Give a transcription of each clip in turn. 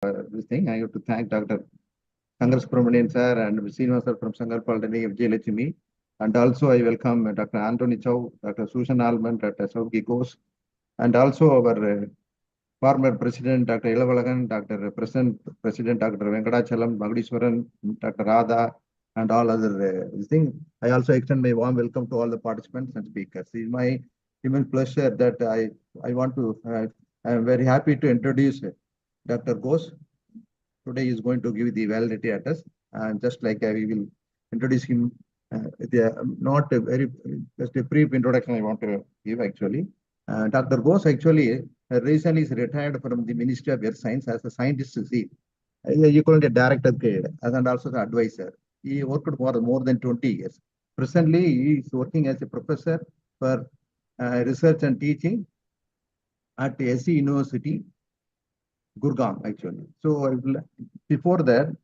this thing. I have to thank Dr. Kangar Subramanian sir and Srinivas sir from Sangar Polytechnic of Jayalakshmi. And also I welcome Dr. Anthony Chow, Dr. Susan Alman, Dr. Ioc-Ico, and also our former President Dr. Ilavalagan, Dr. Present President Dr. Venkatachalam, Magdiswaran, Dr. Radha, and all other things. I also extend my warm welcome to all the participants and speakers. It's my immense pleasure that I want to, I am very happy to introduce Dr. Ghosh. Today is going to give the validity address, and just like we will introduce him, not a very, just a brief introduction I want to give actually. Dr. Ghosh actually recently is retired from the Ministry of Earth Science as a scientist. Equal to director grade and also the advisor. He worked for more than 20 years. Presently, he is working as a professor for research and teaching at Sjsu University, Gurgaon, actually. So before that,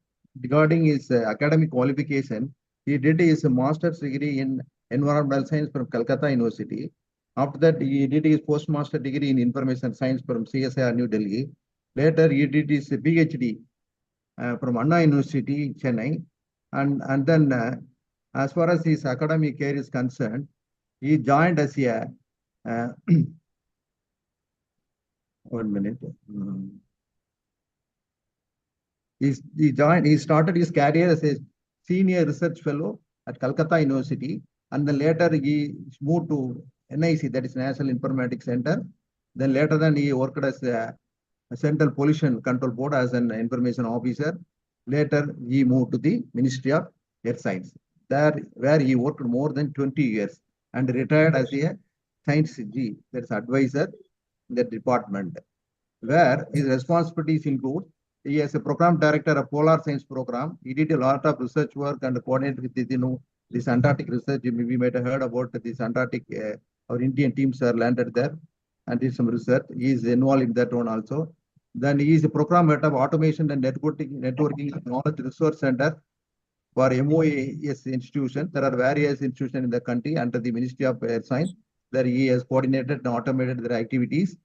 regarding his academic qualification, he did his master's degree in environmental science from Calcutta University. After that, he did his postmaster degree in information science from CSIR New Delhi. Later, he did his PhD from Anna University, Chennai. And then, as far as his academic career is concerned, he joined as a 1 minute. He started his career as a senior research fellow at Calcutta University, and then later he moved to NIC, that is National Informatics Center. Then later he worked as a Central Pollution Control Board as an information officer. Later he moved to the Ministry of Earth Science, there where he worked more than 20 years and retired as a science G, that is advisor in the department, where his responsibilities include he is a program director of Polar Science Program. He did a lot of research work and coordinated with this Antarctic research. We might have heard about this Antarctic. Our Indian teams are landed there and did some research. He is involved in that one also. Then he is a program head of automation and networking knowledge resource center for MOAS institution. There are various institutions in the country under the Ministry of Earth Science. There he has coordinated and automated their activities.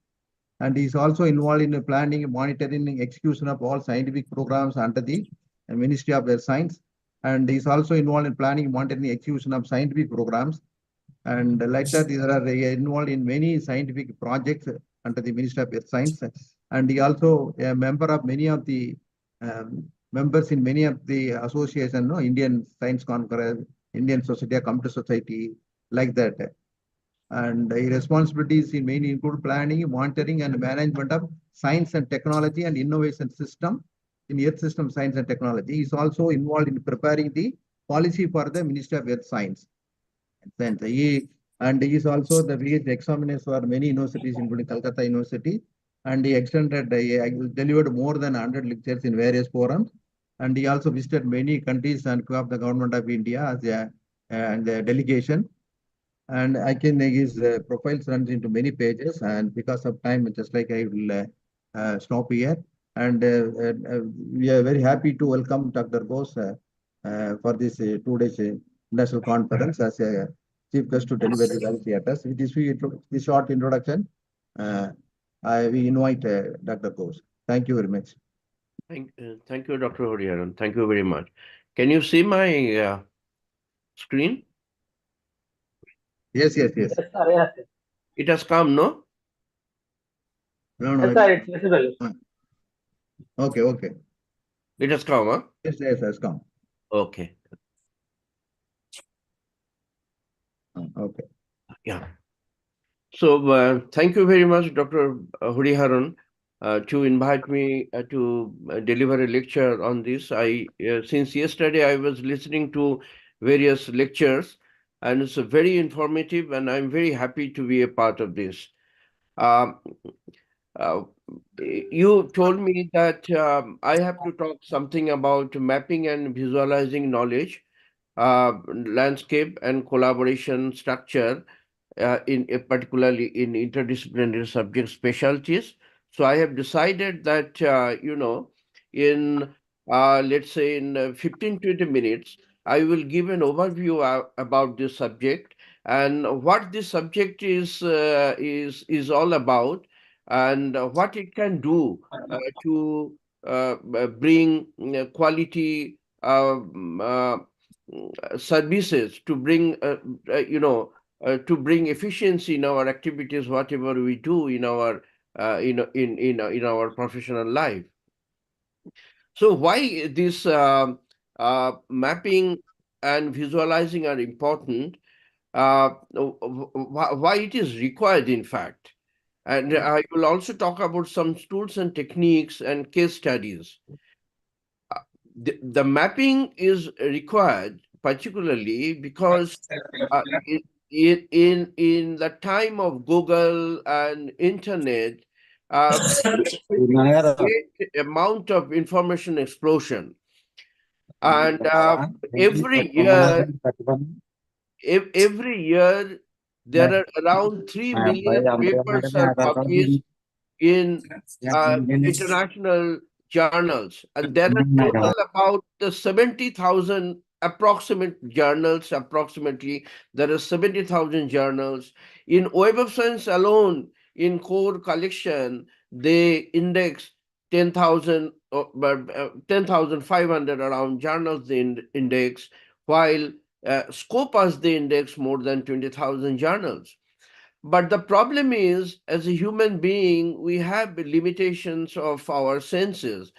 And he is also involved in the planning, monitoring, and execution of all scientific programs under the Ministry of Earth Science. And he is also involved in planning, monitoring, execution of scientific programs. And like that, they are involved in many scientific projects under the Ministry of Earth Science. And he also a member of many of the members in many of the associations, Indian Science Congress, Indian Society, Computer Society, like that. And responsibilities in mainly include planning, monitoring, and management of science and technology and innovation system in Earth System Science and Technology. He is also involved in preparing the policy for the Ministry of Earth Science. He is also the PhD examiner for many universities, including Calcutta University. And he extended, he delivered more than 100 lectures in various forums. And he also visited many countries and of the government of India as a delegation. And I can his profile runs into many pages, and because of time, just like I will stop here. And we are very happy to welcome Dr. Ghosh for this 2 days national conference as a chief guest to deliver the validity address. With this short introduction, we invite Dr. Ghosh. Thank you very much. Thank you, Dr. Horiharan. Thank you very much. Can you see my screen? Yes. Yes, sir. Yes. It has come, no? No. Yes, sir, it's visible. Okay. It has come, huh? Yes, it has come. Okay. Okay. Yeah. So thank you very much, Dr. Horiharan, to invite me to deliver a lecture on this. Since yesterday I was listening to various lectures, and it's very informative, and I'm very happy to be a part of this. You told me that I have to talk something about mapping and visualizing knowledge, landscape and collaboration structure, particularly in interdisciplinary subject specialties. So I have decided that, in let's say in 15-20 minutes, I will give an overview about this subject and what this subject is all about, and what it can do to bring quality services, to bring to bring efficiency in our activities, whatever we do in our in our professional life. So why this mapping and visualizing are important? Why it is required, in fact. And I will also talk about some tools and techniques and case studies. The mapping is required particularly because in the time of Google and internet, great amount of information explosion, and every year there are around 3 million papers are published in international journals, and there are total about 70,000 approximate journals. Approximately, there are 70,000 journals. In Web of Science alone, in core collection, they index 10,000, 10,500 around journals they index, while Scopus they index more than 20,000 journals. But the problem is, as a human being, we have limitations of our senses.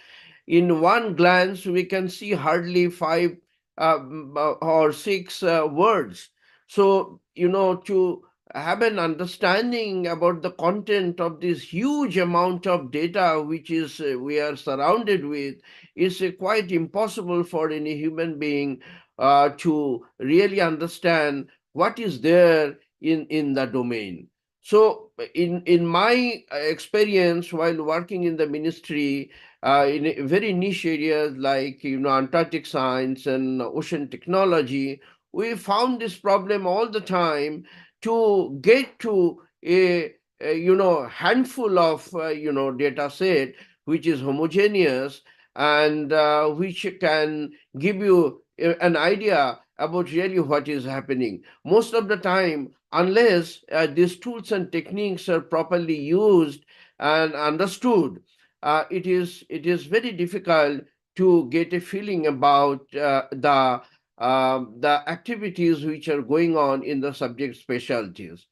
In one glance, we can see hardly five or six words. So, to have an understanding about the content of this huge amount of data which is we are surrounded with is quite impossible for any human being to really understand what is there in the domain. So in my experience while working in the ministry, in very niche areas like Antarctic science and ocean technology, we found this problem all the time to get to a handful of data set which is homogeneous and which can give you an idea about really what is happening. Most of the time, unless these tools and techniques are properly used and understood, it is very difficult to get a feeling about the activities which are going on in the subject specialties.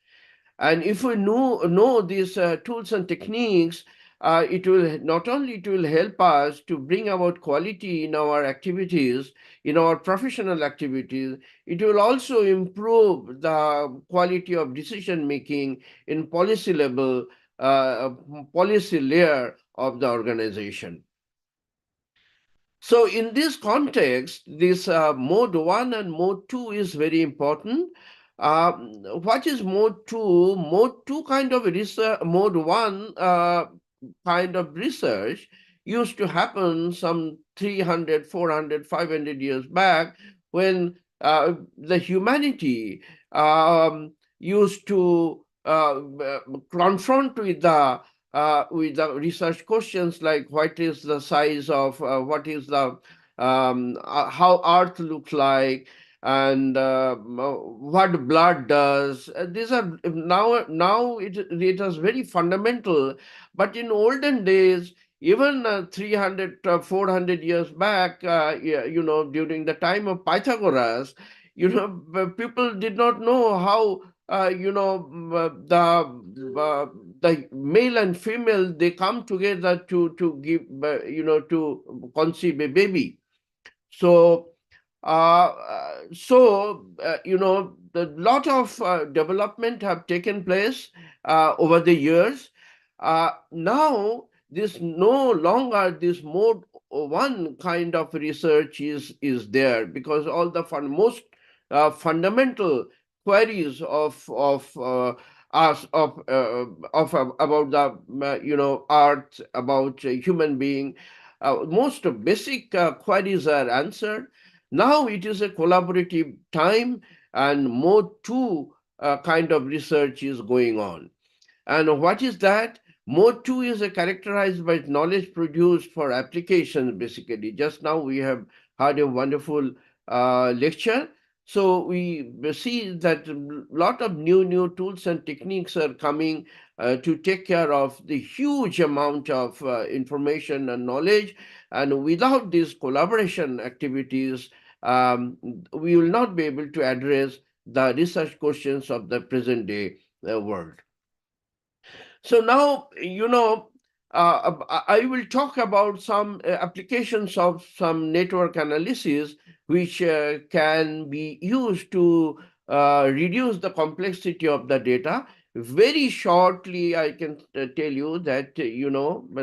And if we know these tools and techniques, it will not only it will help us to bring about quality in our activities, in our professional activities, it will also improve the quality of decision making in policy level, policy layer of the organization. So in this context, this mode 1 and mode 2 is very important. What is mode 2? Mode 2 kind of research, mode 1 kind of research used to happen some 300, 400, 500 years back when the humanity used to confront with the research questions like what is the size of what is the how Earth looks like, and what blood does. These are now it is very fundamental, but in olden days, even 300 400 years back, yeah, during the time of Pythagoras, people did not know how the male and female, they come together to give to conceive a baby. So the lot of development have taken place over the years. Now this no longer this mode 1 kind of research is there, because all the most fundamental queries of us of about the art, about a human being, most basic queries are answered. Now it is a collaborative time, and mode 2 kind of research is going on. And what is that? Mode 2 is characterized by knowledge produced for application, basically. Just now we have had a wonderful lecture So we see that a lot of new tools and techniques are coming to take care of the huge amount of information and knowledge. And without these collaboration activities, we will not be able to address the research questions of the present day world. So now, I will talk about some applications of some network analysis which can be used to reduce the complexity of the data. Very shortly, I can tell you that,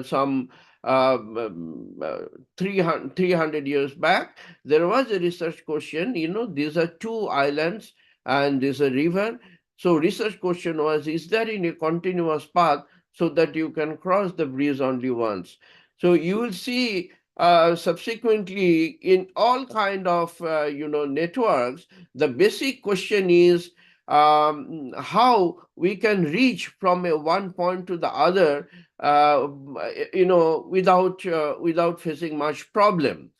some um, uh, 300 years back, there was a research question, these are two islands and there's a river. So research question was, is there in a continuous path so that you can cross the bridge only once? So you will see subsequently in all kind of networks, the basic question is how we can reach from a one point to the other, without facing much problem.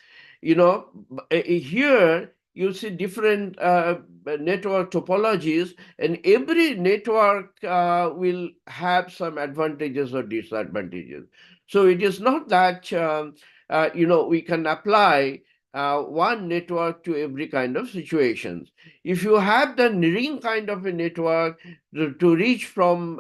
Here you see different network topologies, and every network will have some advantages or disadvantages. So it is not that we can apply one network to every kind of situations. If you have the ring kind of a network to reach from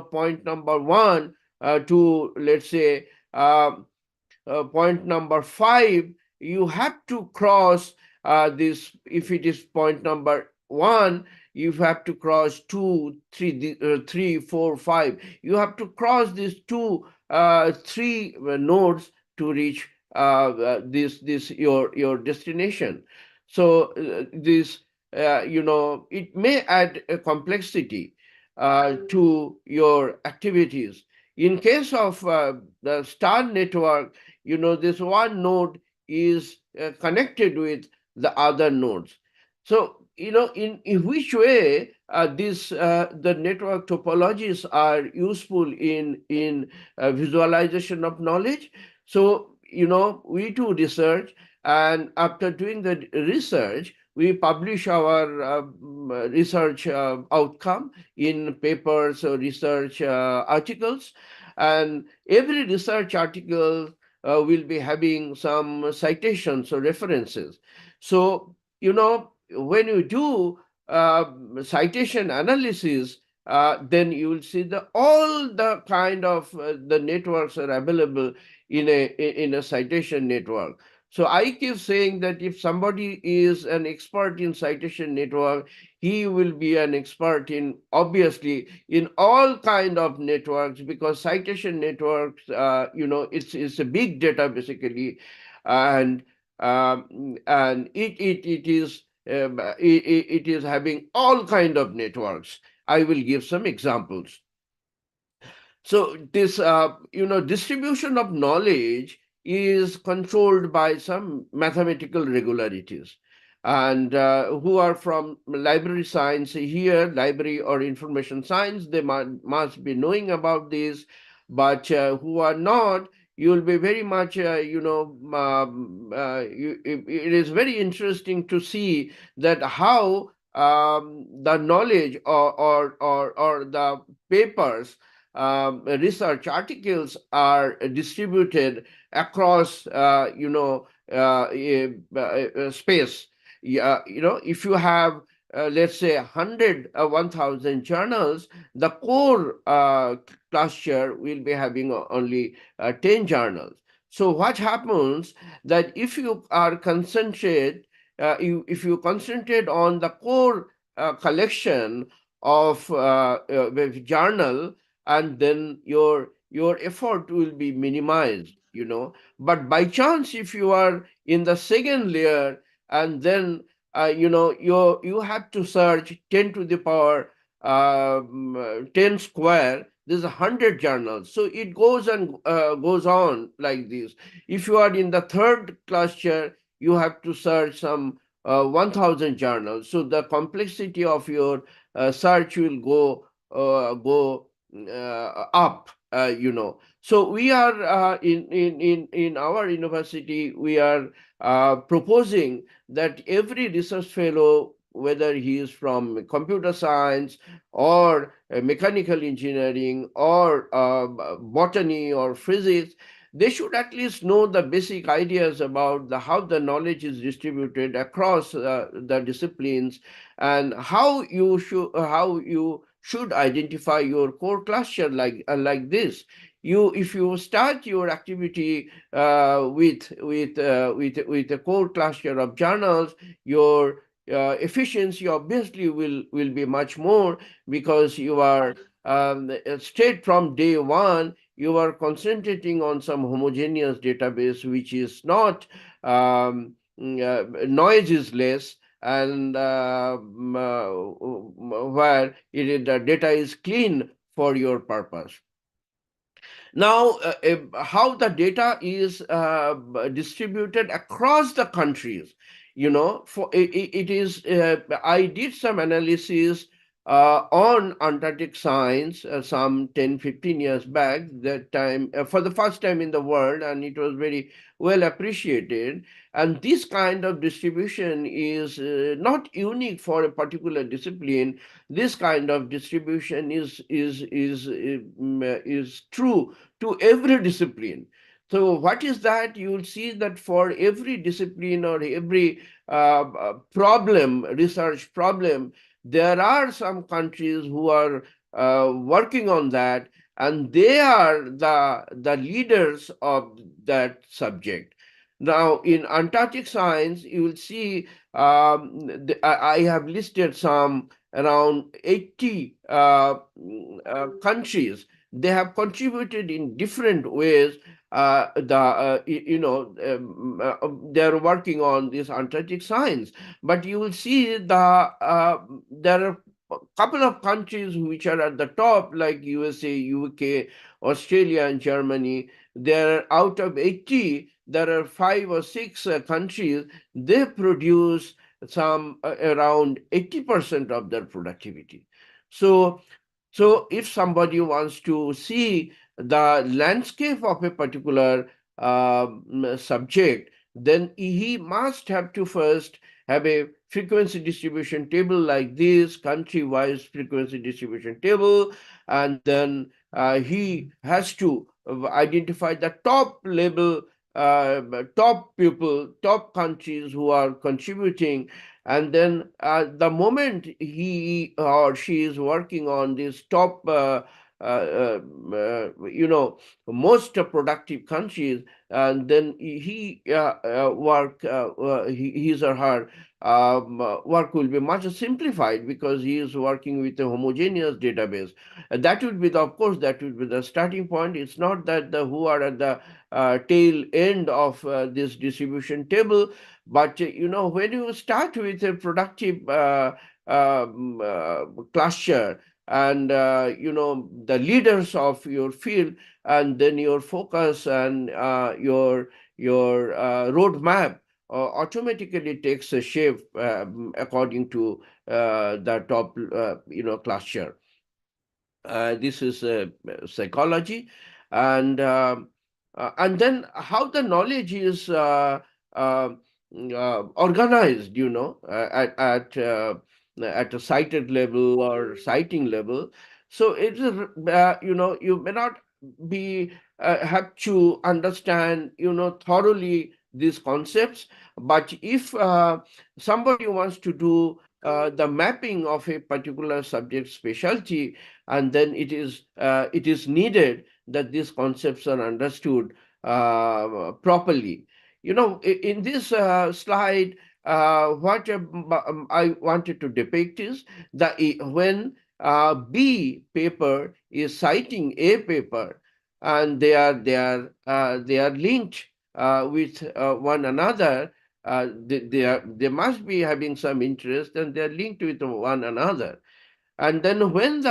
point number one to, let's say, point number 5, you have to cross this. If it is point number 1, you have to cross 2, 3, 3, 4, 5. You have to cross these 3 nodes to reach this your destination. So this it may add a complexity to your activities. In case of the star network, this one node is connected with the other nodes. So, in which way the network topologies are useful in visualization of knowledge. So, we do research, and after doing the research, we publish our research outcome in papers or research articles. And every research article will be having some citations or references. So, when you do citation analysis, then you will see all the kind of the networks are available in a citation network. So I keep saying that if somebody is an expert in citation network, he will be an expert in, obviously, in all kind of networks, because citation networks, it's a big data basically, and it is it is having all kind of networks. I will give some examples. So this, distribution of knowledge is controlled by some mathematical regularities. And who are from library science here, library or information science, they must be knowing about this. But who are not, you will be very much, it is very interesting to see that how the knowledge or the papers, research articles are distributed across, space. Yeah, if you have, let's say, 100, 1,000 journals, the core cluster will be having only 10 journals. So what happens that if you are concentrate, if you concentrate on the core collection of journal, and then your effort will be minimized. But by chance, if you are in the second layer, and then you have to search 10 to the power 10 square, there's 100 journals. So it goes and goes on like this. If you are in the third cluster, you have to search some 1,000 journals. So the complexity of your search will go up. So we are in our university, we are proposing that every research fellow whether he is from computer science or mechanical engineering or botany or physics, they should at least know the basic ideas about how the knowledge is distributed across the disciplines, and how you should identify your core cluster like this. If you start your activity with a core cluster of journals, your efficiency obviously will be much more, because you are straight from day one you are concentrating on some homogeneous database which is not noise is less, and where the data is clean for your purpose. Now, how the data is distributed across the countries, it is, I did some analysis on Antarctic science some 10, 15 years back, that time, for the first time in the world, and it was very well appreciated. And this kind of distribution is not unique for a particular discipline. This kind of distribution is true to every discipline. So what is that? You will see that for every discipline or every research problem, there are some countries who are working on that, and they are the leaders of that subject. Now, in Antarctic science, you will see I have listed some around 80 countries. They have contributed in different ways. They're working on this Antarctic science, but you will see there are a couple of countries which are at the top, like USA, UK, Australia, and Germany. There, out of 80, there are 5 or 6 countries. They produce some around 80% of their productivity. So if somebody wants to see the landscape of a particular subject, then he must have to first have a frequency distribution table like this, country-wise frequency distribution table, and then he has to identify the top level, top people, top countries who are contributing. And then the moment he or she is working on this top, most productive countries, and then his or her work will be much simplified, because he is working with a homogeneous database. That would be of course, that would be the starting point. It's not that the who are at the tail end of this distribution table, but when you start with a productive cluster, and the leaders of your field, and then your focus and your roadmap automatically takes a shape according to the top cluster. This is psychology, and then how the knowledge is organized, at a cited level or citing level. So it is, you may not be have to understand, thoroughly these concepts, but if somebody wants to do the mapping of a particular subject specialty, and then it is needed that these concepts are understood properly. In this slide, what I wanted to depict is that when B paper is citing A paper, and they are linked with one another, they must be having some interest, and they are linked with one another. And then when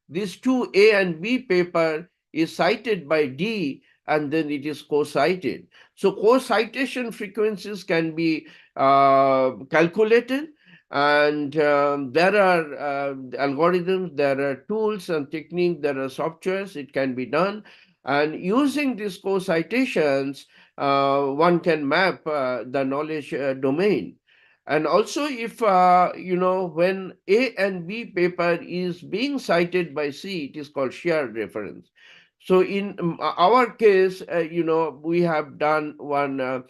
these two A and B paper is cited by D, and then it is co-cited. So co-citation frequencies can be calculated, and there are algorithms, there are tools and techniques, there are softwares, it can be done. And using these co-citations, one can map the knowledge domain. And also, if when A and B paper is being cited by C, it is called shared reference. So in our case, we have done one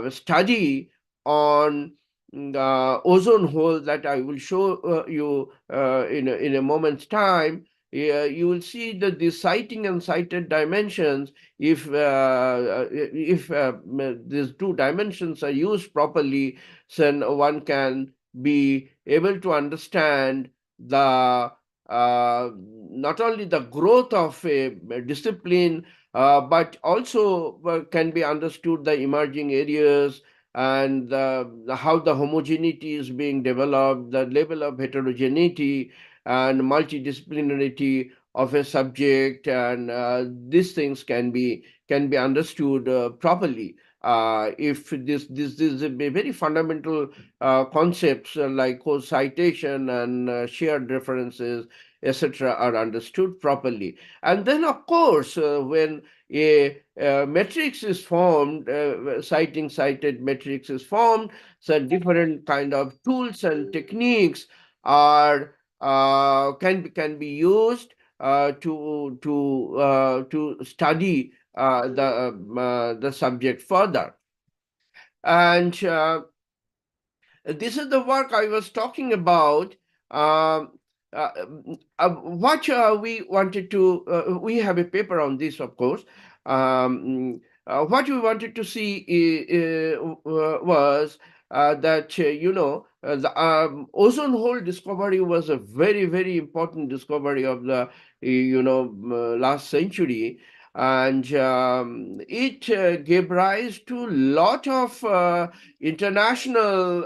study on ozone hole that I will show you in a moment's time. You will see that the citing and cited dimensions, if these two dimensions are used properly, then one can be able to understand the not only the growth of a discipline, but also can be understood the emerging areas and how the homogeneity is being developed, the level of heterogeneity and multidisciplinarity of a subject, and these things can be understood properly. If this is a very fundamental concepts like co-citation and shared references, etc., are understood properly. And then, of course, when a matrix is formed, citing cited matrix is formed, so different kind of tools and techniques are can be used to study the subject further. And this is the work I was talking about. Um, what we wanted to, we have a paper on this, of course. What we wanted to see was that, the ozone hole discovery was a very, very important discovery of the, last century. And it gave rise to a lot of international,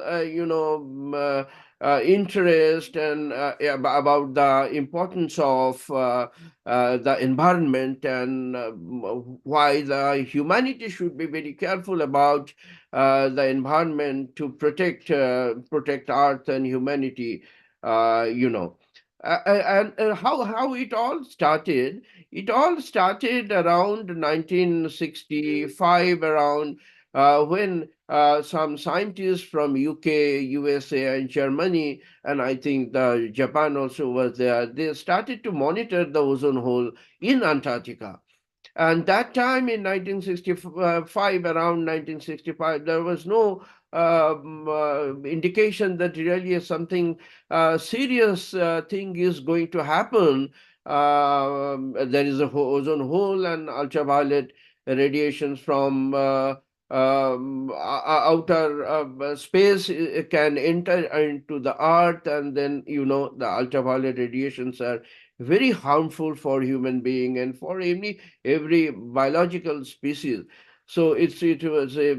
interest and about the importance of the environment, and why the humanity should be very careful about the environment to protect Earth and humanity. Uh, you know, and how it all started. It all started around 1965, around when some scientists from UK, USA, and Germany, and I think Japan also was there, they started to monitor the ozone hole in Antarctica. And that time in 1965, around 1965, there was no indication that really something serious thing is going to happen. There is a ozone hole, and ultraviolet radiations from outer space can enter into the earth, and then the ultraviolet radiations are very harmful for human being and for every biological species. So it was a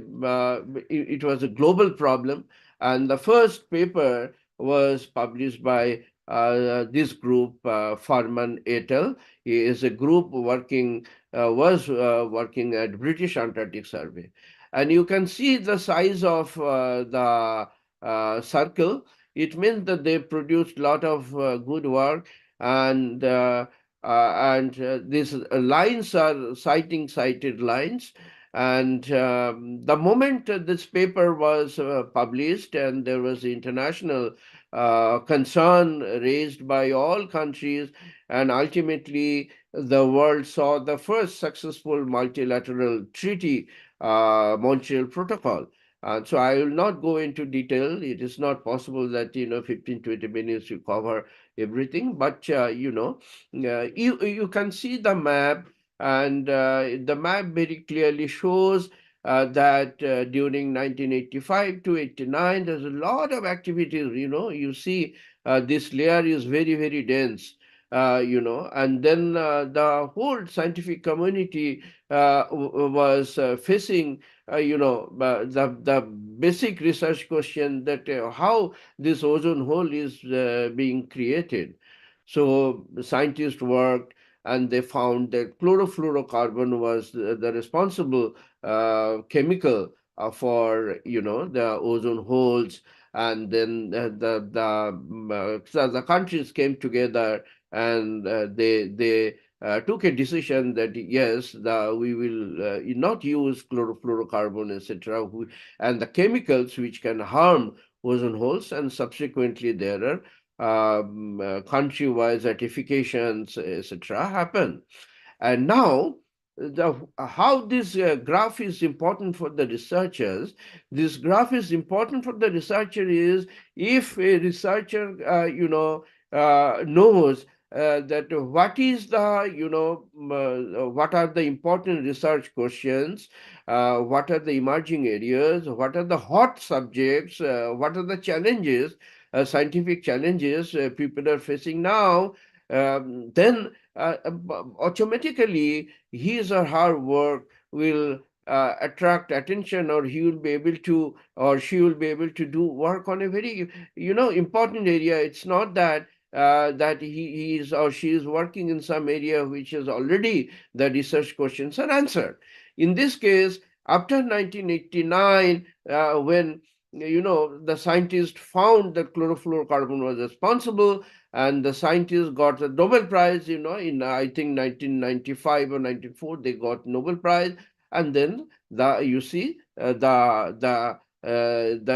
global problem, and the first paper was published by this group, Farman et al. He is a group was working at British Antarctic Survey, and you can see the size of the circle. It means that they produced a lot of good work, and these lines are cited lines. And the moment this paper was published, and there was international concern raised by all countries, and ultimately the world saw the first successful multilateral treaty, Montreal Protocol. And so I will not go into detail. It is not possible that 15-20 minutes you cover everything, but you can see the map, and the map very clearly shows that during 1985 to 89, there's a lot of activities. You see this layer is very, very dense. And then the whole scientific community was facing, the basic research question that how this ozone hole is being created. So scientists worked, and they found that chlorofluorocarbon was the responsible chemical for the ozone holes. And then so the countries came together, and they took a decision that yes, we will not use chlorofluorocarbon, etc., and the chemicals which can harm ozone holes, and subsequently there are country-wise certifications, etc., happen. And now, how this graph is important for the researchers, this graph is important for the researcher is if a researcher, knows that what is the, what are the important research questions, what are the emerging areas, what are the hot subjects, what are the challenges, scientific challenges people are facing now, then automatically his or her work will attract attention, or he will be able to, or she will be able to do work on a very, important area. It's not that that he is or she is working in some area which is already the research questions are answered. In this case, after 1989, when the scientists found that chlorofluorocarbon was responsible, and the scientists got the Nobel Prize, in I think 1995 or 94, they got Nobel Prize. And then you see the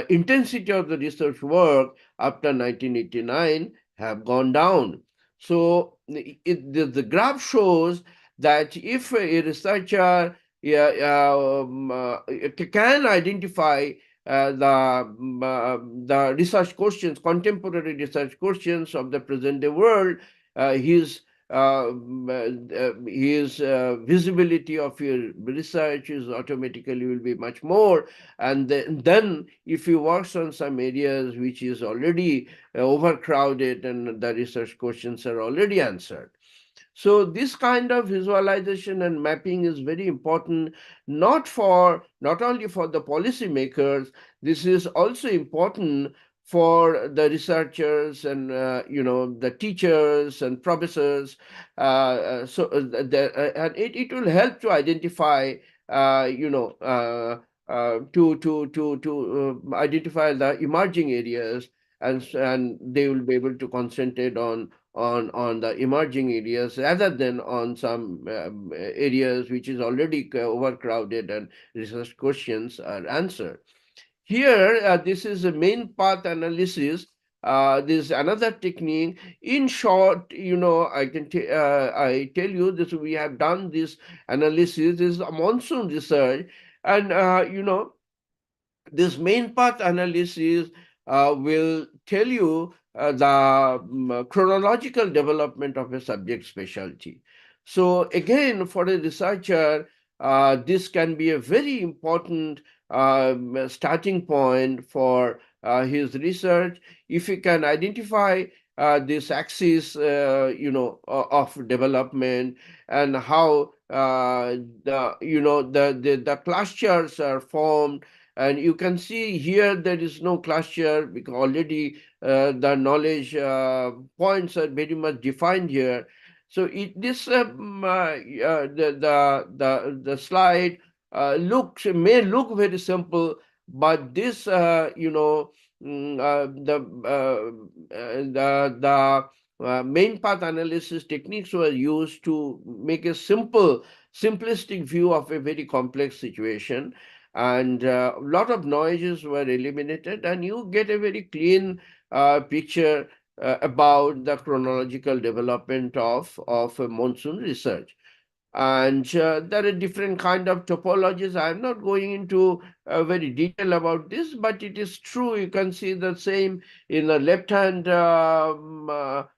intensity of the research work after 1989 have gone down. So the graph shows that if a researcher, can identify the research questions, contemporary research questions of the present day world, his visibility of your research is automatically will be much more. And then if he works on some areas which is already overcrowded and the research questions are already answered. So this kind of visualization and mapping is very important, not only for the policymakers. This is also important for the researchers and the teachers and professors. And it will help to identify to identify the emerging areas, and they will be able to concentrate on the emerging areas rather than on some areas which is already overcrowded and research questions are answered. Here, this is a main path analysis. This is another technique. In short, I tell you this. We have done this analysis. This is a monsoon research, and this main path analysis will tell you the chronological development of a subject specialty. So again, for a researcher, this can be a very important starting point for his research. If he can identify this axis, of development, and how the clusters are formed. And you can see here there is no cluster because already the knowledge points are very much defined here. So the slide may look very simple, but this the main path analysis techniques were used to make a simplistic view of a very complex situation, and a lot of noises were eliminated, and you get a very clean picture about the chronological development of monsoon research. And there are different kind of topologies. I'm not going into very detail about this, but it is true. You can see the same in the left hand, the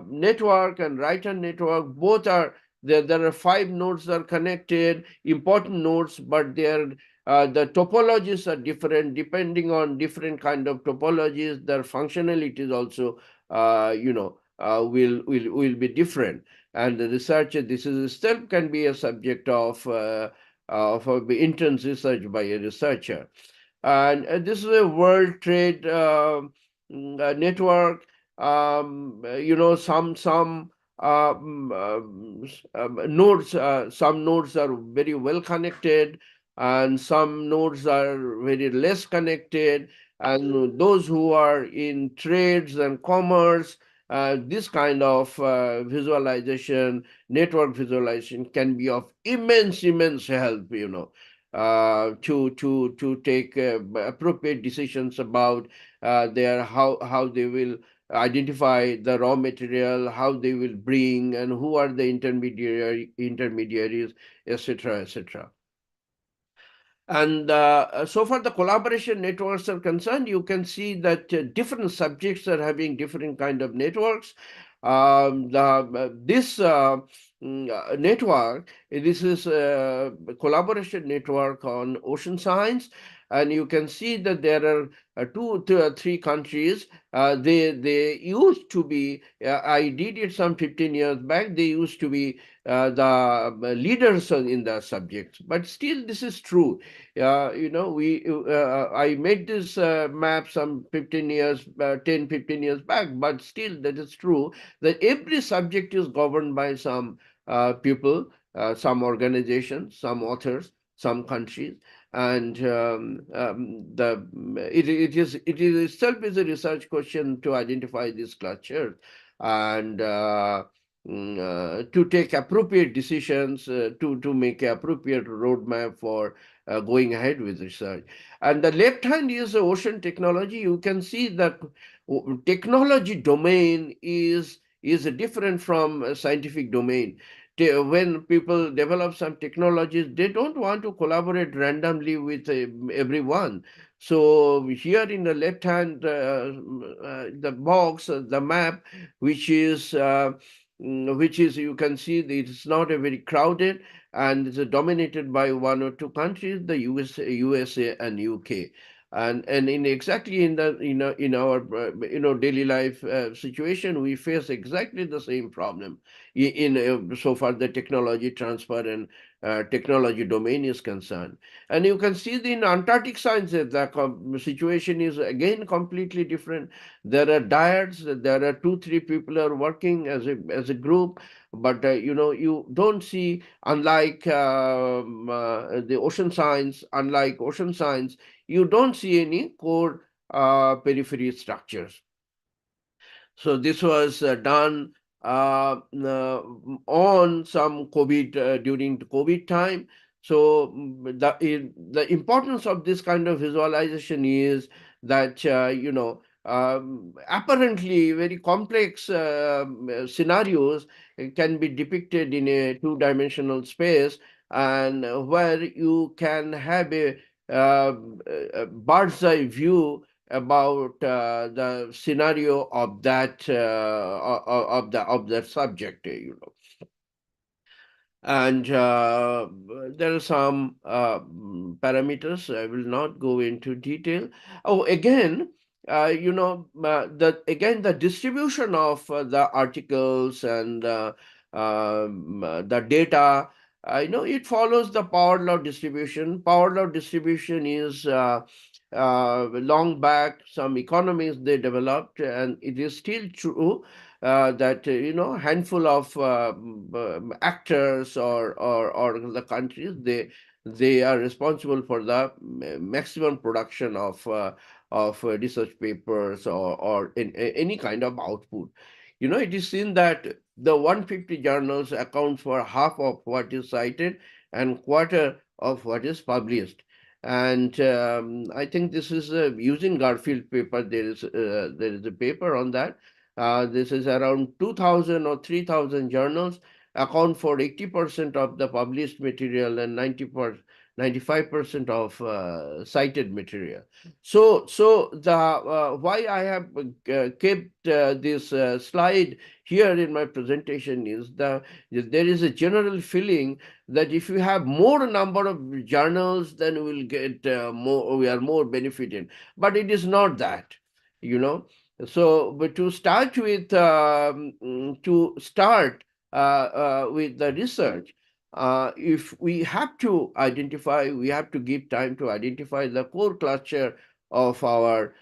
network and right hand network, both are there. There are 5 nodes are connected, important nodes, but the topologies are different depending on different kind of topologies. Their functionalities also, will be different. And the researcher, this is itself can be a subject of intense research by a researcher. And this is a World Trade Network. Some nodes, some nodes are very well connected, and some nodes are very less connected. And those who are in trades and commerce, this kind of visualization, network visualization, can be of immense help, to take appropriate decisions about their how they will identify the raw material, how they will bring, and who are the intermediaries, etc., etc. And so far the collaboration networks are concerned, you can see that different subjects are having different kind of networks. This network, this is a collaboration network on ocean science, and you can see that there are three countries. They used to be, I did it some 15 years back, they used to be the leaders in the subjects, but still this is true. I made this map some 15 years, 10, 15 years back, but still that is true that every subject is governed by some people, some organizations, some authors, some countries, and it is itself is a research question to identify these clusters and to take appropriate decisions, to make an appropriate roadmap for going ahead with research. And the left hand is ocean technology. You can see that technology domain is different from a scientific domain. When people develop some technologies, they don't want to collaborate randomly with everyone. So here in the left hand, the box, the map, which is you can see that it's not a very crowded, and it's dominated by one or two countries, the USA and UK. And in exactly in the in our daily life situation, we face exactly the same problem so far the technology transfer and technology domain is concerned. And you can see in Antarctic sciences, the situation is again completely different. There are dyads, there are two, three people are working as a group, but you don't see, unlike the ocean science, you don't see any core periphery structures. So this was done on some COVID, during the COVID time. So the importance of this kind of visualization is that apparently very complex scenarios can be depicted in a two-dimensional space, and where you can have a bird's eye view about the scenario of that of that subject, and there are some parameters. I will not go into detail. Oh, again, the distribution of the articles and the data. It follows the power law distribution. Power law distribution is long back some economies they developed, and it is still true that handful of actors or the countries, they are responsible for the maximum production of research papers or any kind of output. It is seen that the 150 journals account for half of what is cited and quarter of what is published. And I think this is using Garfield paper. There is a paper on that. This is around 2,000 or 3,000 journals account for 80% of the published material and 95% of cited material. So the why I have kept this slide here in my presentation is there is a general feeling that if you have more number of journals, then we will get more. We are more benefited, but it is not that, you know. So, but to start with the research, if we have to identify, we have to give time to identify the core cluster of our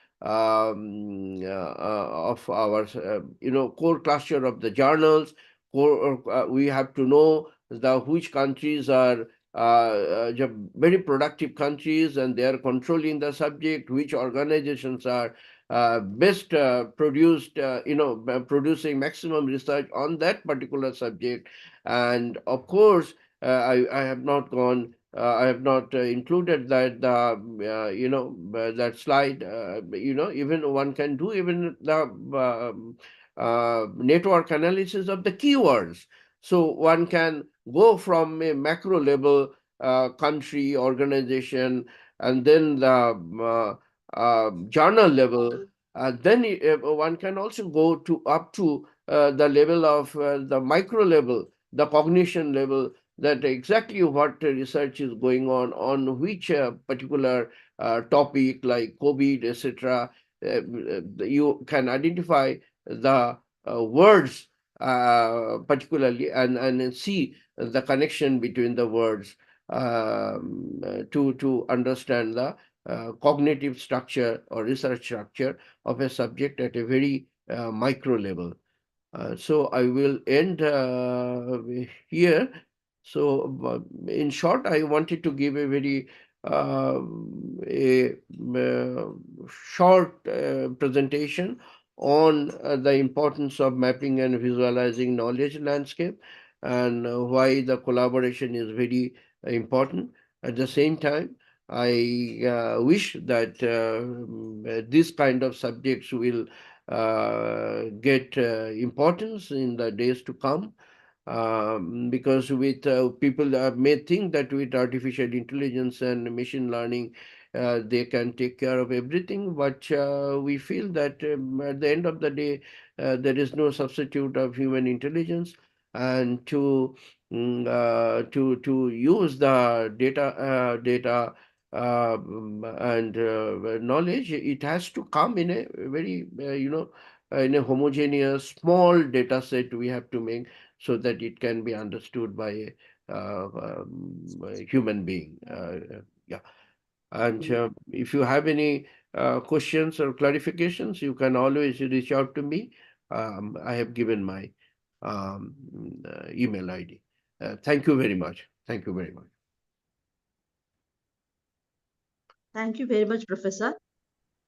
core cluster of the journals. We have to know which countries are very productive countries, and they are controlling the subject, which organizations are best producing maximum research on that particular subject. And of course, I have not gone. I have not included that that slide. Even one can do even the network analysis of the keywords. So one can go from a macro level, country, organization, and then the journal level. Then one can also go to up to the level of the micro level, the cognition level, that exactly what research is going on which particular topic like COVID, etc. You can identify the words particularly, and see the connection between the words to understand the cognitive structure or research structure of a subject at a very micro level. So I will end here. So in short, I wanted to give a very short presentation on the importance of mapping and visualizing knowledge landscape, and why the collaboration is very important. At the same time, I wish that this kind of subjects will get importance in the days to come, because with people may think that with artificial intelligence and machine learning, they can take care of everything, but we feel that at the end of the day, there is no substitute of human intelligence, and to use the data and knowledge, it has to come in a very in a homogeneous small data set we have to make, so that it can be understood by a human being. Yeah. And if you have any questions or clarifications, you can always reach out to me. I have given my email ID. Thank you very much. Thank you very much. Thank you very much, Professor.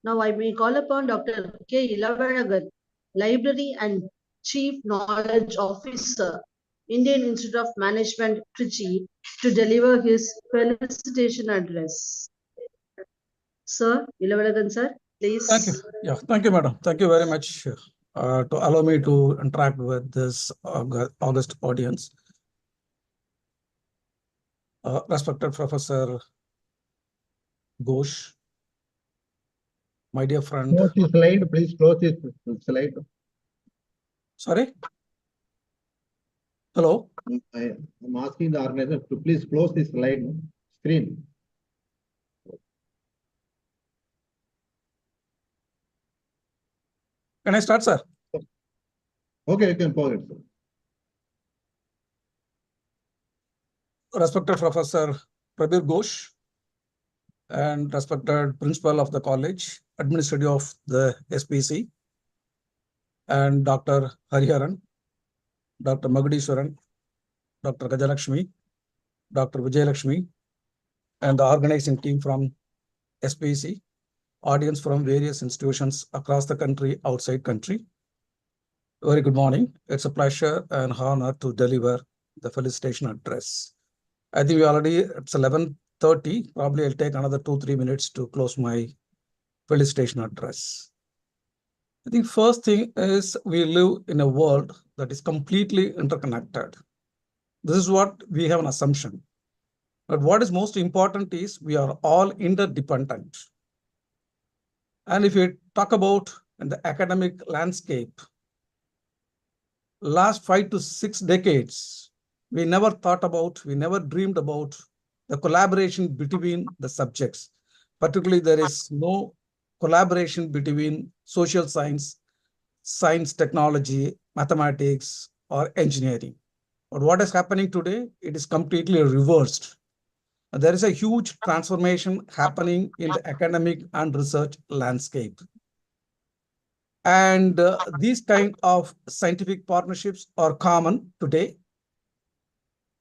Now I may call upon Dr. K. Ilavaragan, Library and Chief Knowledge Officer, Indian Institute of Management, Trichy, to deliver his felicitation address. Sir, Ilavaragan sir, please. Thank you. Yeah, thank you, madam. Thank you very much to allow me to interact with this august audience. Respected Professor Ghosh, my dear friend. Close the slide, please close this slide. Sorry? Hello? I'm asking the organizer to please close this slide screen. Can I start, sir? Okay, you can pause it, sir. Respected Professor Prabir Ghosh and respected Principal of the College, Administrative of the SPC, and Dr. Hariharan, Dr. Magadiswaran, Dr. Gajalakshmi, Dr. Vijayalakshmi, and the organizing team from SPC, audience from various institutions across the country, outside country. Very good morning. It's a pleasure and honor to deliver the felicitation address. I think it's 11:30. Probably I'll take another 2-3 minutes to close my felicitation address. I think first thing is we live in a world that is completely interconnected. This is what we have an assumption. But what is most important is we are all interdependent. And if you talk about in the academic landscape, last 5 to 6 decades, we never dreamed about the collaboration between the subjects. Particularly, there is no collaboration between social science, technology, mathematics, or engineering. But what is happening today, it is completely reversed. There is a huge transformation happening in the academic and research landscape. And these kind of scientific partnerships are common today.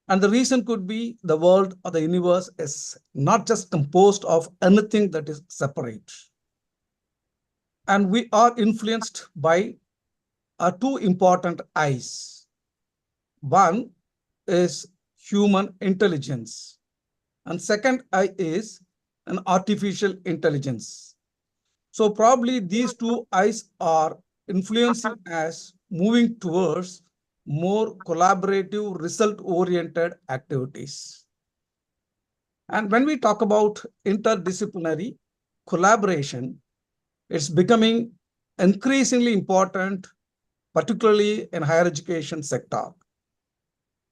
And the reason could be the world or the universe is not just composed of anything that is separate. And we are influenced by two important I's. One is human intelligence, and second I is an artificial intelligence. So probably these two I's are influencing us moving towards more collaborative, result-oriented activities. And when we talk about interdisciplinary collaboration, it's becoming increasingly important, particularly in higher education sector.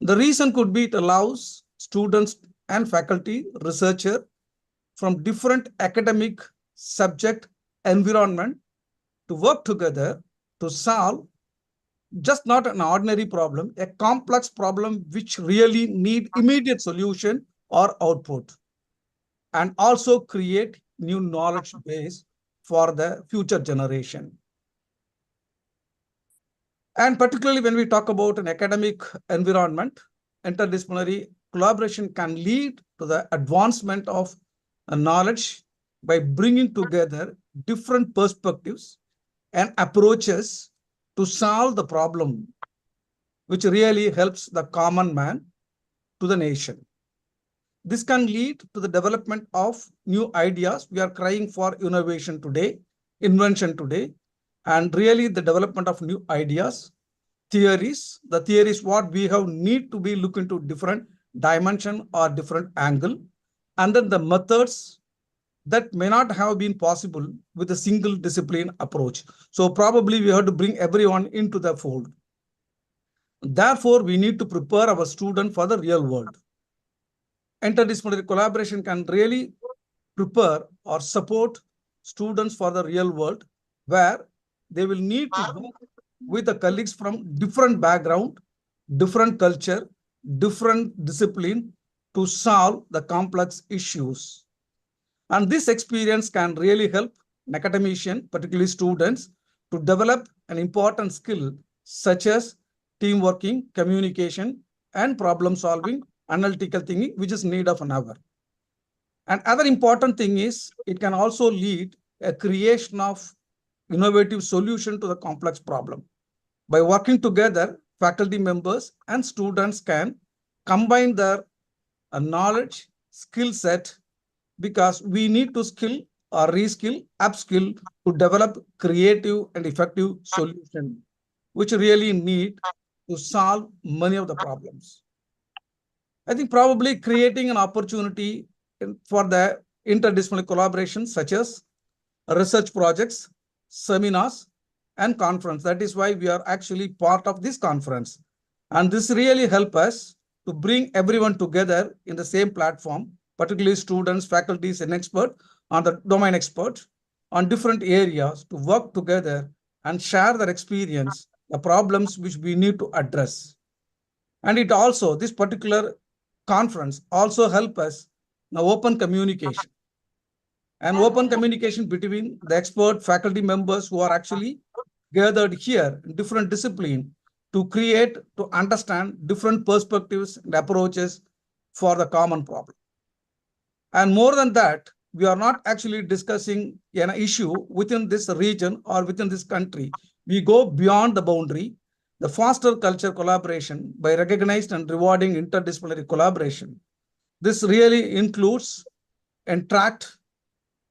The reason could be it allows students and faculty, researcher from different academic subject environment to work together to solve just not an ordinary problem, a complex problem which really need immediate solution or output, and also create new knowledge base for the future generation. And particularly when we talk about an academic environment, interdisciplinary collaboration can lead to the advancement of knowledge by bringing together different perspectives and approaches to solve the problem, which really helps the common man to the nation. This can lead to the development of new ideas. We are crying for innovation today, invention today, and really the development of new ideas, theories. The theories what we have need to be look into different dimension or different angle, and then the methods that may not have been possible with a single discipline approach. So probably we have to bring everyone into the fold. Therefore, we need to prepare our student for the real world. Interdisciplinary collaboration can really prepare or support students for the real world, where they will need to work with the colleagues from different background, different culture, different discipline to solve the complex issues. And this experience can really help an academician, particularly students, to develop an important skill such as team working, communication, and problem solving, analytical thinking, which is need of an hour. And other important thing is it can also lead a creation of innovative solution to the complex problem. By working together, faculty members and students can combine their knowledge, skill set, because we need to skill or reskill, upskill to develop creative and effective solution, which really need to solve many of the problems. I think probably creating an opportunity for the interdisciplinary collaboration, such as research projects, seminars, and conference. That is why we are actually part of this conference. And this really helps us to bring everyone together in the same platform, particularly students, faculties, and experts on the domain experts on different areas to work together and share their experience, the problems which we need to address. And it also, this particular conference also help us in open communication. And open communication between the expert faculty members who are actually gathered here in different disciplines to create, to understand different perspectives and approaches for the common problem. And more than that, we are not actually discussing an issue within this region or within this country. We go beyond the boundary. The foster culture collaboration by recognized and rewarding interdisciplinary collaboration. This really includes interact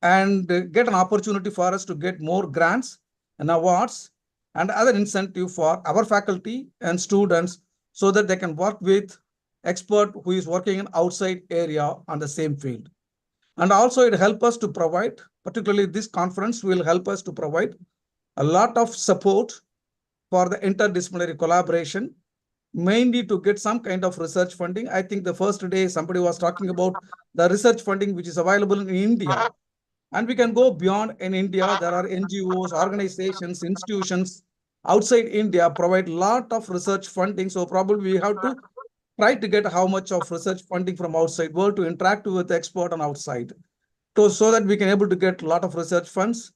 and get an opportunity for us to get more grants and awards and other incentive for our faculty and students so that they can work with expert who is working in outside area on the same field. And also it helps us to provide, particularly this conference will help us to provide a lot of support for the interdisciplinary collaboration, mainly to get some kind of research funding. I think the first day somebody was talking about the research funding which is available in India. And we can go beyond in India. There are NGOs, organizations, institutions outside India provide a lot of research funding. So probably we have to try to get how much of research funding from outside world to interact with the expert on outside. So that we can able to get a lot of research funds.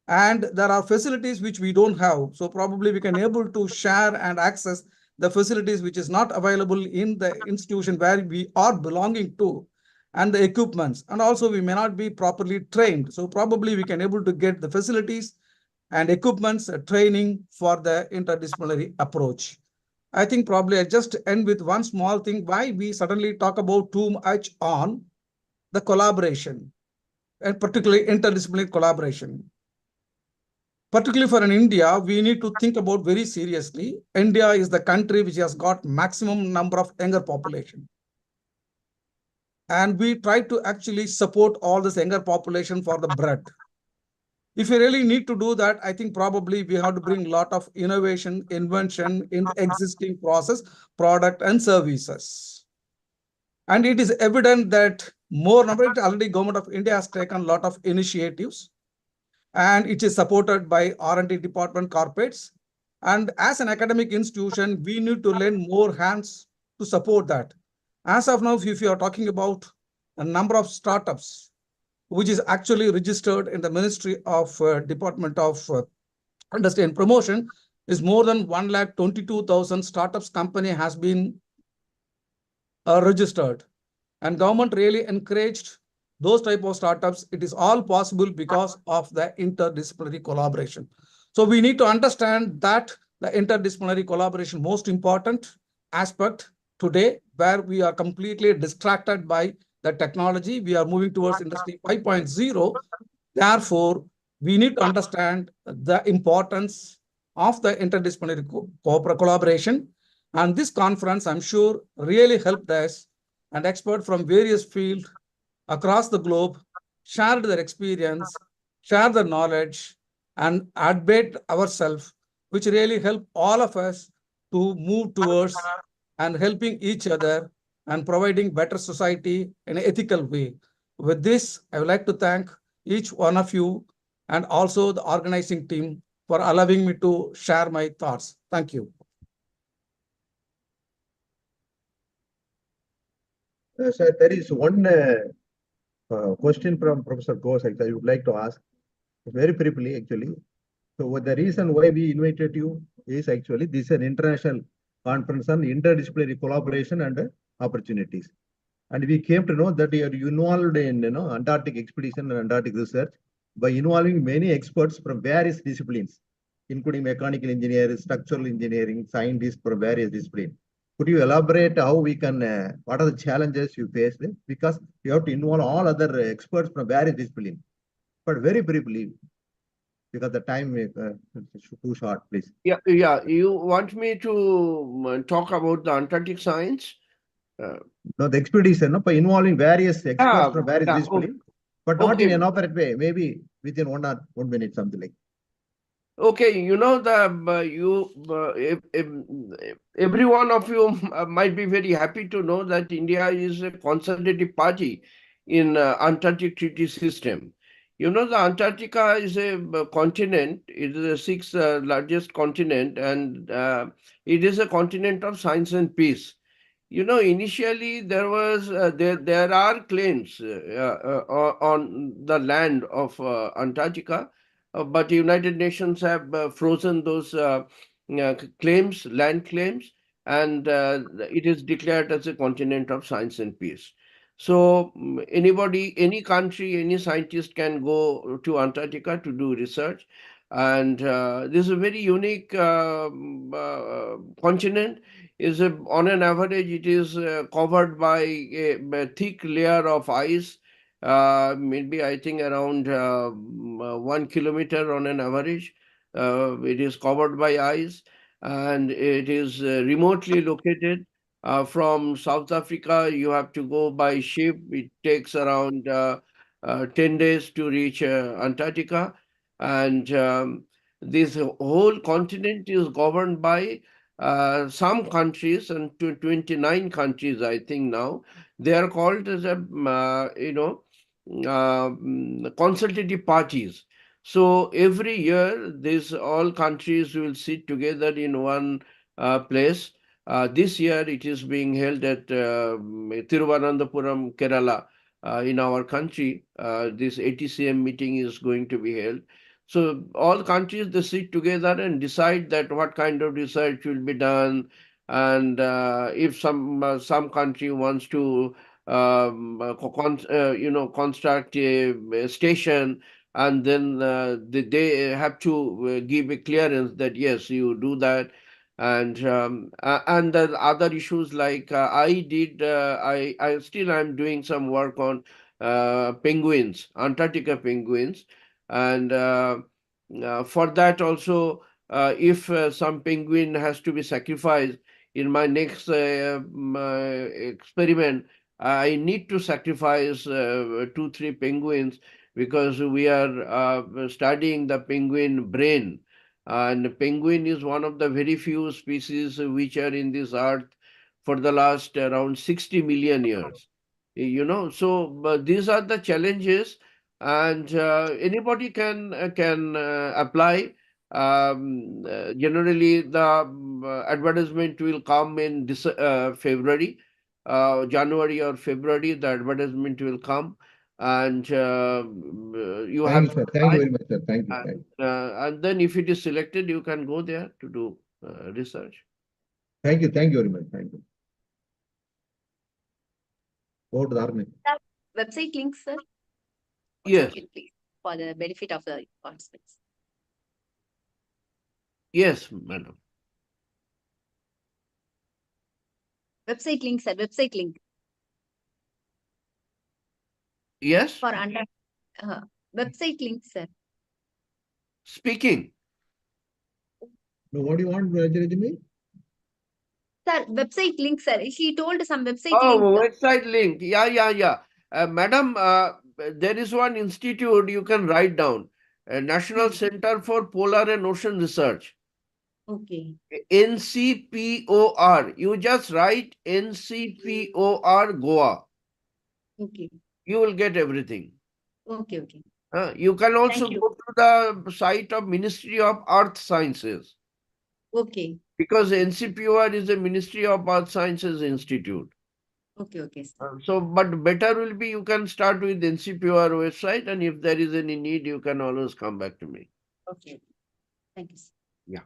And there are facilities which we don't have. So probably we can able to share and access the facilities which is not available in the institution where we are belonging to, and the equipments, and also we may not be properly trained. So probably we can able to get the facilities and equipments, training for the interdisciplinary approach. I think probably I just end with one small thing, why we suddenly talk about too much on the collaboration, and particularly interdisciplinary collaboration. Particularly for an India, we need to think about very seriously. India is the country which has got maximum number of younger population. And we try to actually support all this younger population for the bread. If you really need to do that, I think probably we have to bring a lot of innovation, invention in the existing process, product and services. And it is evident that more number, already Government of India has taken a lot of initiatives, and it is supported by R&D department corporates. And as an academic institution, we need to lend more hands to support that. As of now, if you are talking about a number of startups, which is actually registered in the Ministry of Department of Industry and Promotion, is more than 122,000 startups company has been registered. And government really encouraged those type of startups. It is all possible because of the interdisciplinary collaboration. So we need to understand that the interdisciplinary collaboration, most important aspect today, where we are completely distracted by the technology. We are moving towards Industry 5.0. Therefore, we need to understand the importance of the interdisciplinary collaboration. And this conference, I'm sure, really helped us, and experts from various fields across the globe shared their experience, shared their knowledge, and advocate ourselves, which really help all of us to move towards and helping each other and providing better society in an ethical way. With this, I would like to thank each one of you and also the organizing team for allowing me to share my thoughts. Thank you. Sir, there is one question from Professor Ghosh I would like to ask very briefly, actually. So the reason why we invited you is actually this is an international conference on interdisciplinary collaboration and opportunities. And we came to know that you are involved in Antarctic expedition and Antarctic research by involving many experts from various disciplines, including mechanical engineering, structural engineering, scientists from various disciplines. Could you elaborate how we can, what are the challenges you faced? Because you have to involve all other experts from various disciplines. But very briefly, because the time is too short, please. Yeah. You want me to talk about the Antarctic science? No, the expedition, by involving various experts from various okay. disciplines, but not in an elaborate way, maybe within 1 minute, something like. Okay, you know every one of you might be very happy to know that India is a consultative party in Antarctic Treaty System. You know, the Antarctica is a continent. It is the sixth largest continent, and it is a continent of science and peace. You know, initially there was there are claims on the land of Antarctica. But the United Nations have frozen those claims, land claims, and it is declared as a continent of science and peace. So anybody, any country, any scientist can go to Antarctica to do research. And this is a very unique continent. On an average, it is covered by a thick layer of ice. Maybe I think around 1 kilometer on an average. It is covered by ice, and it is remotely located. From South Africa, you have to go by ship. It takes around 10 days to reach Antarctica. And this whole continent is governed by some countries, and 29 countries, I think now. They are called as a, consultative parties. So every year, these all countries will sit together in one place. This year, it is being held at Thiruvananthapuram, Kerala, in our country. This ATCM meeting is going to be held. So all countries, they sit together and decide that what kind of research will be done, And if some country wants to construct a station, and then they have to give a clearance that yes, you do that. And the other issues like I still am doing some work on penguins, Antarctica penguins, and for that also, if some penguin has to be sacrificed in my next experiment, I need to sacrifice 2, 3 penguins, because we are studying the penguin brain. And penguin is one of the very few species which are in this earth for the last around 60 million years. So these are the challenges, and anybody can apply. Generally, the advertisement will come in February, January or February. The advertisement will come, and you Thank have you, to sir. Thank you apply. very much, sir. Thank you. Thank you. And then, if it is selected, you can go there to do research. Thank you. Thank you very much. Thank you. Go to Dharmi. Website link, sir? Yes. Please, for the benefit of the participants. Yes, madam. Website link, sir. Website link. Yes. For under website link, sir. Speaking. No, what do you want, Rajini? Sir, website link, sir. He told some website Oh, link. website link. Yeah. Madam, there is one institute you can write down. National Center for Polar and Ocean Research. Okay. NCPOR. You just write NCPOR Goa. Okay. You will get everything. Okay. You can also you. go to the site of Ministry of Earth Sciences. Okay. Because NCPOR is a Ministry of Earth Sciences Institute. Okay, sir. But better will be you can start with NCPOR website, and if there is any need, you can always come back to me. Okay. Thank you, sir. Yeah.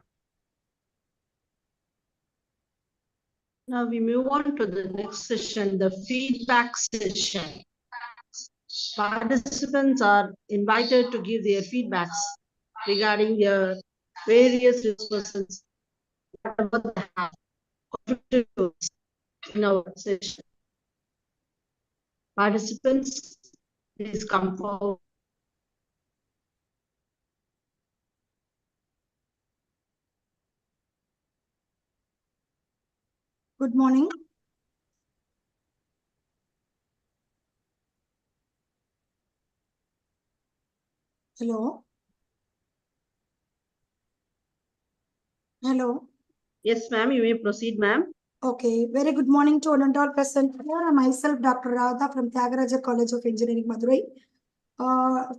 Now we move on to the next session, the feedback session. Participants are invited to give their feedbacks regarding their various resources, whatever they have contributed in our session. Participants, please come forward. Good morning. Hello. Hello. Yes, ma'am, you may proceed, ma'am. Okay, very good morning to one and all present here. Myself, Dr. Radha from Tyagaraja College of Engineering, Madurai.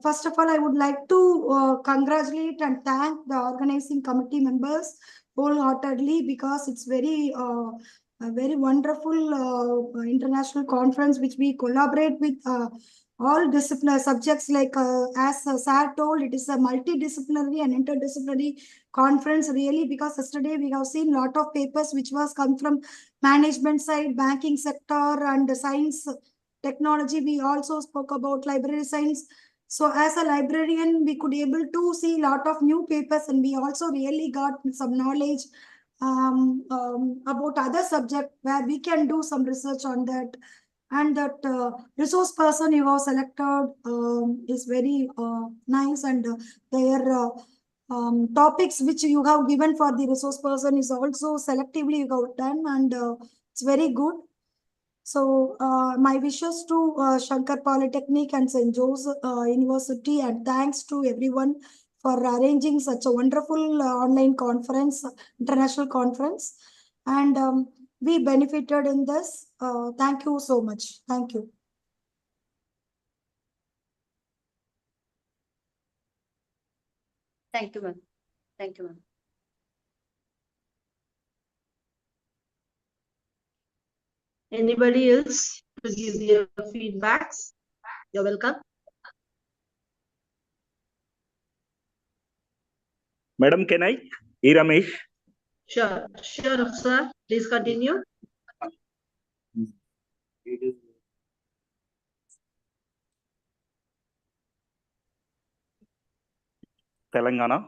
First of all, I would like to congratulate and thank the organizing committee members wholeheartedly, because it's a very wonderful international conference which we collaborate with all disciplinary subjects. Like as Sir told, it is a multidisciplinary and interdisciplinary conference really, because yesterday we have seen a lot of papers which was come from management side, banking sector, and science technology. We also spoke about library science. So as a librarian, we could able to see a lot of new papers, and we also really got some knowledge about other subject where we can do some research on that. And that resource person you have selected is very nice, and their topics which you have given for the resource person is also selectively you have done, and it's very good. So my wishes to Shankar Polytechnic and Sjsu University, and thanks to everyone for arranging such a wonderful online conference, international conference. And we benefited in this. Thank you so much. Thank you. Thank you, ma'am. Thank you, ma'am. Anybody else to give their feedbacks? You're welcome. Madam, can I? Ramesh. Sure, sir. Please continue. Telangana.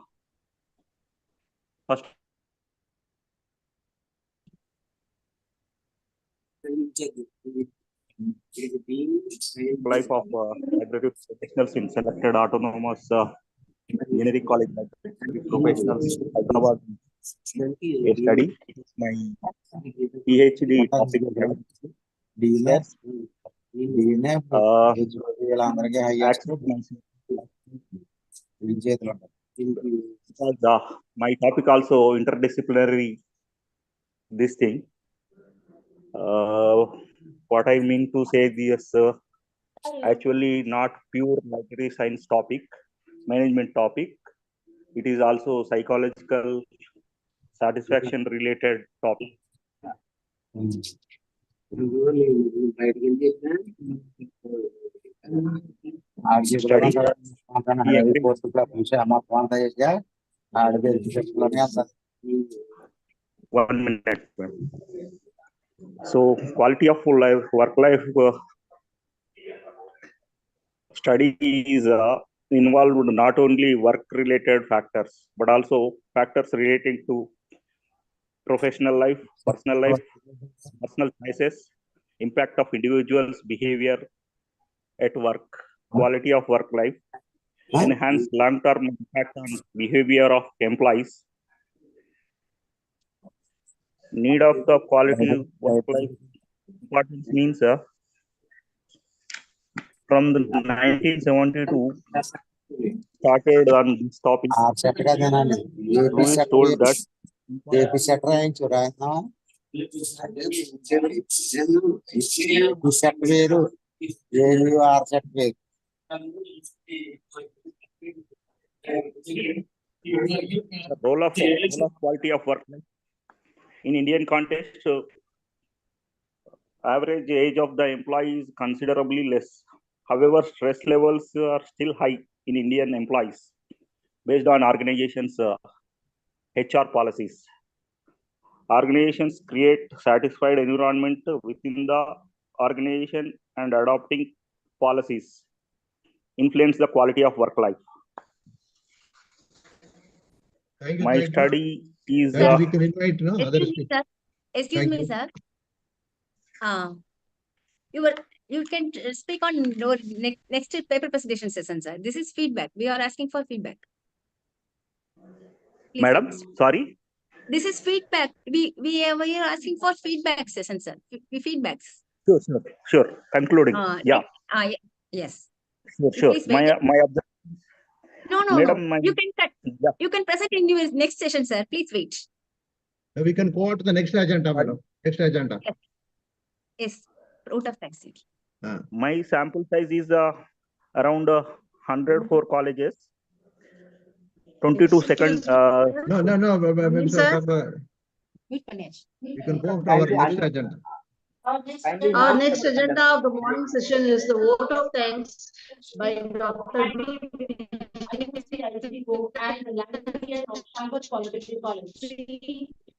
First life of library professionals in selected autonomous engineering college library professionals Hyderabad. A study. It is my PhD topic. Yes. Accept myself. Because, my topic also interdisciplinary. This thing. What I mean to say this, actually not pure library science topic, management topic. It is also psychological satisfaction related topic. Study. One minute. So quality of full life, work life study is involved not only work related factors, but also factors relating to professional life, personal choices, impact of individuals' behavior at work, quality of work life, enhance long-term impact on behavior of employees, need of the quality work life importance means from the 1972 started on this topic. Louis told that the role of quality of work in Indian context, average age of the employee is considerably less. However, stress levels are still high in Indian employees based on organizations' HR policies. Organizations create satisfied environment within the organization and adopting policies influence the quality of work life. Thank you. My thank you. study is Sir, we can invite no other Excuse me, sir. Excuse Thank me, you. sir. You can speak on your next paper presentation session, sir. This is feedback. We are asking for feedback. Please Madam, next. sorry. This is feedback. We are asking for feedback session, sir. Feedbacks. Sure. Concluding. Yeah. Yes. Sure. Please My wait. objective. No. Madam, You can cut. Yeah. You can present in your next session, sir. Please wait. We can go on to the next agenda, madam. Next agenda. Yes. Out of taxi. My sample size is around 104 colleges. 22 seconds. No. Sir? We can go to our next agenda. Our next agenda of the morning session is the vote of thanks by Dr.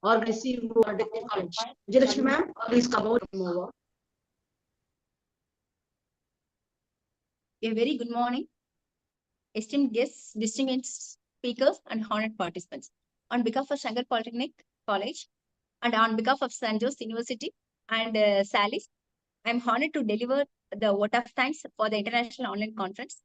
or receive college. Jayalakshmi ma'am, please come over. A very good morning, esteemed guests, distinguished speakers, and honored participants. On behalf of Shankar Polytechnic College and on behalf of Sjsu University and Salis, I am honored to deliver the vote of thanks for the International Online Conference.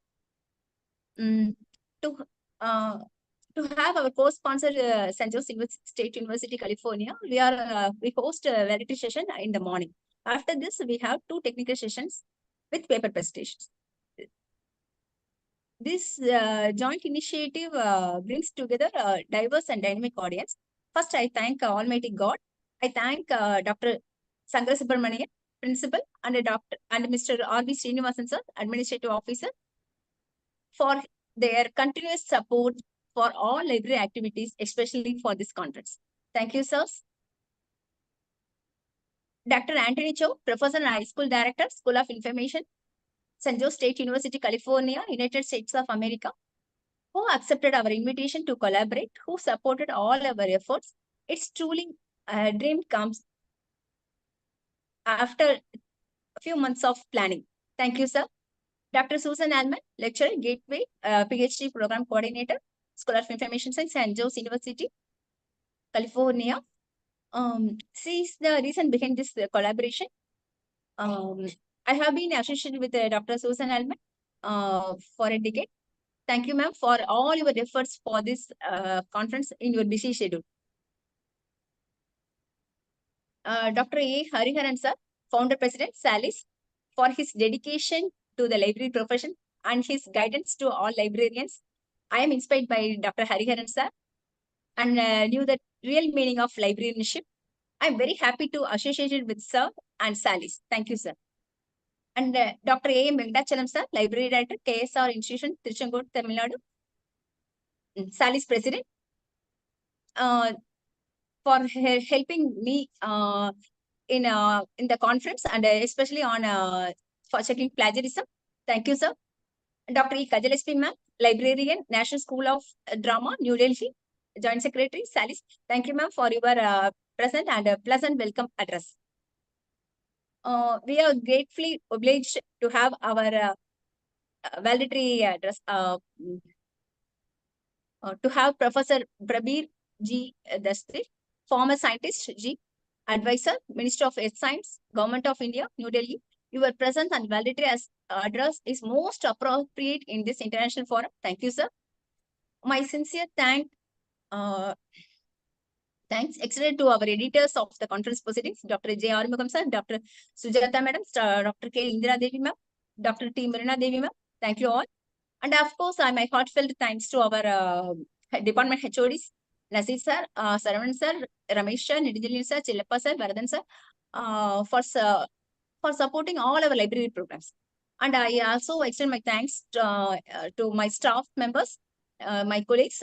To have our co-sponsor Sjsu State University, California, we host a variety session in the morning. After this, we have 2 technical sessions with paper presentations. This joint initiative brings together a diverse and dynamic audience. First, I thank Almighty God. I thank Dr. Sankara Subramanian, Principal, and Mr. R.B. Srinivasan, sir, Administrative Officer, for their continuous support for all library activities, especially for this conference. Thank you, sirs. Dr. Anthony Chow, Professor and High School Director, School of Information, Sjsu State University, California, United States of America, who accepted our invitation to collaborate, who supported all our efforts, It's truly a dream comes after a few months of planning. Thank you, sir. Dr. Susan Alman, lecturer, Gateway, PhD Program Coordinator, School of Information Science, and Jose University, California. She is the reason behind this collaboration. I have been associated with Dr. Susan Alman for a decade. Thank you, ma'am, for all your efforts for this conference in your busy schedule. Dr. A. Hariharan, sir, Founder President, Salis, for his dedication to the library profession and his guidance to all librarians. I am inspired by Dr. Hariharan, sir, and knew the real meaning of librarianship. I am very happy to associate with sir and Salis. Thank you, sir. And Dr. A. Venkatachalam, sir, Library Director, KSR Institution, Tiruchengodu, Tamil Nadu. Salis President, for helping me in the conference and especially on for checking plagiarism. Thank you, sir. Dr. E. Kajalespi, ma'am, Librarian, National School of Drama, New Delhi, Joint Secretary, Salis. Thank you, ma'am, for your present and pleasant welcome address. We are gratefully obliged to have our valedictory address to have Professor Prabir G. Dastri, former scientist G, advisor, Minister of Earth Science, Government of India, New Delhi. Your presence and valedictory address is most appropriate in this international forum. Thank you, sir. My sincere thanks extended to our editors of the conference proceedings, Dr. J. Arumugam, sir, Dr. Sujata, madam, Dr. K. Indira Devi, ma'am, Dr. T. Marina Devi, ma'am. Thank you all. And of course, my heartfelt thanks to our department HODs, Nasir sir, Saravanan sir, Ramesh sir, Nidijali sir, Chillappa sir, Varadan sir, for supporting all our library programs. And I also extend my thanks to my staff members, my colleagues,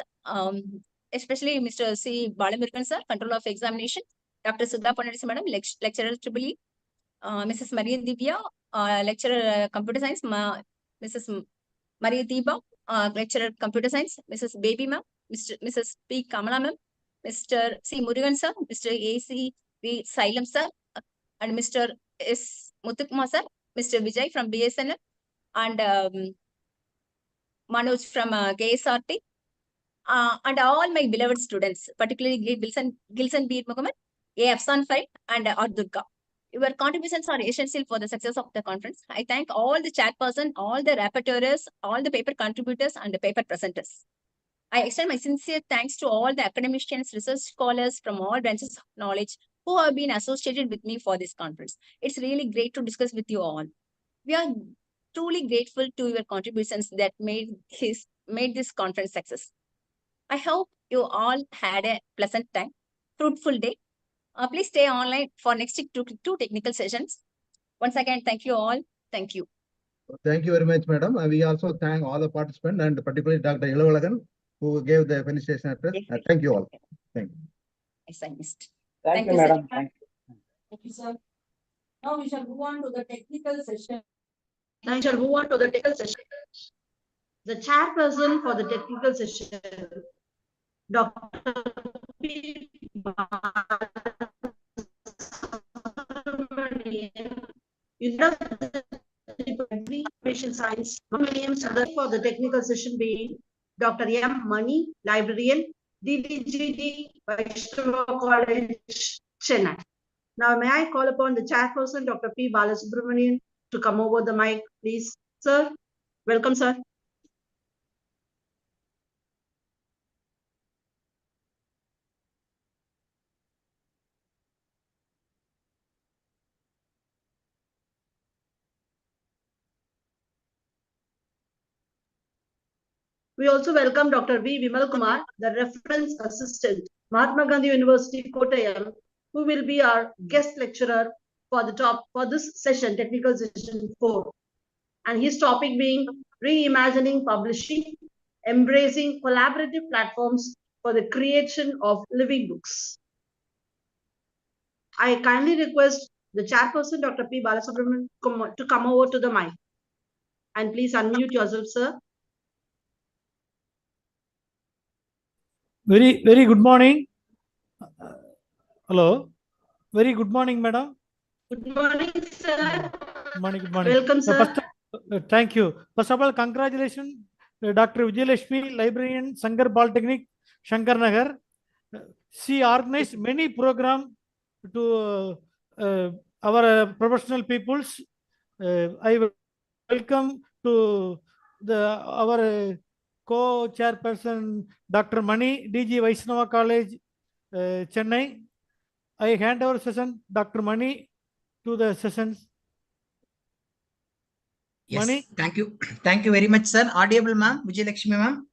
especially Mr. C. Balamurugan sir, Control of Examination, Dr. Sudha Ponadisi madam, lecturer EEE, Mrs. Maria Divya, lecturer Computer Science, Mrs. Maria Deepa, lecturer Computer Science, Mrs. Baby ma'am, Mrs. P. Kamala ma'am, Mr. C. Murugan sir, Mr. A. C. V. Silam sir, and Mr. S. Muthukumar sir, Mr. Vijay from BSNL, and Manoj from KSRT, and all my beloved students, particularly Gilson B. Muhammad, A. Afsan Farid, and R. Durga. Your contributions are essential for the success of the conference. I thank all the chairperson, all the rapporteurs, all the paper contributors, and the paper presenters. I extend my sincere thanks to all the academicians, research scholars from all branches of knowledge who have been associated with me for this conference. It's really great to discuss with you all. We are truly grateful to your contributions that made this conference success. I hope you all had a pleasant time, fruitful day. Please stay online for next two technical sessions. Once again, thank you all. Thank you. Thank you very much, madam. We also thank all the participants and particularly Dr. Ilavalagan, who gave the felicitation address. Thank you all. Thank you. Yes, I missed. Thank you, madam. Thank you, sir. Now we shall move on to the technical session. Now we shall move on to the technical session. The chairperson for the technical session, Dr. P. Information Science, for the technical session being Dr. M. Mani, Librarian, DDGD, Vaishnava College, Chennai. Now, may I call upon the chairperson, Dr. P. Balasubramanian, to come over the mic, please. Sir, welcome, sir. We also welcome Dr. V. Vimal Kumar, the reference assistant, Mahatma Gandhi University, Kottayam, who will be our guest lecturer for this session, technical session 4. And his topic being reimagining publishing, embracing collaborative platforms for the creation of living books. I kindly request the chairperson, Dr. P. Balasubramanian, to come over to the mic. And please unmute yourself, sir. Very good morning. Hello. Very good morning, madam. Good morning, sir. Good morning. Good morning. Welcome, sir. Thank you. First of all, congratulations, Dr. Vijayalakshmi, librarian, Sangar Polytechnic, Shankar Nagar. She organized many programs to our professional peoples. I welcome to our co-chairperson, Dr. Mani, DG Vaishnava College, Chennai. I hand over session, Dr. Mani, to the sessions. Yes, Mani? thank you. Thank you very much, sir. Audible, ma'am. Vijayalakshmi, ma'am.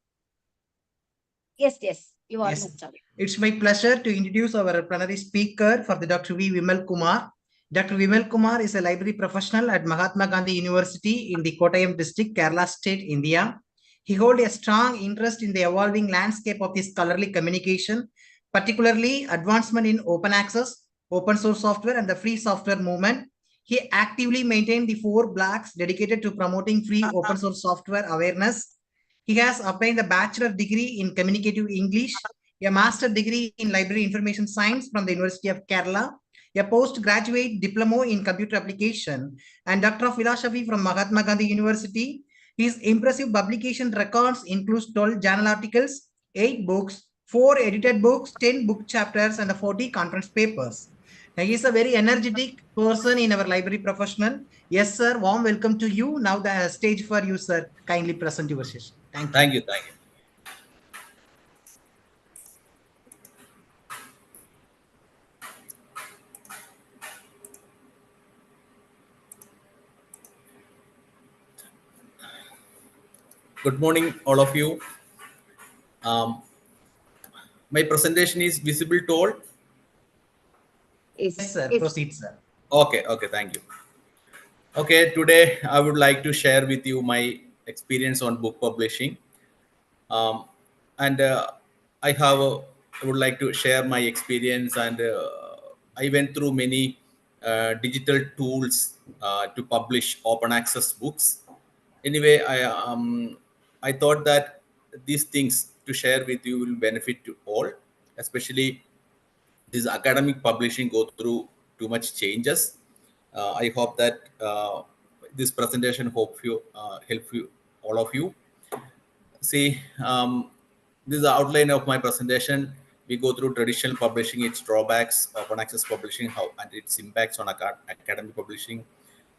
Yes, you are Yes. most audible. It's my pleasure to introduce our plenary speaker for the Dr. V. Vimal Kumar. Dr. Vimal Kumar is a library professional at Mahatma Gandhi University in the Kottayam district, Kerala state, India. He holds a strong interest in the evolving landscape of his scholarly communication, particularly advancement in open access, open source software, and the free software movement. He actively maintained the 4 blocks dedicated to promoting free open source software awareness. He has obtained a bachelor degree in communicative English, a master degree in library information science from the University of Kerala, a postgraduate diploma in computer application, and Doctor of Philosophy from Mahatma Gandhi University. His impressive publication records include 12 journal articles, 8 books, 4 edited books, 10 book chapters, and 40 conference papers. Now, he is a very energetic person in our library professional. Yes, sir. Warm welcome to you. Now the stage for you, sir. Kindly present your session. Thank you. Thank you. Good morning, all of you. My presentation is visible to all. Yes, sir. Proceed, sir. Okay, thank you. Okay, today I would like to share with you my experience on book publishing. And I would like to share my experience, and I went through many digital tools to publish open access books. Anyway, I thought that these things to share with you will benefit to all, especially this academic publishing go through too much changes. I hope that this presentation help you all of you. See, this is the outline of my presentation. We go through traditional publishing, its drawbacks, open access publishing, how and its impacts on academic publishing.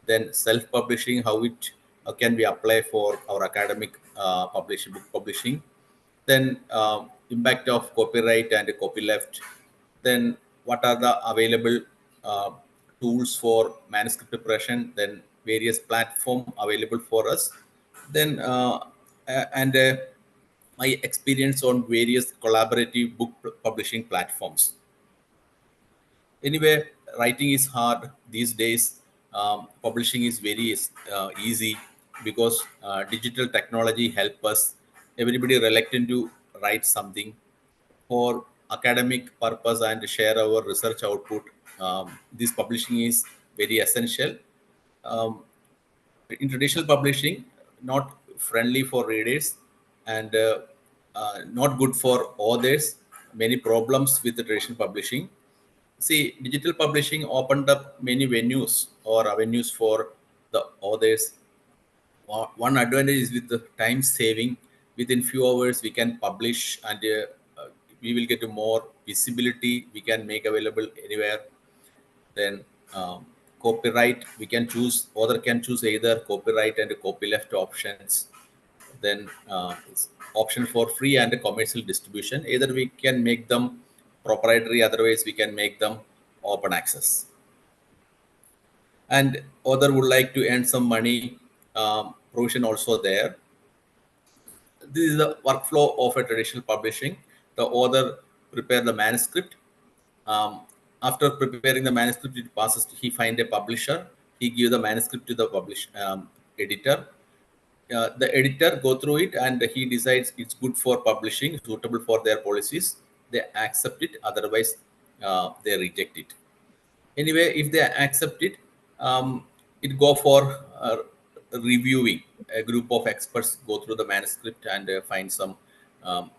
Then self-publishing, how can we apply for our academic publishing, book publishing. Then impact of copyright and copyleft. Then what are the available tools for manuscript preparation. Then various platform available for us. Then and my experience on various collaborative book publishing platforms. Anyway, writing is hard these days. Publishing is very easy because digital technology help us. Everybody reluctant to write something for academic purpose and share our research output. This publishing is very essential. In traditional publishing, not friendly for readers and not good for authors. Many problems with the traditional publishing. See, digital publishing opened up many venues or avenues for the authors. One advantage is with the time saving. Within few hours, we can publish, and we will get more visibility. We can make available anywhere. Then copyright, we can choose, author can choose either copyright and copyleft options. Then option for free and commercial distribution. Either we can make them proprietary, otherwise we can make them open access. And author would like to earn some money, provision also there. This is the workflow of a traditional publishing. The author prepare the manuscript. After preparing the manuscript, it passes. He find a publisher. He give the manuscript to the editor. The editor go through it and he decides it's good for publishing, suitable for their policies. They accept it. Otherwise, they reject it. Anyway, if they accept it, it go for reviewing. A group of experts go through the manuscript and find some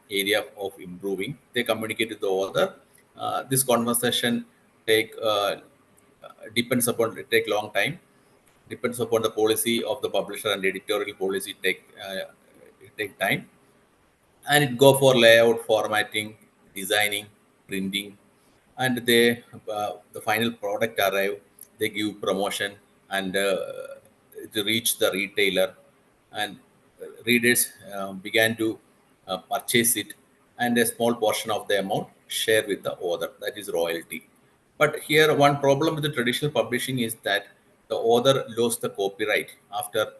area of improving. They communicate with the author. This conversation depends upon take long time, depends upon the policy of the publisher, and editorial policy take time, and it go for layout, formatting, designing, printing, and the final product arrive. They give promotion, and to reach the retailer, and readers began to purchase it, and a small portion of the amount share with the author, that is royalty. But here one problem with the traditional publishing is that the author lost the copyright after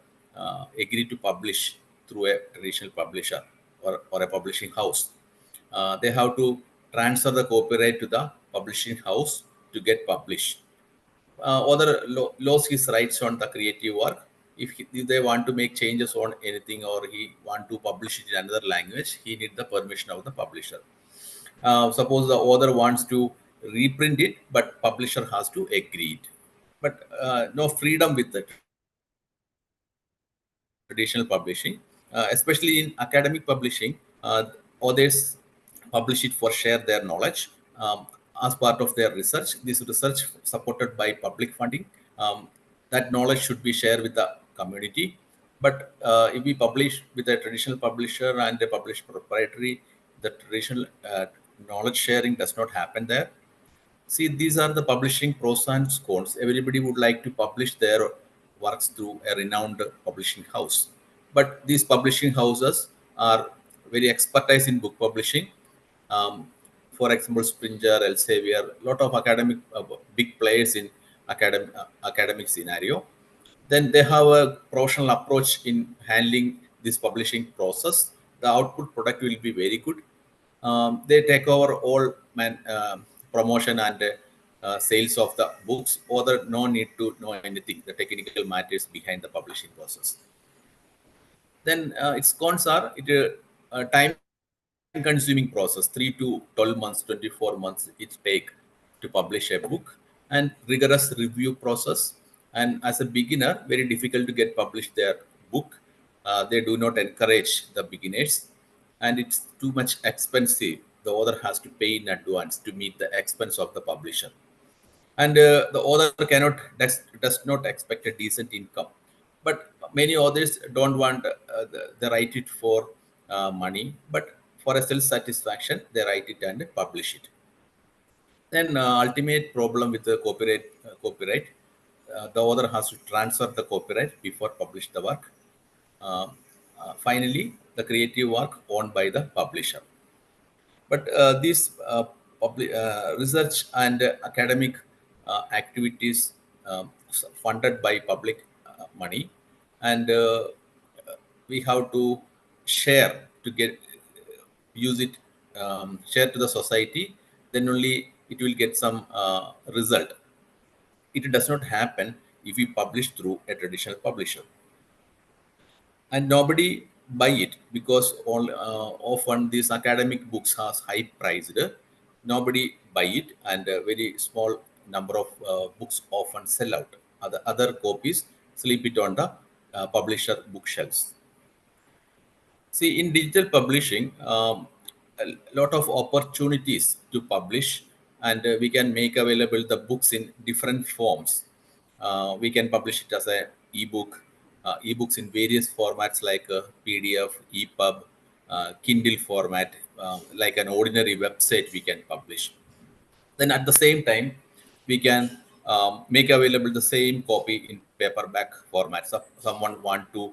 agree to publish through a traditional publisher or a publishing house. They have to transfer the copyright to the publishing house to get published. Author lost his rights on the creative work. If they want to make changes on anything, or he want to publish it in another language, he need the permission of the publisher. Suppose the author wants to reprint it, but publisher has to agree it. But no freedom with the traditional publishing, especially in academic publishing. Authors publish it for share their knowledge as part of their research. This research supported by public funding. That knowledge should be shared with the community. But if we publish with a traditional publisher and a published proprietary, the traditional knowledge sharing does not happen there. See, these are the publishing pros and cons. Everybody would like to publish their works through a renowned publishing house. But these publishing houses are very expertise in book publishing. For example, Springer, Elsevier, a lot of academic big players in academic scenario. Then they have a professional approach in handling this publishing process. The output product will be very good. They take over all promotion and sales of the books, or the no need to know anything, the technical matters behind the publishing process. Then its cons are time consuming process, 3 to 12 months, 24 months it take to publish a book, and rigorous review process. And as a beginner, very difficult to get published their book. They do not encourage the beginners, and it's too much expensive. The author has to pay in advance to meet the expense of the publisher, and the author does not expect a decent income. But many authors don't want they write it for money, but for a self satisfaction they write it and publish it. Then ultimate problem with the copyright, the author has to transfer the copyright before publish the work. Finally, the creative work owned by the publisher. But these research and academic activities funded by public money, and we have to share to get use it, share to the society, then only it will get some result. It does not happen if we publish through a traditional publisher, and nobody buy it because often these academic books has high priced. Nobody buy it, and a very small number of books often sell out. Other copies sleep it on the publisher bookshelves. See, in digital publishing, a lot of opportunities to publish, and we can make available the books in different forms. We can publish it as a ebook, ebooks in various formats like PDF, EPUB, Kindle format, like an ordinary website we can publish. Then at the same time, we can make available the same copy in paperback format. So someone want to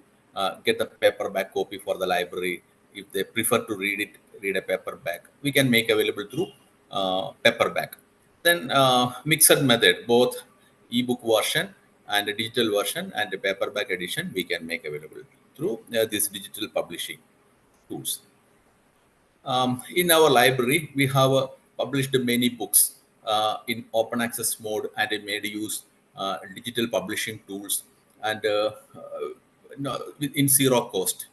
get the paperback copy for the library. If they prefer to read a paperback, we can make available through paperback. Then mixed method, both ebook version and a digital version and a paperback edition, we can make available through these digital publishing tools. In our library, we have published many books in open access mode, and made use digital publishing tools, and in zero cost.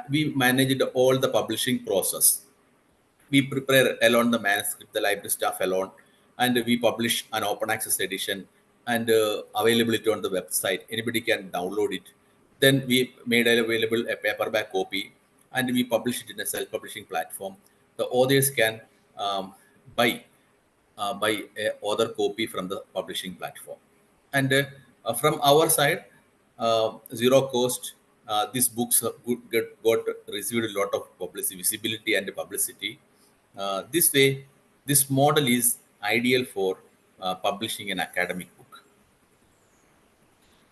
We managed all the publishing process. We prepare alone the manuscript, the library staff alone, and we publish an open access edition, and availability on the website. Anybody can download it. Then we made available a paperback copy, and we publish it in a self-publishing platform. The authors can buy buy a other copy from the publishing platform. And from our side, zero cost, these books got received a lot of publicity, visibility and publicity. This way, this model is ideal for publishing an academic book.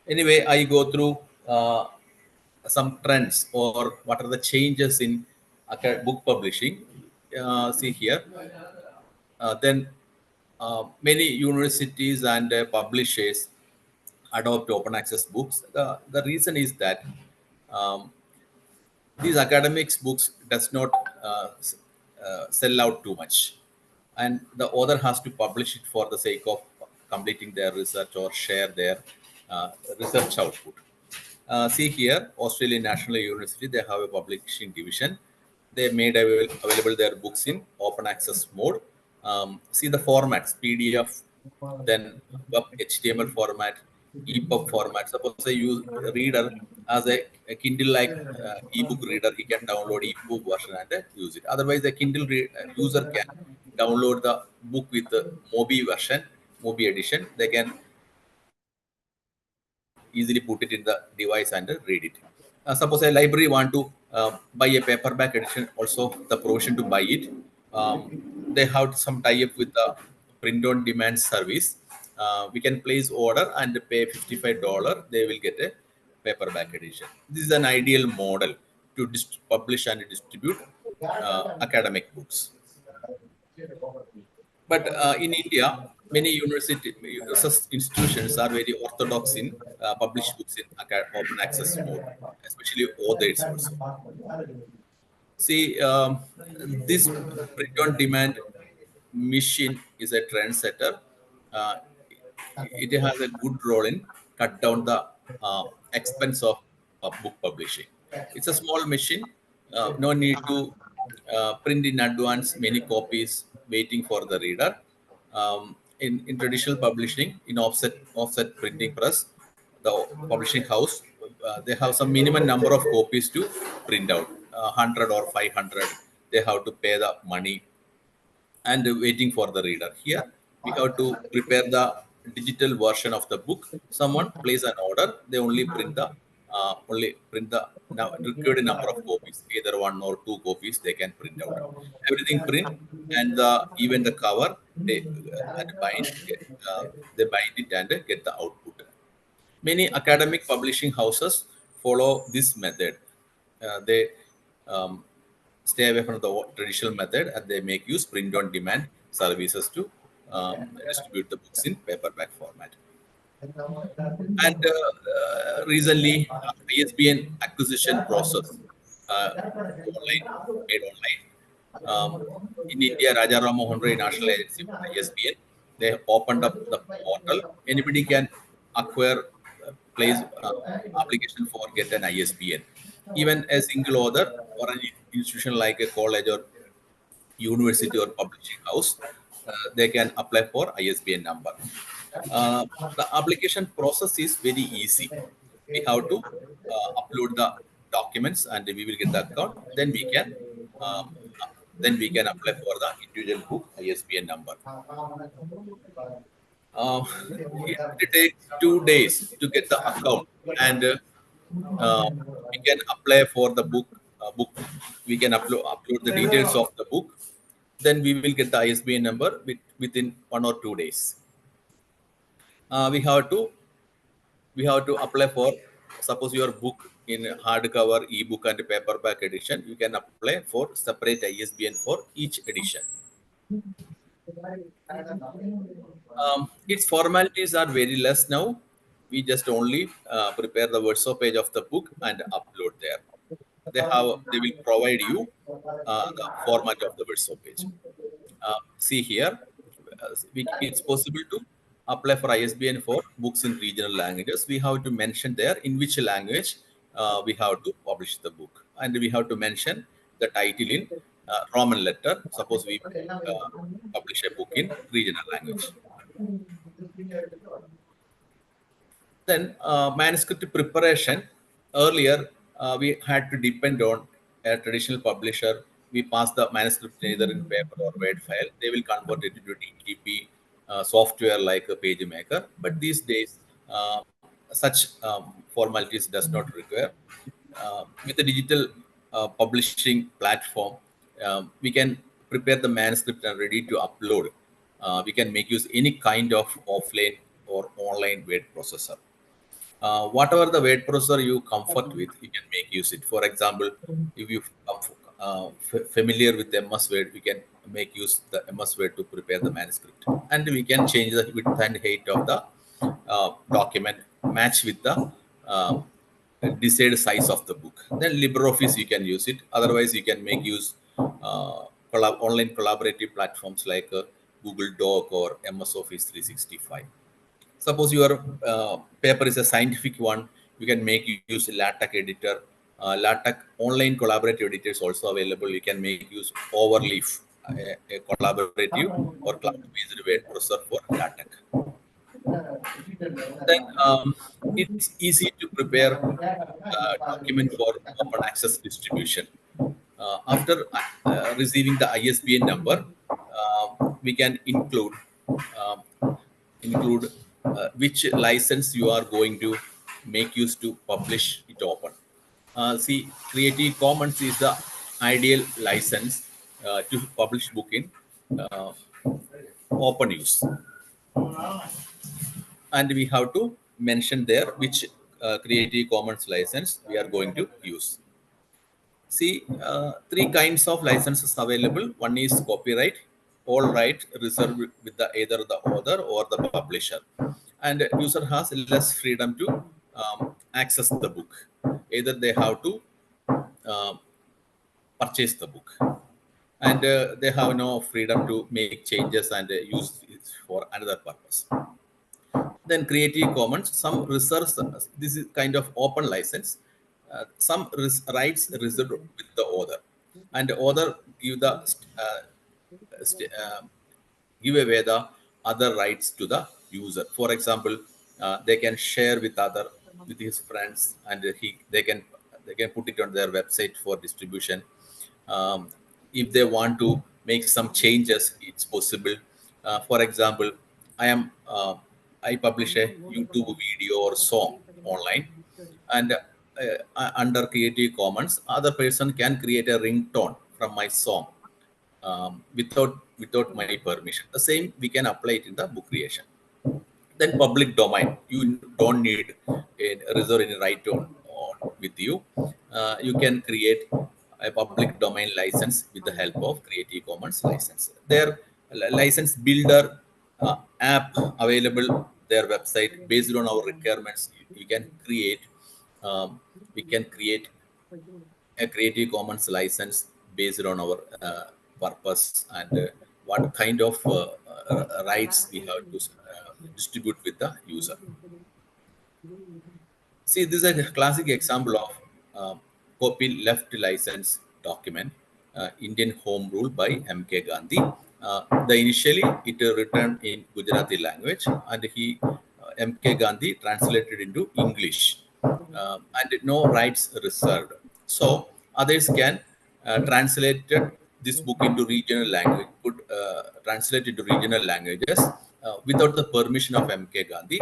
Anyway, I go through some trends or what are the changes in book publishing. See here. Then many universities and publishers adopt open access books. The reason is that um, these academics books does not sell out too much, and the author has to publish it for the sake of completing their research or share their research output. See here, Australian National University, they have a publishing division. They made available their books in open access mode. See the formats, PDF, then web HTML format, EPUB format. Suppose a reader as a Kindle-like ebook reader, he can download EPUB version and use it. Otherwise, the Kindle user can download the book with the Mobi version, Mobi edition. They can easily put it in the device and read it. Suppose a library want to buy a paperback edition, also the provision to buy it. They have some tie-up with the print-on-demand service. We can place order and pay $55. They will get a paperback edition. This is an ideal model to publish and distribute academic books. But in India, many university research institutions are very orthodox in publish books in open access mode, especially authors also. See, this print-on-demand machine is a trendsetter. Uh, it has a good role in cut down the expense of book publishing. It's a small machine. No need to print in advance many copies waiting for the reader. In traditional publishing, in offset printing press, the publishing house, they have some minimum number of copies to print out, 100 or 500. They have to pay the money and waiting for the reader. Here, we have to prepare the digital version of the book. Someone place an order, they only print the required number of copies, either 1 or 2 copies they can print out. Everything print, and even the cover they bind it and get the output. Many academic publishing houses follow this method. They stay away from the traditional method and they make use print-on-demand services to distribute the books in paperback format. And recently, ISBN acquisition process made online. In India, Raja Ram Mohan Roy National Agency, ISBN, they have opened up the portal. Anybody can acquire, place application for get an ISBN. Even a single author or an institution like a college or university or publishing house, they can apply for ISBN number. The application process is very easy. We have to upload the documents and we will get the account. Then we can apply for the individual book ISBN number. It takes 2 days to get the account, and we can apply for the book. We can upload the details of the book. Then we will get the ISBN number within 1 or 2 days. We have to apply for, suppose your book in hardcover, ebook, and paperback edition. You can apply for separate ISBN for each edition. Its formalities are very less now. We just only prepare the verso page of the book and upload there. They will provide you the format of the verso page. See here, it's possible to apply for ISBN for books in regional languages. We have to mention there in which language we have to publish the book, and we have to mention the title in Roman letter. Suppose we publish a book in regional language. Then manuscript preparation. Earlier, we had to depend on a traditional publisher we pass the manuscript either in paper or Word file, they will convert it into DTP software like a PageMaker. But these days, such formalities does not require. With the digital publishing platform, we can prepare the manuscript and ready to upload. We can make use any kind of offline or online word processor. Whatever the word processor you comfort with, you can make use it. For example, if you familiar with MS Word, we can make use the MS Word to prepare the manuscript, and we can change the width and height of the document match with the desired size of the book. Then LibreOffice you can use it. Otherwise, you can make use online collaborative platforms like Google Doc or MS Office 365. Suppose your paper is a scientific one, you can make use LaTeX editor. LaTeX online collaborative editor is also available. You can make use Overleaf, a collaborative or cloud-based word processor for LaTeX. Then it's easy to prepare document for open access distribution. After receiving the ISBN number, we can include which license you are going to make use to publish it open. See, Creative Commons is the ideal license to publish book in open use. And we have to mention there which Creative Commons license we are going to use. See, three kinds of licenses available. One is copyright, all right reserved with either the author or the publisher, and user has less freedom to access the book. Either they have to purchase the book, and they have no freedom to make changes and use it for another purpose. Then Creative Commons, some reserves, this is kind of open license. Some rights reserved with the author, and the author give the give away the other rights to the user. For example, they can share with his friends, and they can put it on their website for distribution. If they want to make some changes, it's possible. For example, I publish a YouTube video or song online, and under Creative Commons, other person can create a ringtone from my song without my permission. The same we can apply it in the book creation. Then public domain, you don't need a reserve any right on with you. You can create a public domain license with the help of Creative Commons license. Their license builder app available their website based on our requirements. We can create a Creative Commons license based on our purpose and what kind of rights we have to distribute with the user. See, this is a classic example of copy left license document, Indian Home Rule by M.K. Gandhi. Initially, it written in Gujarati language, and M.K. Gandhi translated into English, and no rights reserved. So others can translate this book into regional language, could translate into regional languages without the permission of M.K. Gandhi.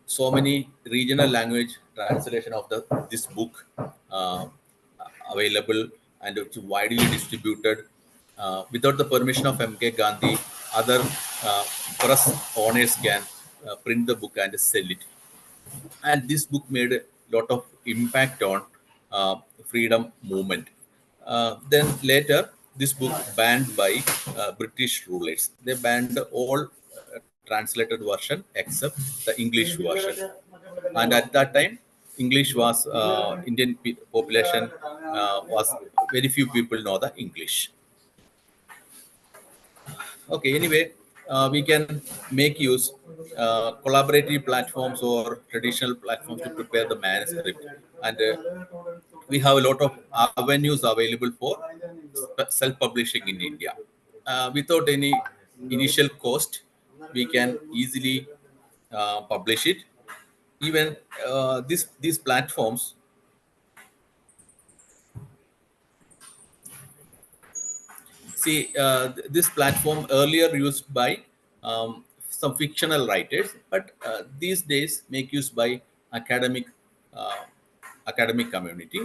So many regional language translation of this book available, and it's widely distributed without the permission of M.K. Gandhi. Other press owners can print the book and sell it. And this book made a lot of impact on freedom movement. Then later, this book banned by British rulers. They banned all translated version except the English version. And at that time, English was Indian population was very few people know the English. Okay, anyway, we can make use collaborative platforms or traditional platforms to prepare the manuscript, and we have a lot of avenues available for self-publishing in India. Without any initial cost, we can easily publish it. Even these platforms See, this platform earlier used by some fictional writers, but these days make use by academic academic community.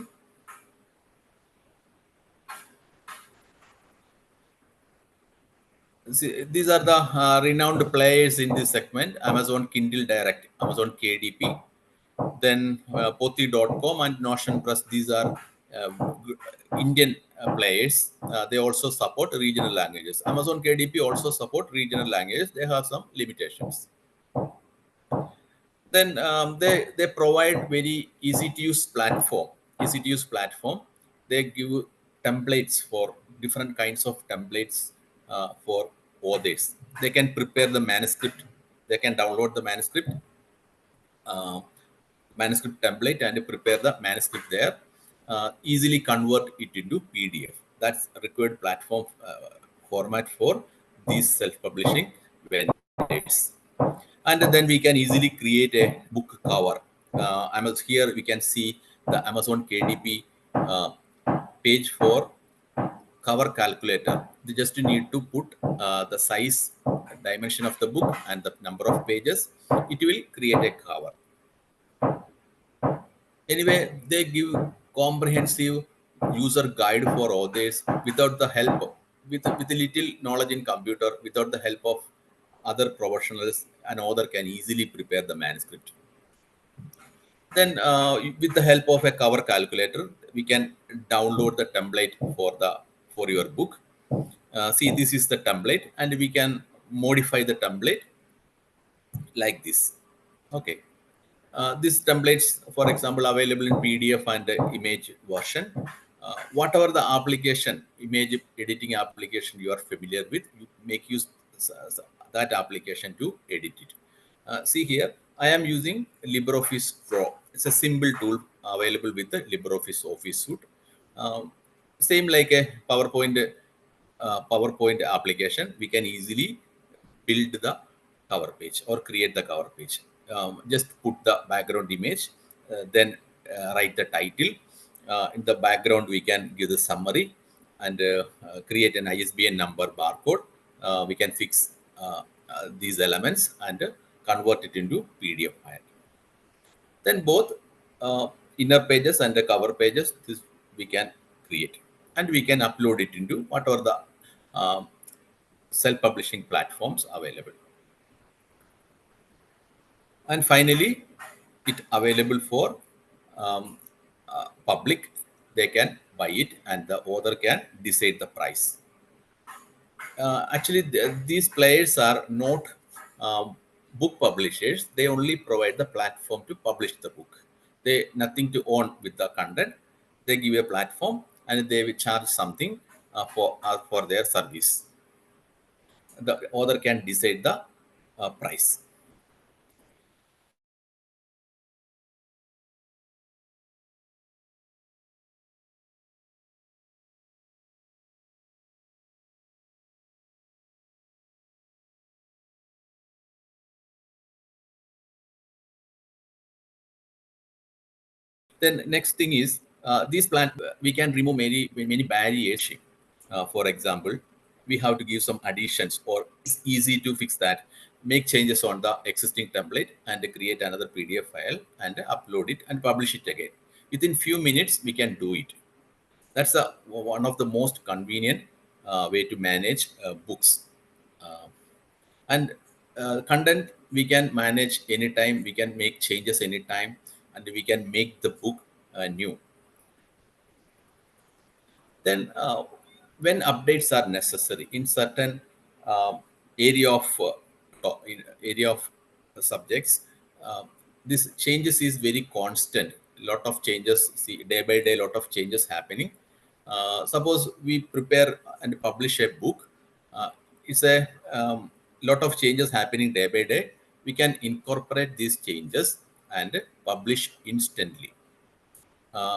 See, these are the renowned players in this segment: Amazon Kindle Direct, Amazon KDP, then Pothi.com and Notion Press. These are Indian players. They also support regional languages. Amazon KDP also support regional languages. They have some limitations. Then they provide very easy to use platform. They give templates for different kinds of templates for authors. They can prepare the manuscript. They can download the manuscript template and prepare the manuscript there. Easily convert it into PDF. That's a required platform format for these self-publishing vendors. And then we can easily create a book cover. Here we can see the Amazon KDP page for cover calculator. You just need to put the size, dimension of the book and the number of pages. It will create a cover. Anyway, they give comprehensive user guide for authors without the help, with a little knowledge in computer, without the help of other professionals. An author can easily prepare the manuscript. Then with the help of a cover calculator, we can download the template for your book. See, this is the template, and we can modify the template like this. Okay. These templates, for example, available in PDF and image version. Whatever the application, image editing application you are familiar with, you make use that application to edit it. See here, I am using LibreOffice Pro. It's a simple tool available with the LibreOffice Office suite. Same like a PowerPoint application, we can easily build the cover page or create the cover page. Just put the background image, then write the title. In the background, we can give the summary and create an ISBN number barcode. We can fix these elements and convert it into PDF file. Then both inner pages and the cover pages, this we can create, and we can upload it into whatever the self-publishing platforms available. And finally, it available for public. They can buy it and the author can decide the price. Actually, these players are not book publishers. They only provide the platform to publish the book. They nothing to own with the content. They give a platform and they will charge something for their service. The author can decide the price. Then next thing is these we can remove many barriers. For example, we have to give some additions, or it's easy to fix that. Make changes on the existing template and create another PDF file and upload it and publish it again. Within few minutes, we can do it. That's one of the most convenient way to manage books. And content we can manage anytime. We can make changes anytime, and we can make the book new. Then when updates are necessary in certain area of subjects, this changes is very constant. Lot of changes, see, day by day, lot of changes happening. Suppose we prepare and publish a book, it's a lot of changes happening day by day. We can incorporate these changes and publish instantly.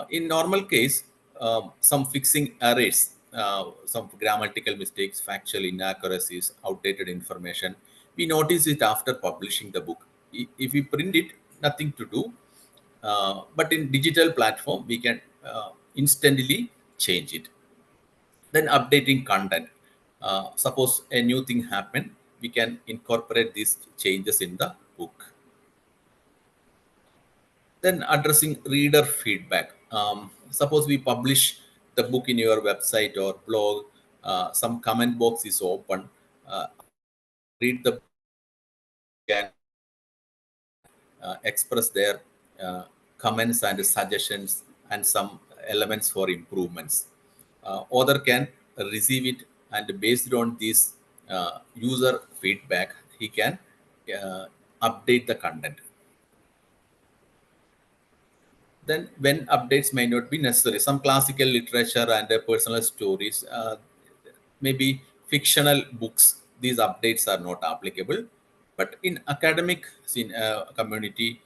In normal case, some fixing errors, some grammatical mistakes, factual inaccuracies, outdated information, we notice it after publishing the book. If we print it, nothing to do. But in digital platform, we can instantly change it. Then updating content. Suppose a new thing happened, we can incorporate these changes in the book. Then addressing reader feedback. Suppose we publish the book in your website or blog, some comment box is open. Read the book, can express their comments and suggestions and some elements for improvements. Author can receive it, and based on this user feedback, he can update the content. Then when updates may not be necessary, some classical literature and personal stories, maybe fictional books, these updates are not applicable. But in academic community,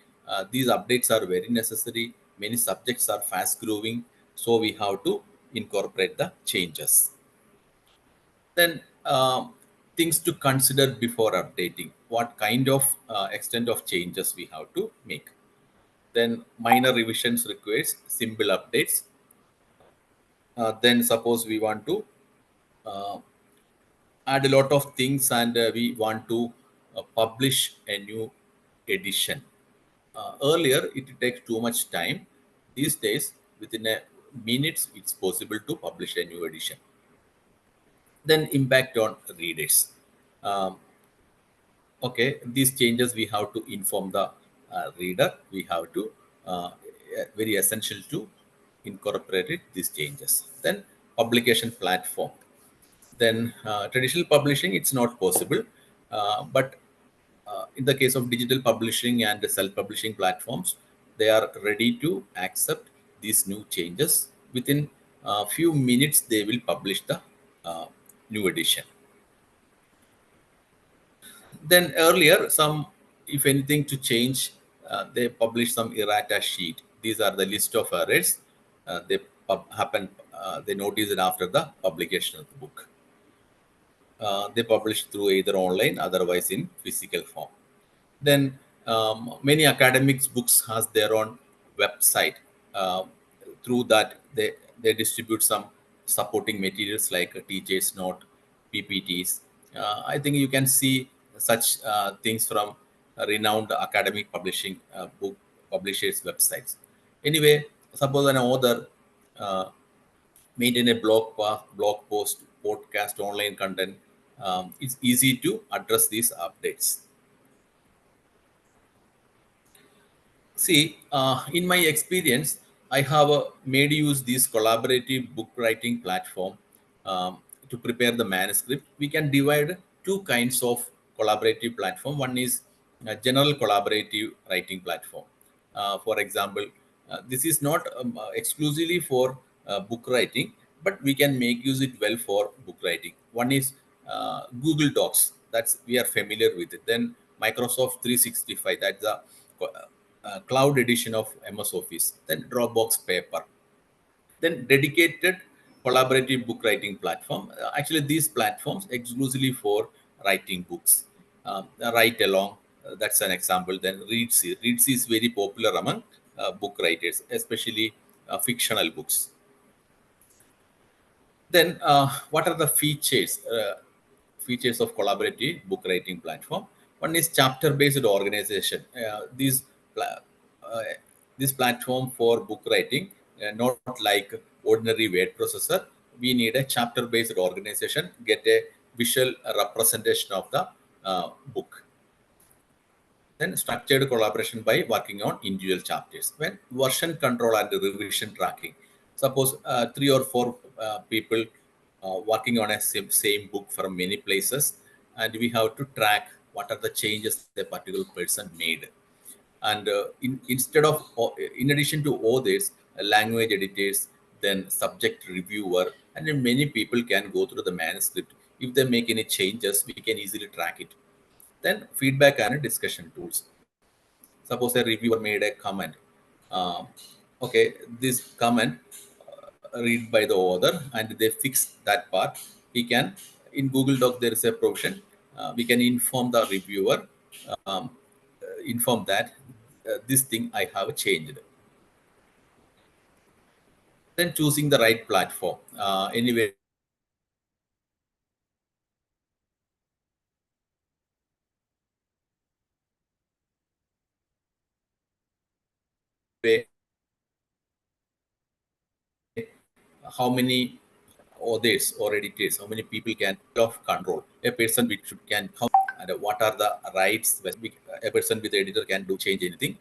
these updates are very necessary. Many subjects are fast growing, so we have to incorporate the changes. Then things to consider before updating. What kind of extent of changes we have to make. Then minor revisions requires simple updates. Then suppose we want to add a lot of things and we want to publish a new edition. Earlier, it takes too much time. These days, within a minutes, it's possible to publish a new edition. Then impact on readers. Okay, these changes we have to inform the reader. We have to very essential to incorporate these changes. Then publication platform. Then traditional publishing, it's not possible, but in the case of digital publishing and self-publishing platforms, they are ready to accept these new changes. Within a few minutes, they will publish the new edition. Then earlier, if anything to change, they publish some errata sheet. These are the list of errors. They notice it after the publication of the book. They publish through either online, otherwise in physical form. Then many academics books has their own website. Through that, they distribute some supporting materials like a teacher's note, PPTs. I think you can see such things from renowned academic publishing book publishers' websites. Anyway, suppose an author maintain a blog post, podcast, online content. It's easy to address these updates. See, in my experience, I have made use this collaborative book writing platform to prepare the manuscript. We can divide two kinds of collaborative platform. One is a general collaborative writing platform. For example, this is not exclusively for book writing, but we can make use it well for book writing. One is Google Docs. That's we are familiar with it. Then Microsoft 365. That's the cloud edition of MS Office, then Dropbox Paper, then dedicated collaborative book writing platform. Actually, these platforms exclusively for writing books. Write along, that's an example. Then Readsy. Readsy is very popular among book writers, especially fictional books. Then what are the features? Features of collaborative book writing platform. One is chapter-based organization. This platform for book writing, not like ordinary word processor. We need a chapter-based organization, get a visual representation of the book. Then structured collaboration by working on individual chapters. When version control and revision tracking. Suppose 3 or 4 people working on a same book from many places, and we have to track what are the changes the particular person made. And in addition to all this, language editors, then subject reviewer, and then many people can go through the manuscript. If they make any changes, we can easily track it. Then feedback and discussion tools. Suppose a reviewer made a comment. Okay, this comment read by the author and they fix that part. We can, in Google Doc, there is a provision. We can inform the reviewer, inform that this thing I have changed. Then choosing the right platform. Anyway, how many authors or editors, how many people can of control a person which can how and what are the rights a person with the editor can do change anything.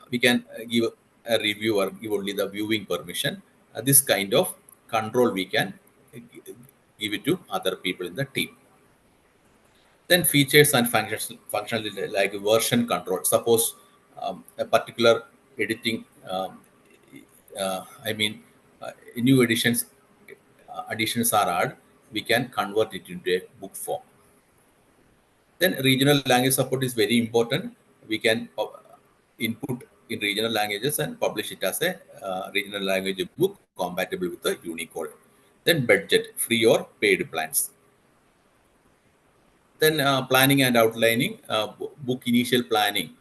We can give a review or give only the viewing permission. This kind of control we can give it to other people in the team. Then features and functionality like version control. Suppose a particular editing, I mean, new additions are added, we can convert it into a book form. Then regional language support is very important. We can input in regional languages and publish it as a regional language book compatible with the Unicode. Then budget, free or paid plans. Then planning and outlining, book initial planning,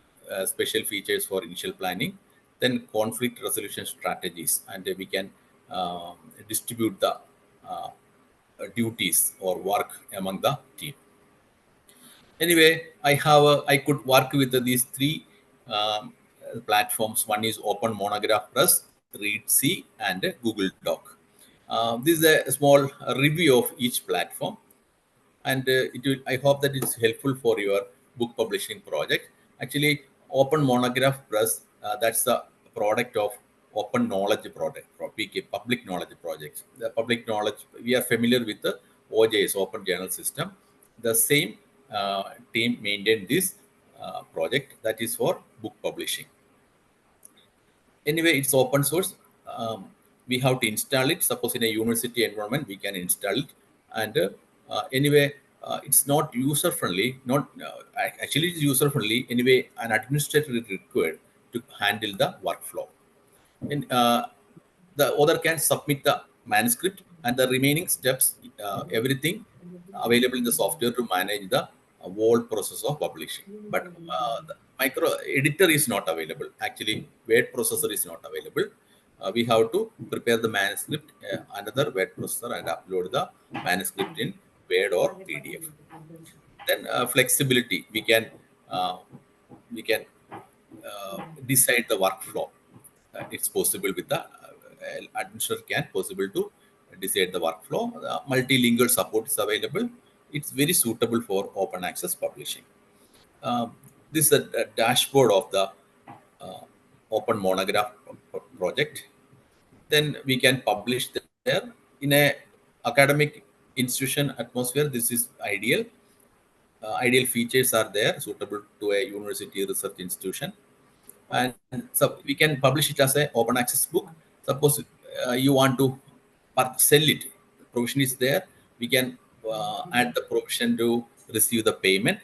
special features for initial planning. Then conflict resolution strategies, and we can distribute the duties or work among the team. Anyway, I could work with these three platforms. One is Open Monograph Press, ReadC, and Google Doc. This is a small review of each platform, and I hope that it's helpful for your book publishing project. Actually, Open Monograph Press, that's the product of Open Knowledge Project, PK, Public Knowledge Projects. The public knowledge, we are familiar with the OJS, Open Journal System. The same team maintained this project that is for book publishing. Anyway, it's open source. We have to install it. Suppose in a university environment, we can install it. And anyway, it's not user friendly. Actually, it's user friendly. Anyway, an administrator is required to handle the workflow. And the author can submit the manuscript and the remaining steps, everything available in the software to manage the whole process of publishing. But the micro editor is not available. Actually, word processor is not available. We have to prepare the manuscript, another word processor, and upload the manuscript in Word or PDF. Then flexibility, we can decide the workflow. It's possible with the administrator can possible to decide the workflow. Multilingual support is available. It's very suitable for open access publishing. This is a dashboard of the Open Monograph project. Then we can publish there in a academic institution atmosphere. This is ideal. Ideal features are there suitable to a university research institution. And so we can publish it as an open access book. Suppose you want to sell it, provision is there. We can add the provision to receive the payment.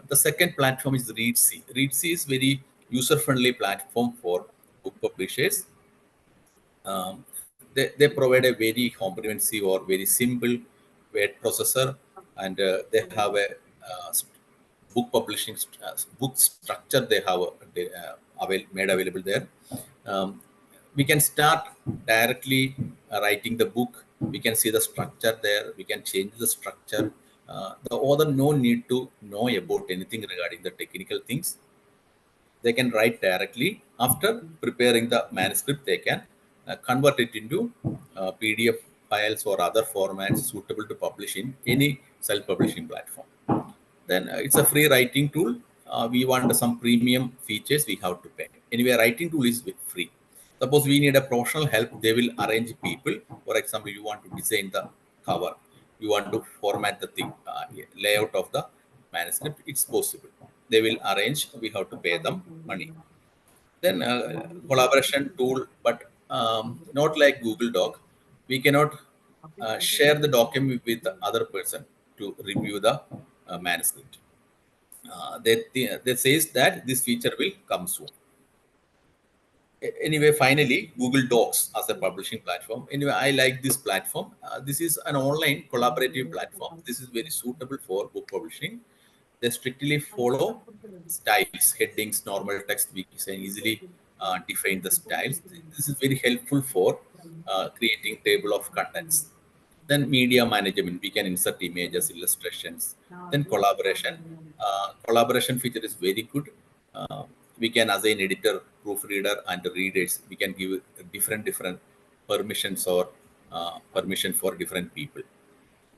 The second platform is ReadC. ReadC is very user-friendly platform for book publishers. They provide a very comprehensive or very simple word processor, and they have a book publishing book structure they have made available there. We can start directly writing the book. We can see the structure there. We can change the structure. The author no need to know about anything regarding the technical things. They can write directly. After preparing the manuscript, they can convert it into PDF files or other formats suitable to publish in any self-publishing platform. Then it's a free writing tool. We want some premium features, we have to pay. Anyway, writing tool is free. Suppose we need a professional help, they will arrange people. For example, you want to design the cover, you want to format the thing, layout of the manuscript, it's possible. They will arrange, we have to pay them money. Then collaboration tool, but not like Google Doc. We cannot share the document with the other person to review the manuscript. They says that this feature will come soon. Anyway, finally, Google Docs as a publishing platform. Anyway, I like this platform. This is an online collaborative platform. This is very suitable for book publishing. They strictly follow styles, headings, normal text. We can easily define the styles. This is very helpful for creating table of contents. Then media management, we can insert images, illustrations. Then collaboration. Collaboration feature is very good. we can assign editor, proofreader, and readers. We can give different permissions or permission for different people.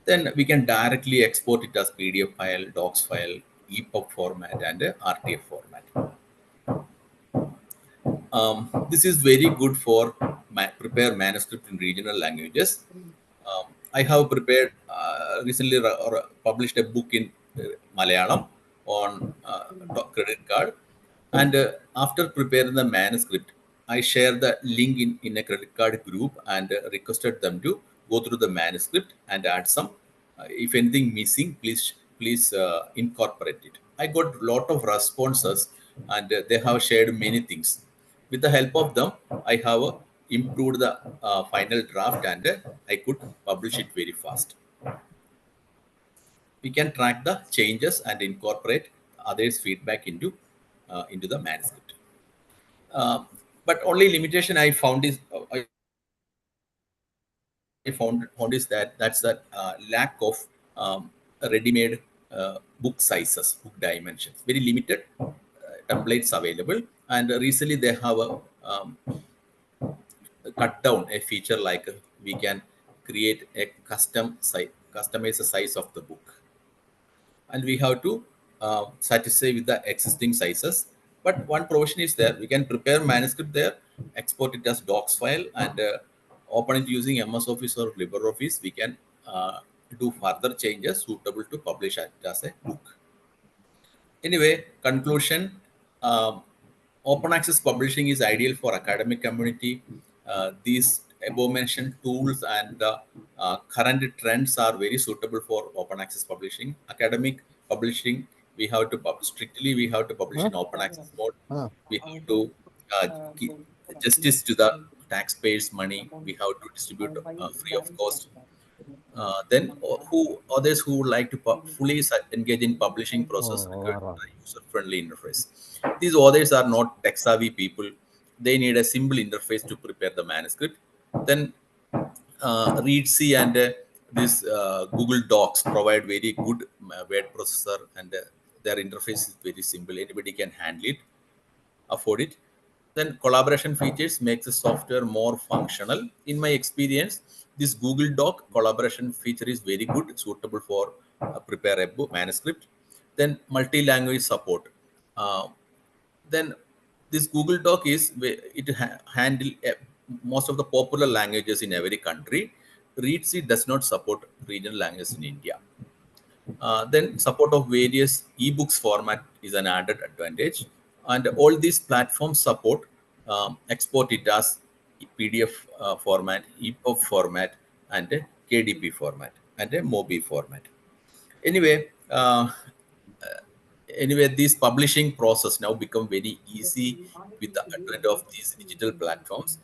Then we can directly export it as PDF file, docs file, EPUB format, and RTF format. This is very good for prepare manuscript in regional languages. I have prepared recently or published a book in Malayalam on credit card, and after preparing the manuscript, I shared the link in a credit card group and requested them to go through the manuscript and add some. If anything missing, please incorporate it. I got a lot of responses, and they have shared many things. With the help of them, I have improved the final draft, and I could publish it very fast. We can track the changes and incorporate others' feedback into the manuscript. But only limitation I found is that's the lack of ready-made book sizes, book dimensions. Very limited templates available, and recently they have cut down a feature like we can create a customize the size of the book, and we have to satisfy with the existing sizes. But one provision is there: we can prepare manuscript there, export it as docs file, and open it using MS Office or LibreOffice. We can do further changes suitable to publish it as a book. Anyway, conclusion: open access publishing is ideal for academic community. These above mentioned tools and current trends are very suitable for open access publishing. Academic publishing, we have to strictly we have to publish in open access mode. We have to give justice to the taxpayers' money. We have to distribute free of cost. Then others who would like to fully engage in publishing process require a user-friendly interface. These authors are not tech-savvy people. They need a simple interface to prepare the manuscript. Then Readsy and this Google Docs provide very good word processor, and their interface is very simple. Anybody can handle it, afford it. Then collaboration features makes the software more functional. In my experience, this Google Doc collaboration feature is very good, suitable for prepare a book manuscript. Then multi-language support. Then this Google Doc handle most of the popular languages in every country. Readsy does not support regional languages in India. Then support of various ebooks format is an added advantage, and all these platforms support export it as PDF format, EPUB format, and a KDP format, and a MOBI format. Anyway, this publishing process now become very easy with the advent of these digital platforms.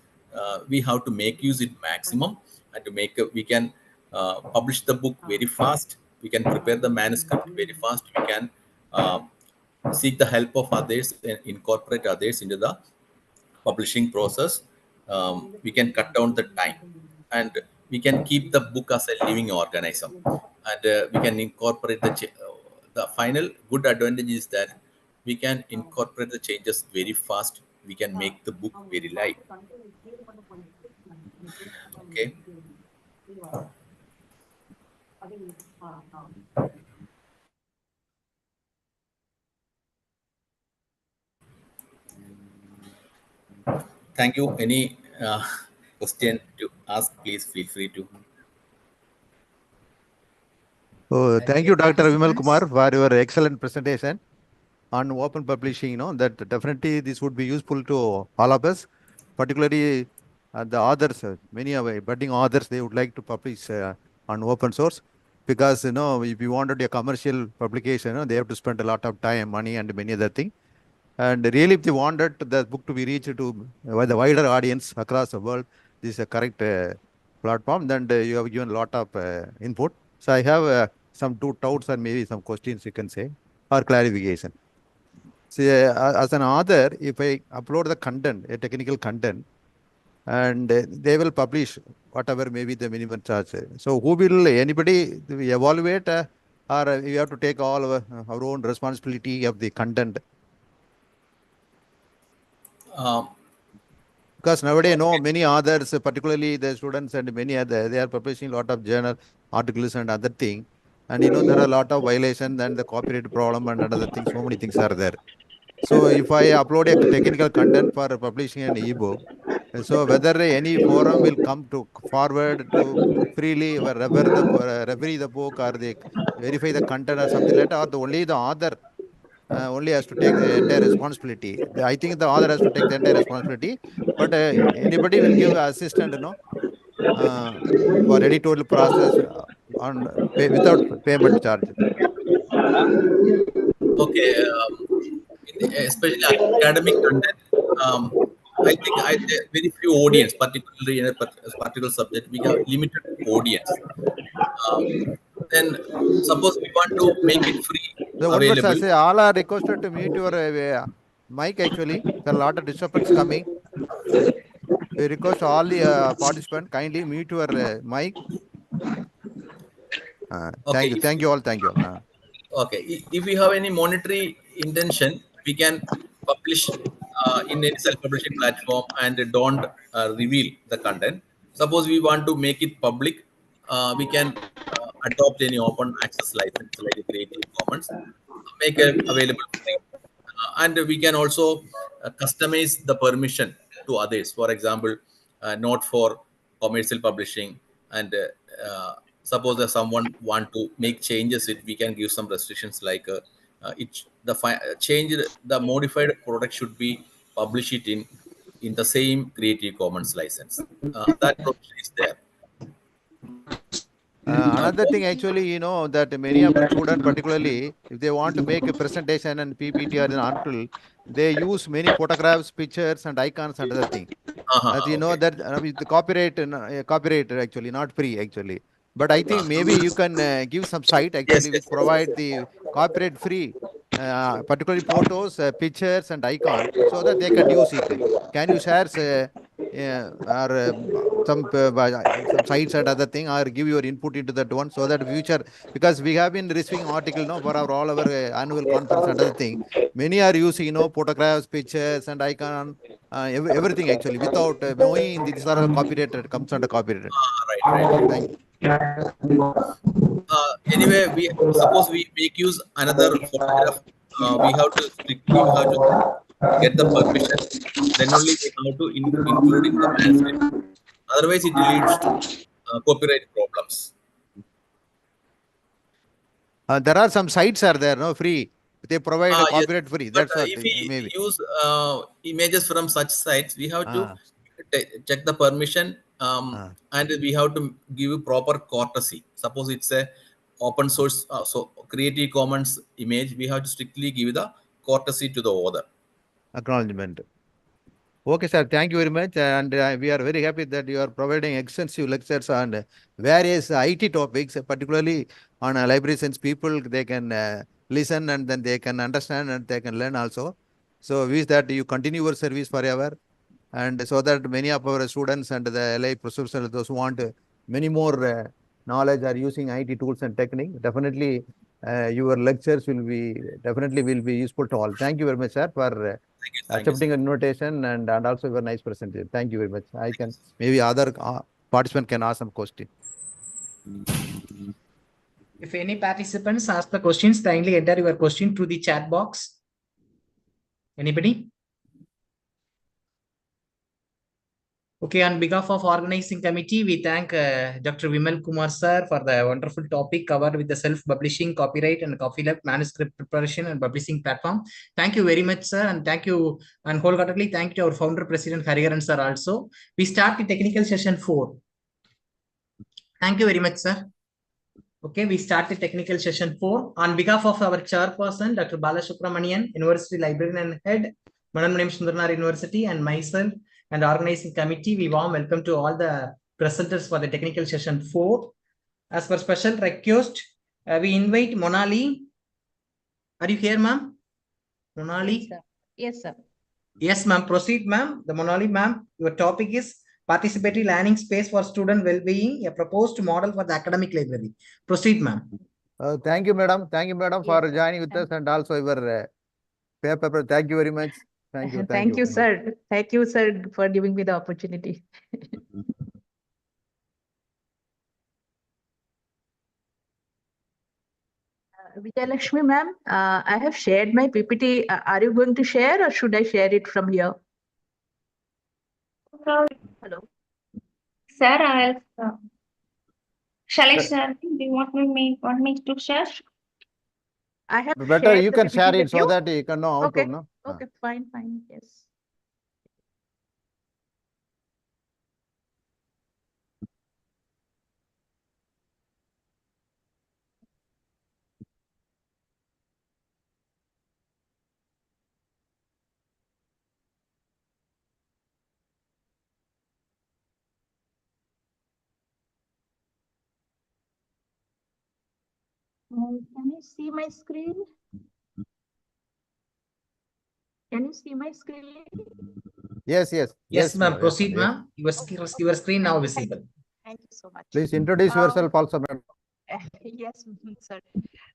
We have to make use it maximum, and to we can publish the book very fast. We can prepare the manuscript very fast. We can seek the help of others and incorporate others into the publishing process. We can cut down the time, and we can keep the book as a living organism, and we can incorporate the final good advantage is that we can incorporate the changes very fast. We can make the book very light. Okay. Thank you. Any question to ask, please feel free to. Oh, thank you, Dr. Vimal Kumar, for your excellent presentation on open publishing. That definitely this would be useful to all of us, particularly the authors. Many of budding authors, they would like to publish on open source, because if you wanted a commercial publication, they have to spend a lot of time, money, and many other things. And really, if they wanted the book to be reached to the wider audience across the world, this is a correct platform. Then you have given a lot of input. So I have some two doubts and maybe some questions you can say, or clarification. See, as an author, if I upload the content, a technical content, and they will publish whatever may be the minimum charge. So who will, anybody evaluate, or you have to take all our own responsibility of the content? Because nowadays, many authors, particularly the students and many other, they are publishing a lot of journal articles and other things. And there are a lot of violations and the copyright problem and other things. So many things are there. So if I upload a technical content for publishing an ebook, so whether any forum will come to forward to freely referee the book or they verify the content or something like that, or only the author only has to take the entire responsibility. I think the author has to take the entire responsibility, but anybody will give assistance, for editorial process without payment charge. Okay, especially academic content, I think very few audience, particularly in a particular subject, we have limited audience. Then suppose we want to make it free The one person available. say all are requested to mute your mic. Actually, there are a lot of disturbance coming. We request all the participants kindly mute your mic. Okay, Thank you all. Thank you all. Okay, if we have any monetary intention, we can publish in any self-publishing platform and don't reveal the content. Suppose we want to make it public, we can adopt any open access license like Creative Commons, make it available free. And we can also customize the permission to others. For example, not for commercial publishing, and suppose that someone want to make changes, we can give some restrictions like the modified product should be published it in the same Creative Commons license. That provision is there. Another thing, actually, that many of the students, particularly if they want to make a presentation and PPT or an article, they use many photographs, pictures, and icons and other thing. As you know that with the copyright actually not free actually. But I think maybe you can give some site actually which provide the copyright free, particularly photos, pictures, and icon, so that they can use it. Can you share or some sites and other thing, or give your input into that one, so that future, because we have been receiving article for all our annual conference and other thing, many are using photographs, pictures, and icon, everything actually without knowing these are copyrighted, comes under copyrighted. Right. Thank you. Anyway, we suppose we make use another photograph, we have to get the permission, then only we have to include in the manuscript. Otherwise, it leads to copyright problems. There are some sites are there, free. They provide copyright free. But That's what if we maybe use images from such sites, we have to check the permission, and we have to give proper courtesy. Suppose it's a open source, so Creative Commons image, we have to strictly give the courtesy to the author. Acknowledgement. Okay, sir. Thank you very much. And we are very happy that you are providing extensive lectures on various IT topics, particularly on library science people. They can listen and then they can understand and they can learn also. So wish that you continue your service forever, and so that many of our students and the LI professors, those who want many more knowledge, are using IT tools and technique. Definitely, your lectures will be useful to all. Thank you very much, sir, for accepting an invitation and also your nice presentation. Thank you very much. I can maybe other participant can ask some question. If any participants ask the questions, kindly enter your question through the chat box. Anybody? Okay, on behalf of organizing committee, we thank Dr. Vimal Kumar sir for the wonderful topic covered with the self-publishing, copyright, and copyleft manuscript preparation and publishing platform. Thank you very much, sir, and thank you, and wholeheartedly thank you our founder, President Hariharan sir also. We start the technical session 4. Thank you very much, sir. Okay, we start the technical session 4. On behalf of our chairperson, Dr. Balasubramanian, University Librarian and Head, Mananmanim Sundarnar University, and myself, and the organizing committee, we warm welcome to all the presenters for the technical session 4. As per special request, we invite Monali. Are you here, ma'am? Monali? Yes, sir. Yes, ma'am. Proceed, ma'am. The Monali, ma'am. Your topic is participatory learning space for student well-being, a proposed model for the academic library. Proceed, ma'am. Thank you, madam. Thank you, madam, for joining with us, and also your paper. Thank you very much. Thank you. Thank you, sir. Thank you, sir, for giving me the opportunity. Vijayalakshmi ma'am, I have shared my PPT. Are you going to share or should I share it from here? Hello. Sir, I'll. Shall I share? Do you want me to share? I have Better shared you the can PPT share it with so you. that you can know how Okay. to know. Okay, fine, yes. Can you see my screen? Can you see my screen? Yes. Yes, ma'am. Proceed, yes. ma'am. Your screen now visible. Thank you so much. Please introduce yourself also, ma'am. Yes, sir.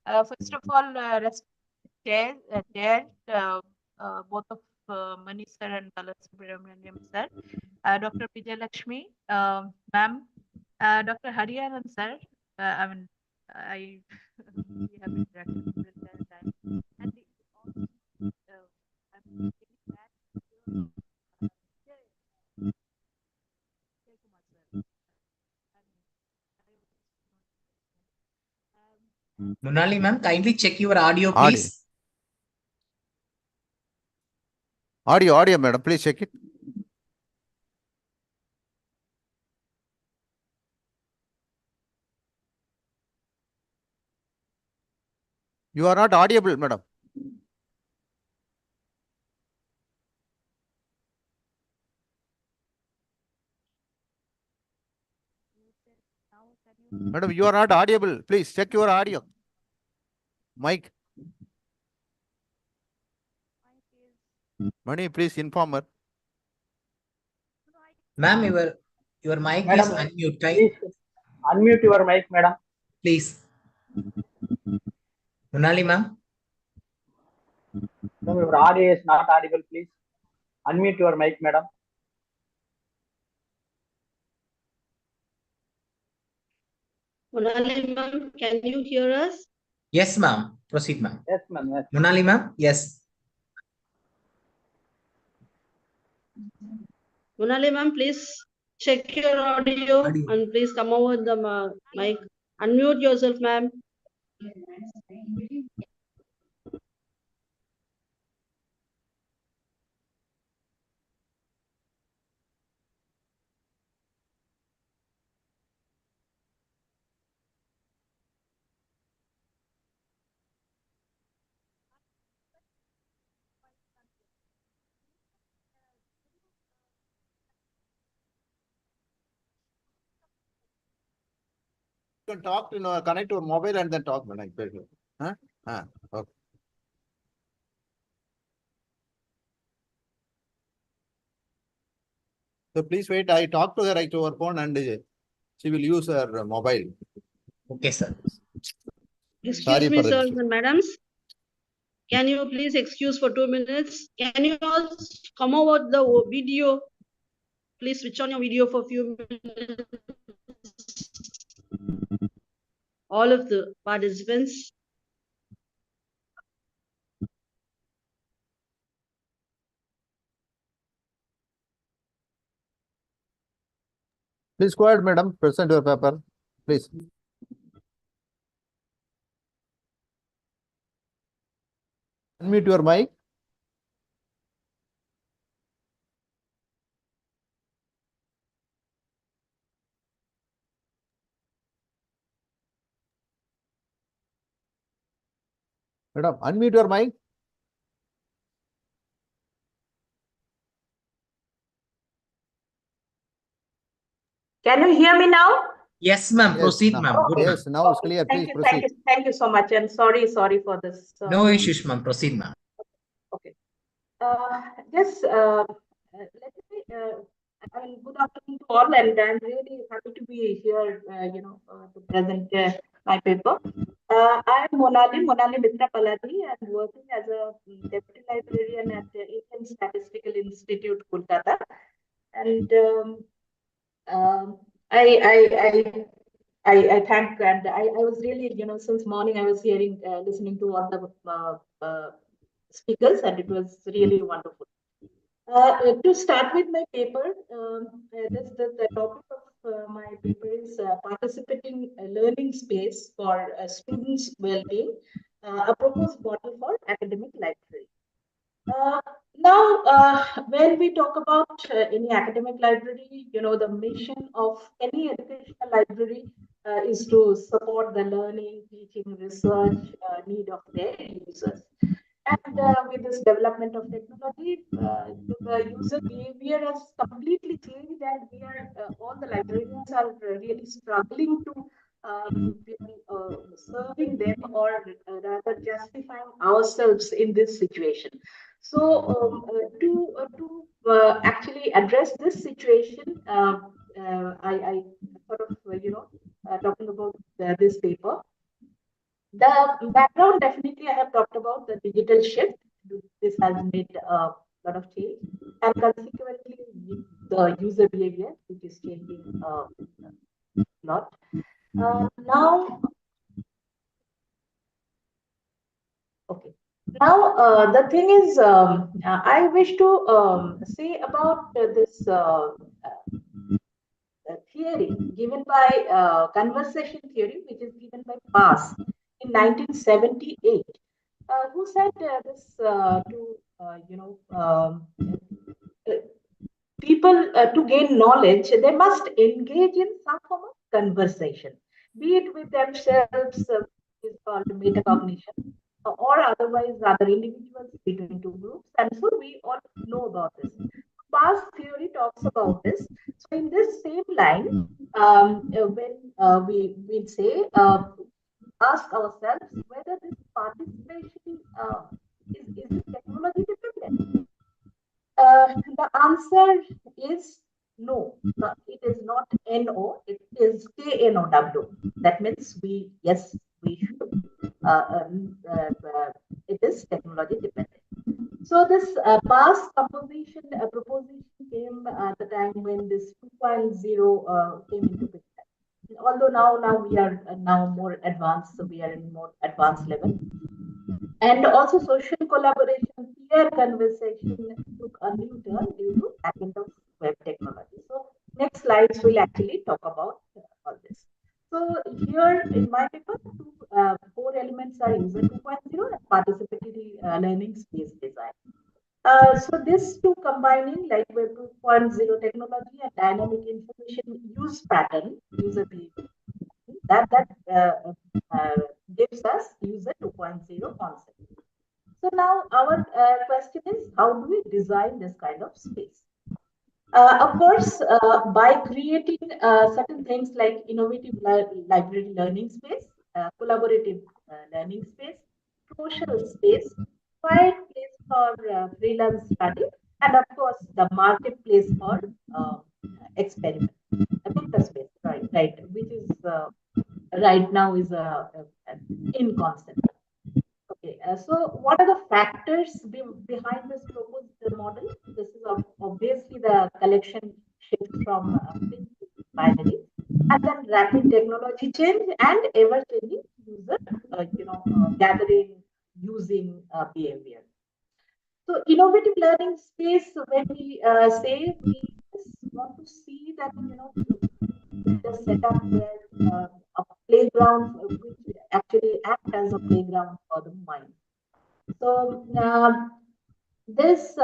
First of all, both of Mani sir and Balasubramaniam sir, Dr. Vijayalakshmi, ma'am, Dr. Hariharan sir. I mean, we have interacted several times, and I'm really glad to Monali, ma'am, kindly check your audio, please. Audio, madam. Please check it. You are not audible, madam. Madam, you are not audible. Please check your audio. Mic. Mani, please inform her. Ma'am, your mic Madam, is unmute. please unmute your mic, madam. Please. Monali, ma'am. No, your audio is not audible. Please unmute your mic, madam. Monali ma'am, can you hear us? Yes, ma'am. Proceed, ma'am. Yes, ma'am. Yes. Monali, ma'am. Yes. Monali ma'am, please check your audio and please come over the mic. Unmute yourself, ma'am. You can talk to connect your mobile and then talk, madam. Huh? Okay. So please wait. I talk to her right over phone and she will use her mobile. Okay, sir. Excuse me, sirs and madams. Can you please excuse for 2 minutes? Can you all come over the video? Please switch on your video for a few minutes. All of the participants. Please go ahead, madam. Present your paper, please. Unmute your mic. Madam, unmute your mic. Can you hear me now? Yes, ma'am. Yes, Proceed, now. ma'am. Good, Yes, ma'am. now it's clear. Please proceed. Thank you so much. And sorry for this. No issues, ma'am. Proceed, ma'am. Okay. Just let me. I mean, good afternoon to all, and I'm really happy to be here. To present my paper. I'm Monali Mitra Palati. I'm working as a deputy librarian at the Indian Statistical Institute, Kolkata. And I thank, and I was really, since morning I was listening to all the speakers, and it was really wonderful. To start with my paper, the topic of my paper is participating learning space for students' well-being, a proposed model for academic library. Now, when we talk about any academic library, the mission of any educational library is to support the learning, teaching, research need of their users. And with this development of technology, the user behavior has completely changed, and we are all the librarians are really struggling to serving them, or rather justifying ourselves in this situation. So to actually address this situation, I sort of talking about this paper. The background, definitely, I have talked about the digital shift. This has made a lot of change, and consequently, the user behavior, which is changing a lot. Now, okay. Now, the thing is, I wish to say about this theory given by conversation theory, which is given by Pass in 1978, who said this to people to gain knowledge, they must engage in some form of conversation, be it with themselves, is called metacognition, or otherwise other individuals between two groups. And so we all know about this. Past theory talks about this. So in this same line, when we say, ask ourselves whether this participation is technology dependent. The answer is no. It is not NO, it is KNOW. That means we should. It is technology dependent. So this past proposition came at the time when this 2.0 came into picture. Although now we are now more advanced, so we are in more advanced level. And also social collaboration, peer conversation took a new turn due to advent of web technology. So next slides will actually talk about all this. So here in my paper, four elements are user 2.0 and participatory learning space design. So this two combining like web 2.0 technology and dynamic information use pattern, user behavior, that gives us user 2.0 concept. So now our question is, how do we design this kind of space? Of course, by creating certain things like innovative library learning space, collaborative learning space, social space, quiet place for freelance study, and of course the marketplace for experiment, a vector space, right, which is right now is in concept. Okay, so what are the factors behind this proposed model? This is obviously the collection shift from binary, and then rapid technology change and ever-changing user, gathering, using behavior. So innovative learning space, when we say, we just want to see that, the setup where a playground which actually act as a playground for the mind. So this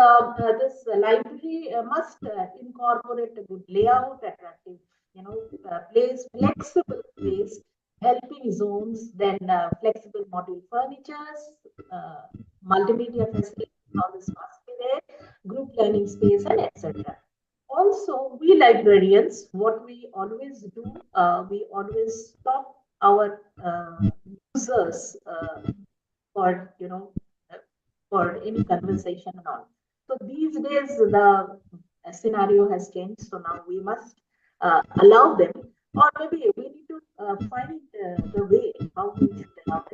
library must incorporate a good layout, attractive, place, flexible place, helping zones, then flexible module furnitures, multimedia facilities, all this must be there, group learning space, and etc. Also, we librarians, what we always do, we always stop our users for for any conversation and all. So these days the scenario has changed. So now we must allow them, or maybe we need to find the way how we should allow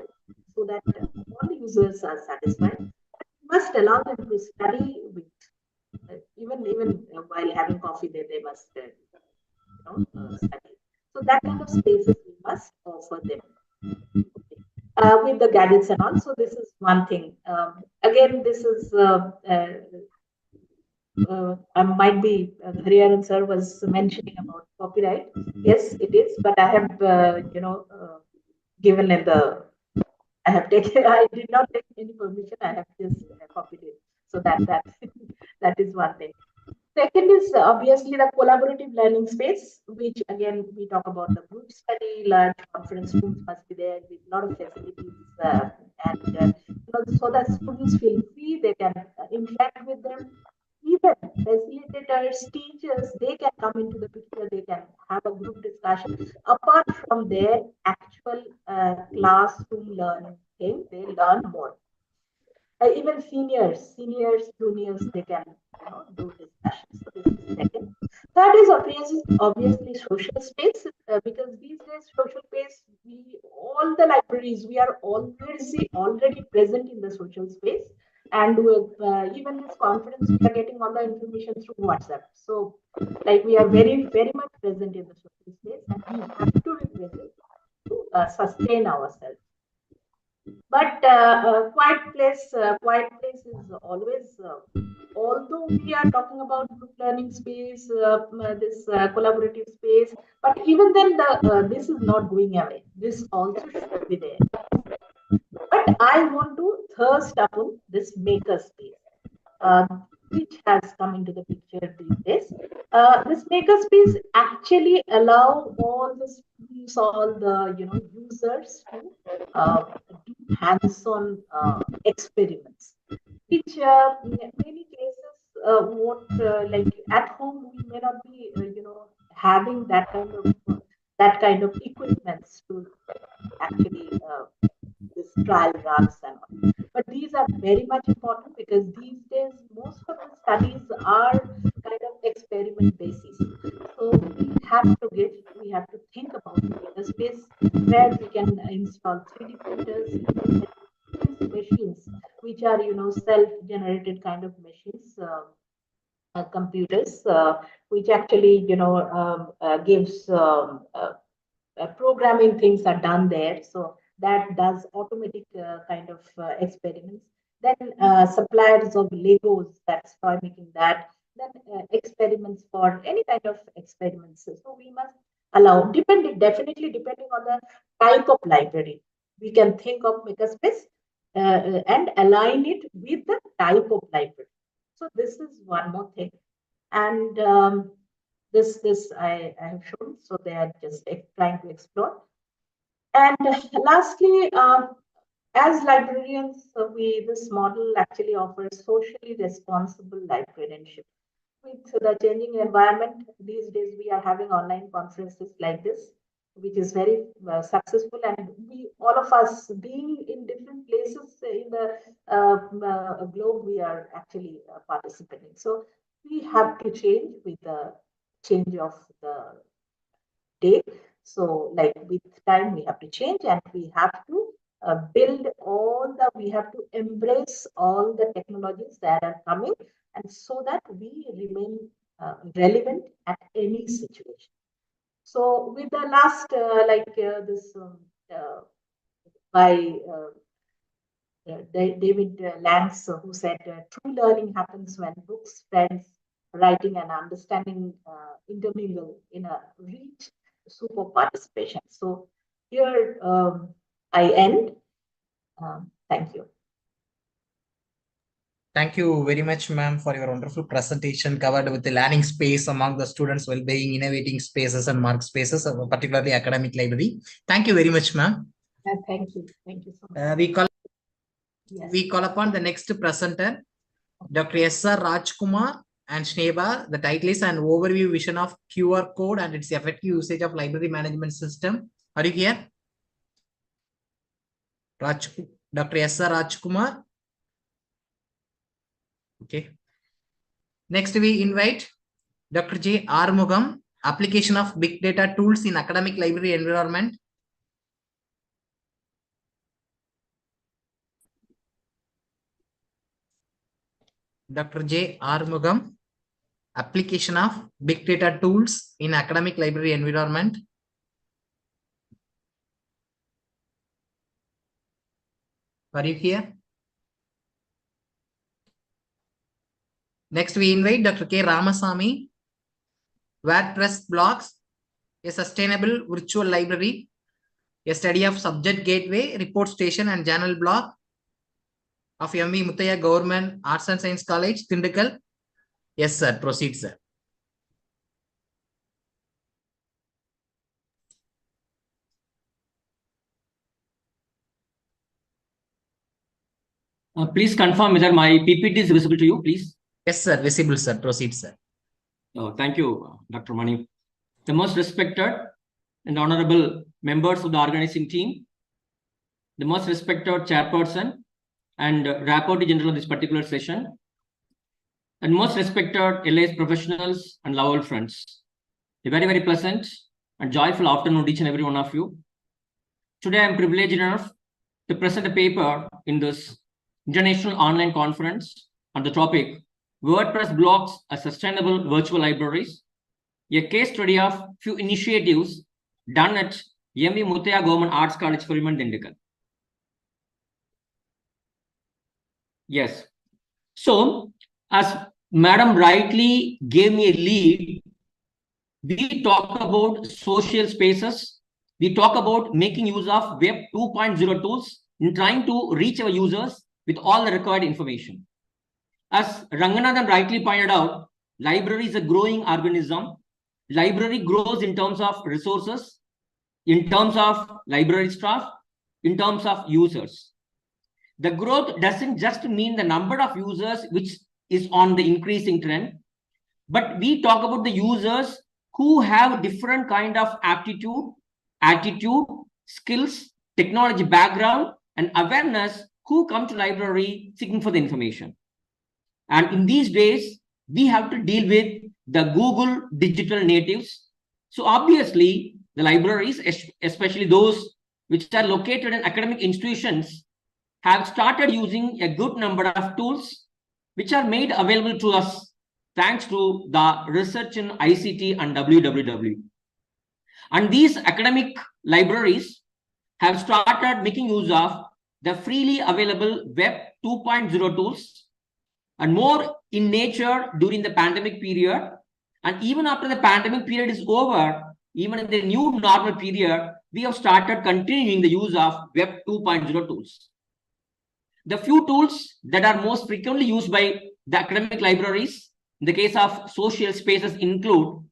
users are satisfied. We must allow them to study with, even while having coffee, they must study. So that kind of spaces we must offer them. With the gadgets and all. So this is one thing. Again, this is I might be Hariharan sir was mentioning about copyright. Yes, it is, but I have given in the I have taken. I did not take any permission. I have just copied it. So that that is one thing. Second is obviously the collaborative learning space, which again we talk about the group study, large conference rooms must be there with a lot of facilities, and so that students feel free, they can interact with them. Even facilitators, teachers, they can come into the picture, they can have a group discussion. Apart from their actual classroom learning thing, they learn more. Even seniors, juniors, they can do discussions. So this is second. Third is obviously social space, because these days social space, all the libraries, we are already present in the social space, and with even this conference, we are getting all the information through WhatsApp. So like we are very much present in the social space, and we have to be present to sustain ourselves. But quiet place is always, although we are talking about group learning space, this collaborative space, but even then this is not going away. This also should be there. But I want to thirst upon this maker space, which has come into the picture these days. This makerspace actually allow all the students, all the users to do hands-on experiments, which many cases like at home we may not be having that kind of equipments to actually this trial runs and all. But these are very much important because these days most of the studies are kind of experiment basis. So we have to think about the space where we can install 3D printers, machines, which are self-generated kind of machines, computers, which actually gives programming things are done there. So that does automatic kind of experiments. Then suppliers of Legos, that's toy making that. Then experiments for any kind of experiments. So we must allow, definitely depending on the type of library, we can think of makerspace and align it with the type of library. So this is one more thing. And this I have shown, so they are just trying to explore. And lastly, as librarians, this model actually offers socially responsible librarianship. With the changing environment, these days we are having online conferences like this, which is very successful, and all of us being in different places in the globe, we are actually participating. So we have to change with the change of the day. So like with time, we have to change, and we have to we have to embrace all the technologies that are coming, and so that we remain relevant at any situation. So with the last, this by David Lance, who said, true learning happens when books, friends, writing, and understanding intermingle in a rich soup of participation. So here I end. Thank you. Thank you very much, ma'am, for your wonderful presentation covered with the learning space among the students' well-being, innovating spaces and mark spaces, particularly academic library. Thank you very much, ma'am. Thank you. Thank you so much. We call upon the next presenter, Dr. S.R. Rajkumar and Sneba. The title is An Overview Vision of QR Code and its Effective Usage of Library Management System. Are you here? Dr. S.R. Rajkumar. Okay. Next, we invite Dr. J. Armugam, Application of Big Data Tools in Academic Library Environment. Dr. J. Armugam, application of big data tools in academic library environment. Are you here? Next, we invite Dr. K. Ramasamy, WordPress blogs, a sustainable virtual library, a study of subject gateway, report station, and journal blog of M.V. Muthaiya Government Arts and Science College, Tindukal. Yes, sir. Proceed, sir. Please confirm whether my PPT is visible to you, please. Yes, sir. Visible, sir. Proceed, sir. Oh, thank you, Dr. Mani. The most respected and honorable members of the organizing team, the most respected chairperson and rapporteur general of this particular session, and most respected LAS professionals and lovable friends. A very, very pleasant and joyful afternoon to each and every one of you. Today, I am privileged enough to present a paper in this international online conference on the topic WordPress blogs as sustainable virtual libraries, a case study of few initiatives done at M.V. Muthaiya Government Arts College, Tindukal. Yes. So, as Madam rightly gave me a lead, we talk about social spaces. We talk about making use of Web 2.0 tools in trying to reach our users with all the required information. As Ranganathan rightly pointed out, library is a growing organism. Library grows in terms of resources, in terms of library staff, in terms of users. The growth doesn't just mean the number of users, which is on the increasing trend, but we talk about the users who have different kind of aptitude, attitude, skills, technology background, and awareness who come to library seeking for the information. And in these days, we have to deal with the Google digital natives. So obviously, the libraries, especially those which are located in academic institutions, have started using a good number of tools which are made available to us thanks to the research in ICT and WWW. And these academic libraries have started making use of the freely available Web 2.0 tools, and more in nature during the pandemic period. And even after the pandemic period is over, even in the new normal period, we have started continuing the use of Web 2.0 tools. The few tools that are most frequently used by the academic libraries in the case of social spaces include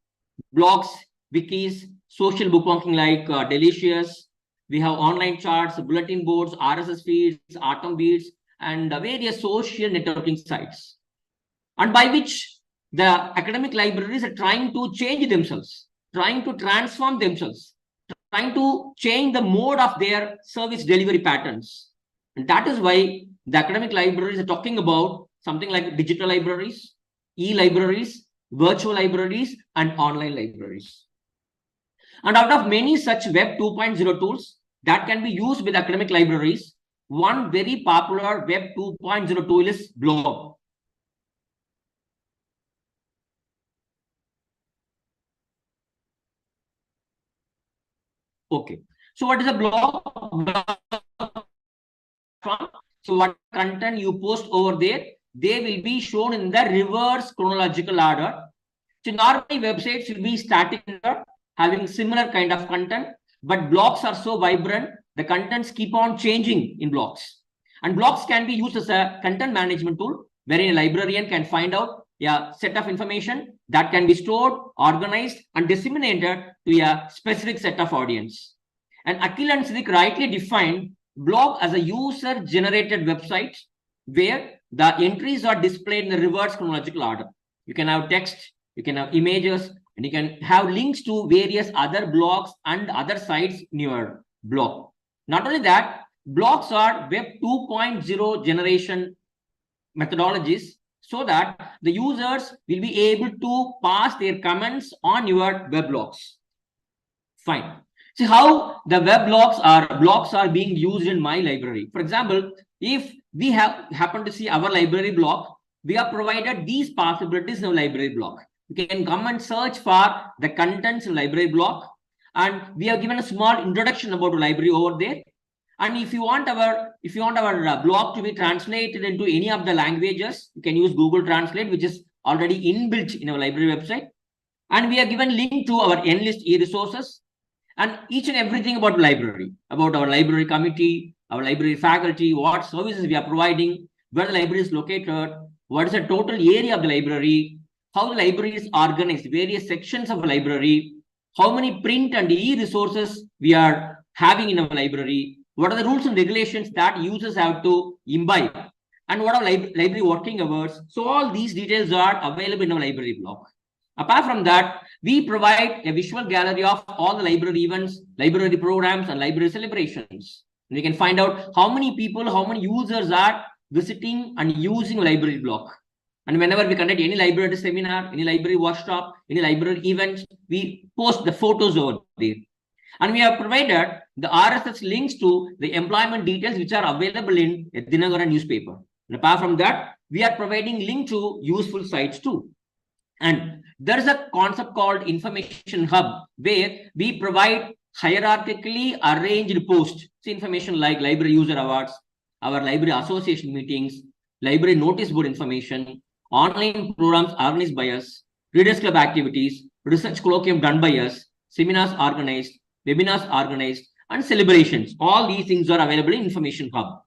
blogs, wikis, social bookmarking like Delicious. We have online charts, bulletin boards, RSS feeds, Atom Beats, and various social networking sites, and by which the academic libraries are trying to change themselves, trying to transform themselves, trying to change the mode of their service delivery patterns. And that is why the academic libraries are talking about something like digital libraries, e-libraries, virtual libraries, and online libraries. And out of many such Web 2.0 tools that can be used with academic libraries, one very popular Web 2.0 tool is blog. Okay, so what is a blog? So what content you post over there, they will be shown in the reverse chronological order. So normally websites will be static, having similar kind of content, but blogs are so vibrant, the contents keep on changing in blogs. And blogs can be used as a content management tool, wherein a librarian can find out a set of information that can be stored, organized, and disseminated to a specific set of audience. And Akhil and Siddiq rightly defined blog as a user-generated website where the entries are displayed in the reverse chronological order. You can have text, you can have images, and you can have links to various other blogs and other sites in your blog. Not only that, blogs are Web 2.0 generation methodologies so that the users will be able to pass their comments on your weblogs. Fine. See how the blogs are being used in my library. For example, if we happen to see our library blog, we have provided these possibilities in our library block. You can come and search for the contents in library block, and we have given a small introduction about the library over there. And if you want our blog to be translated into any of the languages, you can use Google Translate, which is already inbuilt in our library website. And we have given link to our Enlist e-resources and each and everything about library, about our library committee, our library faculty, what services we are providing, where the library is located, what is the total area of the library, how the library is organized, various sections of the library, how many print and e-resources we are having in our library, what are the rules and regulations that users have to imbibe, and what are library working hours. So all these details are available in our library blog. Apart from that, we provide a visual gallery of all the library events, library programs, and library celebrations. And we can find out how many people, how many users are visiting and using library blog. And whenever we conduct any library seminar, any library workshop, any library event, we post the photos over there. And we have provided the RSS links to the employment details which are available in a Dinagara newspaper. And apart from that, we are providing link to useful sites too. And there is a concept called information hub where we provide hierarchically arranged posts. See, information like library user awards, our library association meetings, library notice board information, online programs organized by us, readers club activities, research colloquium done by us, seminars organized, webinars organized, and celebrations. All these things are available in Information Hub.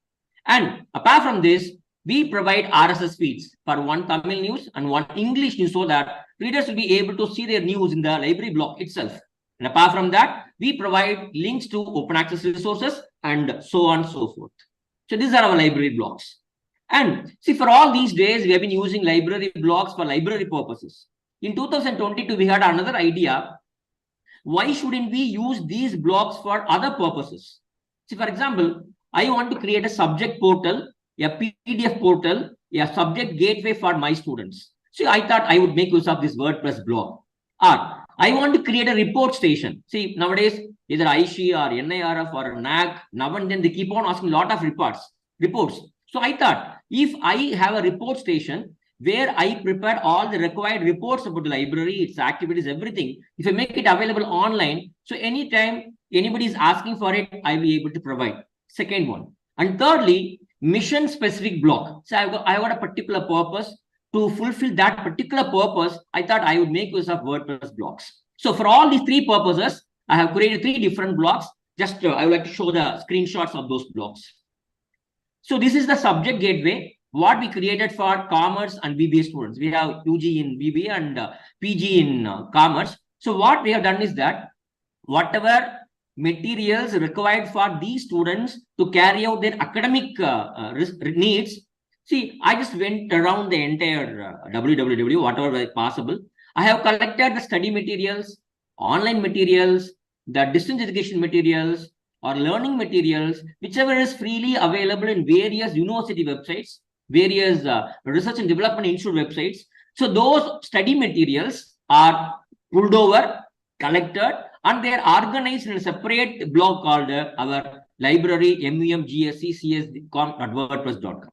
And apart from this, we provide RSS feeds for one Tamil news and one English news so that readers will be able to see their news in the library block itself. And apart from that, we provide links to open access resources and so on and so forth. So these are our library blocks. And see, for all these days, we have been using library blocks for library purposes. In 2022, we had another idea. Why shouldn't we use these blocks for other purposes? See, for example, I want to create a subject portal, a PDF portal, a subject gateway for my students. So I thought I would make use of this WordPress blog. Or I want to create a report station. See, nowadays, either ISHI or NIRF or NAG, now and then they keep on asking a lot of reports. So I thought, if I have a report station where I prepare all the required reports about the library, its activities, everything, if I make it available online, so anytime anybody is asking for it, I'll be able to provide. Second one. And thirdly, mission specific block. So I got a particular purpose. To fulfill that particular purpose, I thought I would make use of WordPress blocks. So for all these three purposes, I have created 3 different blocks. Just I would like to show the screenshots of those blocks. So this is the subject gateway, what we created for commerce and BBA students. We have UG in BBA and PG in commerce. So what we have done is that whatever materials required for these students to carry out their academic needs, see, I just went around the entire www, whatever was possible. I have collected the study materials, online materials, the distance education materials, or learning materials, whichever is freely available in various university websites, various research and development institute websites. So those study materials are pulled over, collected, and they are organized in a separate blog called our library mumgsc.cs.wordpress.com.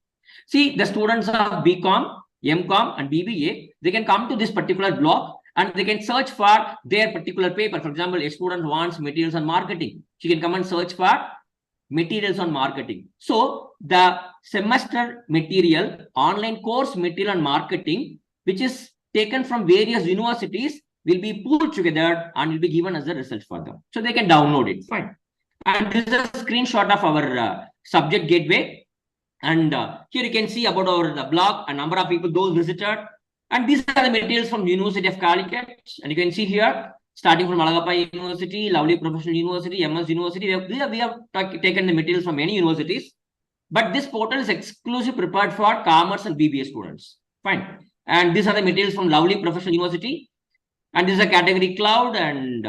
See, the students of BCom, MCom, and BBA, they can come to this particular blog and they can search for their particular paper. For example, a student wants materials on marketing. She can come and search for materials on marketing. So the semester material, online course material on marketing, which is taken from various universities, will be pulled together and will be given as a result for them. So they can download it. Fine. And this is a screenshot of our subject gateway. And here you can see about our blog, a number of people, those visited. And these are the materials from University of Calicut. And you can see here, starting from Alagappa University, Lovely Professional University, MS University. We have taken the materials from many universities. But this portal is exclusively prepared for commerce and BBA students. Fine. And these are the materials from Lovely Professional University. And this is a category cloud. And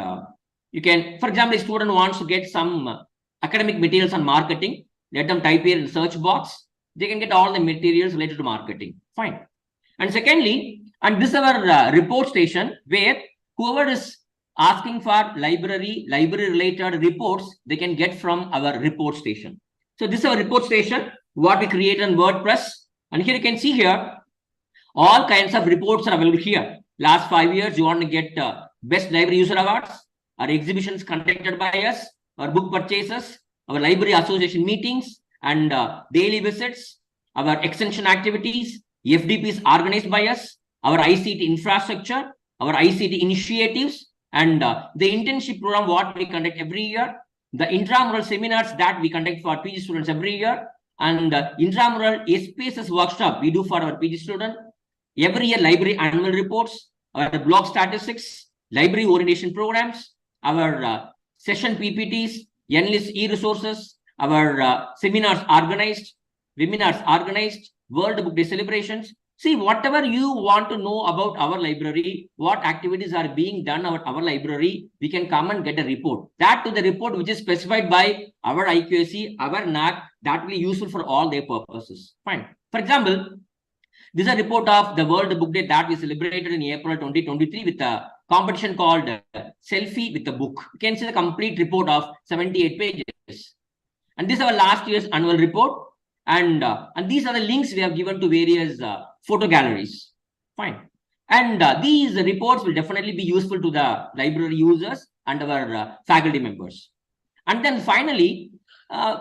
you can, for example, a student wants to get some academic materials on marketing. Let them type here in the search box. They can get all the materials related to marketing. Fine. And secondly, and this is our report station where whoever is asking for library related reports, they can get from our report station. So this is our report station, what we create in WordPress. And here you can see here, All kinds of reports are available here. Last 5 years, you want to get best library user awards, our exhibitions conducted by us, our book purchases, our library association meetings, and daily visits, our extension activities, FDPs organized by us, our ICT infrastructure, our ICT initiatives, and the internship program what we conduct every year, the intramural seminars that we conduct for PG students every year, and intramural SPSS workshop we do for our PG student. Every year, library annual reports, our blog statistics, library orientation programs, our session PPTs, endless e-resources, our seminars organized, webinars organized, World Book Day celebrations. See, whatever you want to know about our library, what activities are being done at our library, we can come and get a report. That to the report which is specified by our IQAC, our NAC, that will be useful for all their purposes. Fine. For example, this is a report of the World Book Day that we celebrated in April 2023 with a competition called Selfie with a Book. You can see the complete report of 78 pages. And this is our last year's annual report. And these are the links we have given to various photo galleries. Fine. And these reports will definitely be useful to the library users and our faculty members. And then finally,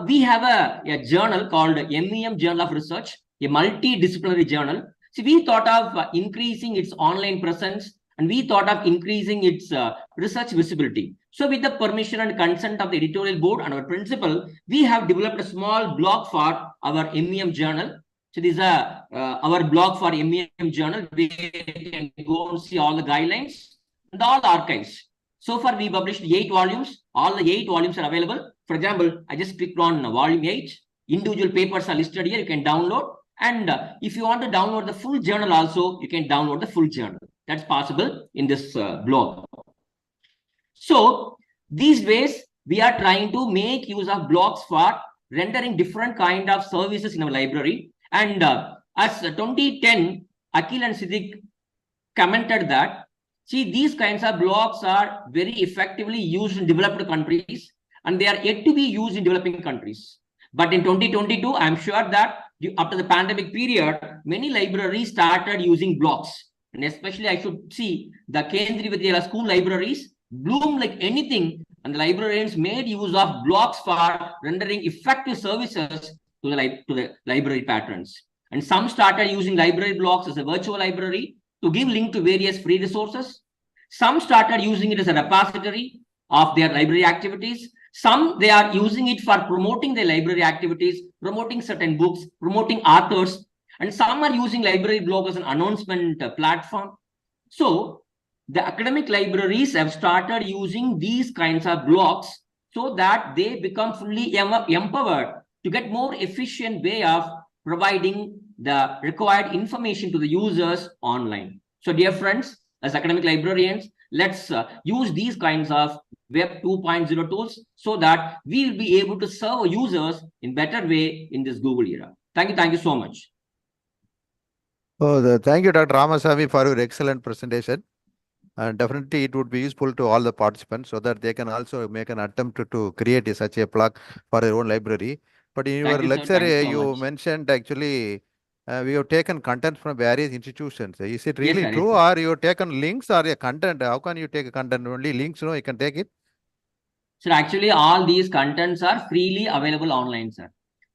we have a journal called MEM Journal of Research, a multidisciplinary journal. So we thought of increasing its online presence, and we thought of increasing its research visibility. So with the permission and consent of the editorial board and our principal, we have developed a small blog for our MEM journal. So this is our blog for MEM journal, where you can go and see all the guidelines and all the archives. So far, we published 8 volumes. All the 8 volumes are available. For example, I just clicked on volume 8. Individual papers are listed here. You can download. And if you want to download the full journal also, you can download the full journal. That's possible in this blog. So these ways, we are trying to make use of blogs for rendering different kind of services in our library. And as 2010, Akhil and Siddiq commented that, see, these kinds of blogs are very effectively used in developed countries, and they are yet to be used in developing countries. But in 2022, I'm sure that after the pandemic period, many libraries started using blogs. And especially I should see the Kendriya Vidyalaya school libraries bloom like anything, and the librarians made use of blogs for rendering effective services to the library patrons. And some started using library blogs as a virtual library to give link to various free resources. Some started using it as a repository of their library activities. Some, they are using it for promoting their library activities, promoting certain books, promoting authors, and some are using library blog as an announcement platform. So the academic libraries have started using these kinds of blogs so that they become fully empowered to get more efficient way of providing the required information to the users online. So dear friends, as academic librarians, let's use these kinds of Web 2.0 tools so that we will be able to serve users in better way in this Google era. Thank you so much. Oh, thank you, Dr. Ramasamy, for your excellent presentation. And definitely it would be useful to all the participants so that they can also make an attempt to create such a plug for their own library. But in your lecture, you mentioned actually we have taken content from various institutions. Is it really true, or you have taken links or a content? How can you take a content? Only links, you can take it? So actually, all these contents are freely available online, sir.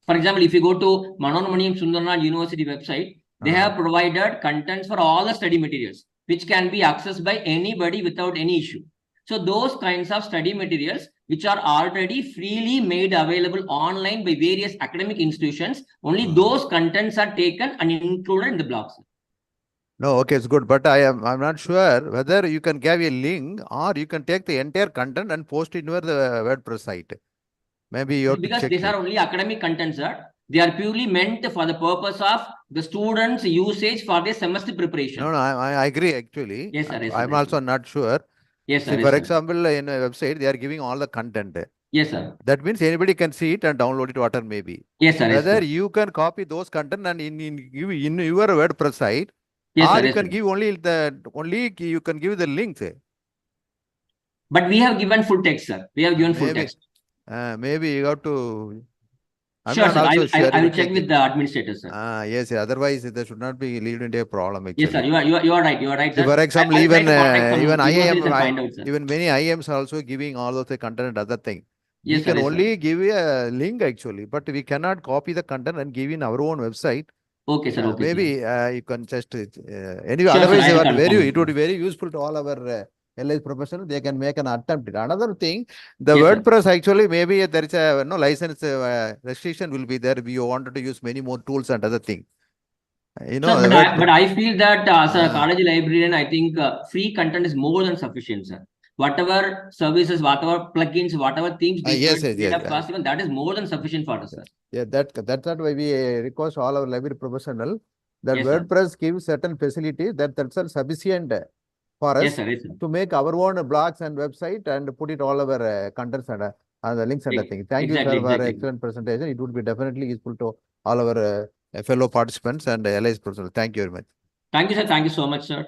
For example, if you go to Manoramaniam Sundarnath University website, they have provided contents for all the study materials, which can be accessed by anybody without any issue. So those kinds of study materials, which are already freely made available online by various academic institutions, only those contents are taken and included in the blogs. No, okay, it's good, but I'm not sure whether you can give a link or you can take the entire content and post it in your WordPress site. Maybe you have because to check these are only academic contents, sir. They are purely meant for the purpose of the students' usage for their semester preparation. No, I agree actually. Yes, sir. Yes, sir. I'm also not sure. Yes, sir. See, for example, in a website, they are giving all the content. Yes, sir. That means anybody can see it and download it, whatever may be. Yes, sir. Whether you can copy those content and in your WordPress site, yes, or sir, you can give you can give the links. But we have given full text, sir. We have given full text. Maybe you have to Sure, And sir. also I sharing will with check with the administrator, sir. yes, otherwise there should not be lead into a problem Yes, sir. actually. You are right. You are right, See, sir. for example, I will try even to contact some even universities and IIM, find out, sir. even many IIMs are also giving all of the content and other thing. Yes, We sir. can Yes, sir. only give you a link actually, but we cannot copy the content and give in our own website. Okay, sir. Okay, Maybe sir. you can just anyway. Sure, Otherwise, sir, I will confirm. it would be very useful to all our LIS professionals. They can make an attempt. Another thing, the Yes, sir. WordPress actually maybe there is a no license restriction will be there. We wanted to use many more tools and other thing. You know, Sir, but I feel that as a Ah. college librarian, I think free content is more than sufficient, sir. Whatever services, whatever plugins, whatever things they yes, provide yes, free of yes. cost, even that is more than sufficient for us, sir. Yeah, that's why we request all our library professional that Yes, sir. WordPress gives certain facilities that's sufficient for us Yes, sir. Yes, sir. to make our own blogs and website and put it all our contents and the links and the thing. Thank you, sir, for excellent presentation. It would be definitely useful to all our fellow participants and LIS professionals. Thank you very much. Thank you, sir. Thank you so much, sir.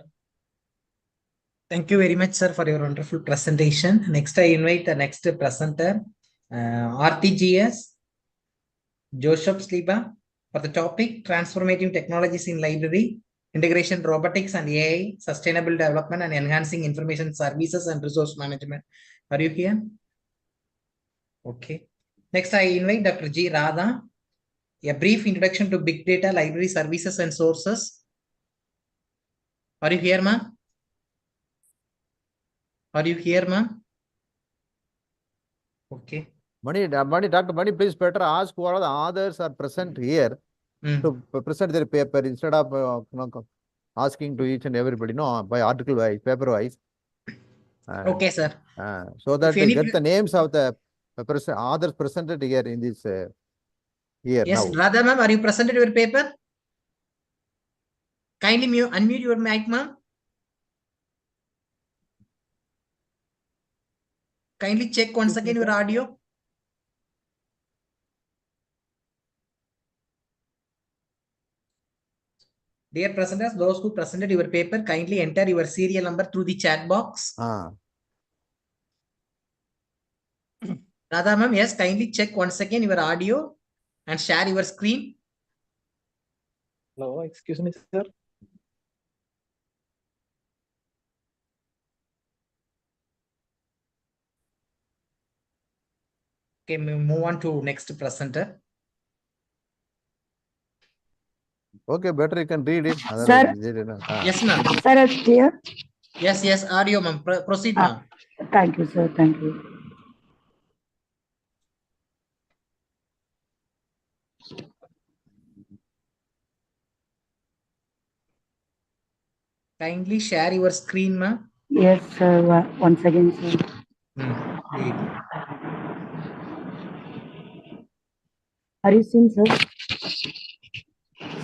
Thank you very much, sir, for your wonderful presentation. Next, I invite the next presenter, RTGS, Joseph Sliba, for the topic Transformative Technologies in Library, Integration Robotics and AI, Sustainable Development and Enhancing Information Services and Resource Management. Are you here? Okay. Next, I invite Dr. G. Radha, a brief introduction to Big Data, Library Services and Sources. Are you here, ma'am? Are you here, ma'am? Okay. Dr. Mani, please better ask what are the others are present here to present their paper instead of asking to each and everybody, no, by article wise, paper wise. Okay, sir. So that they get the names of the others presented here in this here yes, now. Radha ma'am, are you presented your paper? Kindly unmute your mic, ma'am. Kindly check once again your audio. Dear presenters, those who presented your paper, kindly enter your serial number through the chat box. Radha ma'am, yes, kindly check once again your audio and share your screen. Hello, excuse me, sir. Okay, we move on to next presenter. Okay, better you can read it. Sir. Yes, ma'am. Sir, it's clear? Yes, audio, ma'am. Proceed, ma'am. Thank you, sir. Thank you. Kindly share your screen, ma'am. Yes, sir. Once again, sir. Are you seeing, sir?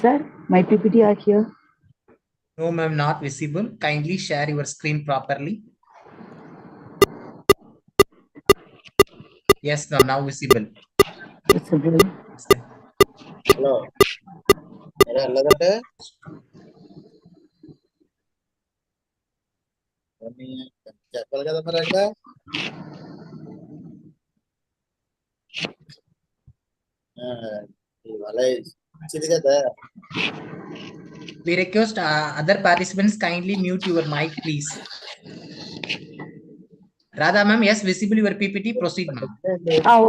Sir, my PPT are here. No, ma'am, not visible. Kindly share your screen properly. Yes, ma'am, now visible. Visible. Hello. చెప్పాలి కదా మరి అక్కడ ఇవాళ ఇచ్చింది కదా. We request other participants kindly mute your mic, please. Radha ma'am, yes, visible your PPT. Proceed, ma'am.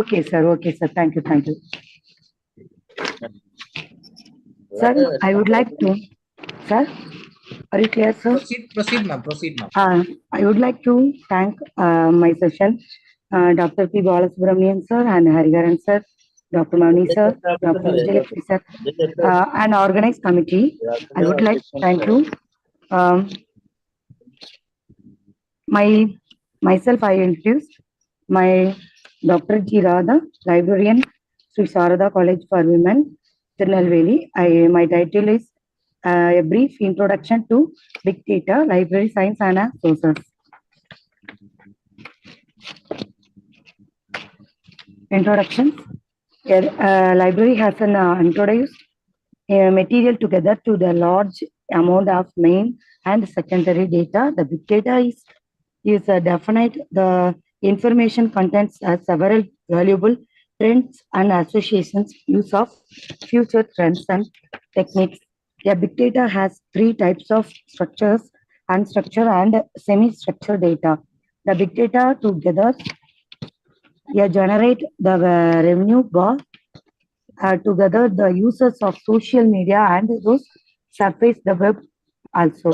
Okay, sir. Okay, sir. Thank you. Thank you. Sir, I would like to. Sir, are you clear, sir? Proceed, ma'am. Proceed, ma'am. I would like to thank my session, Dr. P. Balasubramanian, sir, and Hariharan, sir, Dr. Mani, sir, Dr. Vijayalakshmi, sir, and organized committee. I would like to thank you. Myself, I introduced my Dr. G. Radha, librarian, Sri Sarada College for Women, Tirunelveli. My title is a brief introduction to Big Data, Library Science and Sources. Introduction. Library has introduced material together to the large amount of main and secondary data. The big data is definite. The information contains several valuable trends and associations, use of future trends and techniques. A big data has three types of structures: unstructured and semi-structured data. The big data together generate the revenue bar. Together, the users of social media and those surface the web also.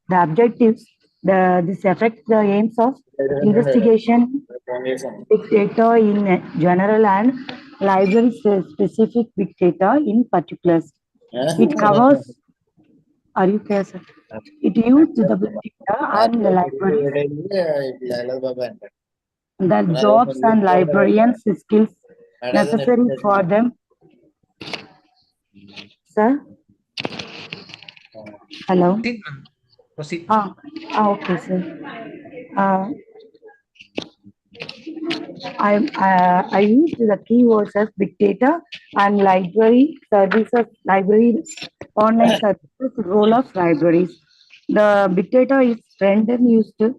The objectives, this affects the aims of investigation, big data in general and library specific big data in particular. It covers, are you clear, sir? It used the big data and the library, the jobs and librarians skills necessary for them. Sir? Hello? Proceed. Okay, sir. I used the keywords as big data and library services, library online services, role of libraries. The big data is often used to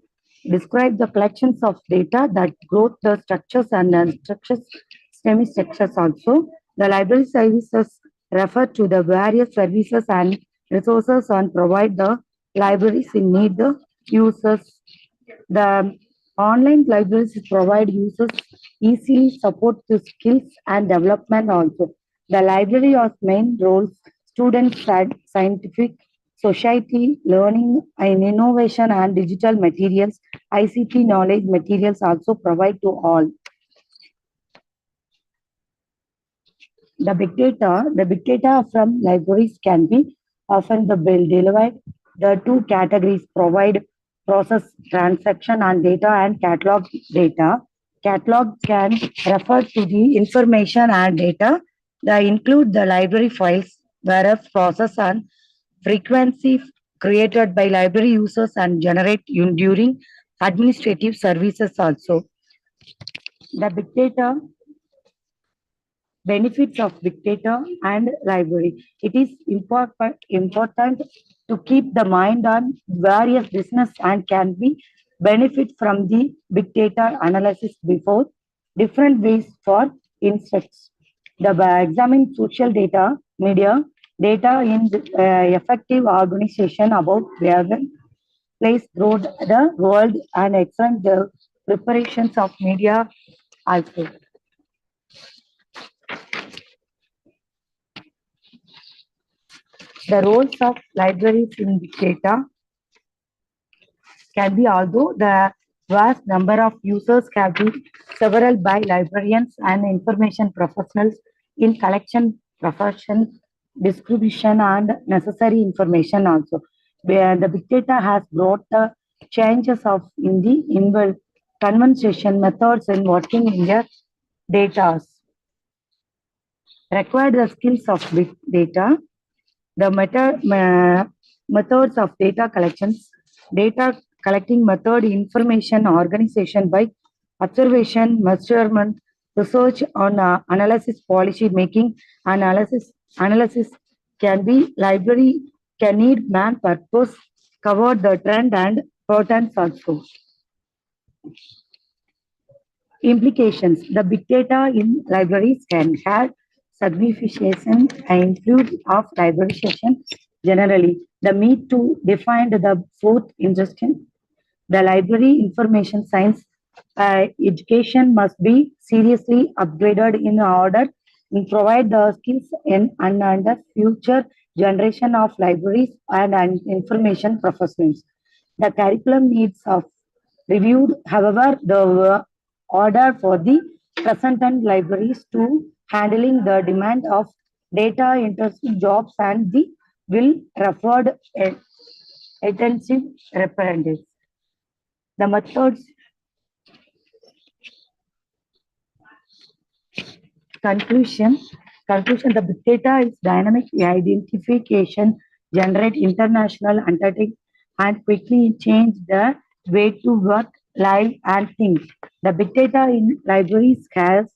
describe the collections of data that growth the structures and unstructured semi-structures also. The library services refer to the various services and resources and provide the libraries in need the users. The online libraries provide users easily support to skills and development also. The library has main roles: students, scientific, society, learning and innovation and digital materials, ICT knowledge materials also provide to all. The big data from libraries can be often divided. The two categories: provide process, transaction and data, and catalog data. Catalog can refer to the information and data that include the library files, whereas process and frequency created by library users and generate during administrative services also. The big data benefits of big data and library. It is important to keep the mind on various business and can be benefit from the big data analysis before different ways for instance. The examine social data, media data in effective organization about where place through the world and excellent the preparations of media also. The roles of libraries in big data can be, although the vast number of users can be several by librarians and information professionals in collection, profession, distribution and necessary information also. Where the big data has brought the changes of in the conversation methods in working in the data. Require the skills of big data. The methods of data collections, data collecting method, information organization by observation, measurement, research on analysis, policy making, analysis can be library can need man purpose, cover the trend and patterns also. Implications: the big data in libraries can have significant and influence of librarization generally. The need to define the fourth interesting. The library information science education must be seriously upgraded in order to provide the skills in and under future generation of libraries and information professionals. The curriculum needs of reviewed, however, the order for the present and libraries to handling the demand of data intensive jobs and the will referred intensive representatives. The methods conclusion, the big data is dynamic identification, generate international undertaking and quickly change the way to work, live and think. The big data in libraries has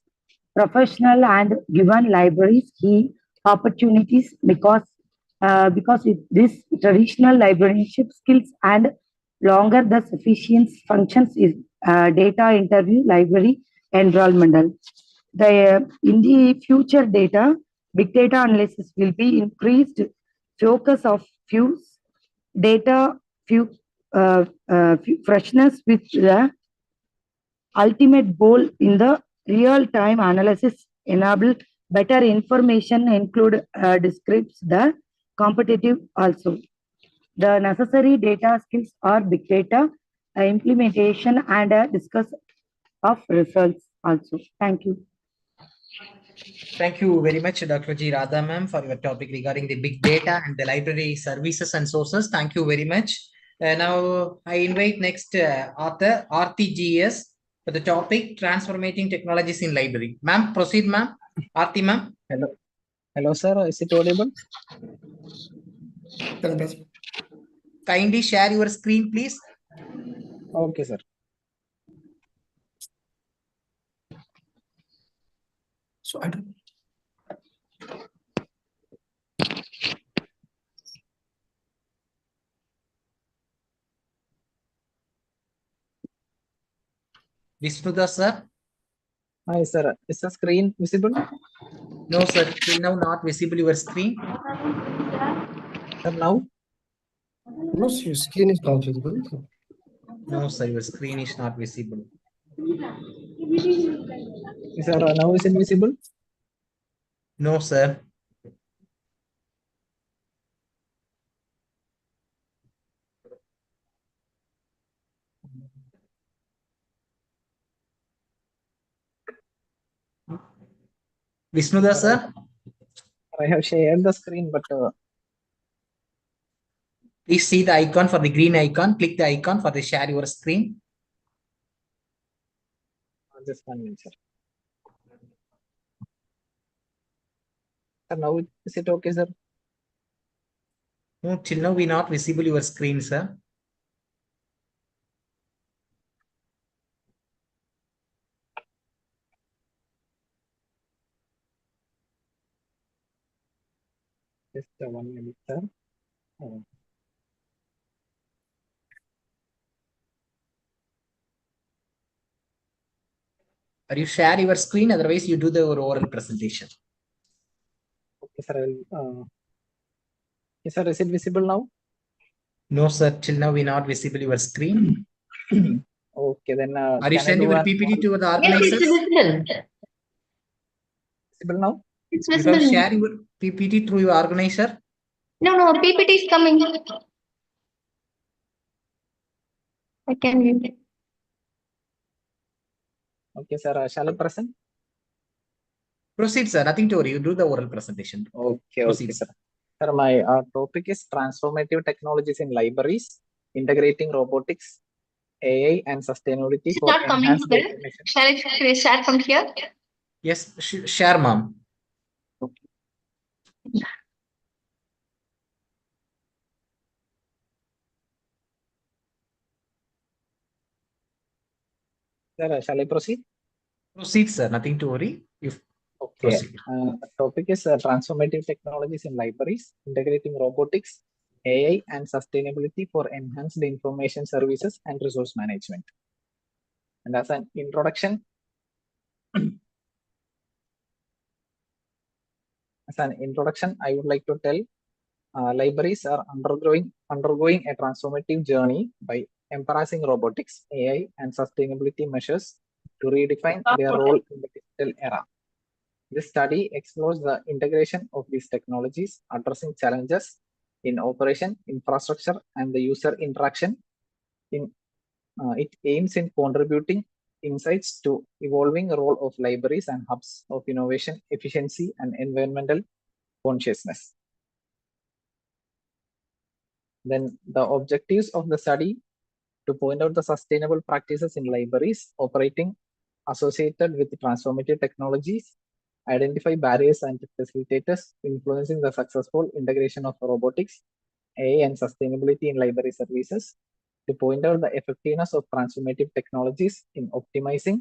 professional and given libraries key opportunities because this traditional librarianship skills and longer the sufficient functions is data interview library enrollmental. In the future data, big data analysis will be increased focus of freshness with the ultimate goal in the real-time analysis enable better information include describes the competitive also. The necessary data skills are big data, implementation and discuss of results also. Thank you. Thank you very much, Dr. G. Radha ma'am, for your topic regarding the big data and the library services and sources. Thank you very much. Now I invite next author, RTGS, for the topic transforming technologies in library. Ma'am, proceed, ma'am. Aarti ma'am. Hello. Hello, sir. Is it audible? Kindly share your screen, please. Okay, sir. So I don't. Vishnuda, sir. Hi, sir. Is the screen visible? No, sir. Till now not visible your screen. Sir, now? No, your screen is not visible. No, sir. Your screen is not visible. Sir, now is it visible? No, sir. Vishnuda, sir. I have shared the screen, but please see the icon for the green icon. Click the icon for the share your screen. Just 1 minute, sir. Sir, now is it okay, sir? No, till now we not visible your screen, sir. Just 1 minute, sir. Or you share your screen, otherwise you do the oral presentation. Okay, sir. Yes, sir, is it visible now? No, sir. Till now we not visible your screen. Okay, then. Are you sending your PPT to the organizers? Yes, it's visible. Visible now? It's You visible. have shared your PPT through your organizer? No, PPT is coming. I can view it. Okay, sir. Shall I present? Proceed, sir. Nothing to worry. You do the oral presentation. Okay, Proceed. okay, sir. Sir, my topic is transformative technologies in libraries, integrating robotics, AI, and sustainability It's for not coming enhanced well. information. Shall I share from here? Yes, share, ma'am. Sir, shall I proceed? Proceed, sir. Nothing to worry. If okay, topic is transformative technologies in libraries, integrating robotics, AI, and sustainability for enhanced information services and resource management. And as an introduction, I would like to tell libraries are undergoing a transformative journey by embracing robotics, AI, and sustainability measures to redefine their role in the digital era. This study explores the integration of these technologies, addressing challenges in operation, infrastructure, and the user interaction. It aims in contributing insights to evolving role of libraries and hubs of innovation, efficiency, and environmental consciousness. Then the objectives of the study to point out the sustainable practices in libraries operating associated with transformative technologies, identify barriers and facilitators influencing the successful integration of robotics, AI, and sustainability in library services, to point out the effectiveness of transformative technologies in optimizing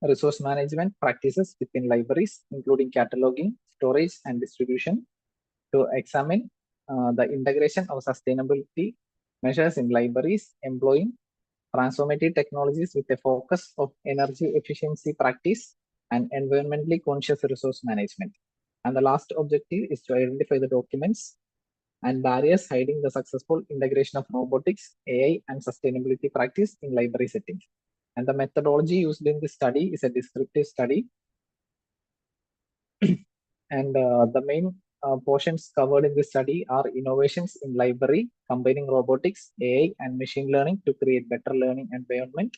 resource management practices within libraries, including cataloging, storage, and distribution, to examine the integration of sustainability measures in libraries, employing transformative technologies with a focus of energy efficiency practice and environmentally conscious resource management. And the last objective is to identify the documents and barriers hiding the successful integration of robotics, AI, and sustainability practice in library settings. And the methodology used in this study is a descriptive study. And the main portions covered in this study are innovations in library, combining robotics, AI, and machine learning to create better learning environment.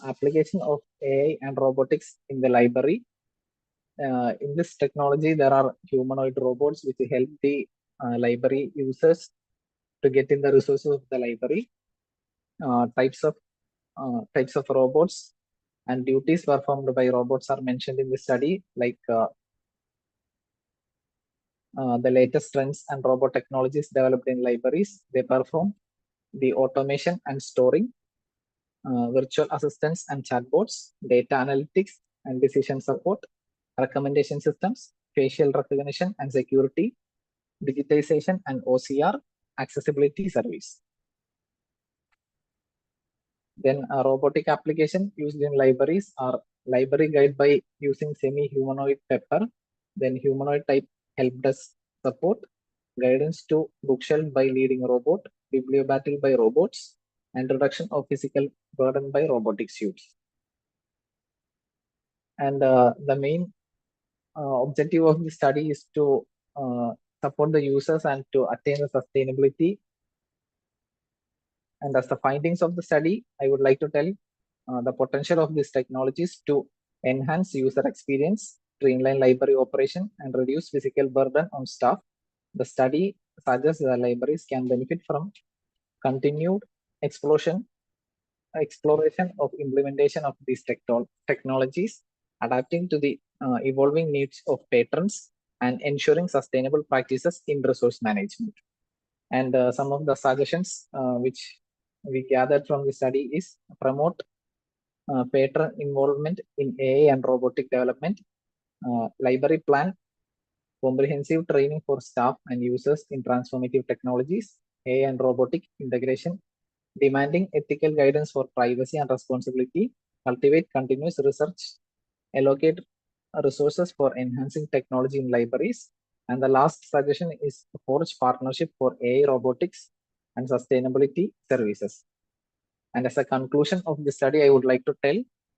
Application of AI and robotics in the library. In this technology, there are humanoid robots which help the library users to get in the resources of the library. Types of robots and duties performed by robots are mentioned in the study, like the latest trends and robot technologies developed in libraries. They perform the automation and storing, virtual assistants and chatbots, data analytics and decision support, recommendation systems, facial recognition and security, digitization and OCR, accessibility service. Then a robotic application used in libraries are library guide by using semi-humanoid pepper, then humanoid type help desk support, guidance to bookshelf by leading robot, bibliobattle by robots, and reduction of physical burden by robotic suits. And the main objective of the study is to support the users and to attain the sustainability. And as the findings of the study, I would like to tell the potential of these technologies to enhance user experience, streamline library operation, and reduce physical burden on staff. The study suggests that libraries can benefit from continued exploration of implementation of these technologies, adapting to the evolving needs of patrons and ensuring sustainable practices in resource management. And some of the suggestions which we gathered from the study is promote patron involvement in AI and robotic development, library plan comprehensive training for staff and users in transformative technologies, AI and robotic integration, demanding ethical guidance for privacy and responsibility, cultivate continuous research, allocate resources for enhancing technology in libraries. And the last suggestion is forge partnership for AI, robotics, and sustainability services. And as a conclusion of the study, I would like to tell,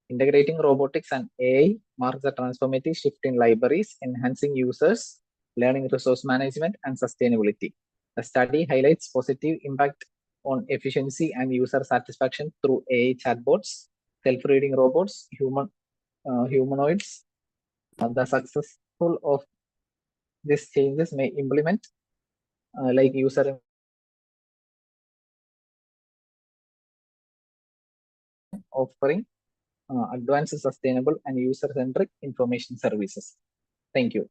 integrating robotics and AI marks a transformative shift in libraries, enhancing users, learning resource management, and sustainability. The study highlights positive impact on efficiency and user satisfaction through AI chatbots, self-reading robots, humanoids. The successful of these changes may implement like user offering advanced, sustainable, and user-centric information services. Thank you.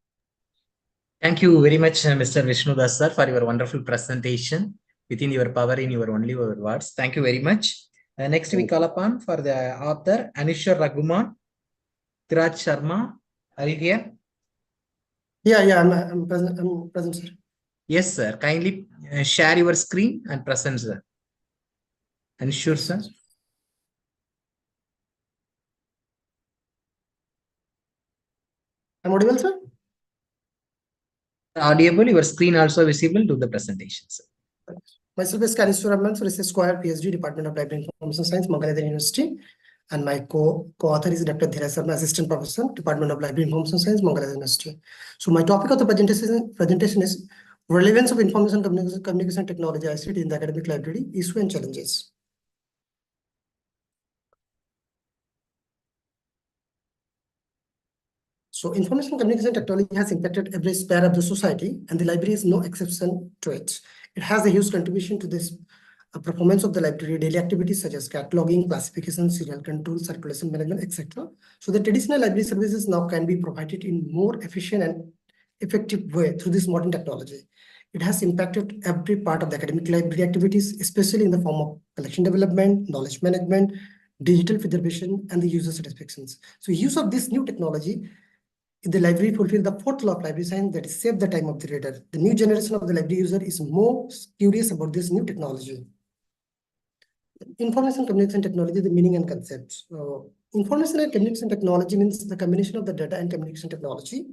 Thank you very much, Mr. Vishnudas sir, for your wonderful presentation within your power in your only words. Thank you very much. Next, we call upon for the author, Anisha Raguman, Tiraj Sharma. Are you here? Yeah, I'm present, sir. Yes, sir. Kindly share your screen and present, sir. Anisha, sir. I'm audible, sir? Audible, your screen also visible to the presentation, sir. Myself is Kanishwar Ramman, Research Scholar, PhD, Department of Library Information Science, Mangalore University. And my co-author is Dr. Dhiraj Sharma, Assistant Professor, Department of Library Information Science, Mangalore University. So my topic of the presentation is relevance of information communication technology ICT in the academic library, issue and challenges. So information communication technology has impacted every sphere of the society, and the library is no exception to it. It has a huge contribution to this performance of the library daily activities such as cataloging, classification, serial control, circulation management, etc. So the traditional library services now can be provided in more efficient and effective way through this modern technology. It has impacted every part of the academic library activities, especially in the form of collection development, knowledge management, digital preservation, and the user satisfactions. So use of this new technology, the library fulfills the fourth law of library science, that is save the time of the reader. The new generation of the library user is more curious about this new technology. Information communication technology, the meaning and concepts. Information and communication technology means the combination of the data and communication technology.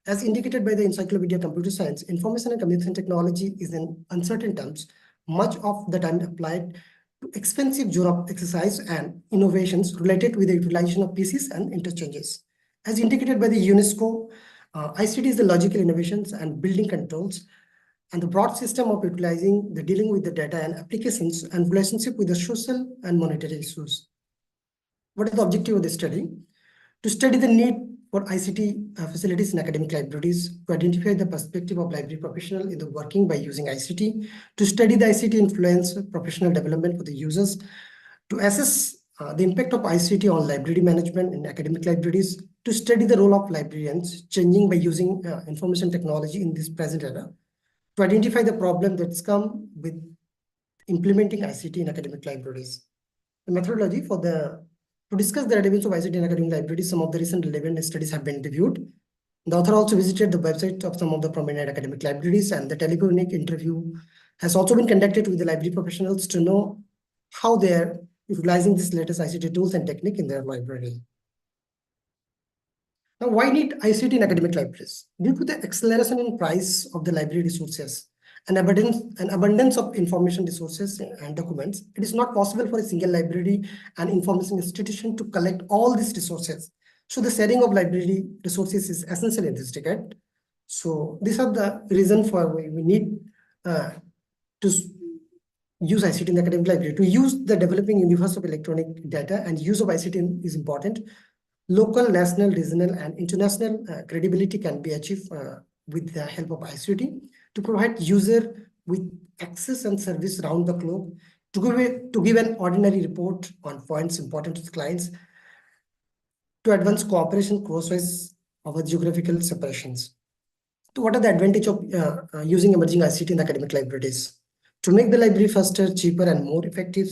As indicated by the Encyclopedia Computer Science, information and communication technology is in uncertain terms, much of the time applied to expensive job exercise and innovations related with the utilization of PCs and interchanges. As indicated by the UNESCO, ICT is the logical innovations and building controls and the broad system of utilizing the dealing with the data and applications and relationship with the social and monetary issues. What is the objective of the study? To study the need for ICT facilities in academic libraries, to identify the perspective of library professional in the working by using ICT, to study the ICT influence professional development for the users, to assess the impact of ICT on library management in academic libraries, to study the role of librarians changing by using information technology in this present era, to identify the problem that's come with implementing ICT in academic libraries. The methodology to discuss the relevance of ICT in academic libraries, some of the recent relevant studies have been reviewed. The author also visited the website of some of the prominent academic libraries, and the telephonic interview has also been conducted with the library professionals to know how they are utilizing this latest ICT tools and technique in their library. Now, why need ICT in academic libraries? Due to the acceleration in price of the library resources, an abundance of information resources and documents, it is not possible for a single library and information institution to collect all these resources. So the sharing of library resources is essential in this decade. So these are the reason for we need to use ICT in the academic library. To use the developing universe of electronic data and use of ICT is important. Local, national, regional, and international credibility can be achieved with the help of ICT to provide user with access and service around the clock, to give an ordinary report on points important to the clients, to advance cooperation crosswise over geographical separations. So what are the advantages of using emerging ICT in academic libraries? To make the library faster, cheaper, and more effective,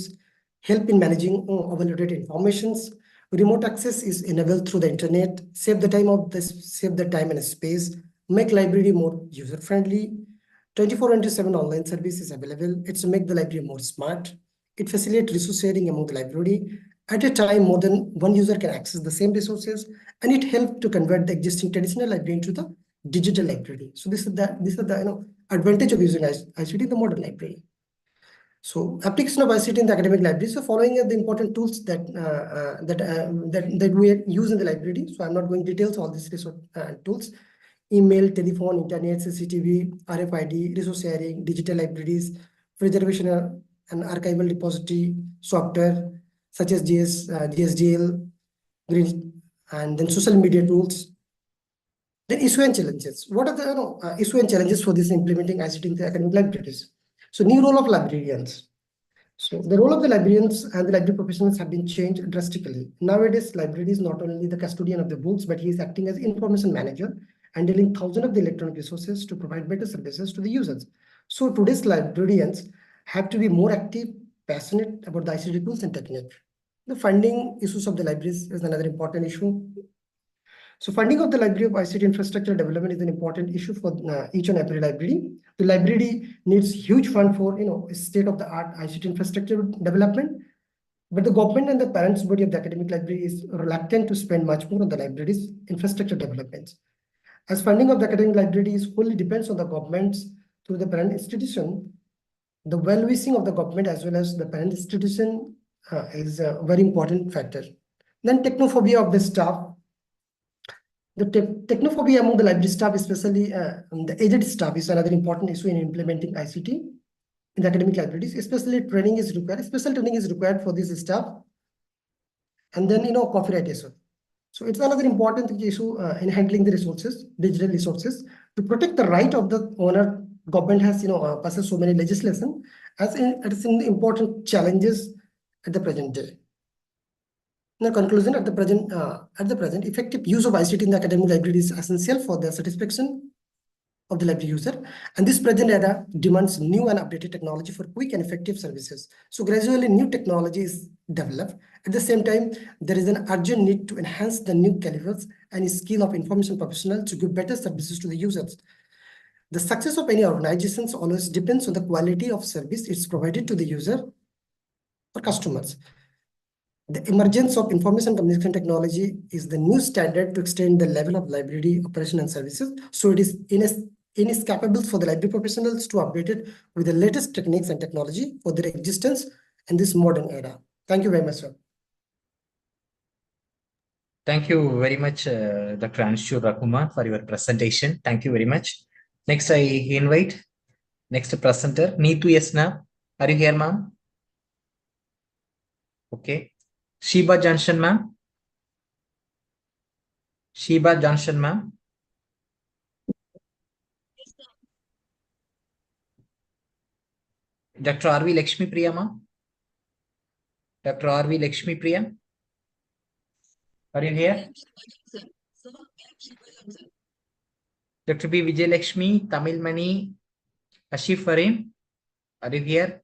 help in managing overloaded informations. Remote access is enabled through the internet, save the time and space, make library more user-friendly. 24/7 online service is available. It's to make the library more smart. It facilitates resource sharing among the library. At a time, more than one user can access the same resources, and it helps to convert the existing traditional library into the digital library. So this is the advantage of using ICT in the modern library. So application of ICT in the academic library. So following are the important tools that we use in the library. So I'm not going details all these tools: email, telephone, internet, CCTV, RFID, resource sharing, digital libraries, preservation and archival repository software such as GSDL, and then social media tools. Then issue and challenges. What are the issue and challenges for this implementing ICT in the academic libraries? So new role of librarians. So the role of the librarians and the library professionals have been changed drastically. Nowadays, library is not only the custodian of the books, but he is acting as information manager and dealing thousands of the electronic resources to provide better services to the users. So today's librarians have to be more active, passionate about the ICT tools and technique. The funding issues of the libraries is another important issue. So funding of the library of ICT infrastructure development is an important issue for each and every library. The library needs huge fund for state-of-the-art ICT infrastructure development, but the government and the parents body of the academic library is reluctant to spend much more on the library's infrastructure developments. As funding of the academic library is fully depends on the governments through the parent institution, the well-wishing of the government as well as the parent institution is a very important factor. Then technophobia of the staff. The technophobia among the library staff, especially the aged staff, is another important issue in implementing ICT in the academic libraries. Especially training is required. Special training is required for this staff. And then copyright issue. So it's another important issue in handling the resources, digital resources, to protect the right of the owner. Government has passed so many legislation as in the important challenges at the present day. In the conclusion, at the present, effective use of ICT in the academic library is essential for the satisfaction of the library user. And this present era demands new and updated technology for quick and effective services. So gradually new technology is developed. At the same time, there is an urgent need to enhance the new calibers and skill of information professionals to give better services to the users. The success of any organization always depends on the quality of service it's provided to the user. for customers. The emergence of information communication technology is the new standard to extend the level of library operation and services. So it is inescapable for the library professionals to update it with the latest techniques and technology for their existence in this modern era. Thank you very much, sir. Thank you very much, Dr. Anshu Rakumar, for your presentation. Thank you very much. Next, I invite next presenter, Neetu Yesna. Are you here, ma'am? Okay. Sheba Johnson, ma'am. Sheba Johnson, ma'am. Dr. R.V. Lakshmi Priya, ma'am. Dr. R.V. Lakshmi Priya. Are you here? Dr. B. Vijay Lakshmi, Tamil Mani, Ashif Farim. Are you here?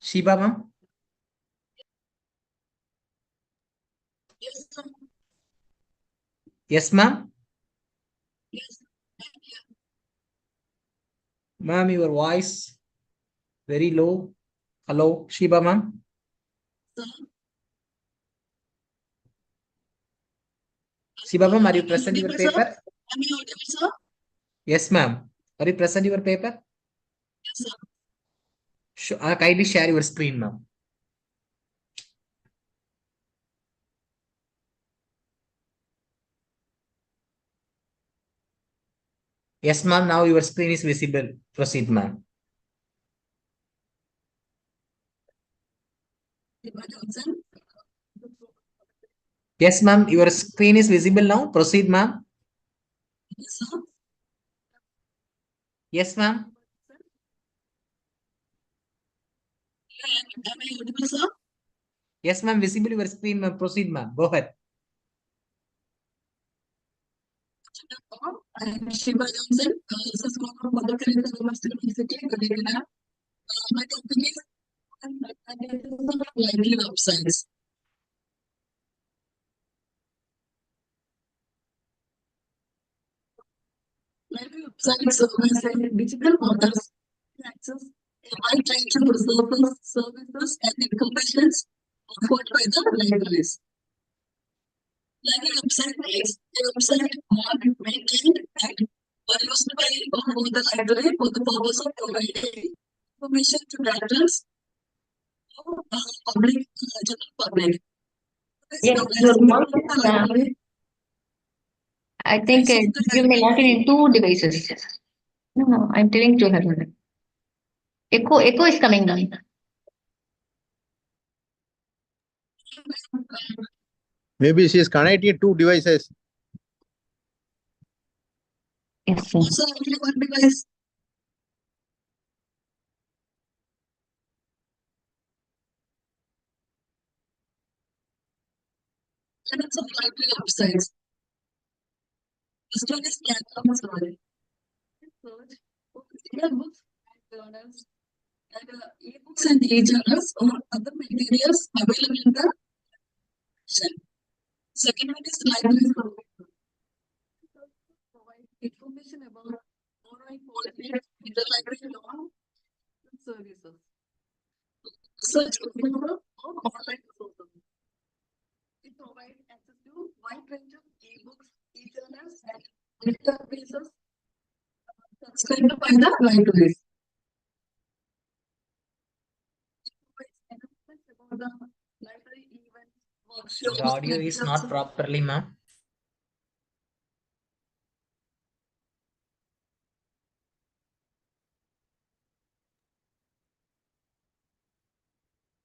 Sheba, ma'am. Yes, ma'am. Ma'am, your voice very low. Hello, Sheba, ma'am. Sheba, ma'am, are you present your paper? Yes, ma'am. Are you present your paper? Yes, sir. Kindly share your screen, ma'am. Yes, ma'am. Now your screen is visible. Proceed, ma'am. Yes, ma'am. Your screen is visible now. Proceed, ma'am. Yes, ma'am. Yes, ma'am. Visible your screen, ma'am. Proceed, ma'am. Go ahead. I am Shiva Johnson, Assistant from Mother Teresa University, Kadena. My company is library websites. Library websites service digital portals access a wide range of resources, services, and information offered by the libraries. Library website is a website marked, maintained, and used by the library for the purpose of providing information to patrons or public, general public. Yes, your voice is, I think you may log in two devices. No, I'm telling to her. Echo is coming down. Maybe she is connecting two devices. Yes, sir. Also, only one device. And it's a library websites. This one is catalog storage. Search for physical books and journals and e-books and e-journals or other materials available in the section. Second one is library provide information about borrowing policy, interlibrary loan services. Search for online resources. It provides access to wide range of e-books, e-journals, and databases subscribed by the libraries. It provides announcements about the library events, workshops. Your audio is not properly, ma'am.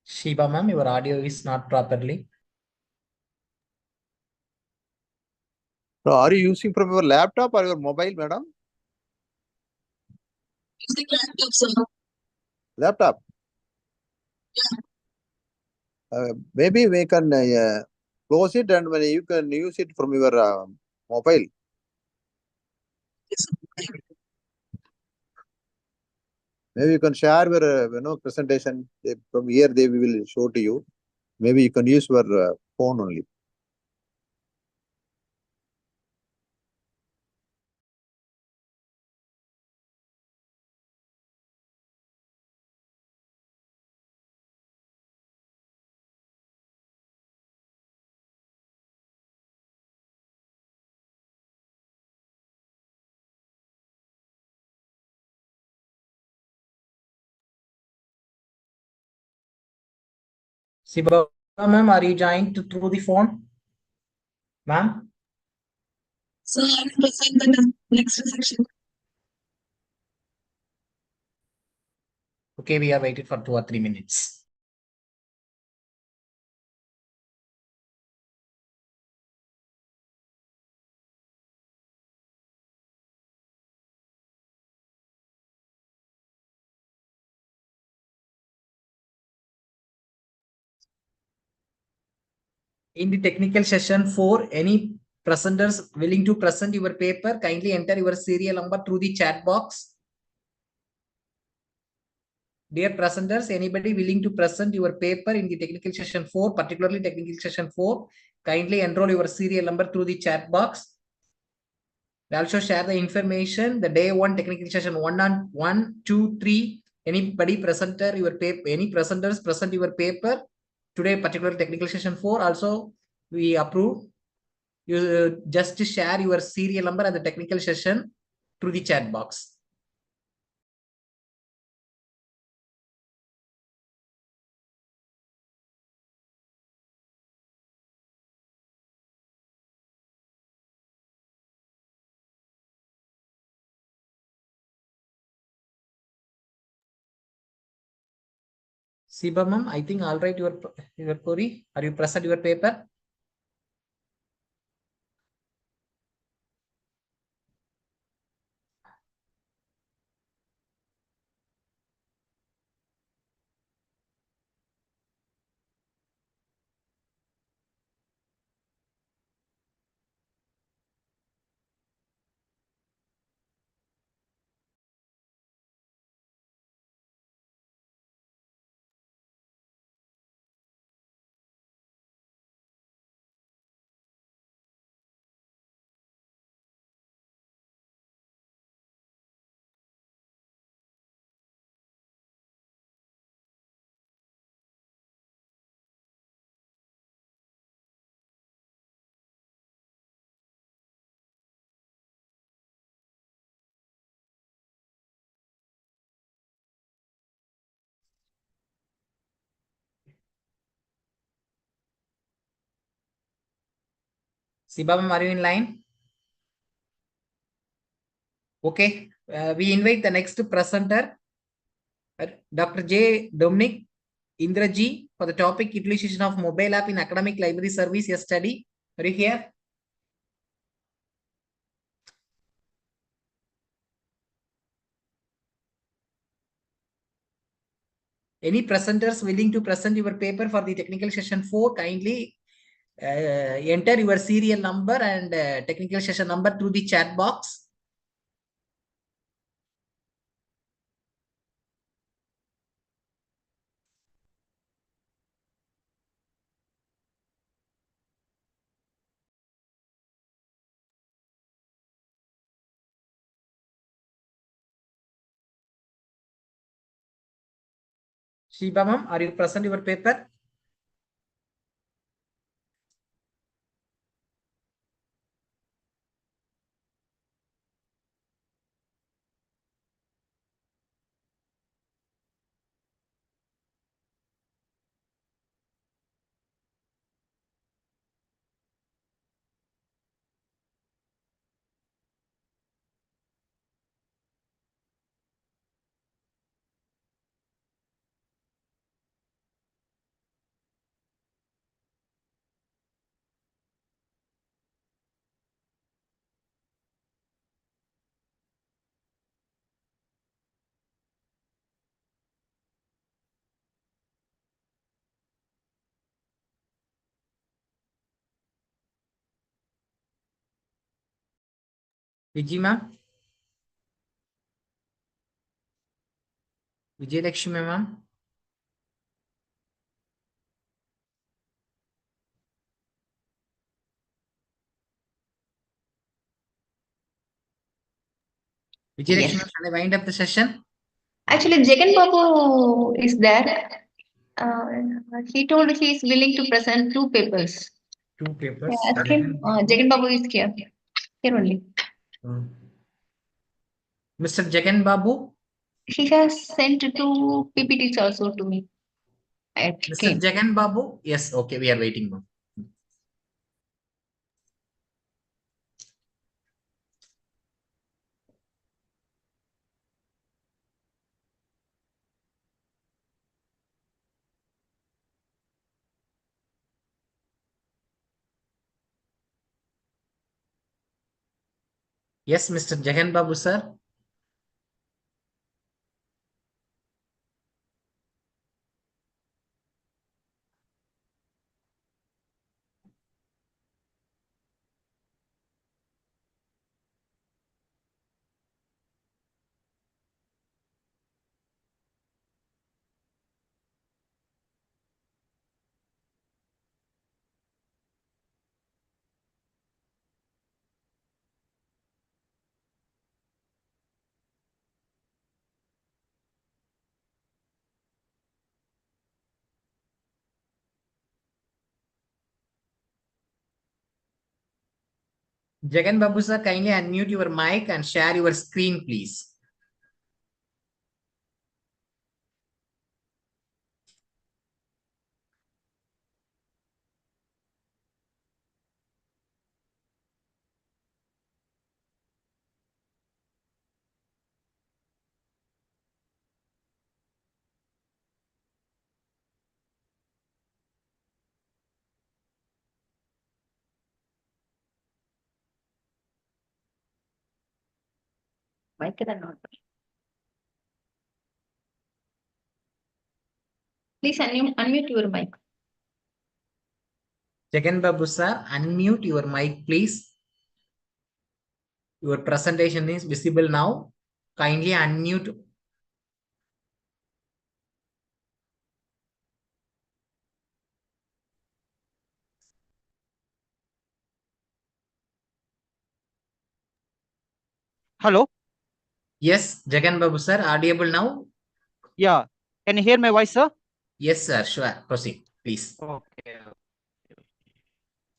Sheba, ma'am, your audio is not properly. So are you using from your laptop or your mobile, madam? Using laptop, sir. Laptop. Maybe we can close it and when you can use it from your mobile. Maybe you can share your presentation from here. They will show to you. Maybe you can use your phone only. Siba ma'am, are you joined through the phone? Ma'am? So I will present the next section. Okay, we are waiting for 2 or 3 minutes. In the technical session 4, any presenters willing to present your paper, kindly enter your serial number through the chat box. Dear presenters, anybody willing to present your paper in the technical session 4, particularly technical session 4, kindly enroll your serial number through the chat box. We also share the information, the day 1 technical session 1, 2, 3. Anybody presenter your paper, any presenters present your paper today, particular technical session 4, also we approve. You just share your serial number and the technical session through the chat box. Siba ma'am, I think all right your query. Are you present your paper? Siba ma'am, are you in line? Okay, we invite the next presenter, Dr. J. Dominic Indraji, for the topic utilization of mobile app in academic library service study. Are you here? Any presenters willing to present your paper for the technical session 4, kindly enter your serial number and technical session number through the chat box. Shiba ma'am, are you present your paper? Vijay ma'am? Vijay Lakshmi ma'am? Vijay Yes. Lakshmi ma'am, shall I wind up the session? Actually, Jagan Babu is there. He told he is willing to present 2 papers. 2 papers. Yeah, ask him. Jagan Babu is here. Here only. Mr. Jagan Babu? He has sent 2 PPTs also to me. Mr. Jagan Babu? Yes, okay, we are waiting. Yes, Mr. Jagan Babu, sir. Jagan Babu, sir, kindly unmute your mic and share your screen, please. Mic is not. Please unmute your mic. Jagan Babu, sir, unmute your mic, please. Your presentation is visible now. Kindly unmute. Hello. Yes, Jagan Babu, sir, audible now? Yeah. Can you hear my voice, sir? Yes, sir, sure. Proceed, please. Okay.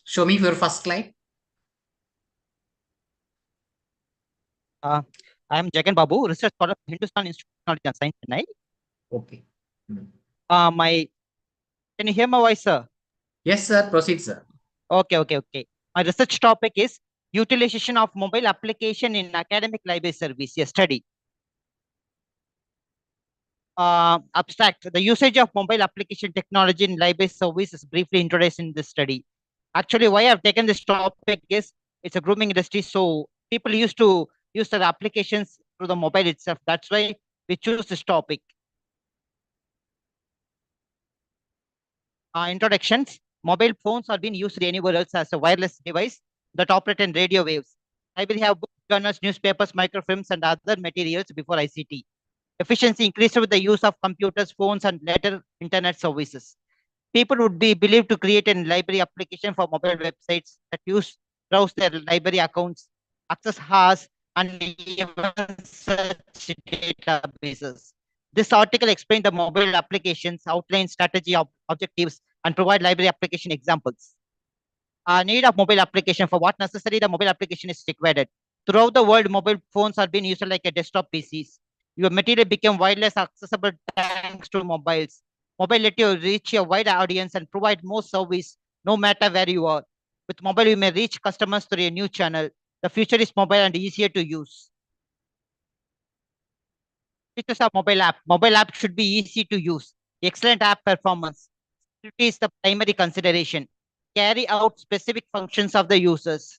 Show me your first slide. I am Jagan Babu, research scholar of Hindustan Institute of Technology and Science, Chennai. Okay. Can you hear my voice, sir? Yes, sir. Proceed, sir. Okay. My research topic is utilization of mobile application in academic library service, a study. Abstract, the usage of mobile application technology in library service is briefly introduced in this study. Actually, why I've taken this topic is it's a grooming industry, so people used to use their applications through the mobile itself. That's why we choose this topic. Introductions. Mobile phones are being used anywhere else as a wireless device that operate in radio waves. Library have books, journals, newspapers, microfilms, and other materials before ICT. Efficiency increased with the use of computers, phones, and later internet services. People would be believed to create a library application for mobile websites that browse their library accounts, access hours, and even search databases. This article explains the mobile applications, outline strategy of objectives, and provide library application examples. Need of mobile application. For what necessary the mobile application is required. Throughout the world, mobile phones are being used like a desktop PCs. Your material became wireless accessible thanks to mobiles. Mobile let you reach a wide audience and provide more service no matter where you are. With mobile, you may reach customers through a new channel. The future is mobile and easier to use. Features of mobile app. Mobile app should be easy to use. Excellent app performance. Security is the primary consideration. Carry out specific functions of the users.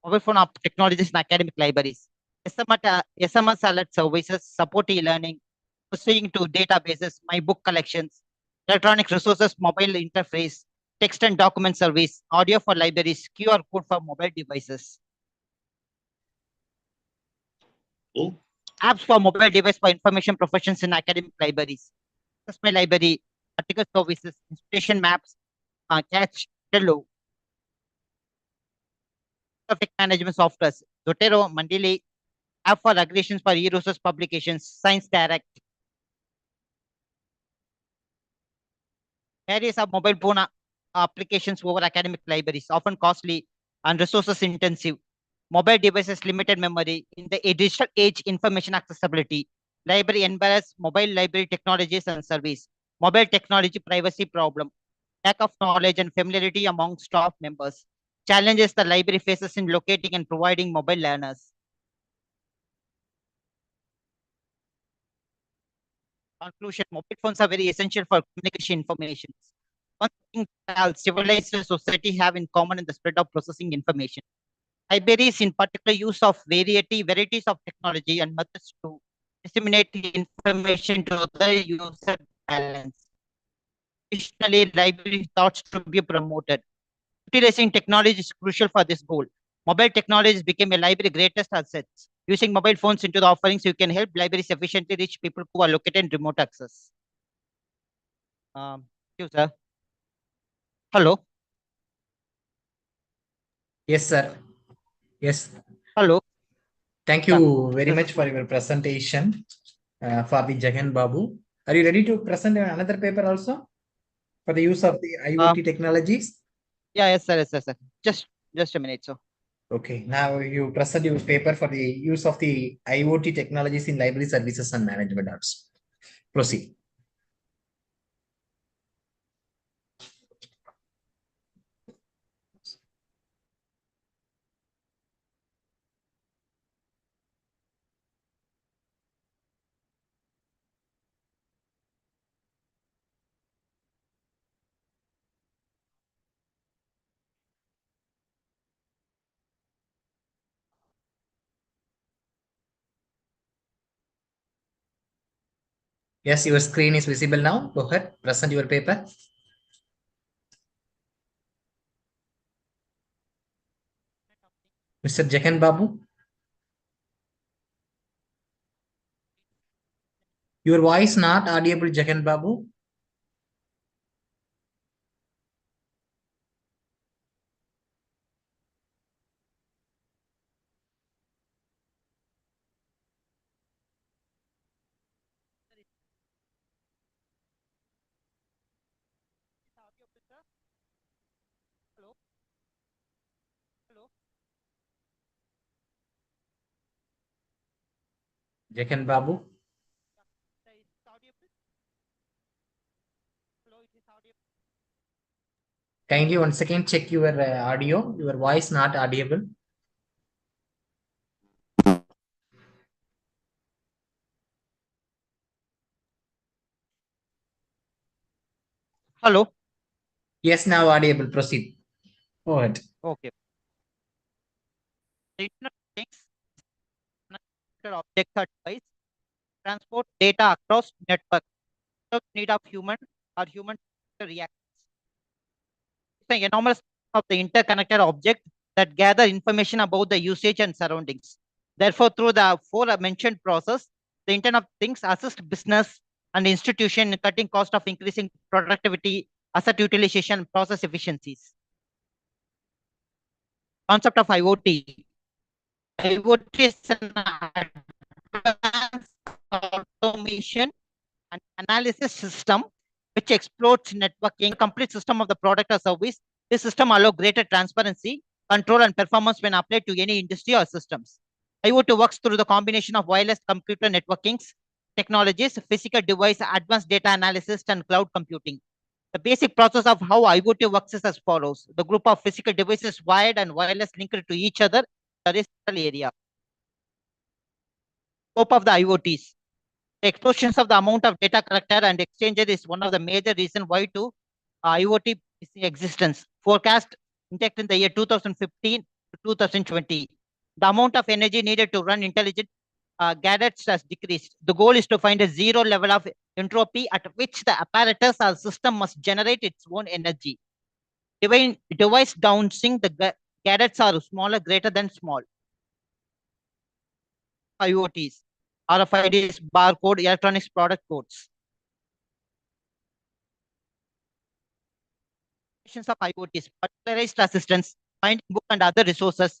Mobile phone app technologies in academic libraries. SMS alert services, support e-learning, pursuing to databases, my book collections, electronic resources, mobile interface, text and document service, audio for libraries, QR code for mobile devices. Apps for mobile device for information professions in academic libraries. Access my library, article services, institution maps, Catch, Hello. Traffic management softwares, Zotero, Mandili, app for aggregations for e-resource publications, Science Direct. Areas of mobile phone applications over academic libraries, often costly and resources intensive. Mobile devices, limited memory. In the digital age, information accessibility. Library embrace mobile library technologies and service. Mobile technology privacy problem. Lack of knowledge and familiarity among staff members. Challenges the library faces in locating and providing mobile learners. Conclusion, mobile phones are very essential for communication information. One thing that civilized society have in common in the spread of processing information. Libraries, in particular, use of varieties of technology and methods to disseminate information to the user balance. Additionally, library thoughts to be promoted. Utilizing technology is crucial for this goal. Mobile technologies became a library greatest assets. Using mobile phones into the offerings, you can help libraries efficiently reach people who are located in remote access. Thank you, sir. Hello. Yes, sir. Yes. Hello. Thank you very much for your presentation for the Jagan Babu. Are you ready to present another paper also for the use of the IoT technologies? Yeah, yes, sir. Yes, sir. Just a minute, sir. Okay, now you present your paper for the use of the IoT technologies in library services and management apps. Proceed. Yes, your screen is visible now. Go ahead, present your paper. Mr. Jagan Babu. Your voice not audible, Jagan Babu. Jagan Babu. Kindly once again check your audio. Your voice not audible. Hello. Yes, now audible. Proceed. Go ahead. Okay. The Internet of Things objects or device transport data across network without need of human or human reactions. It's an enormous of the interconnected object that gather information about the usage and surroundings. Therefore, through the mentioned process, the Internet of Things assist business and institution in cutting cost of increasing productivity, asset utilization, and process efficiencies. Concept of IoT. IoT is an advanced automation and analysis system which exploits networking, complete system of the product or service. This system allows greater transparency, control, and performance when applied to any industry or systems. IoT works through the combination of wireless computer networking technologies, physical device, advanced data analysis, and cloud computing. The basic process of how IoT works is as follows. The group of physical devices wired and wireless linked to each other in the area. Scope of the IoTs. The explosions of the amount of data collected and exchanged is one of the major reasons why to IoT is in existence. Forecast intact in the year 2015 to 2020. The amount of energy needed to run intelligent gadgets has decreased. The goal is to find a zero level of entropy at which the apparatus or system must generate its own energy. Device downsync, the gadgets are smaller, greater than small. IoTs, RFIDs, barcode, electronics product codes. Of IoTs, particularized assistance, finding book and other resources,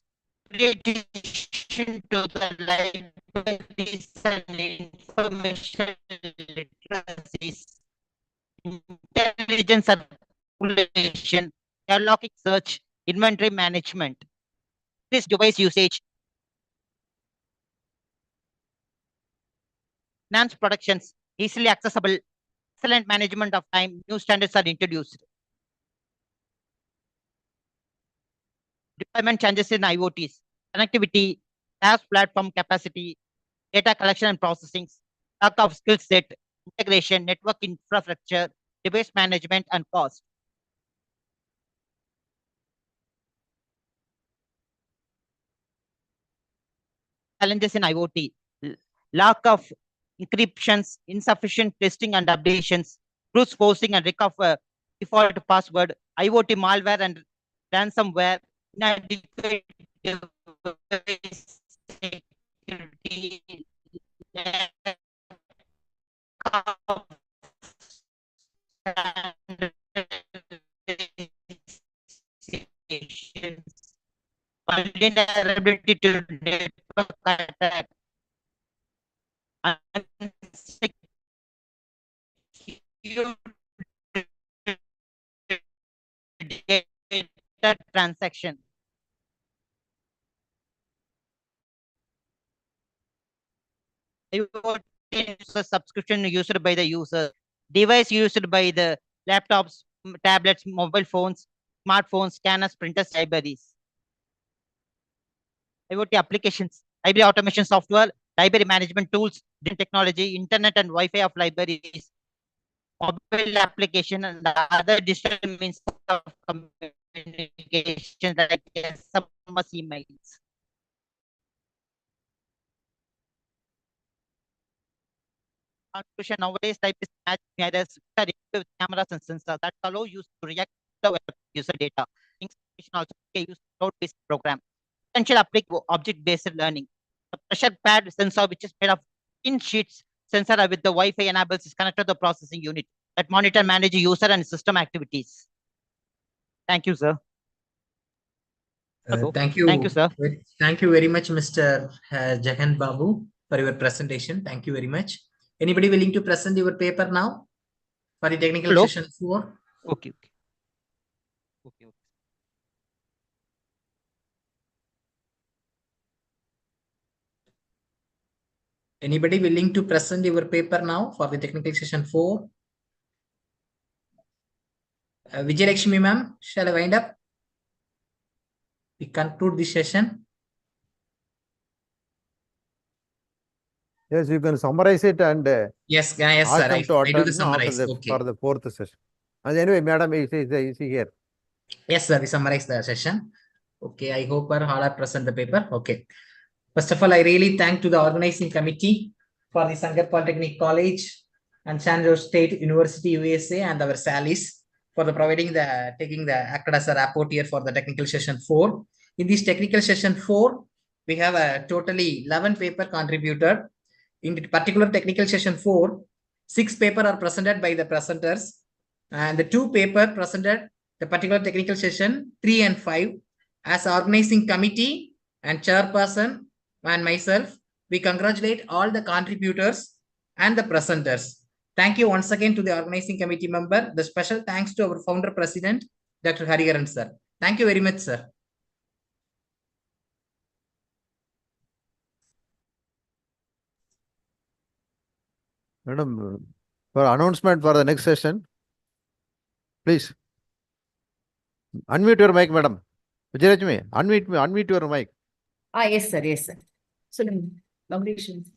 addition to the libraries and information literacies. intelligent circulation, Ioc-Ico search, inventory management. This device usage, enhanced productions, easily accessible, excellent management of time, new standards are introduced. Deployment changes in IoTs, connectivity, SaaS platform capacity, data collection and processing, lack of skill set, integration, network infrastructure, device management, and cost. Challenges in IoT, lack of encryptions, insufficient testing and updations, brute forcing and recover default password, IoT malware and ransomware, inadequate device security, lack of standardizations, vulnerability to network attack, unsecure data transaction. IoT subscription used by the user, device used by the laptops, tablets, mobile phones, smartphones, scanners, printers, libraries. IoT applications, library automation software, library management tools, technology, internet and Wi-Fi of libraries, mobile application and other digital means of communication like SMS, emails. Conclusion, nowadays type is match mirrors with cameras and sensors that allow users to react to the user data. Information also use cloud-based program. Potential applicable object-based learning. The pressure pad sensor, which is made of thin sheets sensor with the Wi-Fi enables, is connected to the processing unit that monitor, manage user and system activities. Thank you, sir. Thank you. Thank you, sir. Thank you very much, Mr. Jagan Babu, for your presentation. Thank you very much. Anybody willing to present your paper now for the technical session 4? Okay. Anybody willing to present your paper now for the technical session 4? Vijayalakshmi ma'am, shall I wind up? We conclude the session. Yes, you can summarize it and yes, sir. I do the summarize. For the fourth session. And anyway, madam is here. Yes, sir. We summarize the session. Okay, I hope all are present the paper. Okay. First of all, I really thank to the organizing committee for the Sangar Polytechnic College and San Jose State University USA and our Salis for the acted as a rapporteur for the technical session 4. In this technical session 4, we have a totally 11 paper contributed. In the particular technical session 4, 6 paper are presented by the presenters and the 2 paper presented the particular technical session 3 and 5 as organizing committee and chairperson and myself. We congratulate all the contributors and the presenters. Thank you once again to the organizing committee member. The special thanks to our founder president, Dr. Hariharan sir. Thank you very much, sir. Madam, for announcement for the next session, please. Unmute your mic, madam. Vijayalakshmi, unmute your mic. Yes, sir. Yes, sir. So, congratulations.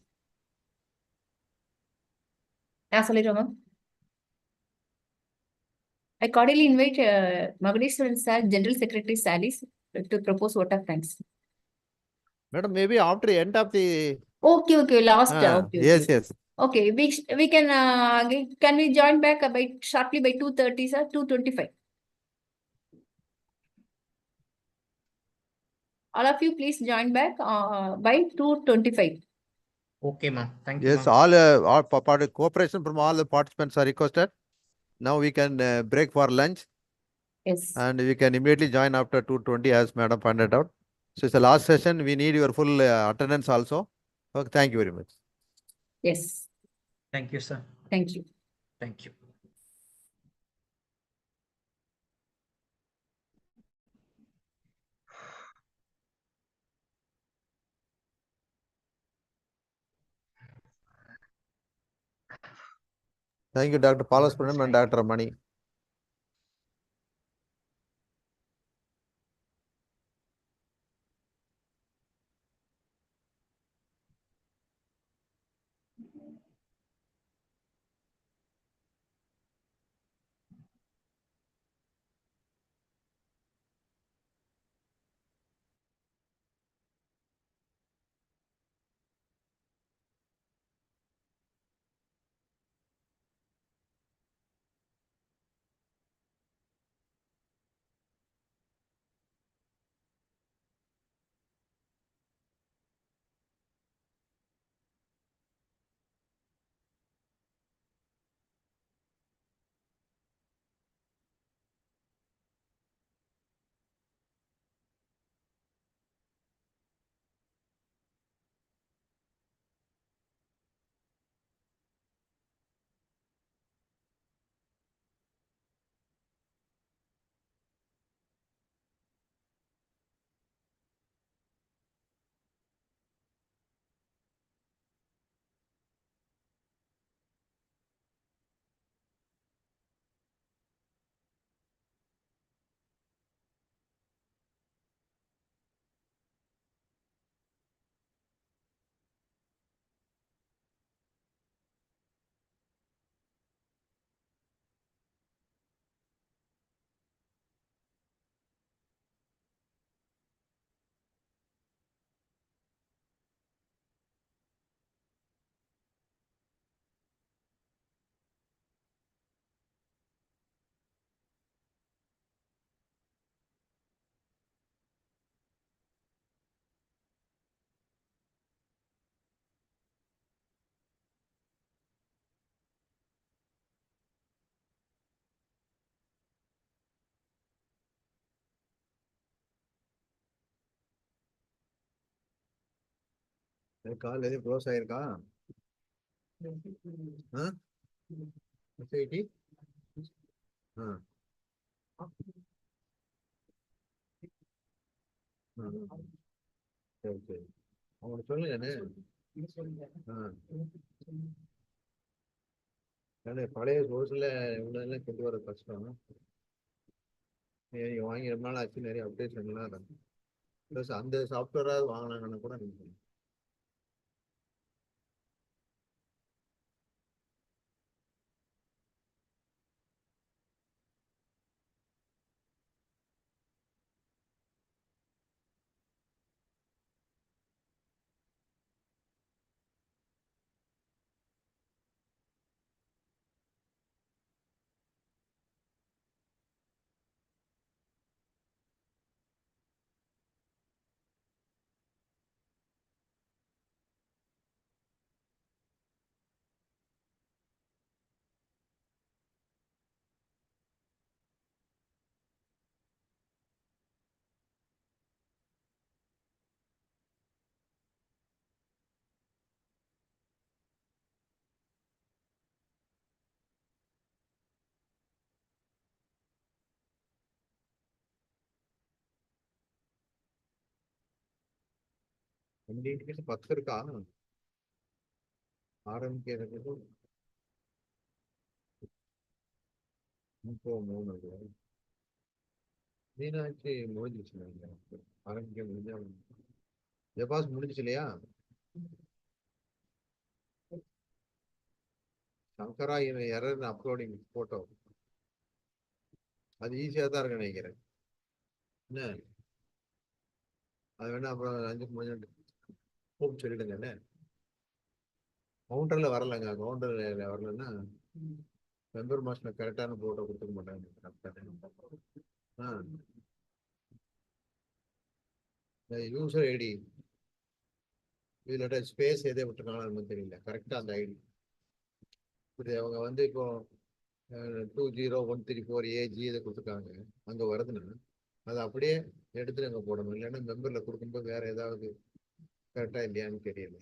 I cordially invite Magadeshwaran sir, General Secretary Salis, to propose vote of thanks. Madam, maybe after the end of the... Okay, last. Yes. Okay, we can we join back shortly by 2:30, sir, 2:25. All of you, please join back by 2:25. Okay, ma'am. Thank you. Yes, all cooperation from all the participants are requested. Now we can break for lunch. Yes. And we can immediately join after 2:20 as madam pointed out. So it's the last session. We need your full attendance also. Okay, thank you very much. Yes. Thank you, sir. Thank you. Thank you. Thank you, Dr. Palaspuram and Dr. Mani. கால் எதுவும் close ஆயிருக்கா? SIT? சரி சரி, அவங்களுக்கு சொல்லுங்கண்ணே. பழைய கோர்ஸ்ல இவ்வளோலாம் கொண்டு வர கஷ்டம். நீங்க வாங்கி ரொம்ப நாள் ஆச்சு, நிறைய அப்டேஷன்லாம் ப்ளஸ் அந்த சாஃப்ட்வேராவது வாங்கினாங்கன்னா கூட நீங்க கம்யூனிகேஷன் 10 இருக்கா? ஆரம்பிக்கிறது 3 மீனாட்சி முடிஞ்சிச்சு. ஆரம்பிக்க முடிஞ்சா ஜபாஸ் முடிஞ்சிச்சு இல்லையா? சங்கரா எரர் அப்லோடிங் போட்டோ, அது ஈஸியாக தான் இருக்குன்னு நினைக்கிறேன். என்ன அது வேணா அப்புறம் 5 கொஞ்சம் கூப்பிட்டு சொல்லிடுங்க. என்ன கவுண்டர்ல வரலங்க, கவுண்டர்ல வரலன்னா மெம்பர் மாஸ்டர் கரெக்டான போட்டோ கொடுத்துக்க மாட்டாங்க. யூசர் ஐடி இதுல ஸ்பேஸ் எதை விட்டுருக்காங்கன்னு தெரியல. கரெக்டா அந்த ஐடி இப்படி அவங்க வந்து இப்போ 20134AG இதை கொடுத்துருக்காங்க, அங்க வருதுன்னா அதை அப்படியே எடுத்துட்டு அங்க போடணும். இல்லைன்னா மெம்பர்ல கொடுக்கும்போது வேற ஏதாவது கரெக்டா இல்லையான்னு தெரியல.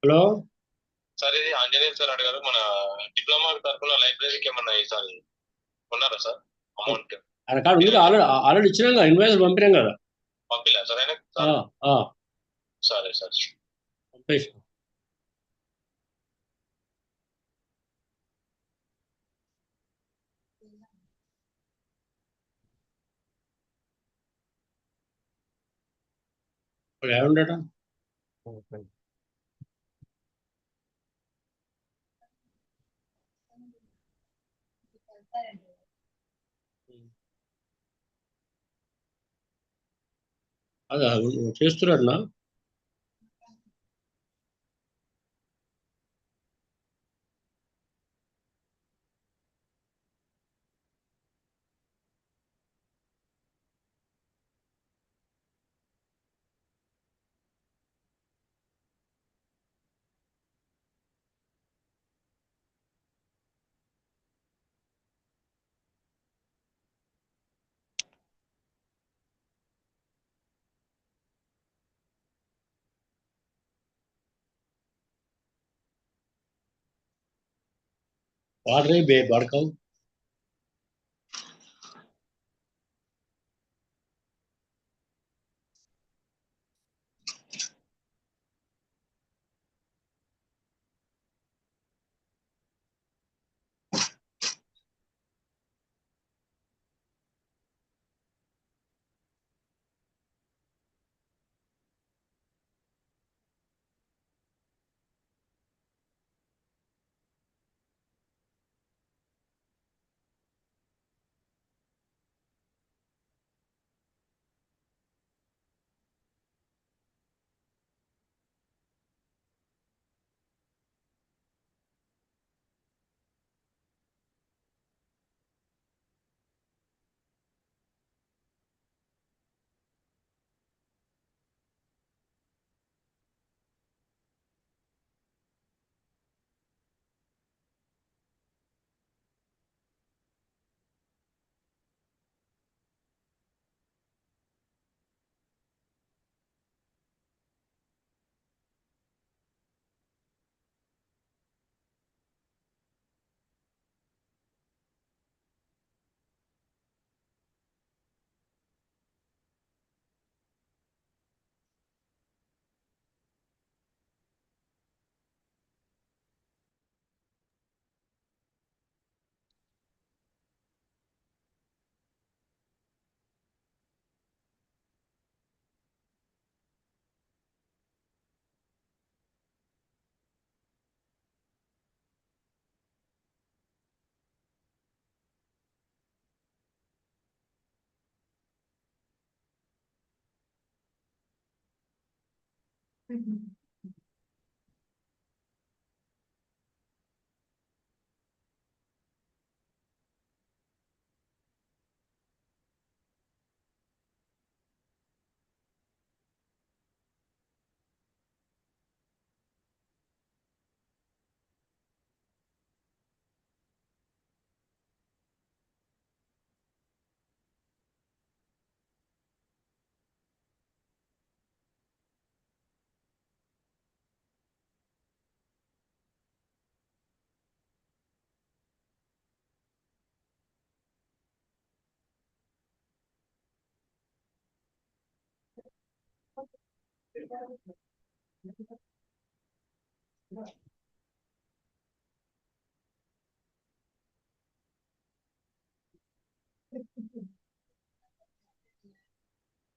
హలో సార్, ఇది ఆంజనేయ సార్ అడిగారు. మన డిప్లొమా తరఫున లైబ్రరీకి ఏమన్నా ఈసారి ఉన్నారా సార్ అమౌంట్? అక్కడ ఉంది, ఆల్రెడీ ఇచ్చినాం కదా, ఇన్వాయిస్ పంపినాం కదా. పంపిలే సార్ ఆయన? సరే సార్, పంపేసి ఏముండట. అదే చేస్తున్నాడు నా Water be barkau.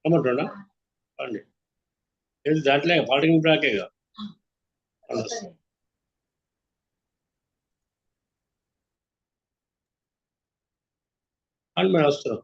Kamatona. Andi. Is that like parting bracket? And my Astra.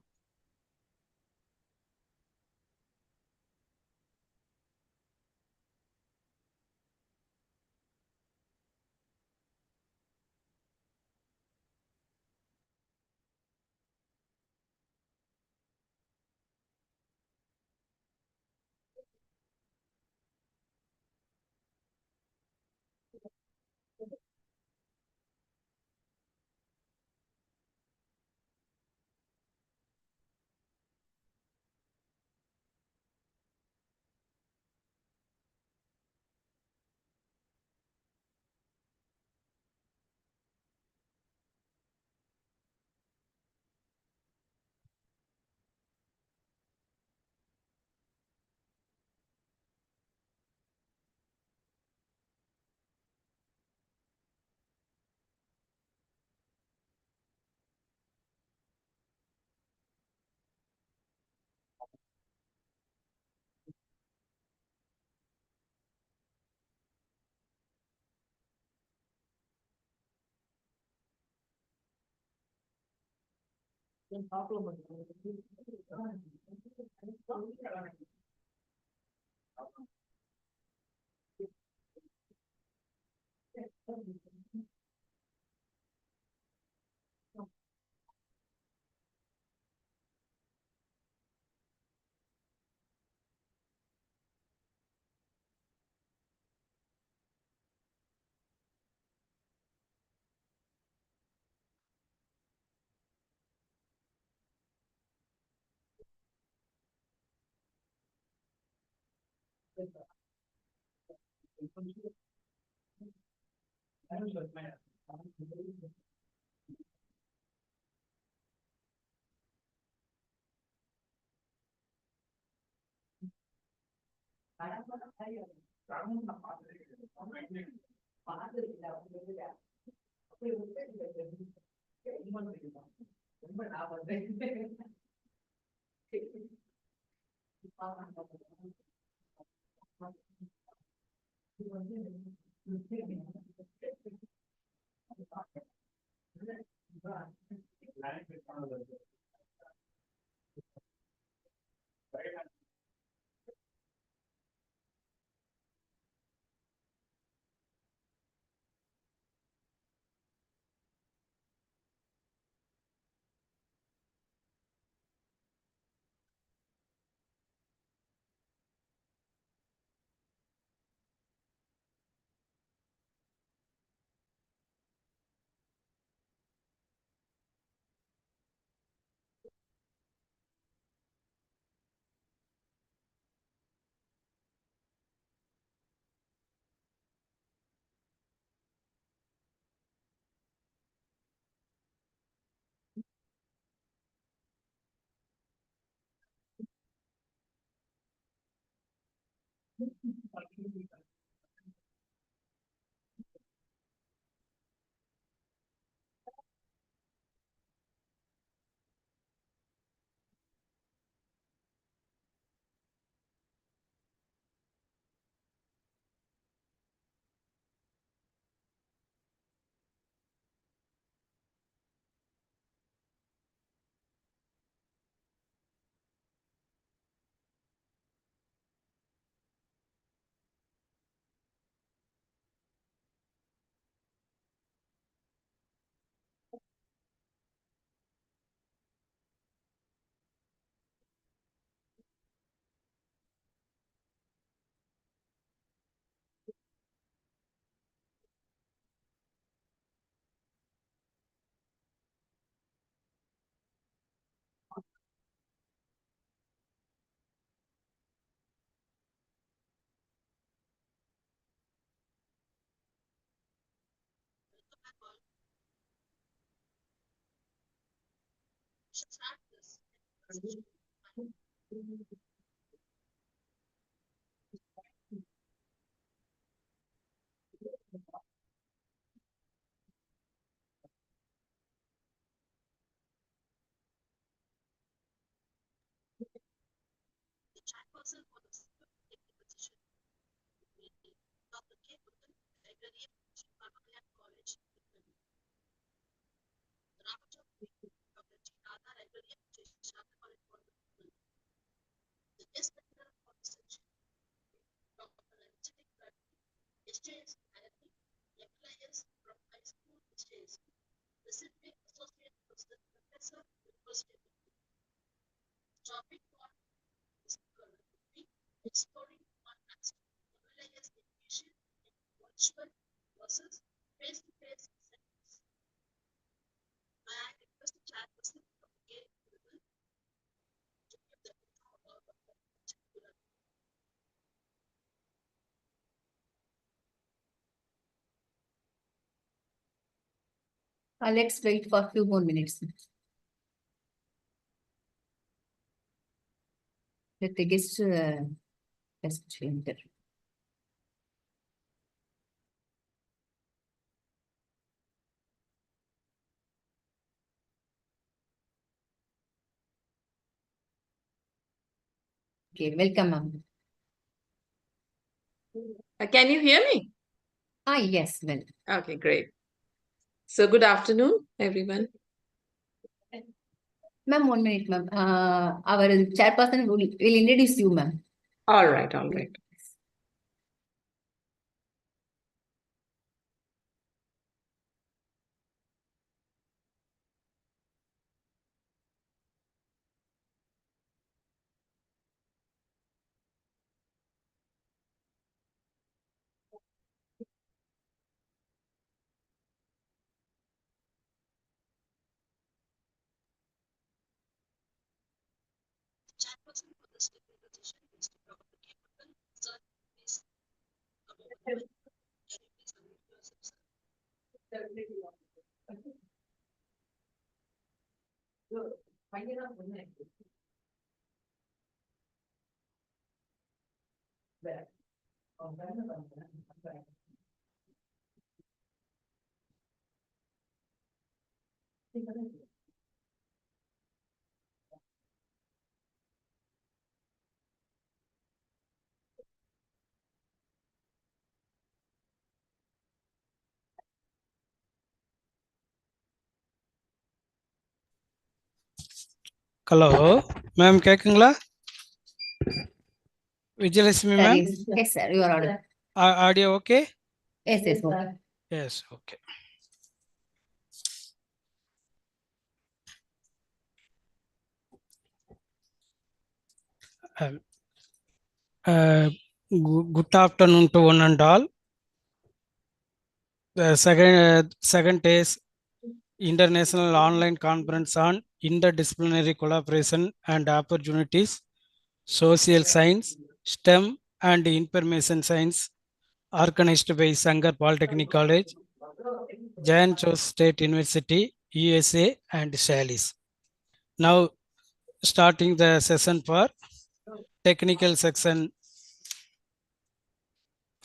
Let's wait for a few more minutes. Let the guest enter. Okay, welcome, ma'am. Can you hear me? Yes, well. Okay, great. So good afternoon, everyone. Ma'am, 1 minute, ma'am. Our chairperson will introduce you, ma'am. All right, all right. Hello, ma'am, கேக்குங்களா? Vijayalakshmi Sir, ma'am? yes, sir, you are audible. Audio okay? Yes, yes, sir. Yes, okay. Um, good afternoon to one and all. The second is International Online Conference on Interdisciplinary Collaboration and Opportunities, Social Science, STEM and Information Science, organized by Sangar Polytechnic College, Sjsu State University, USA and Salis. Now starting the session for technical section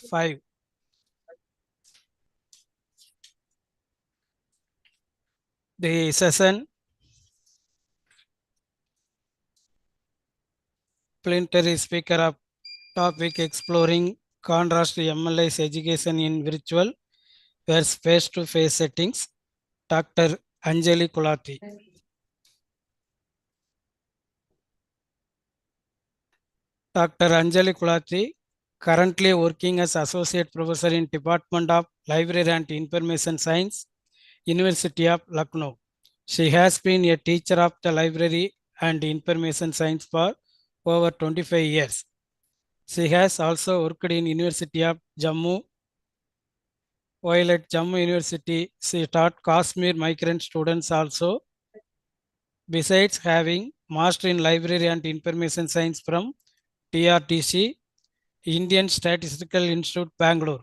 5. The session plenary speaker of topic exploring contrast MLI's education in virtual versus face-to-face settings, Dr. Anjali Kulati. Dr. Anjali Kulati, currently working as Associate Professor in Department of Library and Information Science, University of Lucknow. She has been a teacher of the library and information science for over 25 years. She has also worked in University of Jammu. While at Jammu University, she taught Kashmir migrant students also. Besides having Master in Library and Information Science from TRTC, Indian Statistical Institute, Bangalore.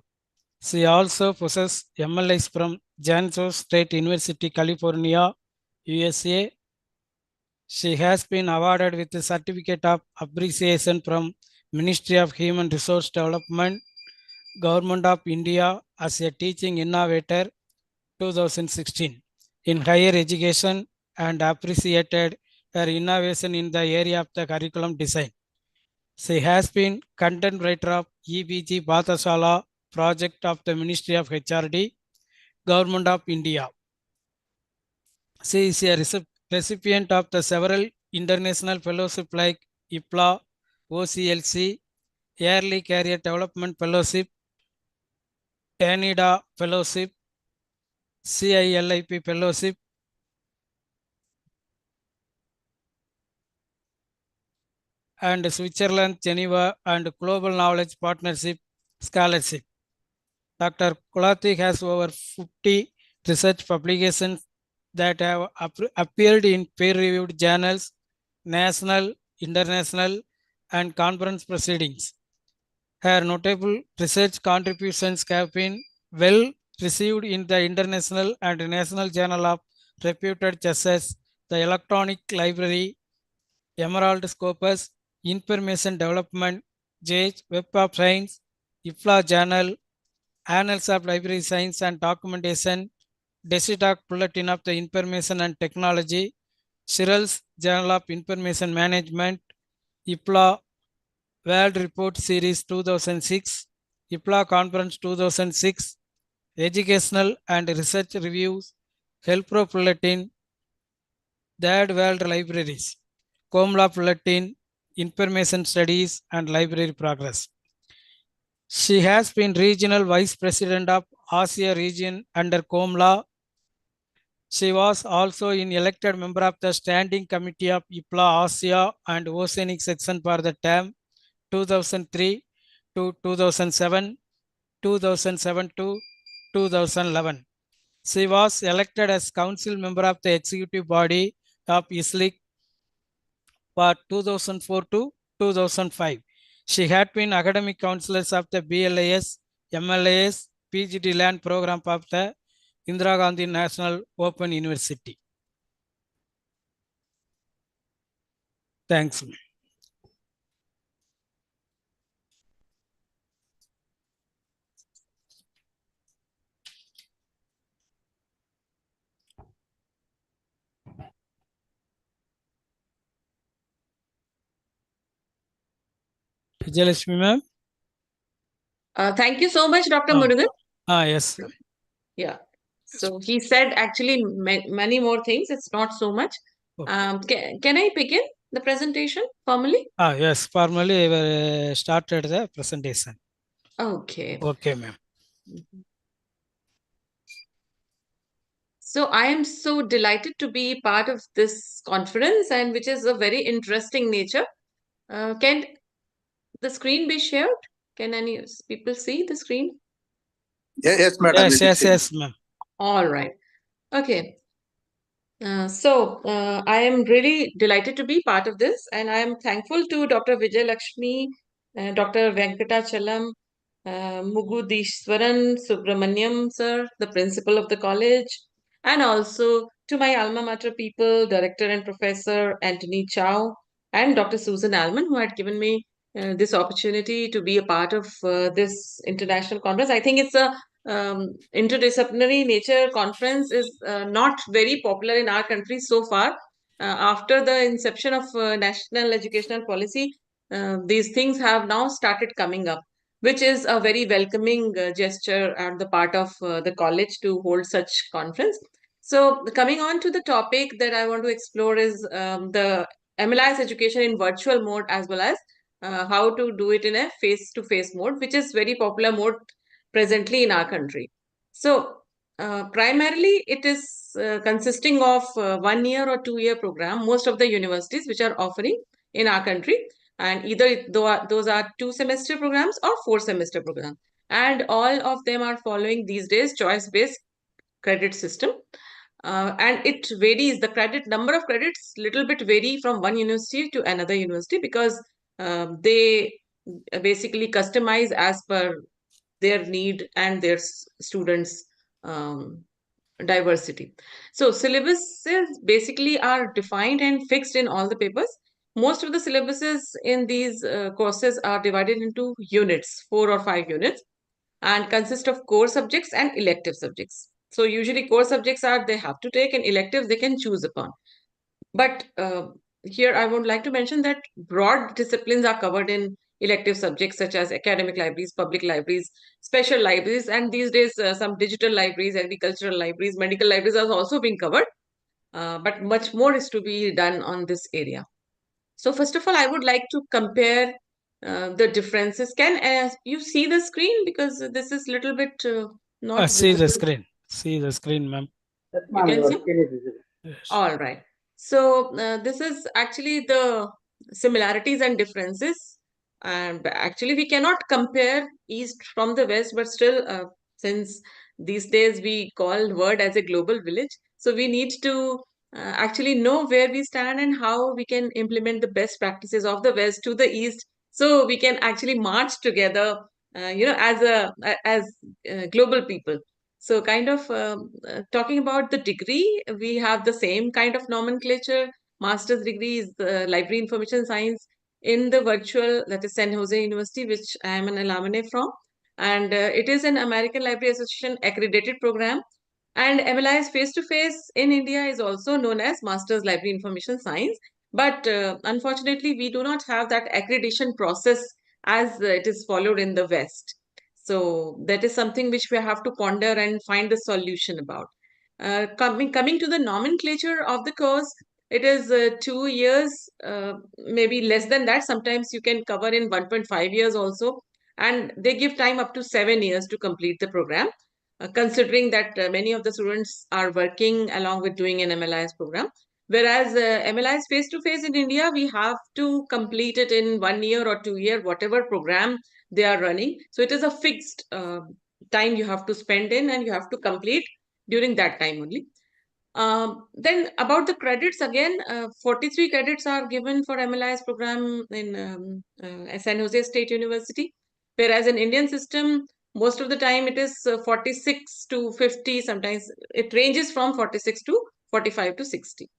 She also possesses MLIs from Sjsu State University, California, USA. She has been awarded with a certificate of appreciation from Ministry of Human Resource Development, Government of India as a teaching innovator 2016 in higher education and appreciated her innovation in the area of the curriculum design. She has been content writer of EBG Pathashala project of the Ministry of HRD, Government of India. She is a recipient of the several international fellowship like IPLA, OCLC, Early Career Development Fellowship, TANIDA Fellowship, CILIP Fellowship, and Switzerland, Geneva, and Global Knowledge Partnership Scholarship. Dr. Kulati has over 50 research publications that have appeared in peer-reviewed journals, national, international, and conference proceedings. Her notable research contributions have been well received in the international and national journal of reputed such as the Electronic Library, Emerald Scopus, Information Development, JAGE, Web of Science, IFLA Journal, Annals of Library Science and Documentation, DesiDoc Bulletin of the Information and Technology, Cyril's Journal of Information Management, IPLA World Report Series 2006, IPLA Conference 2006, Educational and Research Reviews, HealthPro Bulletin, Third World Libraries, COMLA Bulletin, Information Studies and Library Progress. She has been Regional Vice President of Asia Region under COMLA. She was also an elected member of the Standing Committee of IPLA Asia and Oceanic Section for the term 2003 to 2007, 2007 to 2011. She was elected as council member of the executive body of ISLIC for 2004 to 2005. She had been academic counselors of the BLAS, MLAS, PGD land program of the Indira Gandhi National Open University. Thanks. Vijayalakshmi ma'am. Thank you so much, Dr. Murugan. Yes. Yeah. So he said actually many more things. It's not so much. Can I begin the presentation formally? Yes, formally we started the presentation. Okay. Okay, ma'am. So I am so delighted to be part of this conference, and which is a very interesting nature. Can the screen be shared? Can any people see the screen? Yes, madam. Yes, ma'am. All right. Okay. I am really delighted to be part of this, and I am thankful to Dr. Vijay Lakshmi, Dr. Venkatachalam, Mugudishwaran Subramaniam sir, the principal of the college, and also to my alma mater people, Director and Professor Anthony Chow, and Dr. Susan Alman, who had given me this opportunity to be a part of this international conference. I think it's a interdisciplinary nature conference is not very popular in our country so far. After the inception of national educational policy, these things have now started coming up, which is a very welcoming gesture on the part of the college to hold such conference. So coming on to the topic that I want to explore is the MLIS education in virtual mode, as well as how to do it in a face-to-face mode, which is very popular mode presently in our country. So primarily it is consisting of 1 year or 2 year program, most of the universities which are offering in our country, and either those are 2 semester programs or 4 semester programs, and all of them are following these days choice based credit system. And it varies, the credit number of credits little bit vary from one university to another university, because they basically customize as per their need and their students diversity. So syllabuses basically are defined and fixed in all the papers. Most of the syllabuses in these courses are divided into units, 4 or 5 units, and consist of core subjects and elective subjects. So usually core subjects are they have to take, and electives they can choose upon. But here I would like to mention that broad disciplines are covered in elective subjects such as academic libraries, public libraries, special libraries, and these days some digital libraries, agricultural libraries, medical libraries are also being covered. But much more is to be done on this area. So first of all, I would like to compare the differences. Can you see the screen? Because this is little bit not See the visible. screen. See the screen, ma'am. Yes, You ma'am. can Your see? screen is visible. Yes. All right. So this is actually the similarities and differences. And actually, we cannot compare East from the West, but still, since these days we call world as a global village, so we need to actually know where we stand and how we can implement the best practices of the West to the East, so we can actually march together, as global people. So kind of talking about the degree, we have the same kind of nomenclature. Master's degree is the Library Information Science in the virtual, that is San Jose University, which I am an alumni from. And it is an American Library Association accredited program. And MLIS face-to-face in India is also known as Master's Library Information Science. But unfortunately, we do not have that accreditation process as it is followed in the West. So that is something which we have to ponder and find the solution about. Coming to the nomenclature of the course, it is 2 years, maybe less than that. Sometimes you can cover in 1.5 years also. And they give time up to 7 years to complete the program, considering that many of the students are working along with doing an MLIS program. Whereas MLIS face-to-face in India, we have to complete it in 1 year or 2 year, whatever program they are running. So it is a fixed time you have to spend in, and you have to complete during that time only. Then about the credits again, 43 credits are given for MLIS program in San Jose State University, whereas in Indian system, most of the time it is 46 to 50, sometimes it ranges from 46 to 45 to 60.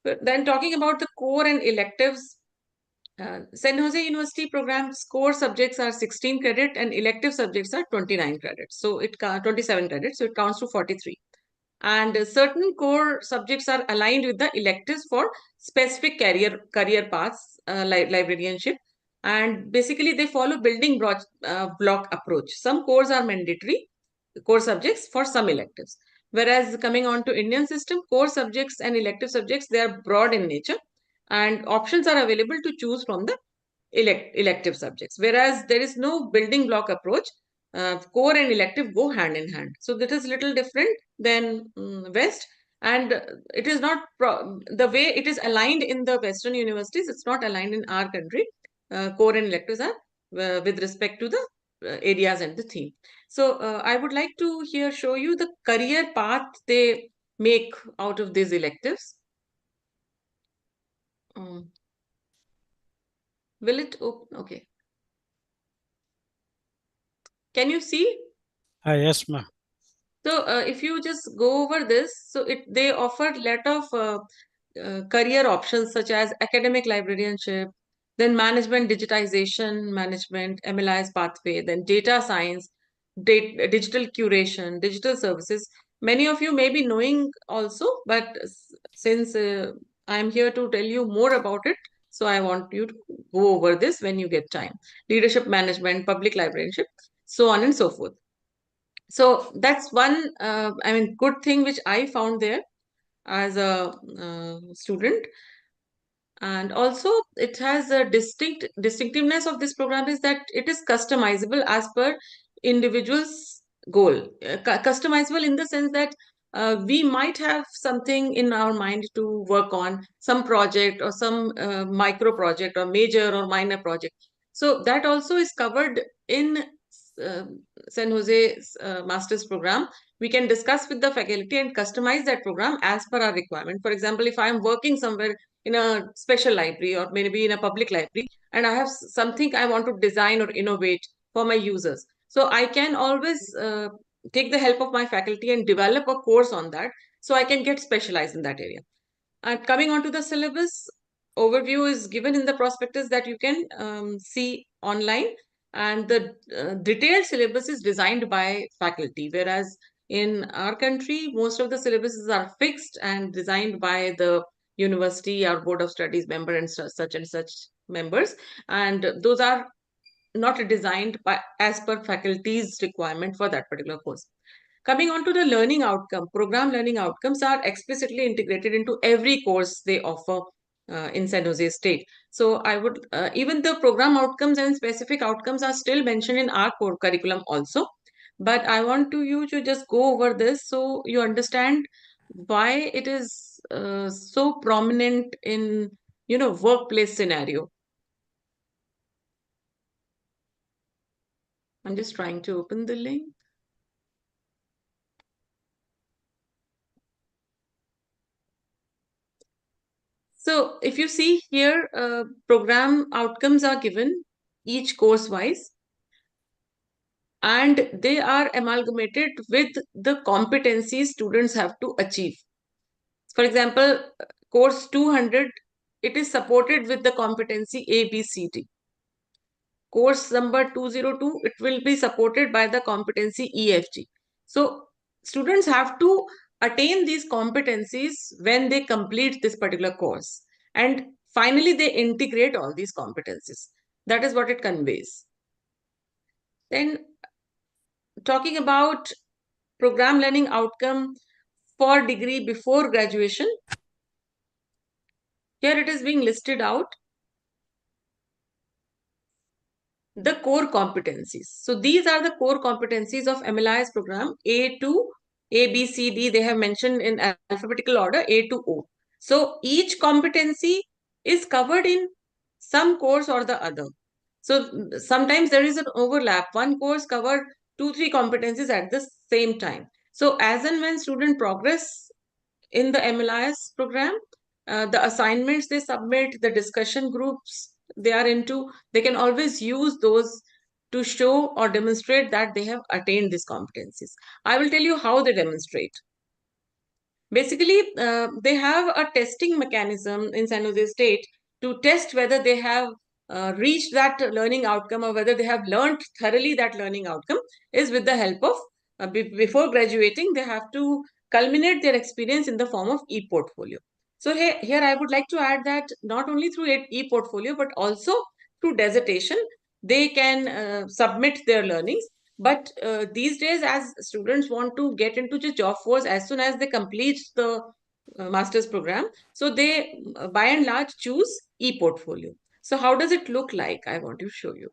But then talking about the core and electives, San Jose University program's core subjects are 16 credit and elective subjects are 29 credits. So 27 credits, so it counts to 43. And certain core subjects are aligned with the electives for specific career paths, librarianship. And basically, they follow building block approach. Some cores are mandatory core subjects for some electives. Whereas coming on to Indian system, core subjects and elective subjects, they are broad in nature, and options are available to choose from the elective subjects. Whereas there is no building block approach, core and elective go hand in hand. So that is little different than West. And it is not the way it is aligned in the Western universities, it's not aligned in our country. Core and electives are with respect to the areas and the theme. So I would like to here show you the career path they make out of these electives. Will it open? Okay. Can you see? Yes, ma'am. So if you just go over this, so they offer lot of career options such as academic librarianship, then management digitization, management, MLIS pathway, then data science, digital curation, digital services. Many of you may be knowing also, but since I'm here to tell you more about it, so I want you to go over this when you get time. Leadership management, public librarianship, so on and so forth. So that's one, good thing which I found there as a student. And also it has a distinctiveness of this program is that it is customizable as per individual's goal. Customizable in the sense that we might have something in our mind to work on, some project or some micro project or major or minor project. So that also is covered in San Jose's master's program. We can discuss with the faculty and customize that program as per our requirement. For example, if I am working somewhere in a special library or maybe in a public library, and I have something I want to design or innovate for my users, so I can always take the help of my faculty and develop a course on that, so I can get specialized in that area. And coming on to the syllabus, overview is given in the prospectus that you can see online, and the detailed syllabus is designed by faculty, whereas in our country, most of the syllabuses are fixed and designed by the university or board of studies member and such and such members, and those are not designed by as per faculty's requirement for that particular course. Coming on to the learning outcome, program learning outcomes are explicitly integrated into every course they offer in San Jose State. So I would, even the program outcomes and specific outcomes are still mentioned in our core curriculum also. But I want you to just go over this so you understand why it is so prominent in, workplace scenario. I'm just trying to open the link. So if you see here, program outcomes are given each course wise, and they are amalgamated with the competencies students have to achieve. For example, course 200, it is supported with the competency A, B, C, D. Course number 202, it will be supported by the competency E, F, G. So students have to attain these competencies when they complete this particular course. And finally, they integrate all these competencies. That is what it conveys. Then talking about program learning outcome for degree before graduation, here it is being listed out. The core competencies. So these are the core competencies of MLIS program A to A, B, C, D. They have mentioned in alphabetical order A to O. So each competency is covered in some course or the other. So sometimes there is an overlap. One course covered 2-3 competencies at the same time. So as and when student progress in the MLIS program, the assignments they submit, the discussion groups they are into, they can always use those to show or demonstrate that they have attained these competencies. I will tell you how they demonstrate. Basically, they have a testing mechanism in San Jose State to test whether they have reached that learning outcome or whether they have learned thoroughly that learning outcome is with the help of, before graduating, they have to culminate their experience in the form of e-portfolio. So here I would like to add that not only through e-portfolio, but also to dissertation, they can submit their learnings. But these days, as students want to get into the job force as soon as they complete the master's program, so they by and large choose e-portfolio. So how does it look like? I want to show you.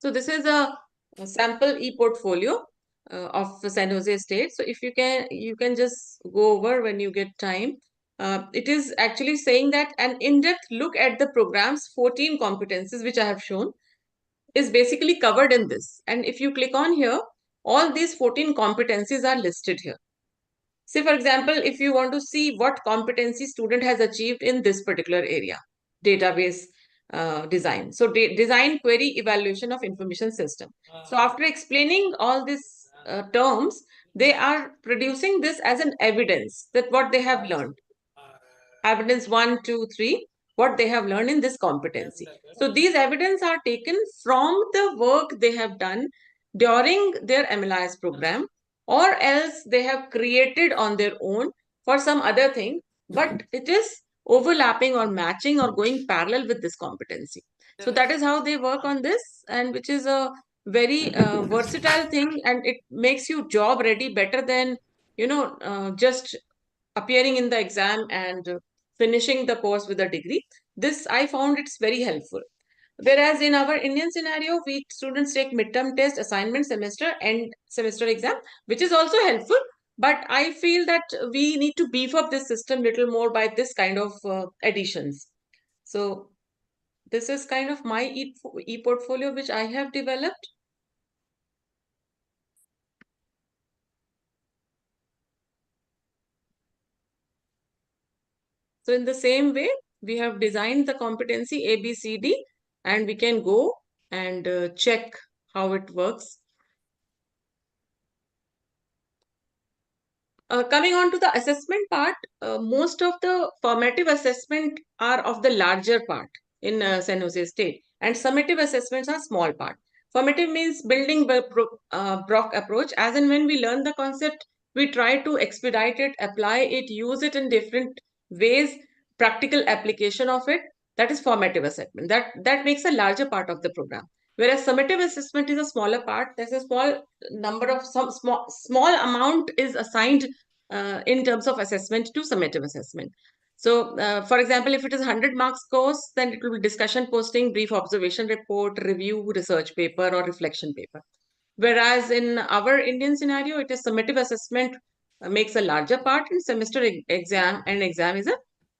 So this is a sample e-portfolio of San Jose State. So if you can just go over when you get time. It is actually saying that an in-depth look at the program's 14 competencies, which I have shown, is basically covered in this. And if you click on here, all these 14 competencies are listed here. Say, for example, if you want to see what competency student has achieved in this particular area, database design. So design query evaluation of information system. So after explaining all these terms, they are producing this as an evidence that what they have learned. Evidence 1, 2, 3, what they have learned in this competency. So these evidence are taken from the work they have done during their MLIS program, or else they have created on their own for some other thing, but it is overlapping or matching or going parallel with this competency. So that is how they work on this, and which is a very versatile thing, and it makes you job ready better than just appearing in the exam and finishing the course with a degree. This I found it's very helpful. Whereas in our Indian scenario, we students take midterm test, assignment, semester, and semester exam, which is also helpful. But I feel that we need to beef up this system little more by this kind of additions. So this is kind of my e-portfolio which I have developed. So in the same way, we have designed the competency ABCD, and we can go and check how it works. Coming on to the assessment part, most of the formative assessment are of the larger part in San Jose State, and summative assessments are small part. Formative means building block approach. As and when we learn the concept, we try to expedite it, apply it, use it in different ways, practical application of it. That is formative assessment. That makes a larger part of the program. Whereas summative assessment is a smaller part. There's a small number of some small amount is assigned in terms of assessment to summative assessment. So, for example, if it is 100 marks course, then it will be discussion posting, brief observation report, review, research paper, or reflection paper. Whereas in our Indian scenario, it is summative assessment makes a larger part, and semester exam is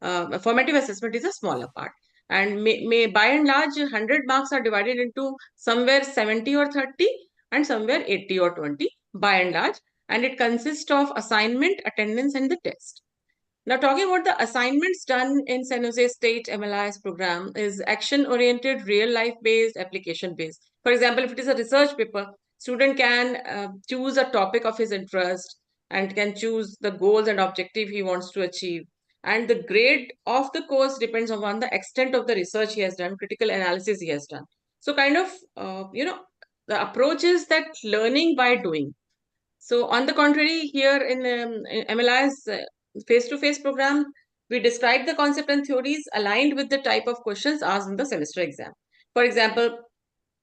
a formative assessment is a smaller part. And may by and large, 100 marks are divided into somewhere 70 or 30 and somewhere 80 or 20 by and large. And it consists of assignment, attendance, and the test. Now, talking about the assignments done in San Jose State MLIS program is action-oriented, real-life-based, application-based. For example, if it is a research paper, student can choose a topic of his interest and can choose the goals and objective he wants to achieve. And the grade of the course depends on the extent of the research he has done, critical analysis he has done. So kind of, the approach is that learning by doing. So on the contrary, here in MLI's face-to-face program, we describe the concept and theories aligned with the type of questions asked in the semester exam. For example,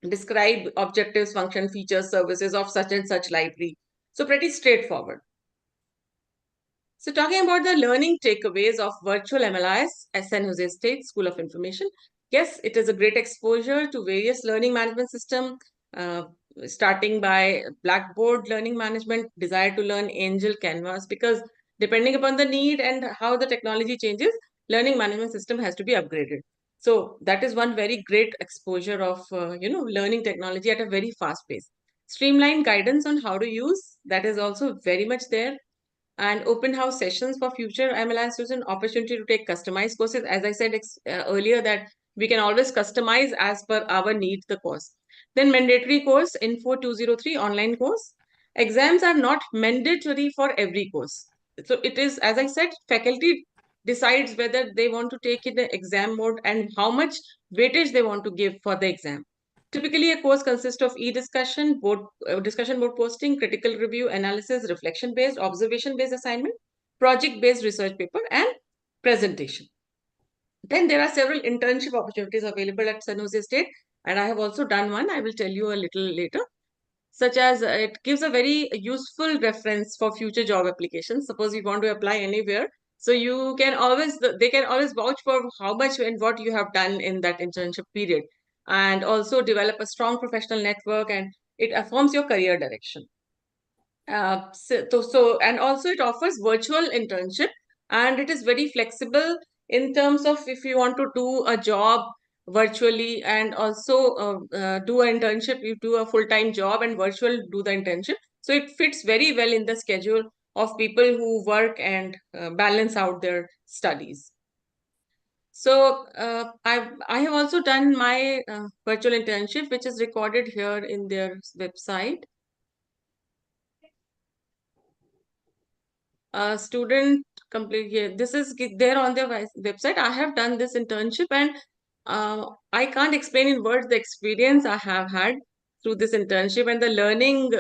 describe objectives, function, features, services of such and such library. So pretty straightforward. So talking about the learning takeaways of virtual MLIS at San Jose State School of Information. Yes, it is a great exposure to various learning management system, starting by Blackboard learning management, desire to learn Angel, Canvas, because depending upon the need and how the technology changes, learning management system has to be upgraded. So that is one very great exposure of learning technology at a very fast pace. Streamlined guidance on how to use, that is also very much there. And open house sessions for future MLI students, opportunity to take customized courses. As I said earlier, that we can always customize as per our need the course. Then mandatory course, Info 203 online course. Exams are not mandatory for every course. So it is, as I said, faculty decides whether they want to take it in the exam mode and how much weightage they want to give for the exam. Typically, a course consists of discussion board posting, critical review, analysis, reflection-based, observation-based assignment, project-based research paper, and presentation. Then there are several internship opportunities available at San Jose State, and I have also done one. I will tell you a little later. Such as it gives a very useful reference for future job applications. Suppose you want to apply anywhere, so you can always, they can always vouch for how much and what you have done in that internship period, and also develop a strong professional network, and it affirms your career direction. And also it offers virtual internship, and it is very flexible in terms of if you want to do a job virtually and also do an internship, you do a full-time job and virtual do the internship. So it fits very well in the schedule of people who work and balance out their studies. So I have also done my virtual internship, which is recorded here in their website. Student complete here. This is there on their website. I have done this internship, and I can't explain in words the experience I have had through this internship and the learning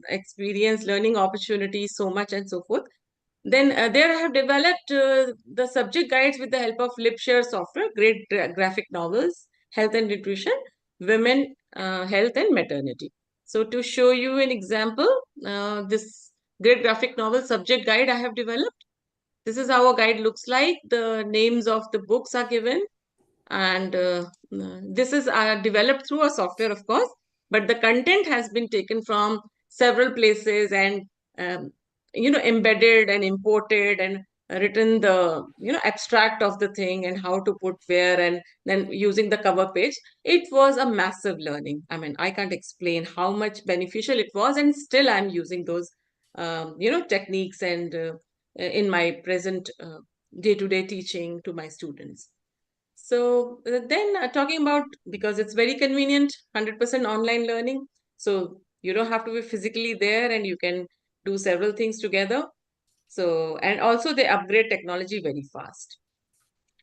experience, learning opportunities, so much and so forth. Then there I have developed the subject guides with the help of LibShare software, great graphic novels, health and nutrition, women, health and maternity. So to show you an example, this great graphic novel subject guide I have developed. This is how a guide looks like. The names of the books are given, and this is developed through a software, of course, but the content has been taken from several places and embedded and imported and written the abstract of the thing and how to put where, and then using the cover page. It was a massive learning. I mean, I can't explain how much beneficial it was, and still I'm using those techniques and in my present day-to-day teaching to my students. So then talking about, because it's very convenient, 100% online learning. So you don't have to be physically there, and you can do several things together. So, and also they upgrade technology very fast.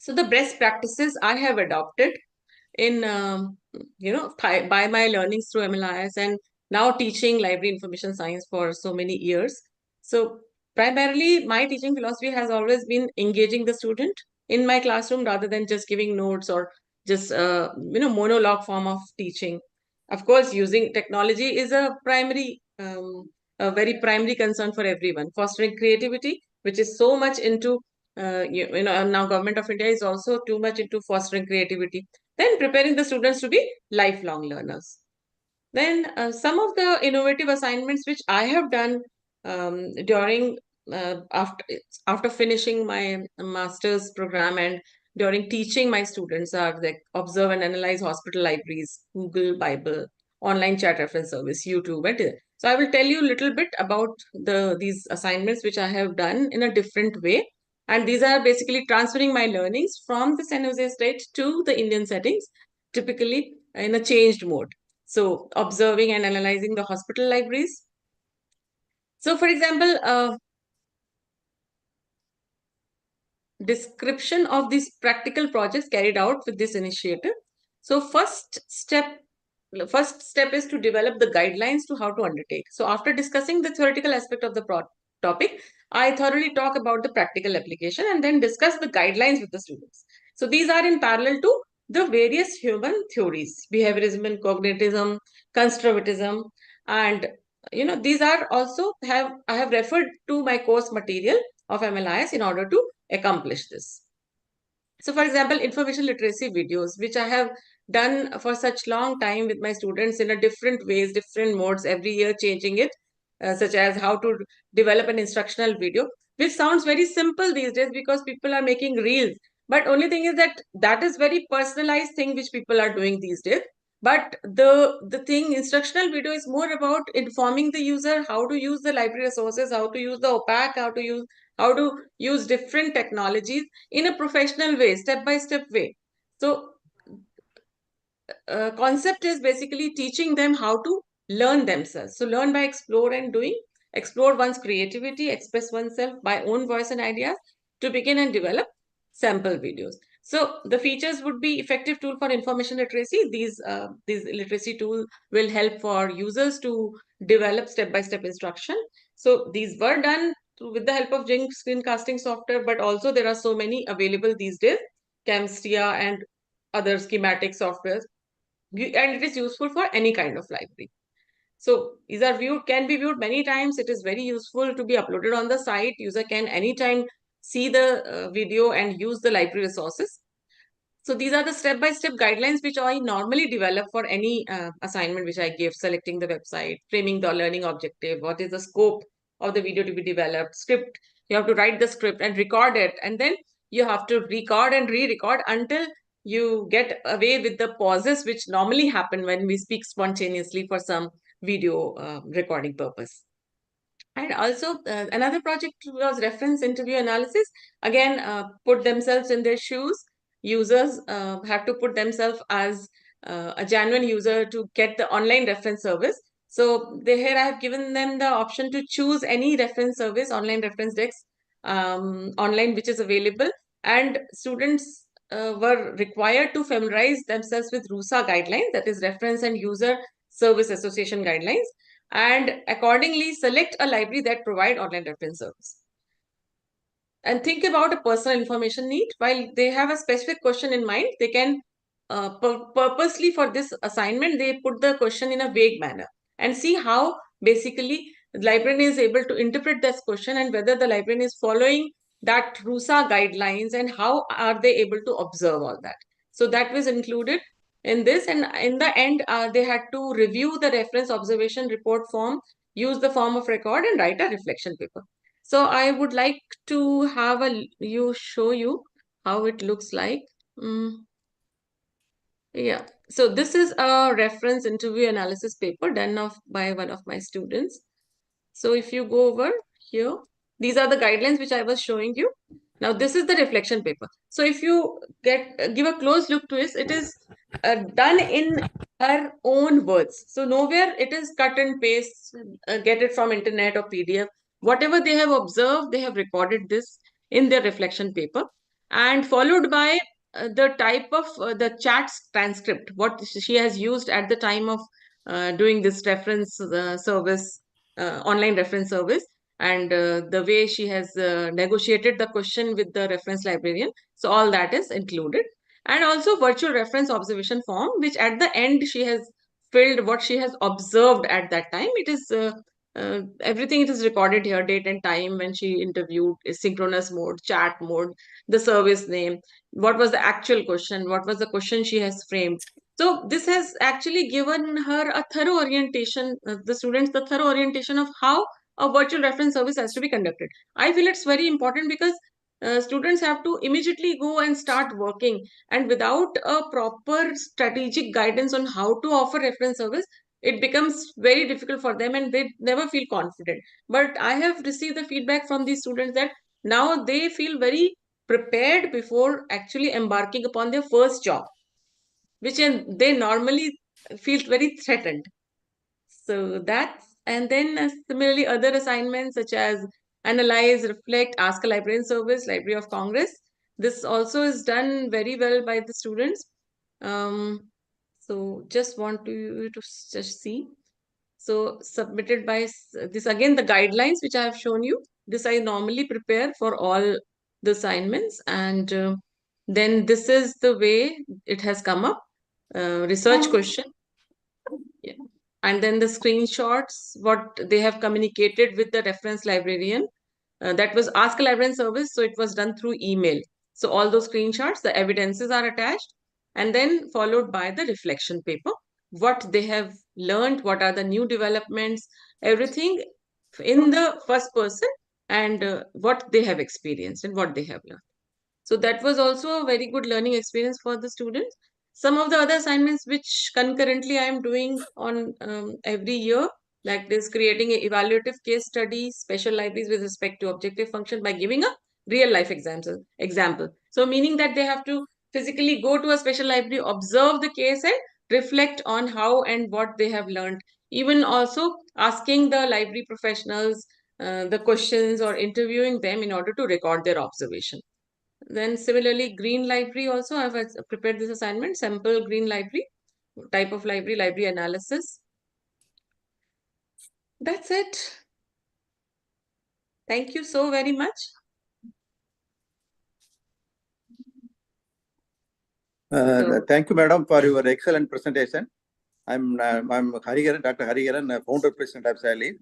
So the best practices I have adopted in, by my learnings through MLIS and now teaching library information science for so many years. So primarily my teaching philosophy has always been engaging the student in my classroom rather than just giving notes or just, monologue form of teaching. Of course, using technology is a very primary concern for everyone. Fostering creativity, which is so much into, now Government of India is also too much into fostering creativity. Then preparing the students to be lifelong learners. Then some of the innovative assignments which I have done during after finishing my master's program and during teaching my students are like observe and analyze hospital libraries, Google Bible, online chat reference service, YouTube. So I will tell you a little bit about these assignments which I have done in a different way. And these are basically transferring my learnings from the San Jose State to the Indian settings, typically in a changed mode. So observing and analyzing the hospital libraries. So for example, description of these practical projects carried out with this initiative. So first step is to develop the guidelines to how to undertake. So after discussing the theoretical aspect of the topic, I thoroughly talk about the practical application and then discuss the guidelines with the students. So these are in parallel to the various human theories, behaviorism and cognitism, constructivism, and these are also I have referred to my course material of MLIS in order to accomplish this. So for example, information literacy videos, which I have done for such long time with my students in a different ways, different modes, every year changing it, such as how to develop an instructional video, which sounds very simple these days because people are making reels. But only thing is that is very personalized thing which people are doing these days. But the thing, instructional video is more about informing the user how to use the library resources, how to use the OPAC, how to use different technologies in a professional way, step-by-step way. So concept is basically teaching them how to learn themselves. So learn by explore and doing, explore one's creativity, express oneself by own voice and ideas to begin and develop sample videos. So the features would be effective tool for information literacy. These literacy tool will help for users to develop step-by-step instruction. So these were done with the help of Jing screencasting software, but also there are so many available these days, Camstia and other schematic softwares, and it is useful for any kind of library. So these are can be viewed many times. It is very useful to be uploaded on the site. User can anytime see the video and use the library resources. So these are the step-by-step guidelines which I normally develop for any assignment which I give, selecting the website, framing the learning objective, what is the scope of the video to be developed, script, you have to write the script and record it, and then you have to record and re-record until you get away with the pauses which normally happen when we speak spontaneously for some video recording purpose. And also another project was reference interview analysis. Again, put themselves in their shoes. Users have to put themselves as a genuine user to get the online reference service. So here I have given them the option to choose any reference service, online reference decks, online which is available. And students were required to familiarize themselves with RUSA guidelines, that is Reference and User Service Association guidelines, and accordingly select a library that provide online reference service. And think about a personal information need. While they have a specific question in mind, they can purposely for this assignment, they put the question in a vague manner and see how basically the librarian is able to interpret this question and whether the librarian is following that RUSA guidelines and how are they able to observe all that. So that was included in this, and in the end, they had to review the reference observation report form, use the form of record, and write a reflection paper. So I would like to have show you how it looks like. Yeah, so this is a reference interview analysis paper done by one of my students. So if you go over here, these are the guidelines which I was showing you. Now this is the reflection paper. So if you give a close look to it, it is done in her own words. So nowhere it is cut and paste, get it from internet or PDF. Whatever they have observed, they have recorded this in their reflection paper, and followed by the type of the chat's transcript, what she has used at the time of doing this reference service, online reference service, and the way she has negotiated the question with the reference librarian. So all that is included. And also virtual reference observation form, which at the end she has filled what she has observed at that time. It is everything it is recorded here, date and time when she interviewed, synchronous mode, chat mode, the service name, what was the actual question, what was the question she has framed. So this has actually given her a thorough orientation, the students the thorough orientation of how a virtual reference service has to be conducted. I feel it's very important because students have to immediately go and start working, and without a proper strategic guidance on how to offer reference service, it becomes very difficult for them and they never feel confident. But I have received the feedback from these students that now they feel very prepared before actually embarking upon their first job, which they normally feel very threatened. So that's, and then similarly other assignments such as analyze, reflect, ask a librarian service, Library of Congress. This also is done very well by the students. So just want you to just see. So submitted by this, again, the guidelines which I have shown you. This I normally prepare for all the assignments, and then this is the way it has come up. Research question. Yeah. And then the screenshots, what they have communicated with the reference librarian. That was ask a librarian service, so it was done through email. So all those screenshots, the evidences are attached, and then followed by the reflection paper, what they have learned, what are the new developments, everything in the first person, and what they have experienced and what they have learned. So that was also a very good learning experience for the students. Some of the other assignments which concurrently I am doing on every year, like this, creating an evaluative case study, special libraries with respect to objective function by giving a real life example. So meaning that they have to physically go to a special library, observe the case and reflect on how and what they have learned. Even also asking the library professionals the questions or interviewing them in order to record their observation. Then similarly, green library also, I've prepared this assignment, sample green library, type of library, library analysis. That's it. Thank you so very much. Thank you, madam, for your excellent presentation. I'm Hariharan, Dr. Hariharan, founder president of Salis.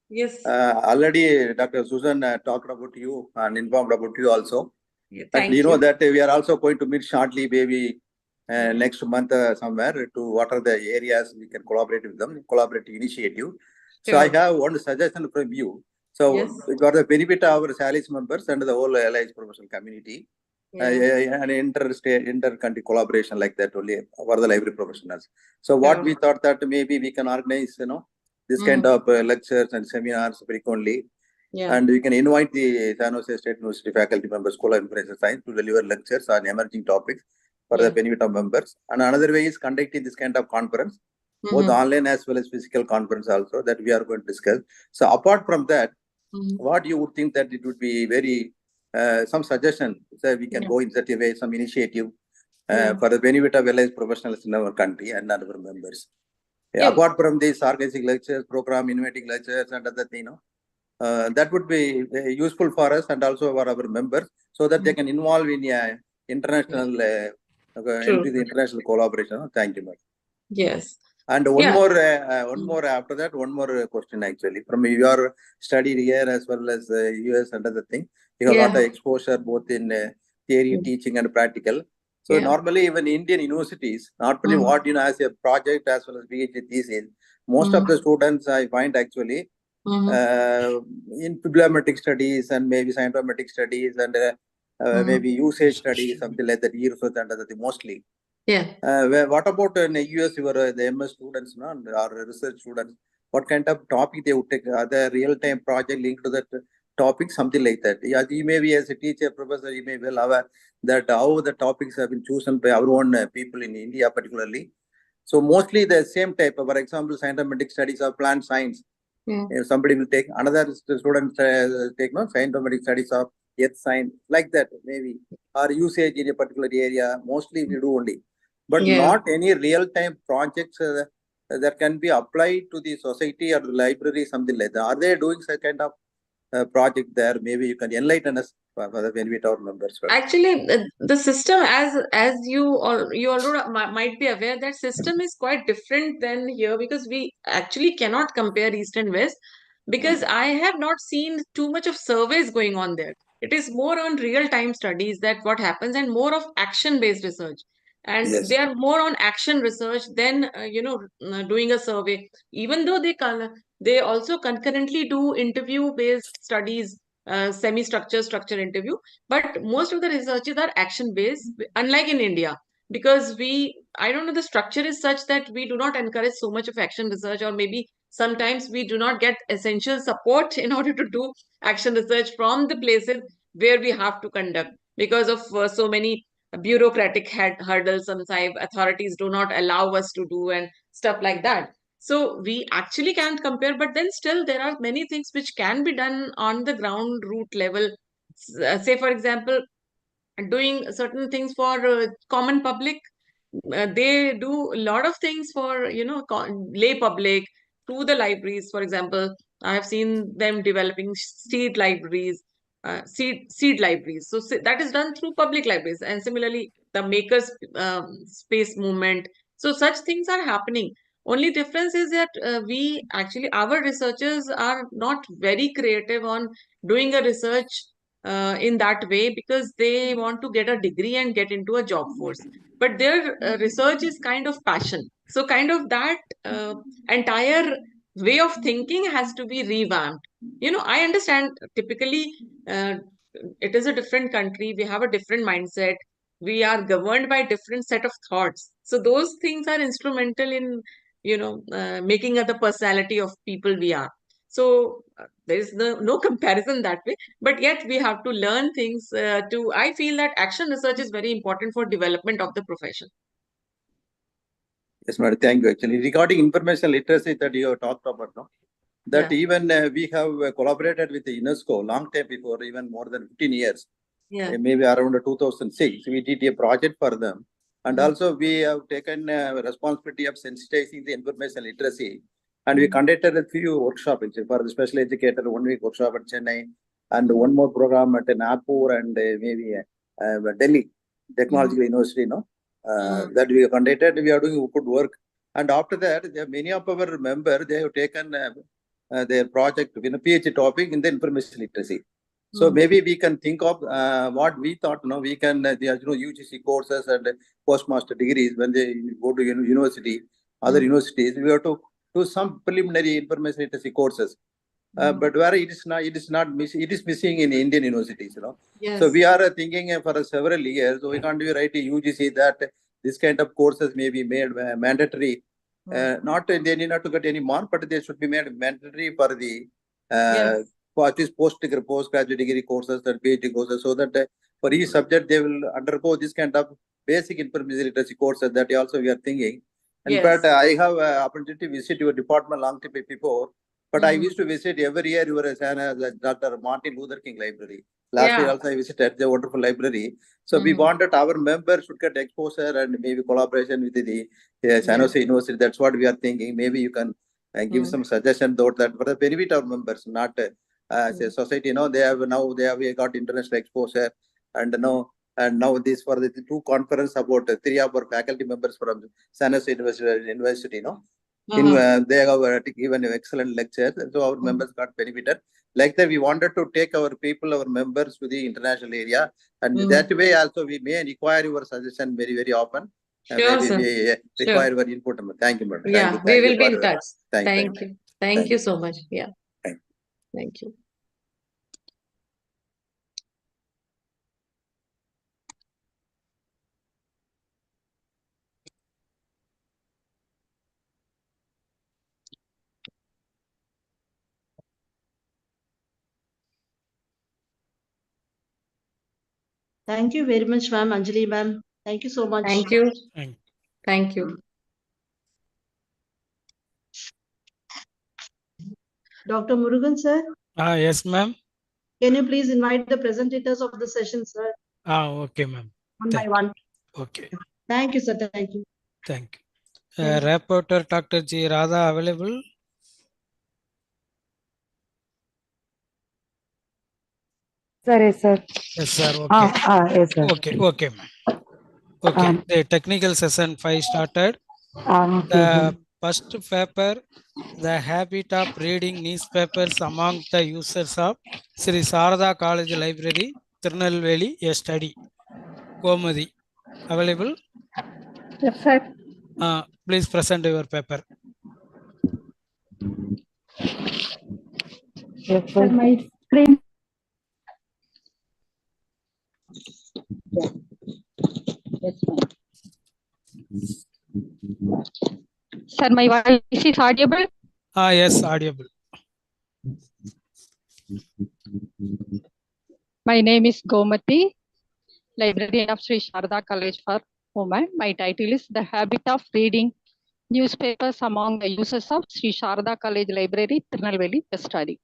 Yes. Already Dr. Susan talked about you and informed about you also. Yeah, But thank you know you. that we are also going to meet shortly, maybe next month somewhere, to what are the areas we can collaborate with them, collaborative initiative. So I Sure. have one suggestion from you. So Yes. for the benefit of our Salis members and the whole allies professional community, Yeah. an inter-country collaboration like that only for the library professionals. So what we Sure. thought that maybe we can organize, this kind of lectures and seminars frequently. Yeah. And we can invite the San Jose State University faculty members, School of Information Science, to deliver lectures on emerging topics for the benefit of members. And another way is conducting this kind of conference, both online as well as physical conference also, that we are going to discuss. So apart from that, what you would think that it would be very, some suggestion, so we can go in such a way, some initiative for the benefit of allies professionals in our country and our members. Apart from these organizing lectures, program inviting lectures and other things, that would be useful for us and also for our members, so that they can involve in international into the international collaboration. Thank you, madam. Yes. And one more after that, one more question actually. From your study here as well as US and other thing, you have a lot of exposure both in theory, teaching and practical. So normally even Indian universities, not only what as a project as well as PhD thesis, most of the students I find actually in bibliometric studies and maybe scientific studies and maybe usage studies, something like that, research and other thing mostly. Yeah. What about in the US, the MS students or research students? What kind of topic they would take? Are there real-time project linked to that topic, something like that? Yeah, you may be as a teacher, professor, you may well aware that how the topics have been chosen by our own people in India particularly. So mostly the same type. For example, scientific studies of plant science. Somebody will take another student take scientific studies of earth science, like that maybe, or usage in a particular area. Mostly we do only, but not any real-time projects that can be applied to the society or the library, something like that. Are they doing such kind of project there? Maybe you can enlighten us for the benefit of our members. Actually, the system, as you already might be aware, that system is quite different than here, because we actually cannot compare East and West, because I have not seen too much of surveys going on there. It is more on real-time studies, that what happens, and more of action-based research. And they are more on action research than doing a survey. Even though they also concurrently do interview-based studies, semi-structure, structure interview, but most of the researches are action-based, unlike in India, because I don't know, the structure is such that we do not encourage so much of action research, or maybe sometimes we do not get essential support in order to do action research from the places where we have to conduct, because of so many bureaucratic hurdles. Sometimes authorities do not allow us to do and stuff like that. So we actually can't compare, but then still there are many things which can be done on the ground root level. Say, for example, doing certain things for common public. They do a lot of things for lay public through the libraries. For example, I have seen them developing seed libraries, seed libraries. So that is done through public libraries, and similarly the makers space movement. So such things are happening. Only difference is that our researchers are not very creative on doing a research in that way, because they want to get a degree and get into a job force. But their research is kind of passion. So kind of that entire way of thinking has to be revamped. I understand typically it is a different country. We have a different mindset. We are governed by different set of thoughts. So those things are instrumental in, making the personality of people we are. So there is no comparison that way, but yet we have to learn things I feel that action research is very important for development of the profession. Yes, madam. Thank you. Actually, regarding information literacy that you have talked about, that even we have collaborated with the UNESCO long time before, even more than 15 years. Yeah. maybe around 2006. We did a project for them. And also we have taken responsibility of sensitizing the information literacy. And we conducted a few workshops for the special educator, 1 week workshop at Chennai, and one more program at Nagpur and maybe Delhi Technological University, that we conducted. We are doing good work. And after that, many of our members, they have taken their project in a PhD topic in the information literacy. So maybe we can think of what we thought, we can, UGC courses and postmaster degrees when they go to university, other universities, we have to do some preliminary information literacy courses. But where it is missing in Indian universities, Yes. So we are thinking for several years, so we can't be write to UGC that this kind of courses may be made mandatory. Not they need not to get any mark, but they should be made mandatory for the for this postgraduate degree courses and PhD courses, so that for each subject they will undergo this kind of basic information literacy courses. That also we are thinking. In fact, I have opportunity to visit your department long time before, but I used to visit every year your Dr. Martin Luther King Library. Last year also I visited the wonderful library. So we wanted our members should get exposure and maybe collaboration with the San Jose University. That's what we are thinking. Maybe you can give some suggestion though, that for the benefit of members, not as a society. They have got international exposure, and now this for the two conference about 3 of our faculty members from San Jose University. They have given excellent lectures, so our members got benefited. Like that, we wanted to take our people, our members to the international area, and that way also we may require your suggestion very, very often. Sure, Maybe sir. we require your input. Thank you, madam. Yeah, we will be in touch. Thank you. Thank you so much. Yeah. Thank you. Thank you very much, ma'am. Anjali, ma'am. Thank you so much. Thank you. Thank you. Dr. Murugan, sir, Yes, ma'am. can you please invite the presentators of the session, sir? Okay, ma'am. One by one. Okay. Thank you, sir. Thank you. Thank you. Rapporteur Dr. G. Radha available? Sir, yes, sir. Yes, sir. Okay. Yes, sir. Okay, ma'am. Okay. The technical session 5 started. The first paper, the habit of reading newspapers among the users of Sri Sarada College Library, Tirunelveli, a study. Komadi. Available? Yes, sir. Please present your paper. Yes, sir. My screen. Yes, sir, my voice is audible? Yes, audible. My name is Gomati, librarian of Sri Sharda College for Women. My title is The Habit of Reading Newspapers Among the Users of Sri Sharda College Library, Tirunelveli, study.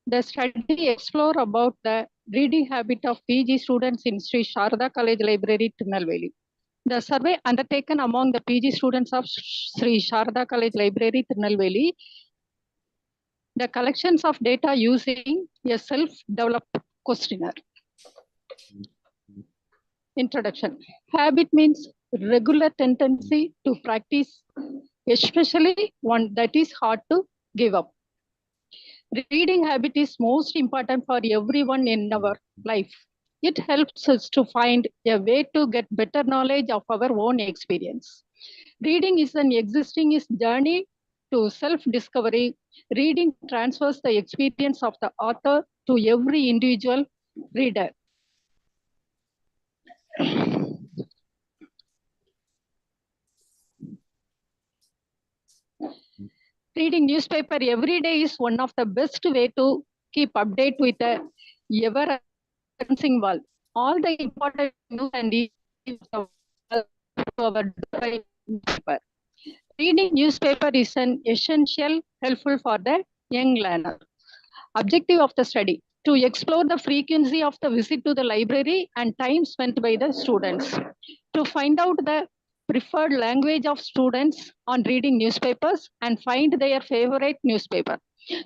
The study explore about the reading habit of PG students in Sri Sharda College Library, Tirunelveli. The survey undertaken among the PG students of Sri Sharda College Library, Tirunelveli, the collections of data using a self-developed questionnaire. Introduction. Habit means regular tendency to practice, especially one that is hard to give up. Reading habit is most important for everyone in our life. It helps us to find a way to get better knowledge of our own experience. Reading is an existing journey to self-discovery. Reading transfers the experience of the author to every individual reader. Reading newspaper every day is one of the best way to keep update with the ever-advancing world. All the important news and to our newspaper. Reading newspaper is an essential helpful for the young learner. Objective of the study. to explore the frequency of the visit to the library and time spent by the students, to find out the preferred language of students on reading newspapers and find their favorite newspaper,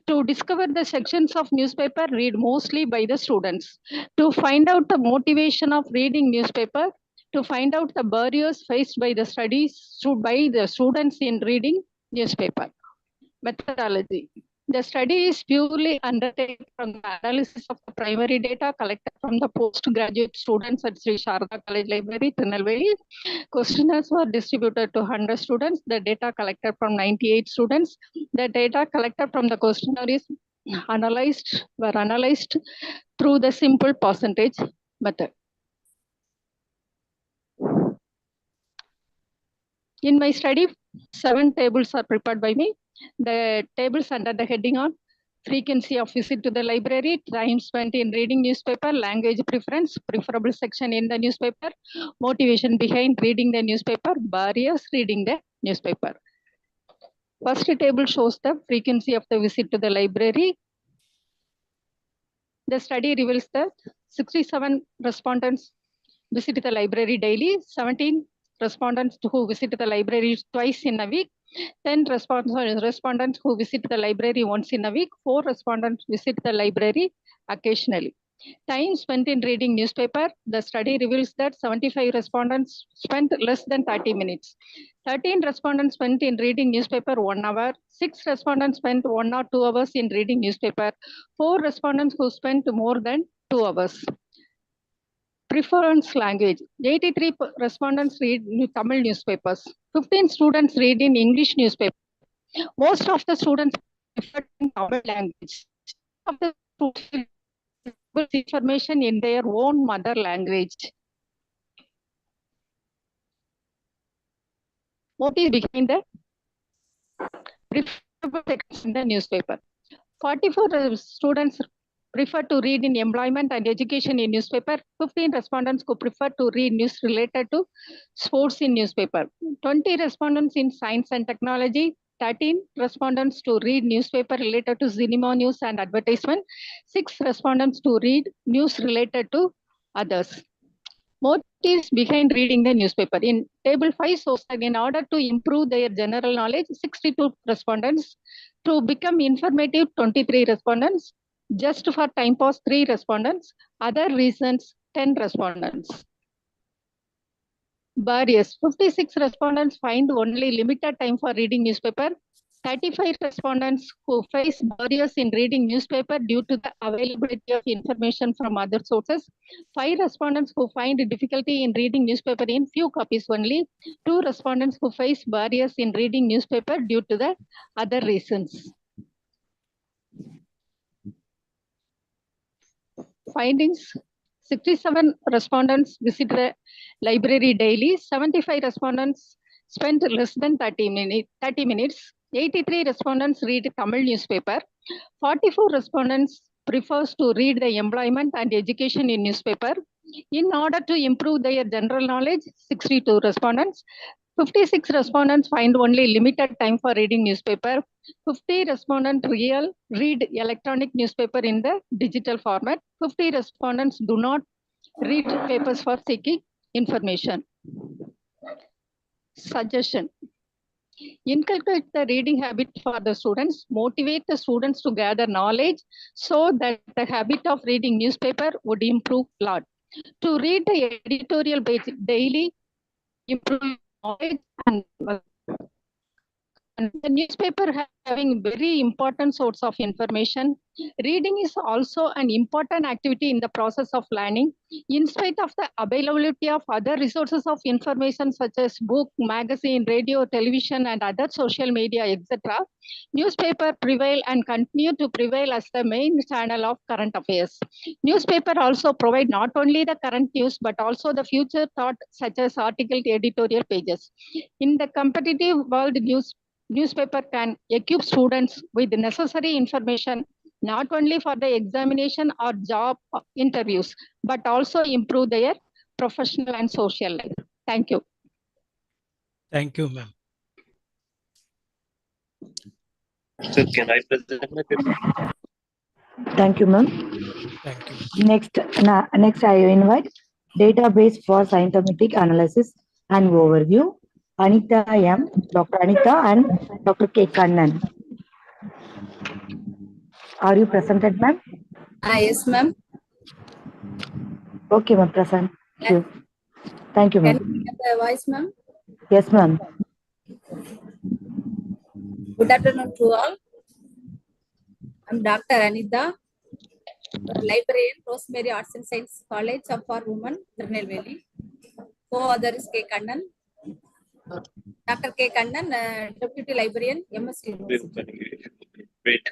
to discover the sections of newspaper read mostly by the students, to find out the motivation of reading newspaper, to find out the barriers faced by the by the students in reading newspaper. Methodology. The study is purely undertaken from the analysis of the primary data collected from the postgraduate students at Sri Sharada College Library, Tirunelveli. Questionnaires were distributed to 100 students. The data collected from 98 students. The data collected from the questionnaire is were analyzed through the simple percentage method. In my study, 7 tables are prepared by me. The tables under the heading on frequency of visit to the library, time spent in reading newspaper, language preference, preferable section in the newspaper, motivation behind reading the newspaper, barriers reading the newspaper. First table shows the frequency of the visit to the library. The study reveals that 67 respondents visit the library daily, 17 respondents who visit the library twice in a week, 10 respondents who visit the library once in a week, 4 respondents visit the library occasionally. Time spent in reading newspaper, the study reveals that 75 respondents spent less than 30 minutes. 13 respondents spent in reading newspaper 1 hour, 6 respondents spent 1 or 2 hours in reading newspaper, 4 respondents who spent more than 2 hours. Preference language. 83 respondents read Tamil newspapers. 15 students read in English newspaper. Most of the students prefer Tamil language. Of the students information in their own mother language. What is behind the preferable text in the newspaper? 44 students prefer to read in employment and education in newspaper. 15 respondents who prefer to read news related to sports in newspaper. 20 respondents in science and technology. 13 respondents to read newspaper related to cinema news and advertisement. 6 respondents to read news related to others. Motives behind reading the newspaper. In table 5 shows that in order to improve their general knowledge, 62 respondents. To become informative, 23 respondents. Just for time pass, 3 respondents. Other reasons, 10 respondents. Barriers. 56 respondents find only limited time for reading newspaper. 35 respondents who face barriers in reading newspaper due to the availability of information from other sources. 5 respondents who find difficulty in reading newspaper in few copies only. 2 respondents who face barriers in reading newspaper due to the other reasons. Findings. 67 respondents visit the library daily. 75 respondents spent less than 30 minutes. 83 respondents read Tamil newspaper. 44 respondents prefers to read the employment and education in newspaper. In order to improve their general knowledge, 62 respondents. 56 respondents find only limited time for reading newspaper. 50 respondents read electronic newspaper in the digital format. 50 respondents do not read papers for seeking information. Suggestion. Inculcate the reading habit for the students, motivate the students to gather knowledge so that the habit of reading newspaper would improve a lot. To read the editorial page daily, improve knowledge and the newspaper having very important source of information. Reading is also an important activity in the process of learning. In spite of the availability of other resources of information such as book, magazine, radio, television, and other social media, etc., newspaper prevail and continue to prevail as the main channel of current affairs. Newspaper also provide not only the current news, but also the future thought such as article editorial pages. In the competitive world, newspaper can equip students with the necessary information not only for the examination or job interviews, but also improve their professional and social life. Thank you. Thank you, ma'am. Sir, can I present my paper? Thank you, ma'am. Thank you. Next I invite database for scientific analysis and overview, Anita M, Dr. Anita and Dr. K. Kannan. Are you presented, ma'am? Yes, ma'am. Okay, ma'am, present. Thank you. Thank you, Can ma'am. you hear the voice, ma'am? Yes, ma'am. Good afternoon to all. I'm Dr. Anita, librarian, Rosemary Arts and Science College for Women, Tirunelveli. Co-author is K. Kannan. Dr. K. Kannan, Deputy Librarian, MS University. Wait.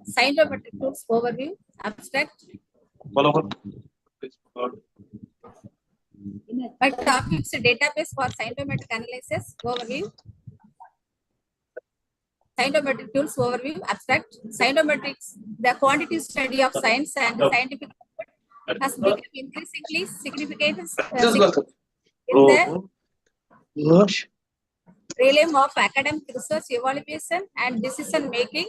Scientific tools overview, abstract. My topic is database for scientific analysis overview. Scientific tools overview, abstract. Scientometrics, the quantitative study of science and scientific has become increasingly significant in the realm of academic research, evaluation, and decision making.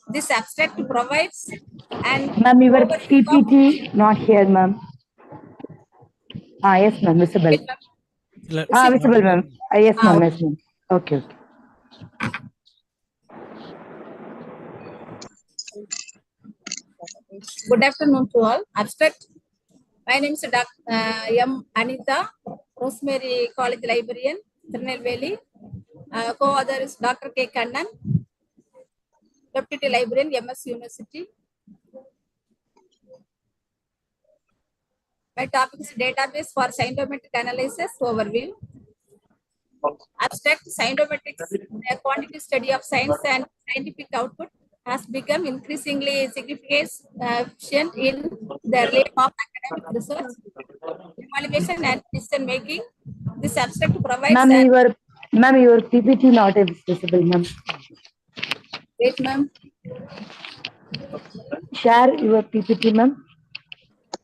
This abstract provides an Ma'am, your overview of PPT not here, ma'am. Yes, ma'am, visible. Visible, ma'am. Yes, ma'am, yes, ma'am. Okay. Good afternoon to all. Abstract. My name is Dr. M. Anita, Rosemary College Librarian, Tirunelveli. Co-author is Dr. K. Kannan, Deputy Librarian, MS University. My topic is database for scientific analysis overview. Abstract. Scientometrics, a quantitative study of science and scientific output, has become increasingly significant in the realm of academic research, evaluation, and decision making. This abstract provides Ma'am, your PPT not visible, ma'am. Wait, ma'am. Share your PPT, ma'am.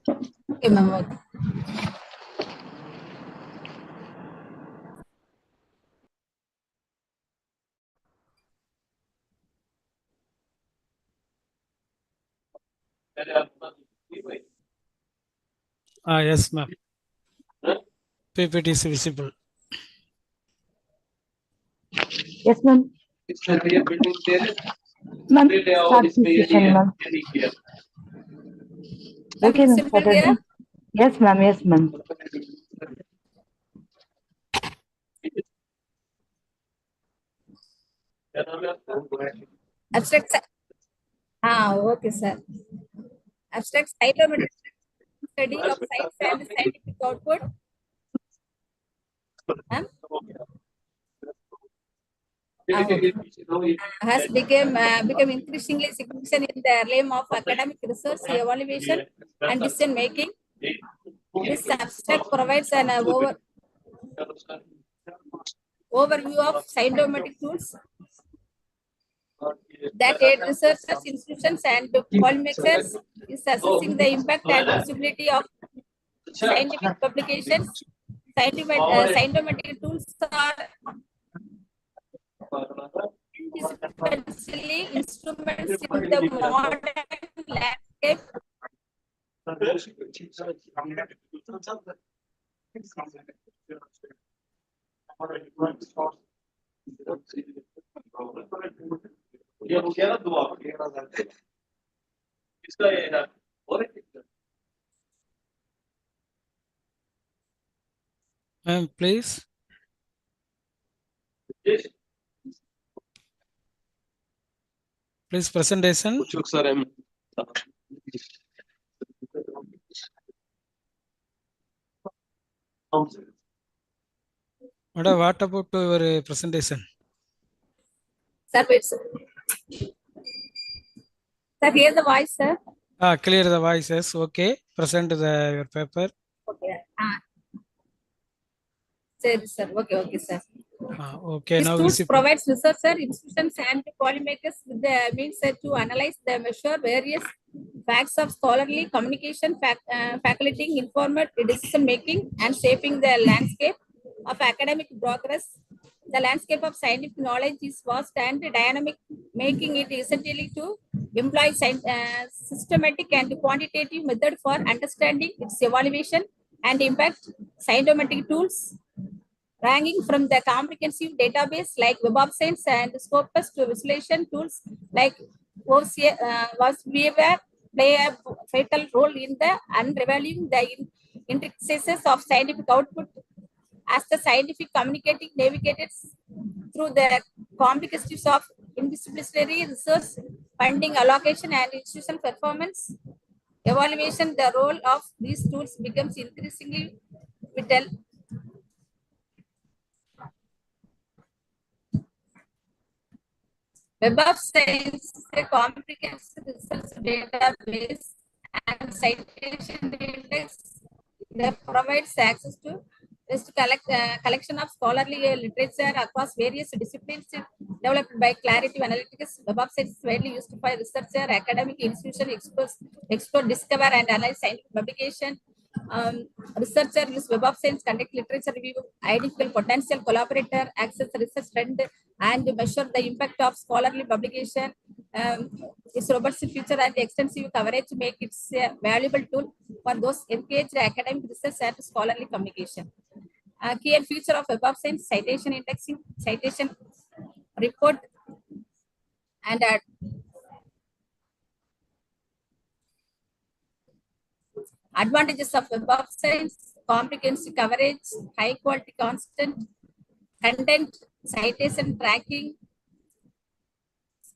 Okay, ma'am. Okay. Yes, ma'am. PPT is visible. Yes, ma'am. Ma'am, start this session, ma'am. Okay, ma'am. Saturday. Yes, ma'am. Yes, ma'am. Abstract. Okay, sir. Abstract scientific study of science and scientific output. Has become increasingly significant in the realm of academic research, evaluation, and decision making. This abstract provides an overview of scientific tools that aid researchers, institutions, and policymakers is assessing the impact and visibility of scientific publications. Scientific tools are indispensable instruments in the modern landscape. Ma'am, please. Please, presentation. Madam, what about your presentation? Sir, wait, sir. Sir, hear the voice, sir. Clear the voices. Okay. Present your paper. Okay. Sir. Okay, sir. Okay. These Now tools provides researchers, institutions, and policymakers with the means to analyze the measure various facts of scholarly communication, facilitating informed decision making, and shaping the landscape of academic progress. The landscape of scientific knowledge is vast and dynamic, making it essentially to employ systematic and quantitative method for understanding its evaluation and impact, scientific tools ranging from the comprehensive database like Web of Science and Scopus to visualization tools like VSVR play a vital role in the unraveling the intricacies of scientific output as the scientific communicating navigated through the complexities of interdisciplinary research, funding allocation, and institutional performance evaluation. The role of these tools becomes increasingly vital. Web of Science is a comprehensive research database and citation index that provides access to collection of scholarly literature across various disciplines developed by Clarity Analytics. Web of Science is widely used by researcher, academic institution, explore, discover, and analyze scientific publication. Researcher use Web of Science, conduct literature review, identify potential collaborator, access research trend, and measure the impact of scholarly publication. Its robust feature and extensive coverage make it a valuable tool for those engaged academic research and scholarly communication. Key and feature of Web of Science: citation indexing, citation report, and advantages of Web of Science: comprehensive coverage, high quality content, citation tracking.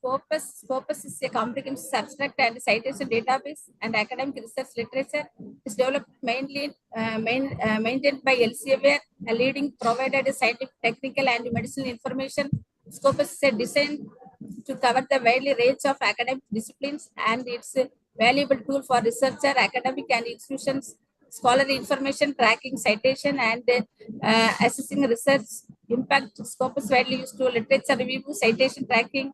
Scopus is a comprehensive abstract and citation database and academic research literature. Is developed maintained by Elsevier, a leading provider of scientific, technical, and medicinal information. Scopus is designed to cover the wide range of academic disciplines, and it's a valuable tool for researcher, academic, and institutions, scholarly information tracking, citation, and assessing research impact. Scopus widely used to literature review, citation tracking,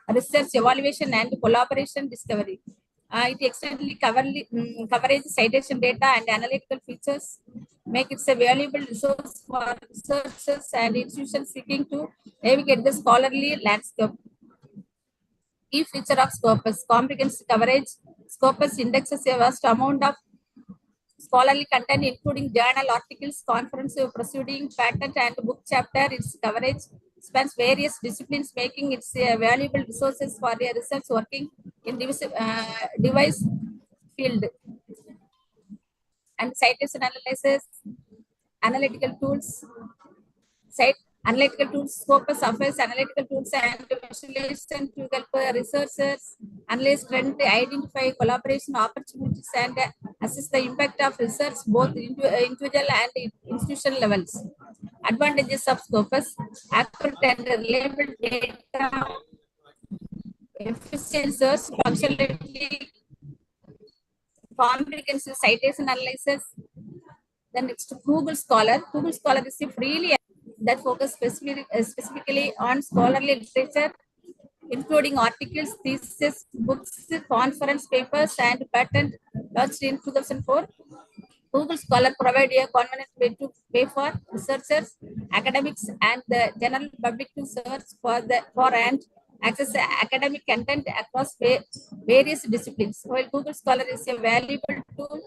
research evaluation, and collaboration discovery. It extensively covers citation data and analytical features, make it a valuable resource for researchers and institutions seeking to navigate the scholarly landscape. Key feature of Scopus: comprehensive coverage. Scopus indexes a vast amount of scholarly content, including journal articles, conference proceeding, patent, and book chapter. Its coverage spans various disciplines, making it a valuable resources for a research working in device field. And citation analysis, analytical tools, analytical tools. Scopus offers analytical tools and visualization to help researchers analyze trend, identify collaboration opportunities, and assess the impact of research both individual and institutional levels. Advantages of Scopus: accurate and reliable data, efficient search functionality, comprehensive citation analysis. Then next, Google Scholar. Google Scholar is a freely that focus specifically on scholarly literature, including articles, theses, books, conference papers, and patent launched in 2004. Google Scholar provides a convenient way to pay for researchers, academics, and the general public to search for and access academic content across various disciplines. While Google Scholar is a valuable tool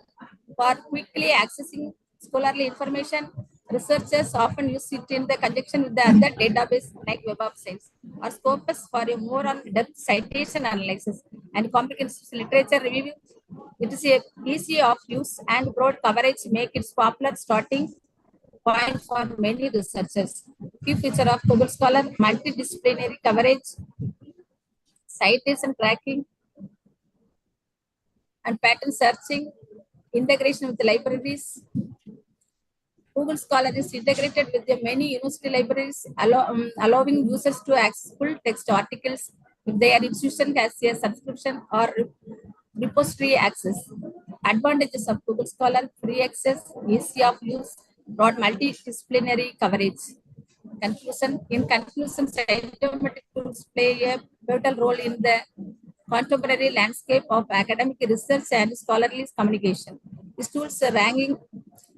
for quickly accessing scholarly information, researchers often use it in the conjunction with the other database like Web of Science or Scopus for a more on-depth citation analysis and comprehensive literature review. It is easy of use and broad coverage make it popular starting point for many researchers. Key feature of Google Scholar: multidisciplinary coverage, citation tracking, and pattern searching, integration with the libraries. Google Scholar is integrated with the many university libraries, allowing users to access full text articles if their institution has a subscription or repository access. Advantages of Google Scholar: free access, easy of use, broad multidisciplinary coverage. In conclusion, scientific tools play a pivotal role in the contemporary landscape of academic research and scholarly communication. These tools are ranging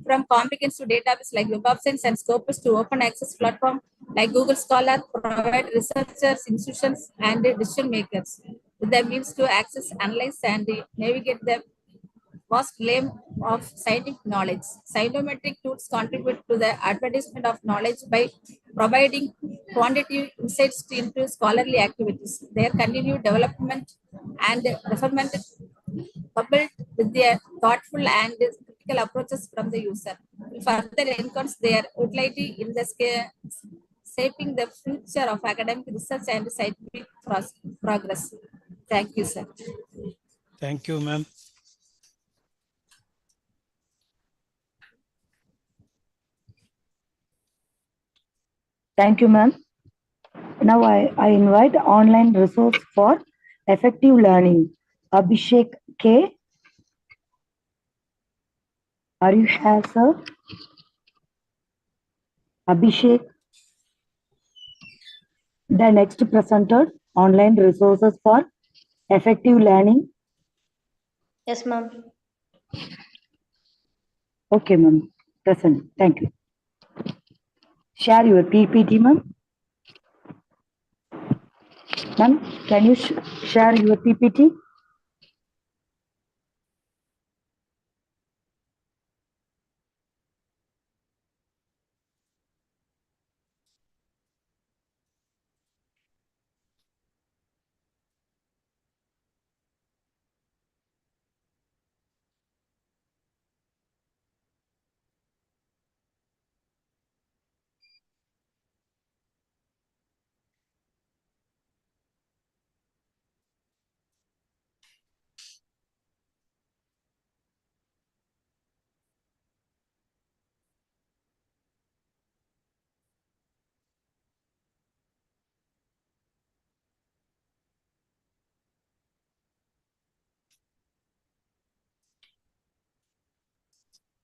from comprehensive database like Web of Science and Scopus to open access platform like Google Scholar provide researchers, institutions, and decision makers with the means to access, analyze, and navigate the vast realm of scientific knowledge. Scientometric tools contribute to the advertisement of knowledge by providing quantitative insights into scholarly activities. Their continued development and refinement coupled with their thoughtful and critical approaches from the user will further enhance their utility in the shaping the future of academic research and scientific progress. Thank you, sir. Thank you, ma'am. Thank you, ma'am. Now I invite online resource for effective learning. Abhishek K. Are you here, sir? Abhishek. The next presenter, online resources for effective learning. Yes, ma'am. Okay, ma'am. Present. Thank you. Share your PPT, ma'am. Ma'am, can you share your PPT?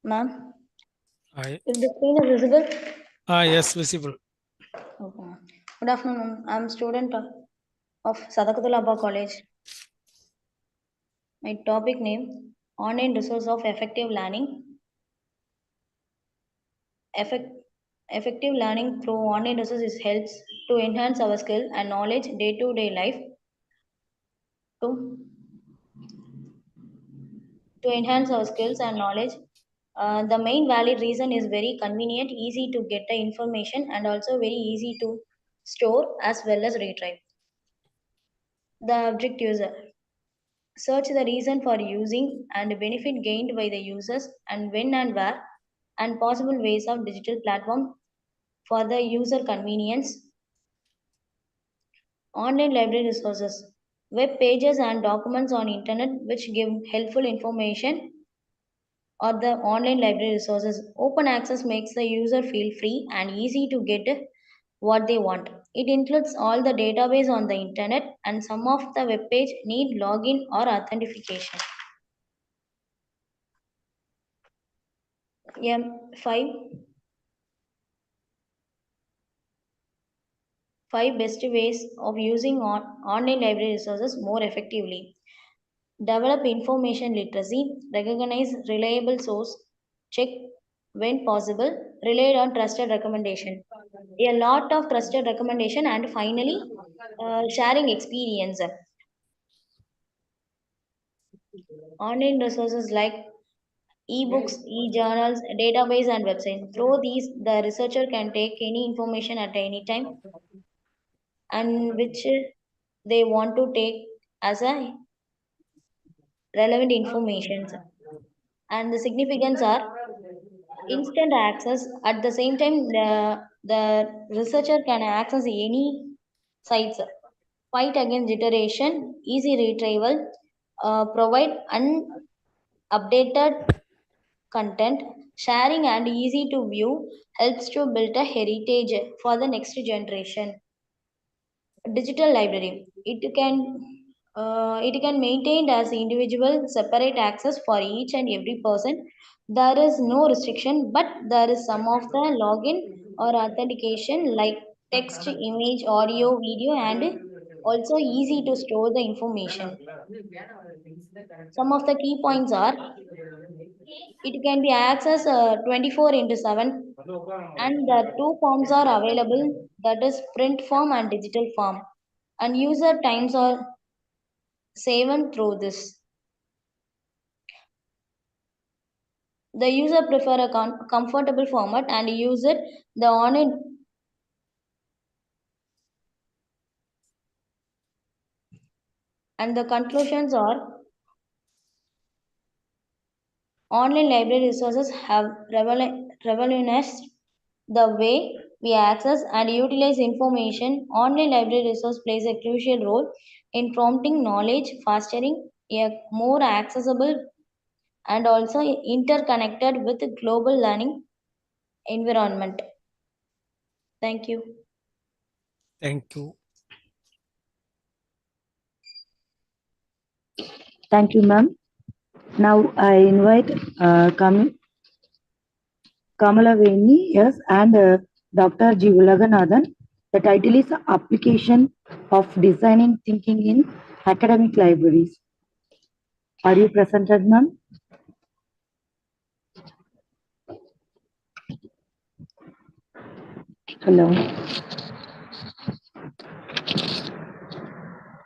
Ma'am, Hi. is the screen is visible? Yes, visible. Okay. Good afternoon, ma'am. I'm a student of Sadakatulaba College. My topic name, online resource of effective learning. Effective learning through online resources helps to enhance our skill and knowledge day-to-day life. To enhance our skills and knowledge. The main valid reason is very convenient, easy to get the information, and also very easy to store as well as retrieve. The object user. Search the reason for using and benefit gained by the users and when and where, and possible ways of digital platform for the user convenience. Online library resources. Web pages and documents on internet which give helpful information or the online library resources. Open access makes the user feel free and easy to get what they want. It includes all the database on the internet and some of the web page need login or authentication. Five best ways of using online library resources more effectively. Develop information literacy, recognize reliable source, check when possible, rely on trusted recommendation. A lot of trusted recommendation, and finally, sharing experience. Online resources like ebooks, e-journals, database, and website. Through these, the researcher can take any information at any time and which they want to take as a relevant information. And the significance are instant access. At the same time, the researcher can access any sites, fight against iteration, easy retrieval, provide updated content, sharing and easy to view, helps to build a heritage for the next generation. Digital library. It can maintain as individual separate access for each and every person. There is no restriction, but there is some of the login or authentication like text, image, audio, video, and also easy to store the information. Some of the key points are it can be accessed 24 into 7 and the two forms are available, that is print form and digital form, and user times are saved through this. The user prefer a comfortable format and use it. The online and the conclusions are online library resources have revolutionized the way we access and utilize information. Online library resource plays a crucial role in prompting knowledge, fostering a more accessible and also interconnected with the global learning environment. Thank you. Thank you. Thank you, ma'am. Now I invite Kamala Veni, yes, and Dr. G. Ulaganathan. The title is Application of Designing Thinking in Academic Libraries. Are you presented, ma'am? Hello.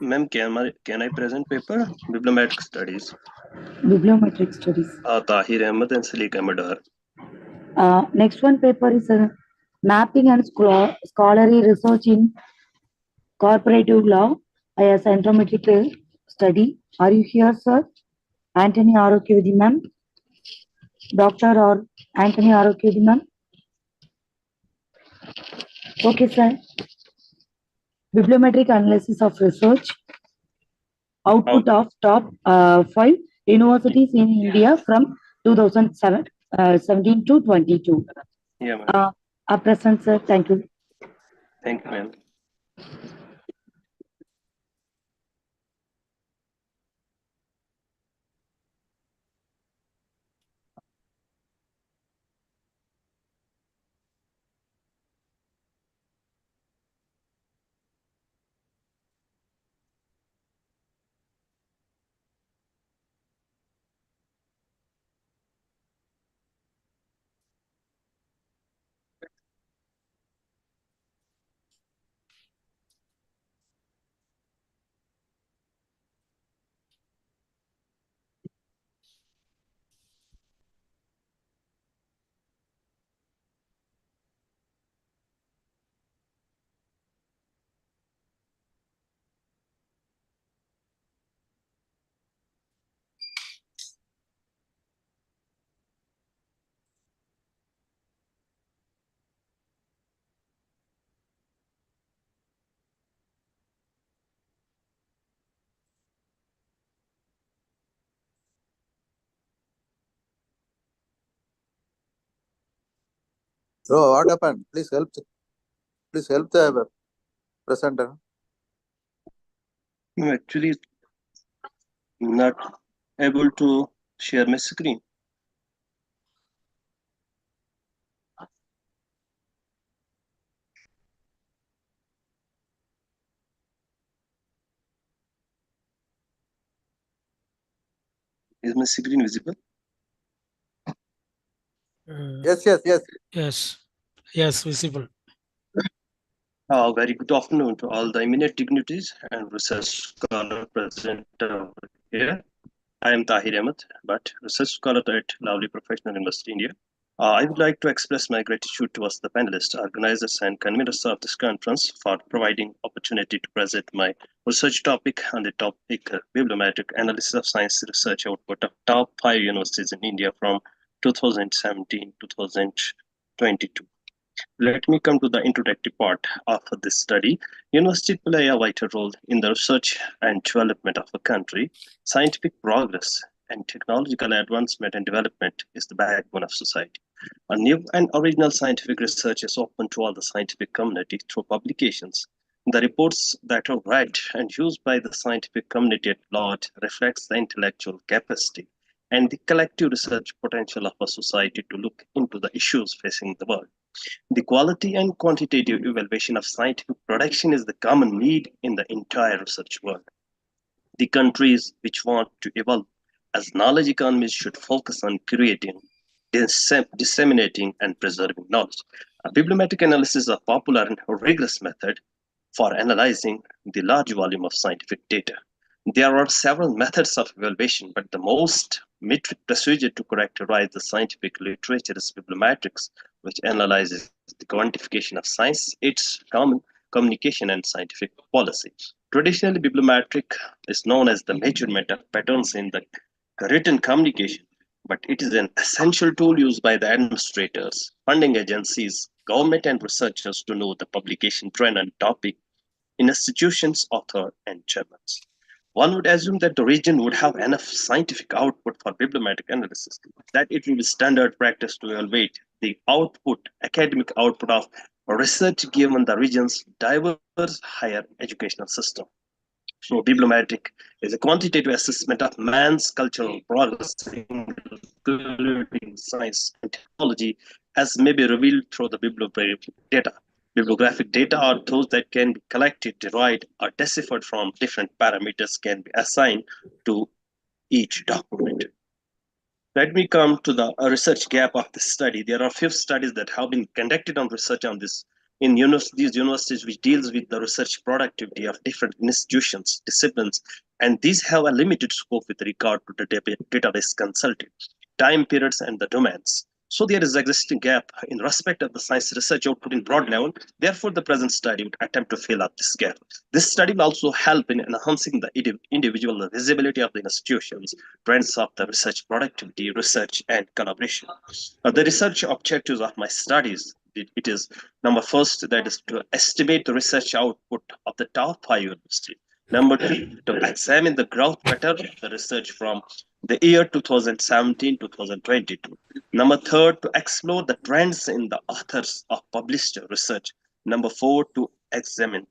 Ma'am, can I present paper? Bibliometric Studies. Bibliometric Studies. Tahir Ahmed and Salik Ahmed are. Next one paper is Mapping and Scholarly Research in Corporative Law, a Centrometric Study. Are you here, sir? Anthony Arokividi, ma'am. Doctor or Anthony Arokividi, ma'am. Okay, sir. Bibliometric analysis of research. Output of top 5 universities in India from 2017 to 22. Yeah, ma'am. Our present, sir. Thank you. Thank you, ma'am. So what happened? Please help the presenter. I'm actually not able to share my screen. Is my screen visible? Yes. Yes, visible. Very good afternoon to all the eminent dignitaries and research scholars present here. I am Tahir Ahmed, but research scholar at Lovely Professional University, India. I would like to express my gratitude towards the panelists, organizers, and conveners of this conference for providing opportunity to present my research topic on the topic bibliometric analysis of science research output of top 5 universities in India from 2017 to 2022. Let me come to the introductory part of this study. Universities play a vital role in the research and development of a country. Scientific progress and technological advancement and development is the backbone of society. A new and original scientific research is open to all the scientific community through publications. The reports that are read and used by the scientific community at large reflects the intellectual capacity and the collective research potential of a society to look into the issues facing the world. The quality and quantitative evaluation of scientific production is the common need in the entire research world. The countries which want to evolve as knowledge economies should focus on creating, disseminating, and preserving knowledge. A bibliometric analysis is a popular and rigorous method for analyzing the large volume of scientific data. There are several methods of evaluation, but the most metric procedure to characterize the scientific literature is bibliometrics, which analyzes the quantification of science, its common communication, and scientific policy. Traditionally, bibliometric is known as the measurement of patterns in the written communication, but it is an essential tool used by the administrators, funding agencies, government, and researchers to know the publication trend and topic in institutions, author, and journals. One would assume that the region would have enough scientific output for bibliometric analysis, that it will be standard practice to evaluate the output, academic output of research given the region's diverse higher educational system. So bibliometric is a quantitative assessment of man's cultural progress, including science and technology, as may be revealed through the bibliographic data. Bibliographic data are those that can be collected, derived, or deciphered from different parameters can be assigned to each document. Let me come to the research gap of the study. There are few studies that have been conducted on research on this in these universities, which deals with the research productivity of different institutions, disciplines, and these have a limited scope with regard to the database consulting, time periods, and the domains. So there is existing gap in respect of the science research output in broad level. Therefore, the present study would attempt to fill up this gap. This study will also help in enhancing the individual visibility of the institutions, trends of the research productivity, research, and collaboration. The research objectives of my studies, it is number first, that is to estimate the research output of the top 5 universities. Number 2, to examine the growth pattern of the research from the year 2017-2022. Number 3, to explore the trends in the authors of published research. Number 4, to examine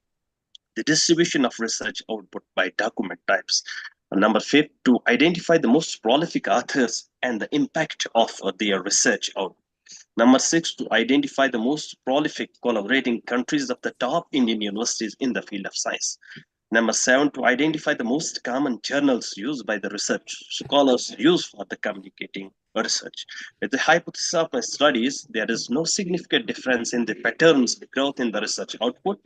the distribution of research output by document types. Number 5, to identify the most prolific authors and the impact of their research output. Number 6, to identify the most prolific collaborating countries of the top Indian universities in the field of science. Number 7, to identify the most common journals used by the research scholars used for the communicating research. With the hypothesis of my studies, there is no significant difference in the patterns of growth in the research output.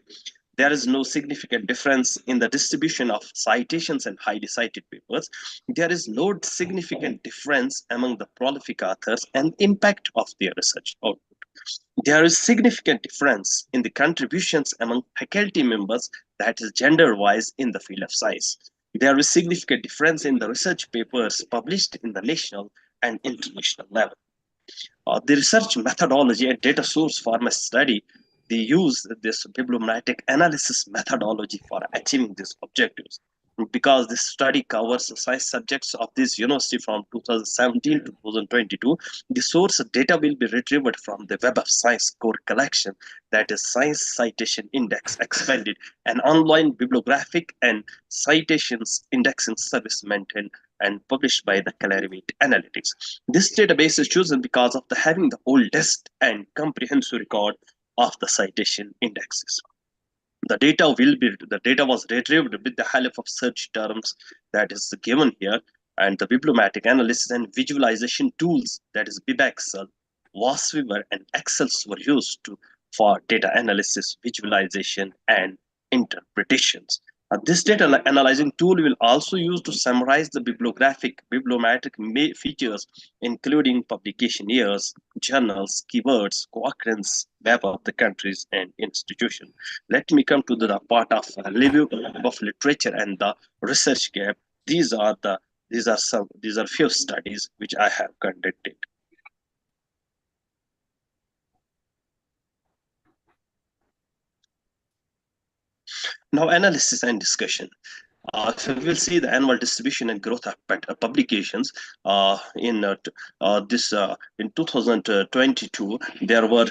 There is no significant difference in the distribution of citations and highly cited papers. There is no significant difference among the prolific authors and impact of their research output. There is significant difference in the contributions among faculty members, that is gender-wise, in the field of science. There is significant difference in the research papers published in the national and international level. The research methodology and data source for my study, they use this bibliometric analysis methodology for achieving these objectives. Because this study covers the science subjects of this university from 2017 to 2022, the source data will be retrieved from the Web of Science core collection, that is Science Citation Index expanded, an online bibliographic and citations indexing service maintained and published by the Clarivate Analytics. This database is chosen because of having the oldest and comprehensive record of the citation indexes. The data was retrieved with the help of search terms that is given here, and the bibliometric analysis and visualization tools, that is BibExcel, VASWeaver, and Excel, were used for data analysis, visualization, and interpretations. This data analyzing tool will also use to summarize the bibliometric features, including publication years, journals, keywords, co-occurrence, map of the countries and institution. Let me come to the part of review of literature and the research gap. These are few studies which I have conducted. Now, analysis and discussion. So we will see the annual distribution and growth of publications in 2022. There were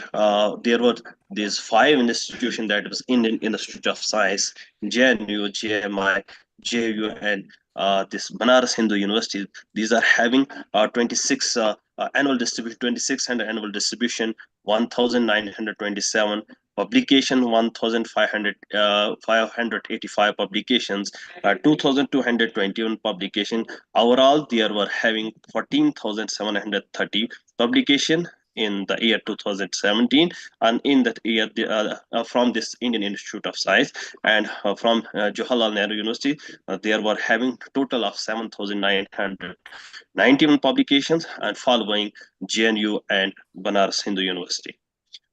these 5 institutions, that was Indian Institute of Science, JNU, JMI, JU, and this Banaras Hindu University. These are having 26 annual distribution, 2600 annual distribution, 1927 publication, 1585 publications, 2221 publication. Overall, there were having 14,730 publication, in the year 2017, and in that year from this Indian Institute of Science and from Jawaharlal Nehru University, there were having total of 7,991 publications, and following JNU and Banaras Hindu University.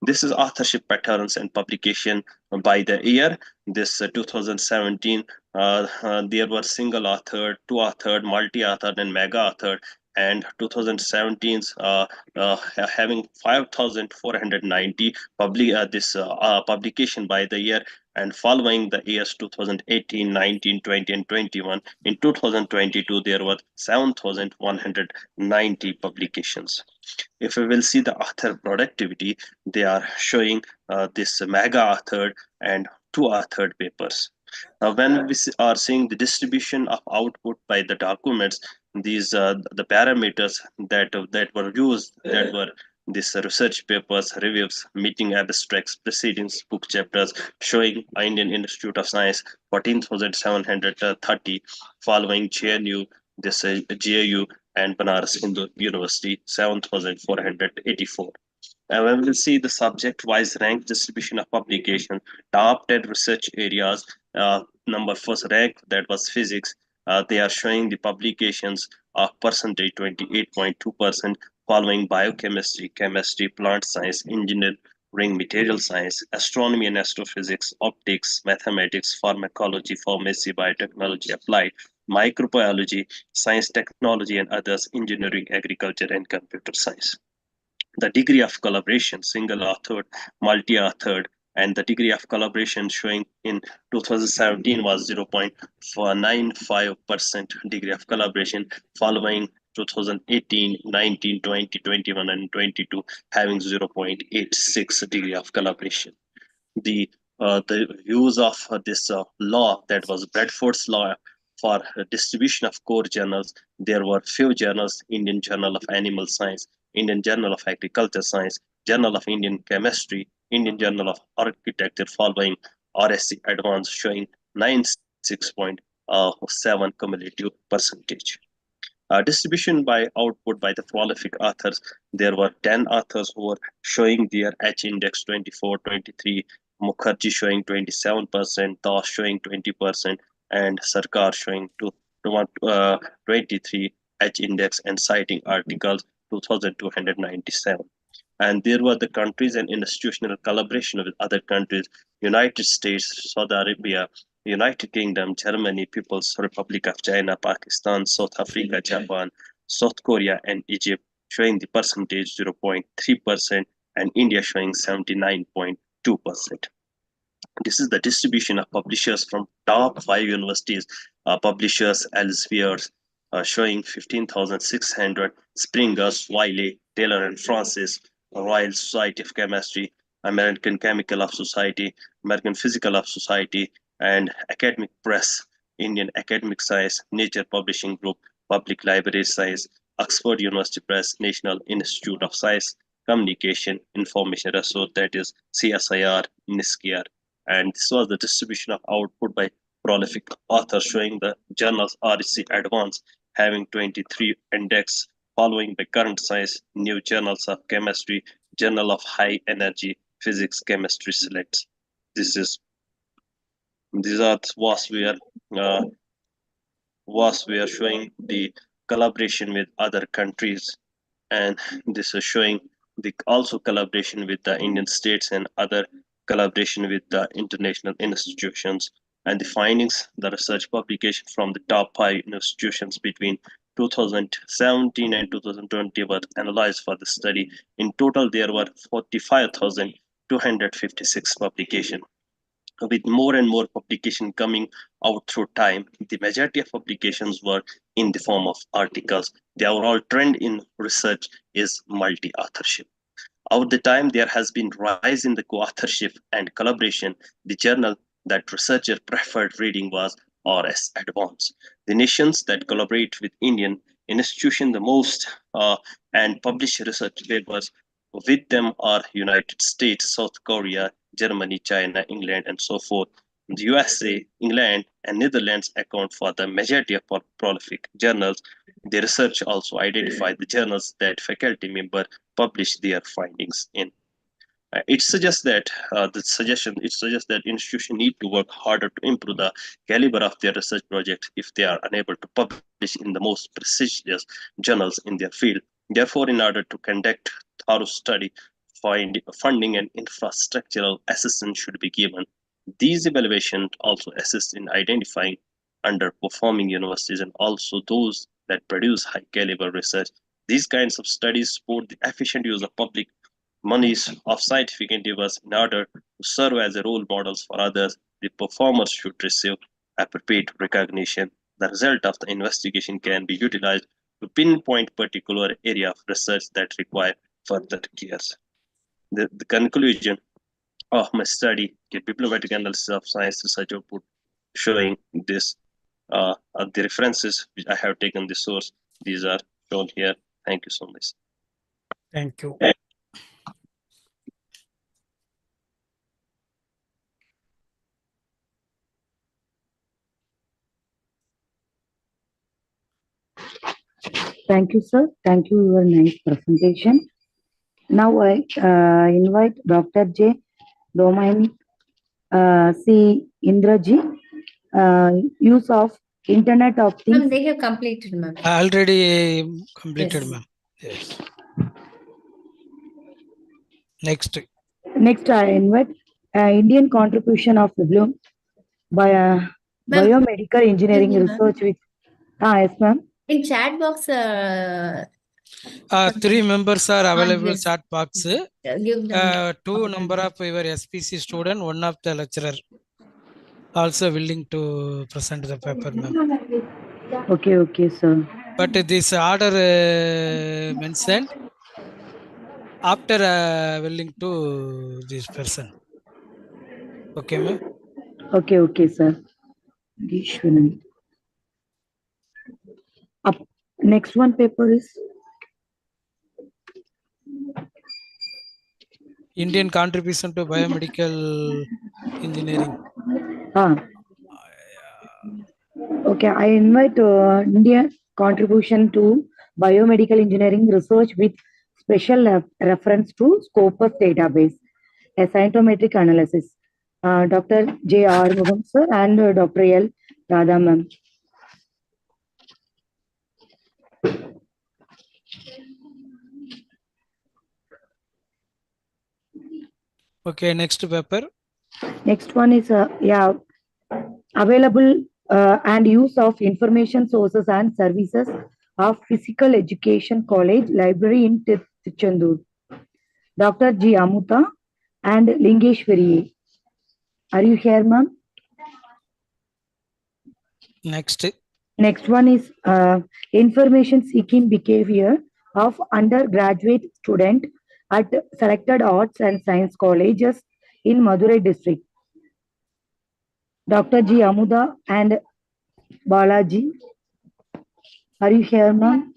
This is authorship patterns and publication by the year. This 2017, there were single authored, two authored, multi-authored, and mega authored. And 2017's having 5,490 publication by the year, and following the years 2018, 19, 20, and 21. In 2022, there were 7,190 publications. If we will see the author productivity, they are showing this mega authored and two authored papers. Now, when we are seeing the distribution of output by the documents, these the parameters that were used, that were these research papers, reviews, meeting abstracts, proceedings, book chapters, showing Indian Institute of Science 14,730, following JNU, this JAU, and Banaras Hindu University 7,484. And when we see the subject-wise rank distribution of publication, top 10 research areas, number first rank, that was physics. They are showing the publications of percentage 28.2%, following biochemistry, chemistry, plant science, engineering, material science, astronomy and astrophysics, optics, mathematics, pharmacology, pharmacy, biotechnology, applied, microbiology, science, technology, and others, engineering, agriculture, and computer science. The degree of collaboration, single authored, multi-authored, and the degree of collaboration showing in 2017 was 0.495% degree of collaboration, following 2018, 19, 20, 21, and 22 having 0.86 degree of collaboration. The use of this law, that was Bradford's law, for distribution of core journals. There were few journals: Indian Journal of Animal Science, Indian Journal of Agriculture Science, Journal of Indian Chemistry, Indian Journal of Architecture, following RSC Advanced, showing 96.7 cumulative percentage. Distribution by output by the prolific authors. There were 10 authors who were showing their H index 24, 23, Mukherjee showing 27%, Das showing 20%, and Sarkar showing 23 H index, and citing articles 2,297. And there were the countries and institutional collaboration with other countries: United States, Saudi Arabia, United Kingdom, Germany, People's Republic of China, Pakistan, South Africa, Japan, South Korea, and Egypt, showing the percentage 0.3%, and India showing 79.2%. This is the distribution of publishers from top 5 universities, publishers: Elsevier, showing 15,600, Springers, Wiley, Taylor and Francis, Royal Society of Chemistry, American Chemical of Society, American Physical of Society, and Academic Press, Indian Academic Science, Nature Publishing Group, Public Library Science, Oxford University Press, National Institute of Science, Communication, Information Resource, that is CSIR, NISCIR. And this was the distribution of output by prolific authors, showing the journals RSC Advanced having 23 index, following by Current Science, New Journals of Chemistry, Journal of High Energy Physics, Chemistry Selects. These are was we are showing the collaboration with other countries, and this is showing the also collaboration with the Indian states and other collaboration with the international institutions. And the findings, the research publication from the top 5 institutions between 2017 and 2020 were analyzed for the study. In total, there were 45,256 publications. With more and more publication coming out through time, the majority of publications were in the form of articles. The overall trend in research is multi-authorship. Over the time, there has been rise in the co-authorship and collaboration. The journal that researcher preferred reading was RS Advanced. The nations that collaborate with Indian institution the most and publish research papers with them are United States, South Korea, Germany, China, England, and so forth. The USA, England, and Netherlands account for the majority of prolific journals. The research also identified the journals that faculty members publish their findings in. It suggests that institutions need to work harder to improve the caliber of their research projects if they are unable to publish in the most prestigious journals in their field. Therefore, in order to conduct thorough study, funding and infrastructural assistance should be given. These evaluations also assist in identifying underperforming universities and also those that produce high caliber research. These kinds of studies support the efficient use of public monies of scientific endeavors in order to serve as a role models for others. The performers should receive appropriate recognition. The result of the investigation can be utilized to pinpoint particular area of research that require further care. The conclusion of my study, the bibliometric analysis of science research output, showing this the references which I have taken the source. These are shown here. Thank you so much. Thank you. Thank you, sir. Thank you for your nice presentation. Now I invite Dr. J. Domain C. Indraji, use of Internet of Things. Ma'am, they have completed, ma'am. Already completed, Yes. ma'am. Yes. Next. Next, I invite Indian contribution of biomedical engineering Excuse me, ma'am. research with. Yes, ma'am. In chat box, 3 members are available yes. chat box. Give them. 2 number of your SPC student, 1 of the lecturer also willing to present the paper, ma'am. Okay, sir. But this order mentioned after willing to this person. Okay, ma'am. Okay, sir. Gishwanan. Next one paper is Indian contribution to biomedical engineering. Okay, I invite India contribution to biomedical engineering research with special reference to Scopus database, a scientometric analysis. Dr. J. R. Mugam, sir, and Dr. L. Radha, ma'am. Okay, next paper. Next one is available and use of information sources and services of Physical Education College Library in Tichandur. Dr. G. Amuta and Lingeshwari. Are you here, ma'am? Next. Next one is information seeking behavior of undergraduate student at selected arts and science colleges in Madurai district. Dr. G. Amuda and Balaji. Are you here, ma'am?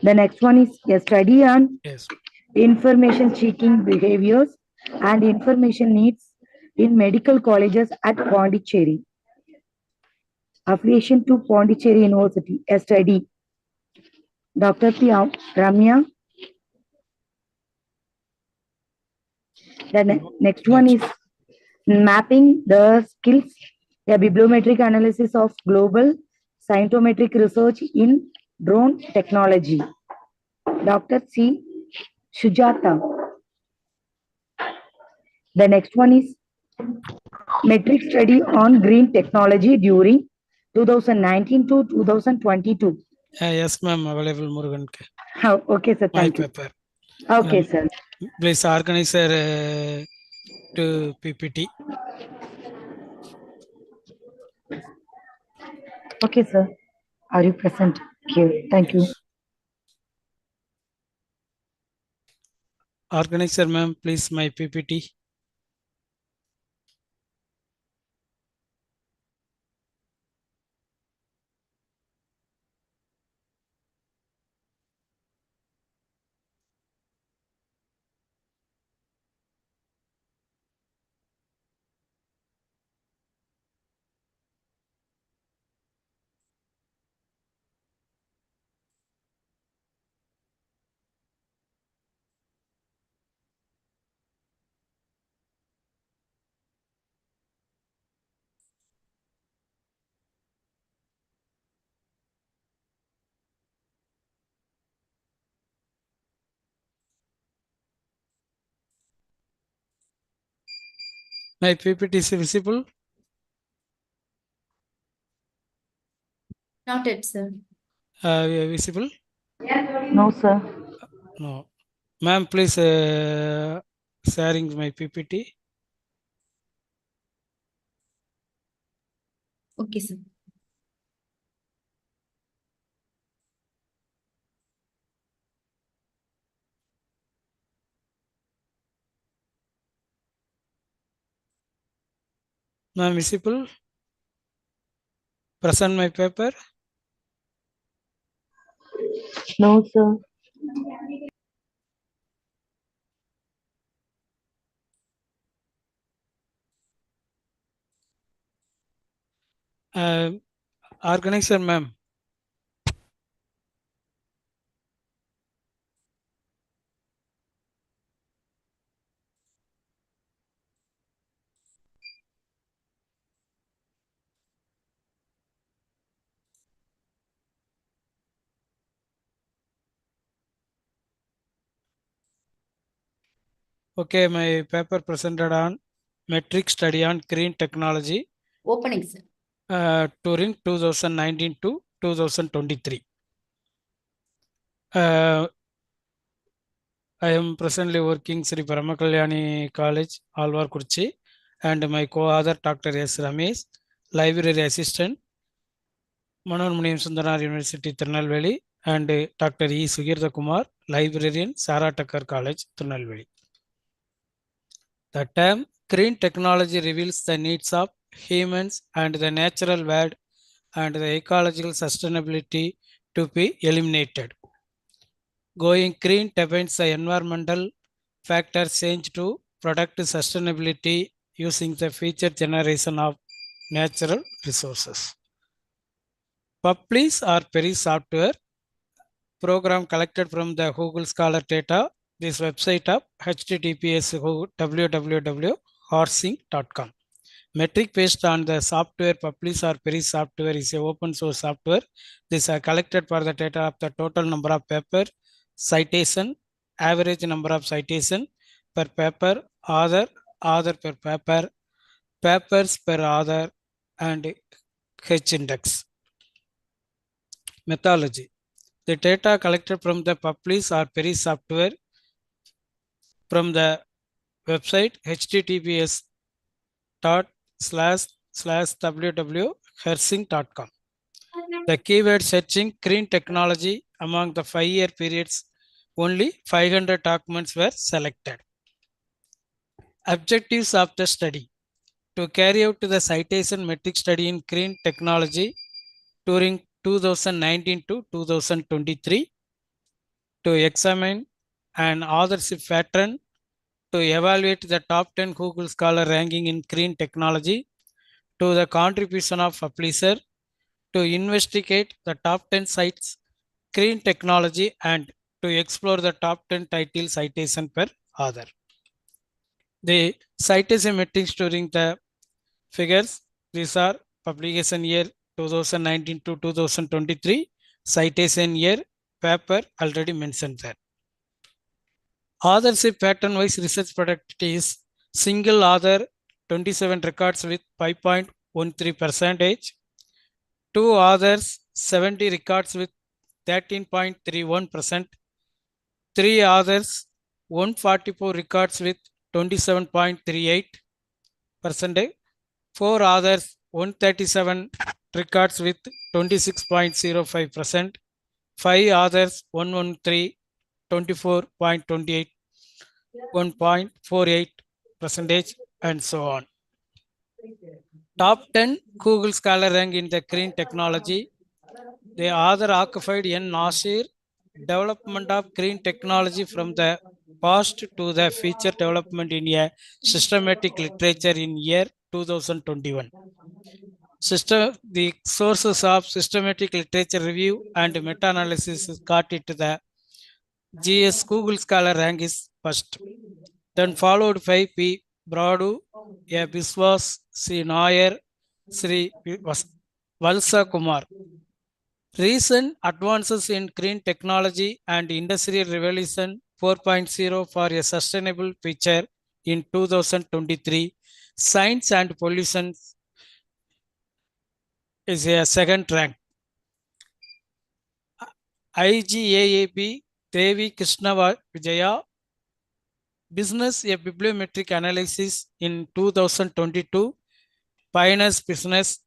The next one is a study on information seeking behaviors and information needs in medical colleges at Pondicherry. Affiliation to Pondicherry University, a study. Dr. P. Ramya. The next one is mapping the skills, a bibliometric analysis of global scientometric research in drone technology. Dr. C. Sujata. The next one is metric study on green technology during 2019 to 2022. Yes, ma'am, available Murugan. Okay, sir. Thank you. Paper. Okay, sir. Please organize to PPT. Okay, sir. Are you present here? Thank you. Organizer, ma'am, please my PPT. My PPT is visible? Not yet, sir. Visible? No, sir. No. Ma'am, please sharing my PPT. Okay, sir. Ma'am, visible? Present my paper? No, sir. Organizer, ma'am. Okay, my paper presented on metric study on green technology. Opening, sir. During 2019 to 2023. I am presently working Sri Paramakalyani College, Alvarkurchi, and my co-author Dr. S. Ramesh, library assistant, Manoormuniyam Sundarar University, Tirunelveli, and Dr. E. Sugirtha Kumar, librarian, Sarah Tucker College, Tirunelveli. The term green technology reveals the needs of humans and the natural world and the ecological sustainability to be eliminated. Going green depends the environmental factors change to protect sustainability using the future generation of natural resources. Publish or Perry software program collected from the Google Scholar data. This website of https://www.horsing.com. Metric based on the software published or Perry software is a open source software. These are collected for the data of the total number of paper, citation, average number of citation per paper, author per paper, papers per author, and H index. Methodology. The data collected from the published or Perry software from the website https://www.hersing.com. The keyword searching green technology among the 5-year periods, only 500 documents were selected. Objectives of the study. To carry out the citation metric study in green technology during 2019 to 2023, to examine an authorship pattern, to evaluate the top 10 Google Scholar ranking in green technology, to the contribution of publisher, to investigate the top 10 sites green technology, and to explore the top 10 title citation per author. The citation metrics during the figures, these are publication year 2019 to 2023, citation year, paper already mentioned there. Authorship pattern wise research productivity is single author 27 records with 5.13%, two authors 70 records with 13.31%, three authors 144 records with 27.38%, four authors 137 records with 26.05%, five authors 113 24.28, 1.48%, and so on. Top 10 Google Scholar rank in the green technology. The author occupied N. Nasir, development of green technology from the past to the future development in a systematic literature in year 2021. The sources of systematic literature review and meta-analysis got it to the GS Google Scholar rank is first. Then followed by P. Bradu, A. Biswas, C. Nair, Sri Valsa Kumar. Recent advances in green technology and industrial revolution 4.0 for a sustainable future in 2023 Science and pollution is a second rank. IGAAB Devi Krishna Vijaya Business a bibliometric analysis in 2022. Pioneers Business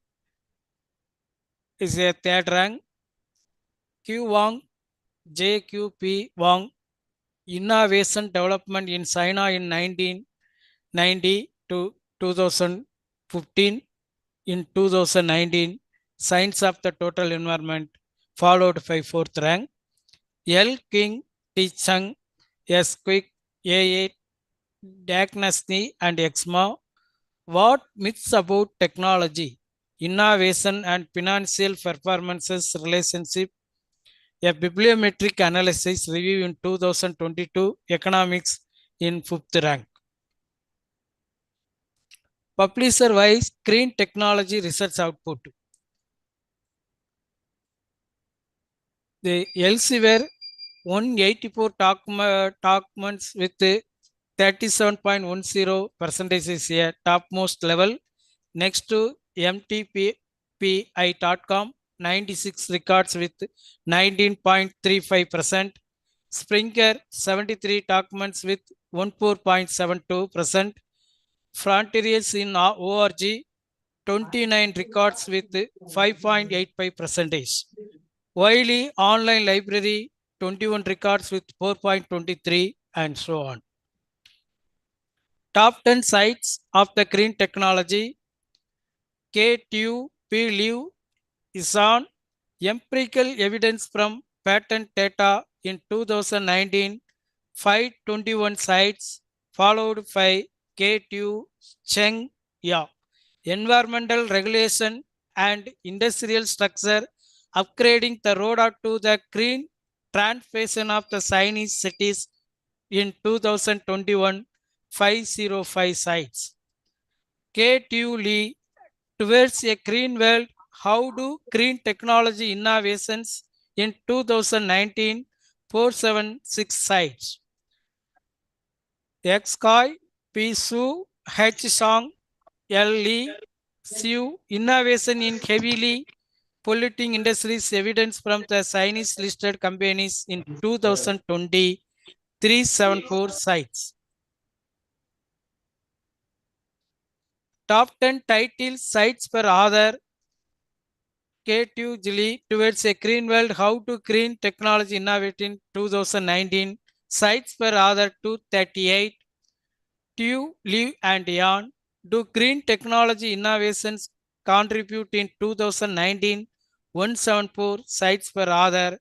is a third rank. Q Wang JQP Wang Innovation Development in China in 1990 to 2015. In 2019, Science of the Total Environment followed by fourth rank. L. King T. Chung S. Quick A. Diagnostic and Exma. What myths about technology, innovation, and financial performances relationship? A bibliometric analysis review in 2022, economics in fifth rank. Publisher-wise, green technology research output. The Elsevier 184 documents with 37.10% is a topmost level. Next to mtpi.com, 96 records with 19.35%. Springer 73 documents with 14.72%. Frontiers in ORG 29 records with 5.85%. Wiley online library 21 records with 4.23 and so on. Top 10 sites of the green technology. K2 PLive is on. Empirical evidence from patent data in 2019, 521 sites, followed by K2 Cheng Ya. Environmental regulation and industrial structure, upgrading the road to the green transition of the Chinese cities in 2021, 505 sites. K2 Lee towards a green world. How do green technology innovations in 2019, 476 sites. Ioc-Ico, Sjsu, Song, Li, Sjsu, innovation in heavily polluting industries, evidence from the Chinese listed companies in 2020, 374 sites. Top 10 titles, sites per author. K2 Jili towards a green world, how to green technology innovate in 2019. Sites per author 238. Tu, Liu and Yan. Do green technology innovations contribute in 2019? 174 sites per author.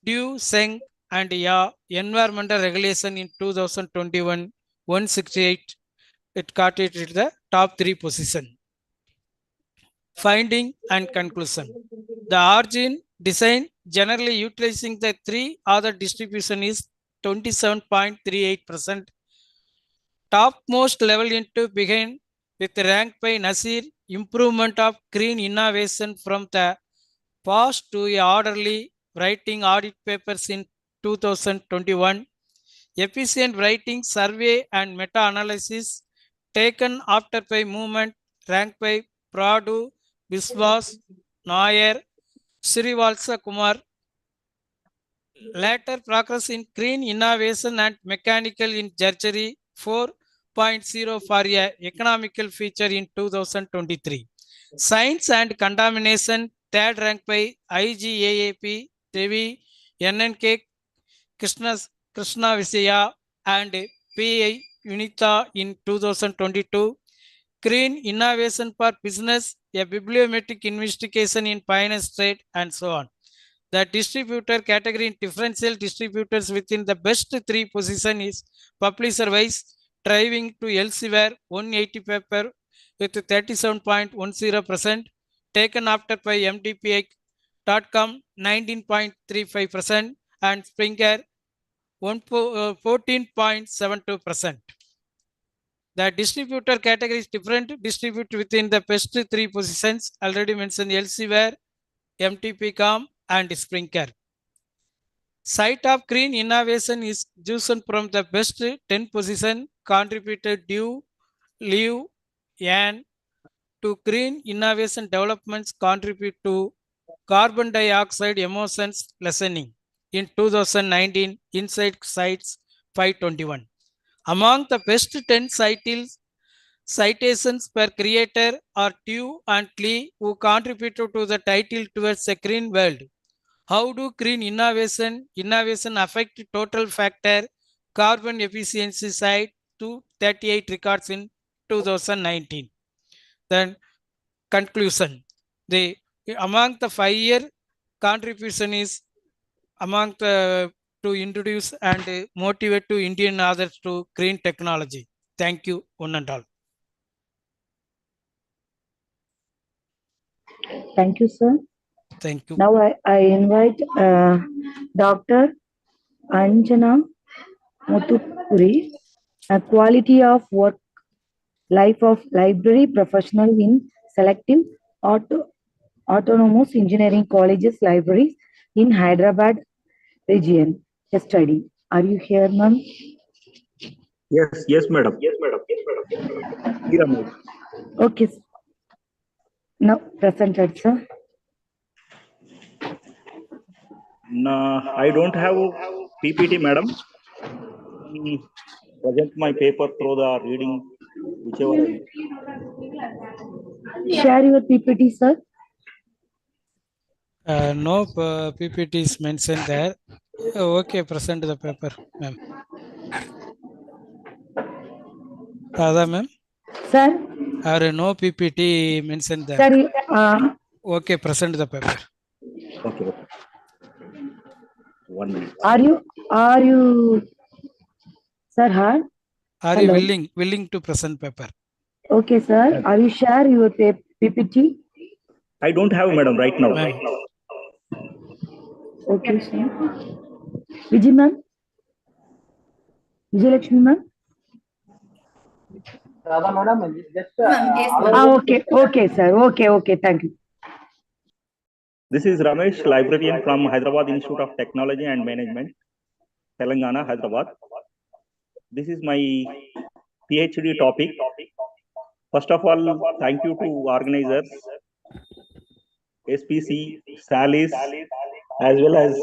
Du, Seng and Ya. Environmental regulation in 2021, 168. It got it at the top 3 position. Finding and conclusion. The origin design generally utilizing the 3 other distribution is 27.38%. Topmost level into begin with rank by Nasir, improvement of green innovation from the past to a orderly writing audit papers in 2021. Efficient writing survey and meta-analysis taken after by movement rank by Pradu, Biswas, Nair, Srivalsa Kumar. Later progress in green innovation and mechanical in Jerchery 4.0 for a economical feature in 2023. Science and contamination third rank by IGAAP, Devi, NNK, Krishna Visaya and PI Unita in 2022. Green innovation for business, a bibliometric investigation in Pioneer State and so on. The distributor category in differential distributors within the best 3 position is publisher wise, driving to Elsevier 180 paper with 37.10%, taken after by mdpi.com 19.35% and Springer 14.72%. The distributor category is different, distribute within the best 3 positions already mentioned Elsevier, MTP.com and Springer. Site of green innovation is chosen from the best 10 position, contributed Du, Liu, and to green innovation developments contribute to carbon dioxide emissions lessening in 2019 inside sites 521. Among the best 10 citations per creator are Tew and Klee, who contributed to the title Towards a Green World. How do green innovation affect total factor carbon efficiency side to 38 records in 2019? Then conclusion. The among the 5-year contribution is among the to introduce and motivate to Indian others to green technology. Thank you, one and all. Thank you, sir. Thank you. Now I invite Dr. Anjana Muthupuri, a quality of work life of library professional in selective autonomous engineering colleges libraries in Hyderabad region. A study. Are you here, ma'am? Yes, madam. Here am I. Okay. Now presented, sir. No, I don't have PPT, madam. Present my paper through the reading, whichever I. Share your PPT, sir. No PPT is mentioned there. Okay, present the paper, ma'am. Radha, ma'am. Sir. No PPT mentioned there. Sir, okay, present the paper. Okay. 1 minute. Are you, sir? Huh? Are you willing to present paper? Okay, sir. Are you share your PPT? I don't have, madam, right now. Okay, sir. Vijay, ma'am. Vijay Lakshmi, ma'am. Radha, madam, just. Okay, sir. Okay. Thank you. This is Ramesh, librarian from Hyderabad Institute of Technology and Management, Telangana, Hyderabad. This is my PhD topic. First of all, thank you to organizers, SPC, Salis, as well as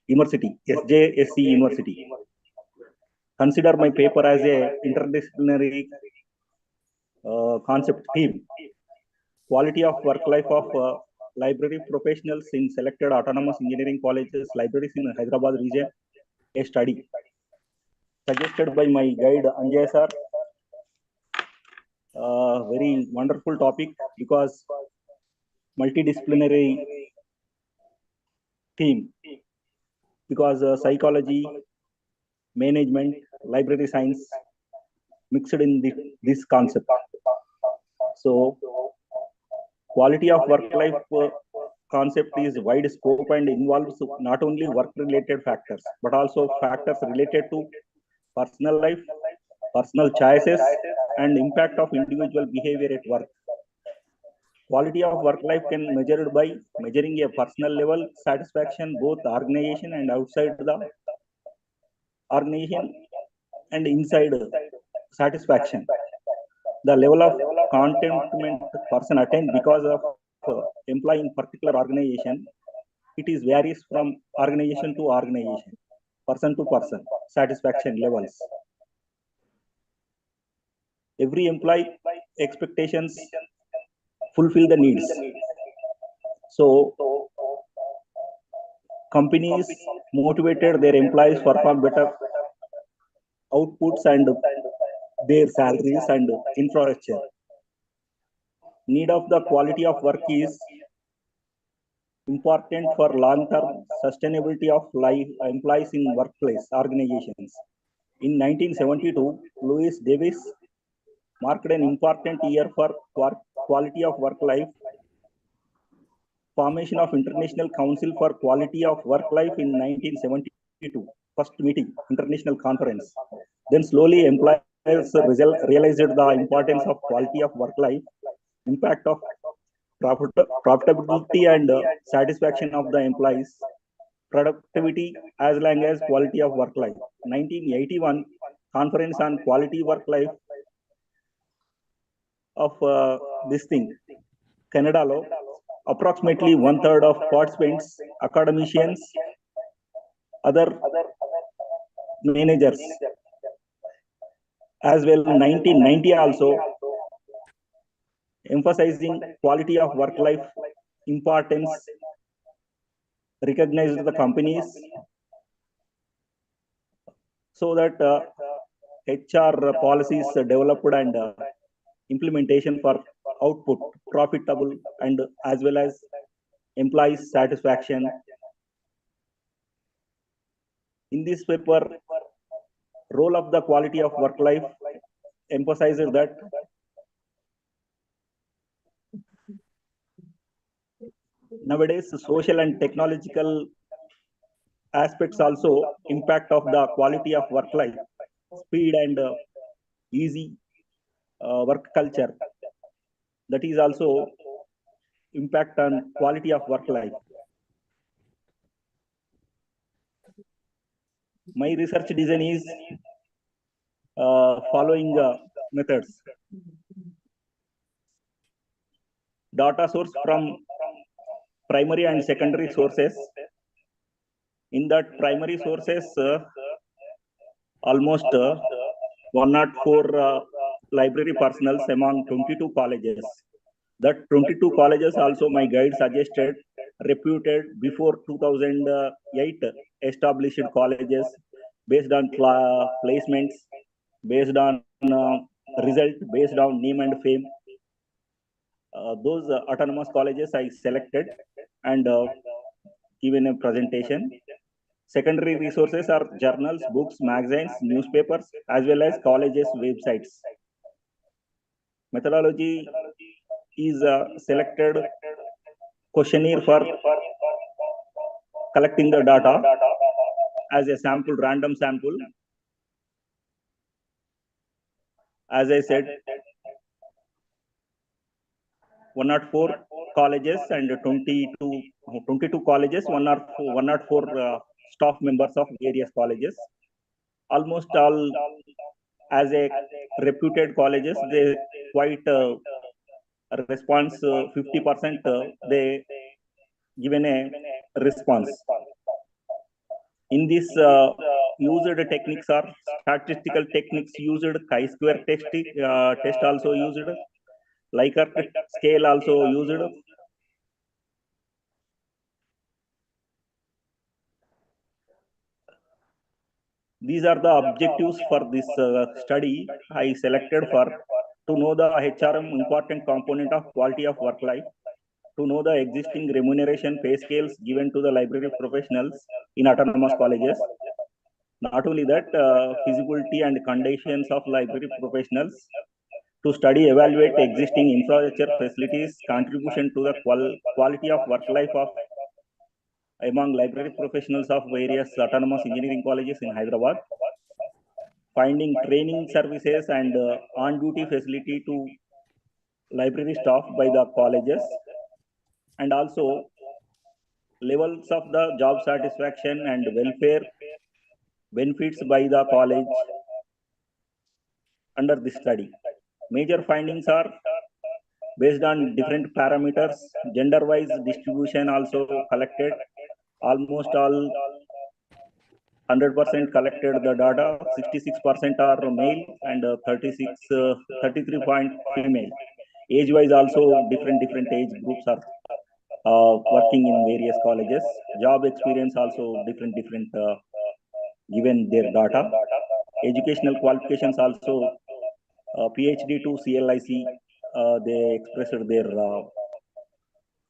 University, SJSC University. Consider my paper as a interdisciplinary concept theme. Quality of work life of library professionals in selected autonomous engineering colleges, libraries in Hyderabad region, a study. Suggested by my guide Anjay sir. Very wonderful topic because multidisciplinary theme. Because psychology, management, library science mixed in this concept. So, quality of work life concept is wide scope and involves not only work related factors, but also factors related to personal life, personal choices, and impact of individual behavior at work. Quality of work life can be measured by measuring a personal level satisfaction, both organization and outside the organization and inside satisfaction. The level of contentment person attains because of employee in particular organization, it is varies from organization to organization, person to person, satisfaction levels. Every employee expectations fulfill the needs. So companies motivated their employees perform better outputs and their salaries and infrastructure. Need of the quality of work is important for long-term sustainability of life employees in workplace organizations. In 1972, Louis Davis marked an important year for quality of work life. Formation of International Council for Quality of Work Life in 1972. First meeting, international conference. Then slowly employers realized the importance of quality of work life, impact of profitability and satisfaction of the employees, productivity as long as quality of work life. 1981 Conference on Quality Work Life of this thing, Canada law, approximately 1/3 of participants, academicians, other managers, as well 1990 also, emphasizing quality of work life importance, recognized the companies so that HR policies developed and implementation for output, profitable, and as well as employees satisfaction. In this paper, role of the quality of work life emphasizes that nowadays social and technological aspects also impact of the quality of work life, speed and easy work culture. That is also impact on quality of work life. My research design is following methods. Data source from primary and secondary sources. In that primary sources, almost 104 library personnel among 22 colleges. That 22 colleges also my guide suggested reputed before 2008 established colleges based on placements, based on result, based on name and fame. Those autonomous colleges I selected and given a presentation. Secondary resources are journals, books, magazines, newspapers, as well as colleges' websites. Methodology is selected questionnaire for collecting the data as a sample, random sample. As I said, 104 colleges and 22 colleges, 104 staff members of various colleges. Almost all as a reputed colleges, they quite response 50%. They given a response. In this used techniques are statistical techniques used, chi-square test also used, Likert scale also used. These are the objectives for this study I selected for to know the HRM important component of quality of work life, to know the existing remuneration pay scales given to the library professionals in autonomous colleges. Not only that, feasibility and conditions of library professionals, to study, evaluate existing infrastructure facilities, contribution to the quality of work life of among library professionals of various autonomous engineering colleges in Hyderabad, finding training services and on-duty facility to library staff by the colleges, and also levels of the job satisfaction and welfare benefits by the college under this study. Major findings are based on different parameters, gender-wise distribution also collected. Almost all 100% collected the data, 66% are male and 33 point female. Age-wise also different age groups are working in various colleges. Job experience also different given their data. Educational qualifications also PhD to CLIC, they expressed their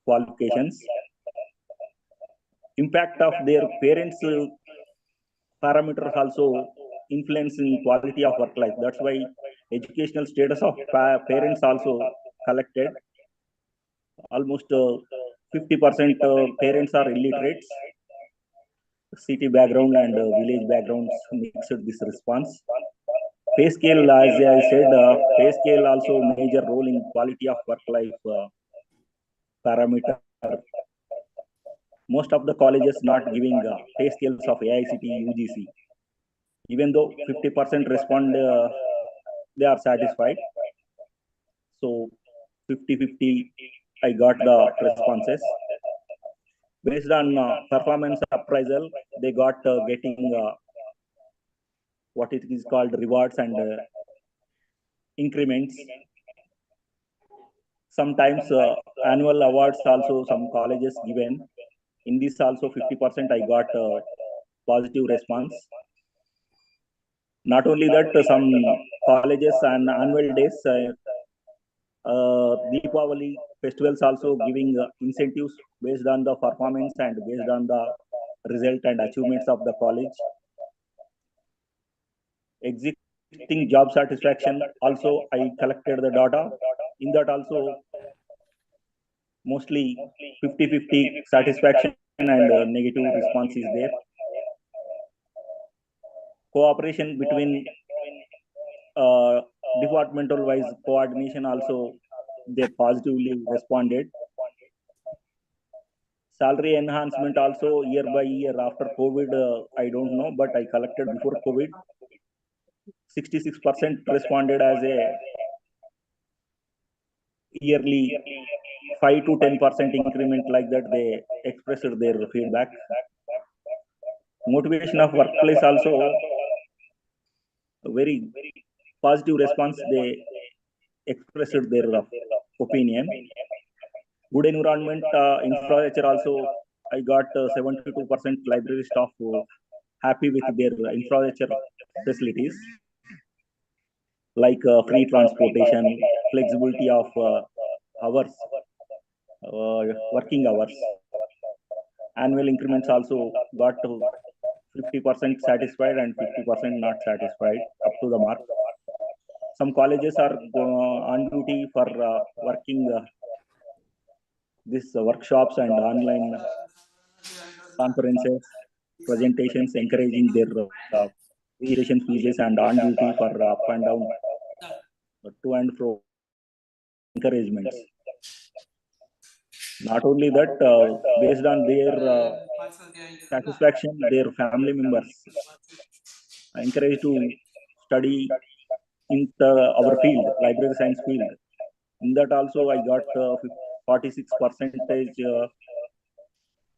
qualifications. Impact of their parents' parameters also influencing quality of work life. That's why educational status of parents also collected. Almost 50% parents are illiterates. City background and village backgrounds mixed this response. Pay scale, as I said, pay scale also major role in quality of work life parameter. Most of the colleges not giving pay scales of AICT, UGC. Even though 50% respond, they are satisfied. So 50-50, I got the responses. Based on performance appraisal, they got getting what it is called rewards and increments. Sometimes annual awards also some colleges given. In this also 50% I got positive response. Not only that, some colleges on annual days, Deepavali festivals also giving incentives based on the performance and based on the result and achievements of the college. Existing job satisfaction also I collected the data. In that also mostly 50-50 satisfaction and negative response is there. Cooperation between departmental wise coordination also they positively responded. Salary enhancement also year by year after COVID, I don't know, but I collected before COVID. 66% responded as a yearly 5 to 10% increment, like that they expressed their feedback. Motivation of workplace also a very positive response, they expressed their opinion. Good environment, infrastructure also, I got 72% library staff happy with their infrastructure facilities, like free transportation, flexibility of hours, working hours. Annual increments also got 50% satisfied and 50% not satisfied, up to the mark. Some colleges are on duty for working these workshops and online conferences, presentations, encouraging their registration fees and on duty for up and down, to and fro encouragements. Not only that, based on their satisfaction, their family members encouraged to study in our field, library science field. In that also, I got 46%.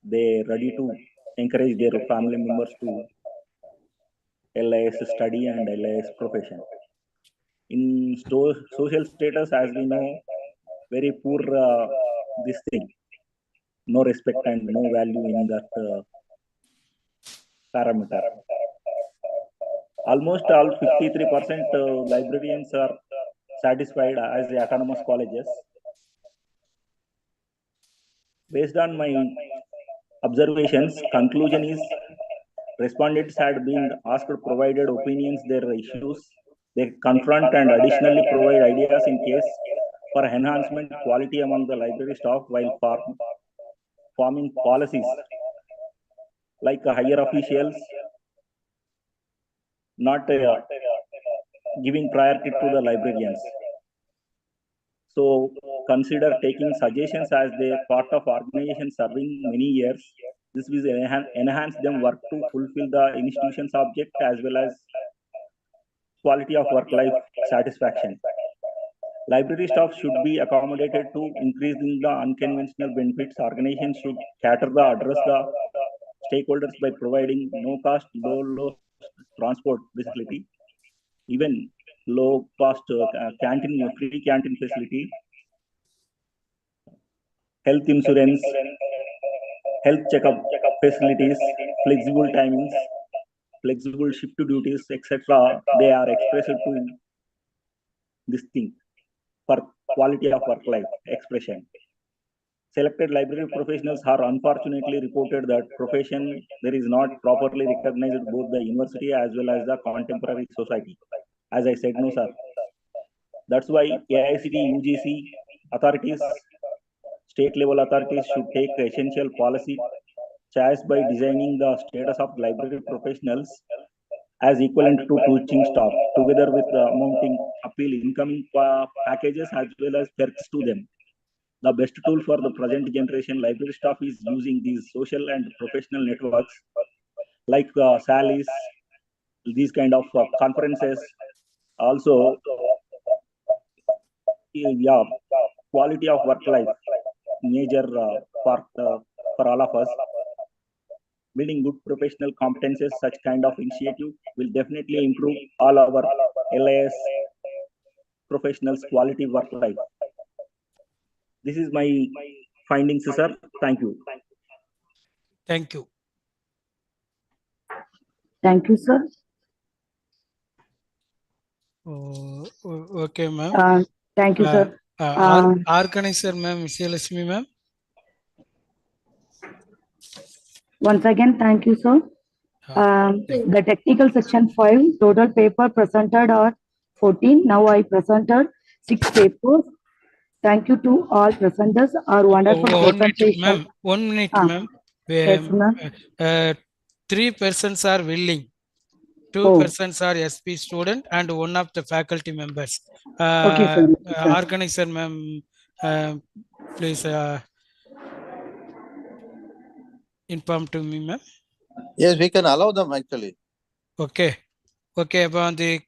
They ready to encourage their family members to LIS study and LIS profession. In social status, as we know, very poor this thing. No respect and no value in that parameter. Almost all 53% librarians are satisfied as the autonomous colleges. Based on my observations, conclusion is respondents had been asked provided opinions, their issues, they confront and additionally provide ideas in case for enhancement quality among the library staff while forming policies like higher officials not giving priority to the librarians. So consider taking suggestions as they part of organization serving many years. This will enhance them work to fulfill the institution's object as well as quality of work-life satisfaction. Library staff should be accommodated to increasing the unconventional benefits. Organizations should address the stakeholders by providing no-cost, low transport facility, even low-cost canteen, free canteen facility, health insurance, health checkup facilities, flexible timings, flexible shift duties, etc. They are expressed to this thing for quality of work life expression. Selected library professionals are unfortunately reported that profession there is not properly recognized both the university as well as the contemporary society. As I said, no sir. That's why AICT, UGC authorities, state level authorities should take essential policy choice by designing the status of library professionals as equivalent to teaching staff, together with the amounting appeal incoming packages as well as perks to them. The best tool for the present generation library staff is using these social and professional networks like Salis, these kind of conferences. Also, yeah, quality of work life, major part for all of us. Building good professional competences, such kind of initiative will definitely improve all our LIS professionals' quality work life. This is my findings, sir. Thank you. Thank you. Thank you, sir. Okay, ma'am. Thank you, sir. Organizer, ma'am, Sjsu, ma'am. Once again, thank you, sir. The technical section 5, total paper presented are 14. Now I presented 6 papers. Thank you to all presenters. Our wonderful presentation. 1 minute, ma'am. Yes, ma'am. 3 persons are willing. 2 persons are SP student and 1 of the faculty members. Okay, sir. Organizer, ma'am, please inform to me, ma'am. Yes, we can allow them actually. Okay. Okay, upon the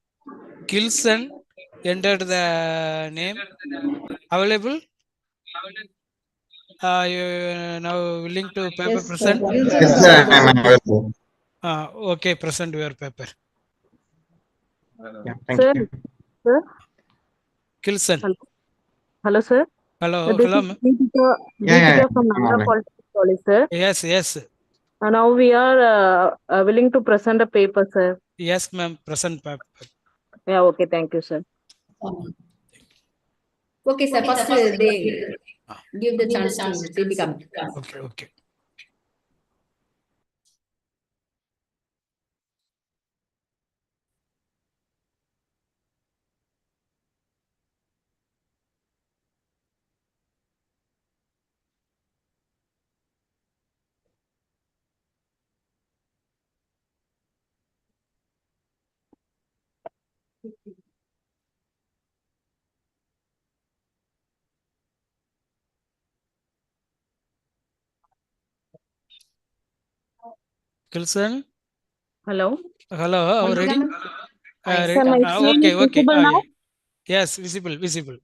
Gilson entered the name available. You now willing to paper Yes, present? Yes, sir, I am available. Okay, present your paper. Yeah, thank you. Sir. Kilson. Hello, sir. Hello, This hello. is Deepika from Nanda Politics College, sir. Yes, yes. Now we are willing to present a paper, sir. Yes, ma'am. Present paper. Yeah, okay. Thank you, sir. Okay, sir. First, they give the chance to Deepika. Okay, okay. Kilson. Hello. Hello. Ready? Sir, my screen Okay, is okay. visible now? Yes, visible, visible.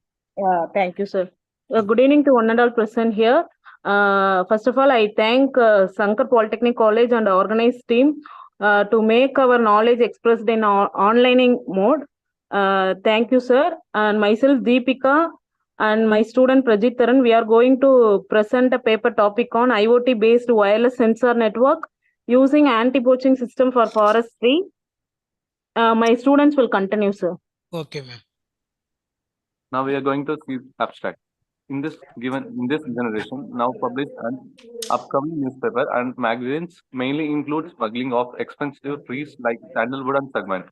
Thank you, sir. Good evening to one and all present here. First of all, I thank Sankar Polytechnic College and the organized team to make our knowledge expressed in online mode. Thank you, sir. And myself, Deepika, and my student Prajit Taran, we are going to present a paper topic on IoT-based wireless sensor network using anti-poaching system for forestry. My students will continue, sir. Okay, ma'am. Now we are going to see abstract. In this generation, now published and upcoming newspaper and magazines mainly include smuggling of expensive trees like sandalwood and segment.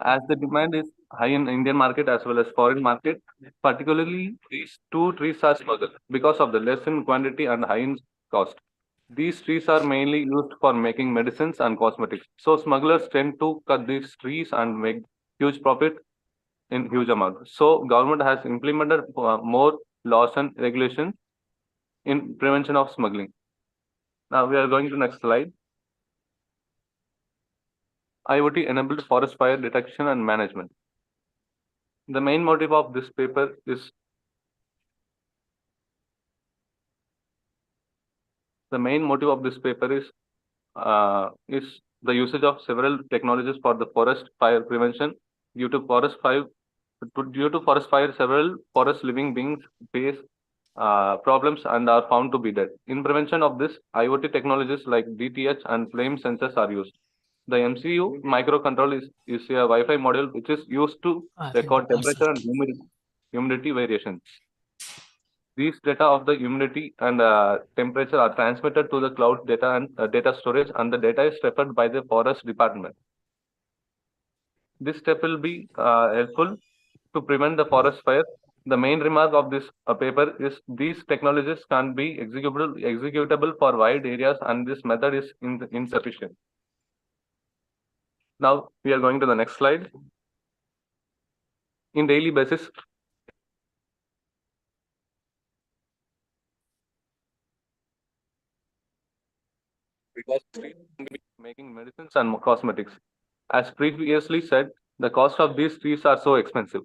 As the demand is high in Indian market as well as foreign market, particularly these two trees are smuggled because of the less in quantity and high in cost. These trees are mainly used for making medicines and cosmetics. So smugglers tend to cut these trees and make huge profit in huge amount. So government has implemented more laws and regulations in prevention of smuggling. Now we are going to next slide. IoT enabled forest fire detection and management. The main motive of this paper is the usage of several technologies for the forest fire prevention. Due to forest fire, several forest living beings face problems and are found to be dead. In prevention of this, IoT technologies like DTH and flame sensors are used. The MCU microcontroller is a Wi-Fi module which is used to record temperature and humidity variations. These data of the humidity and temperature are transmitted to the cloud data and data storage, and the data is referred by the forest department. This step will be helpful to prevent the forest fire. The main remark of this paper is these technologies can be executable for wide areas, and this method is insufficient. Now we are going to the next slide. In daily basis, because making medicines and cosmetics. As previously said, the cost of these trees are so expensive.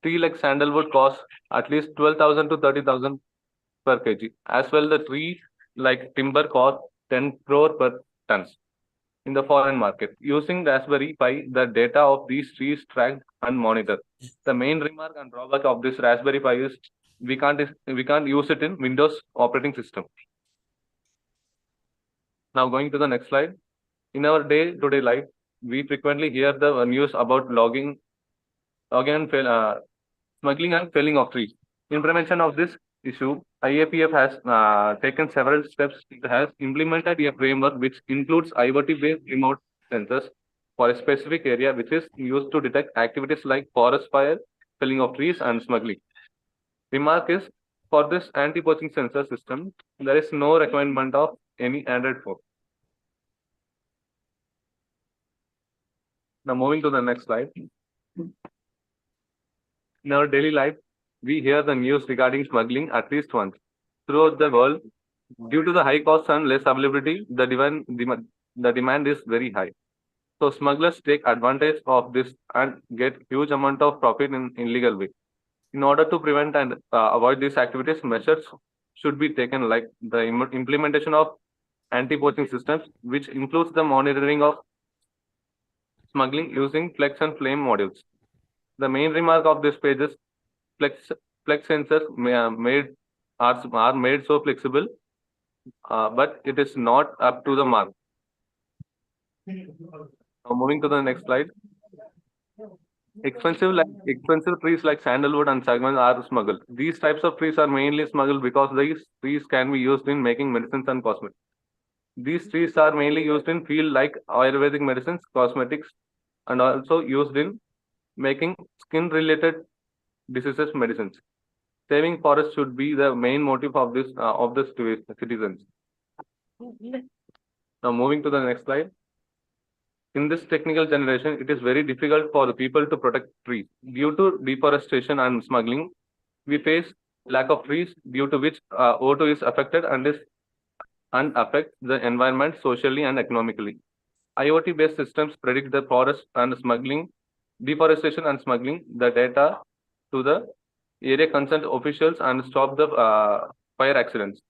tree like sandalwood costs at least 12,000 to 30,000 per kg. As well, the tree like timber costs 10 crore per tons in the foreign market. Using Raspberry Pi, the data of these trees tracked and monitored. The main remark and drawback of this Raspberry Pi is we can't use it in Windows operating system. Now going to the next slide. In our day-to-day life, we frequently hear the news about logging and smuggling and felling of trees. In prevention of this issue, IAPF has taken several steps. It has implemented a framework which includes IoT-based remote sensors for a specific area, which is used to detect activities like forest fire, felling of trees, and smuggling. Remark is, for this anti-poaching sensor system, there is no requirement of any Android phone. Now moving to the next slide. In our daily life, we hear the news regarding smuggling at least once. Throughout the world, due to the high cost and less availability, the demand is very high. So smugglers take advantage of this and get huge amount of profit in illegal way. In order to prevent and avoid these activities, measures should be taken, like the implementation of anti-poaching systems, which includes the monitoring of smuggling using flex and flame modules. The main remark of this page is flex sensors are made so flexible, but it is not up to the mark. Now moving to the next slide. Expensive trees like sandalwood and saguaro are smuggled. These types of trees are mainly smuggled because these trees can be used in making medicines and cosmetics. These trees are mainly used in field like Ayurvedic medicines, cosmetics, and also used in making skin-related diseases medicines. Saving forests should be the main motive of this citizens. Now moving to the next slide. In this technical generation, it is very difficult for the people to protect trees. Due to deforestation and smuggling, we face lack of trees, due to which O2 is affected and affects the environment socially and economically. IoT-based systems predict the forest and deforestation and smuggling the data to the area concerned officials and stop the fire accidents.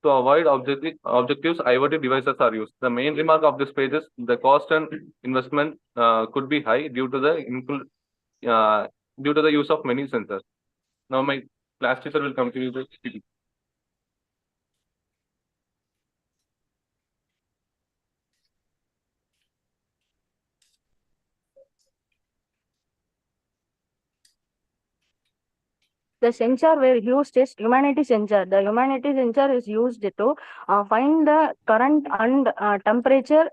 To avoid objectives, IoT devices are used. The main remark of this page is the cost and investment could be high due to the use of many sensors. Now my class teacher will continue the speaking. The sensor were used is humanity sensor. The humanity sensor is used to find the current and temperature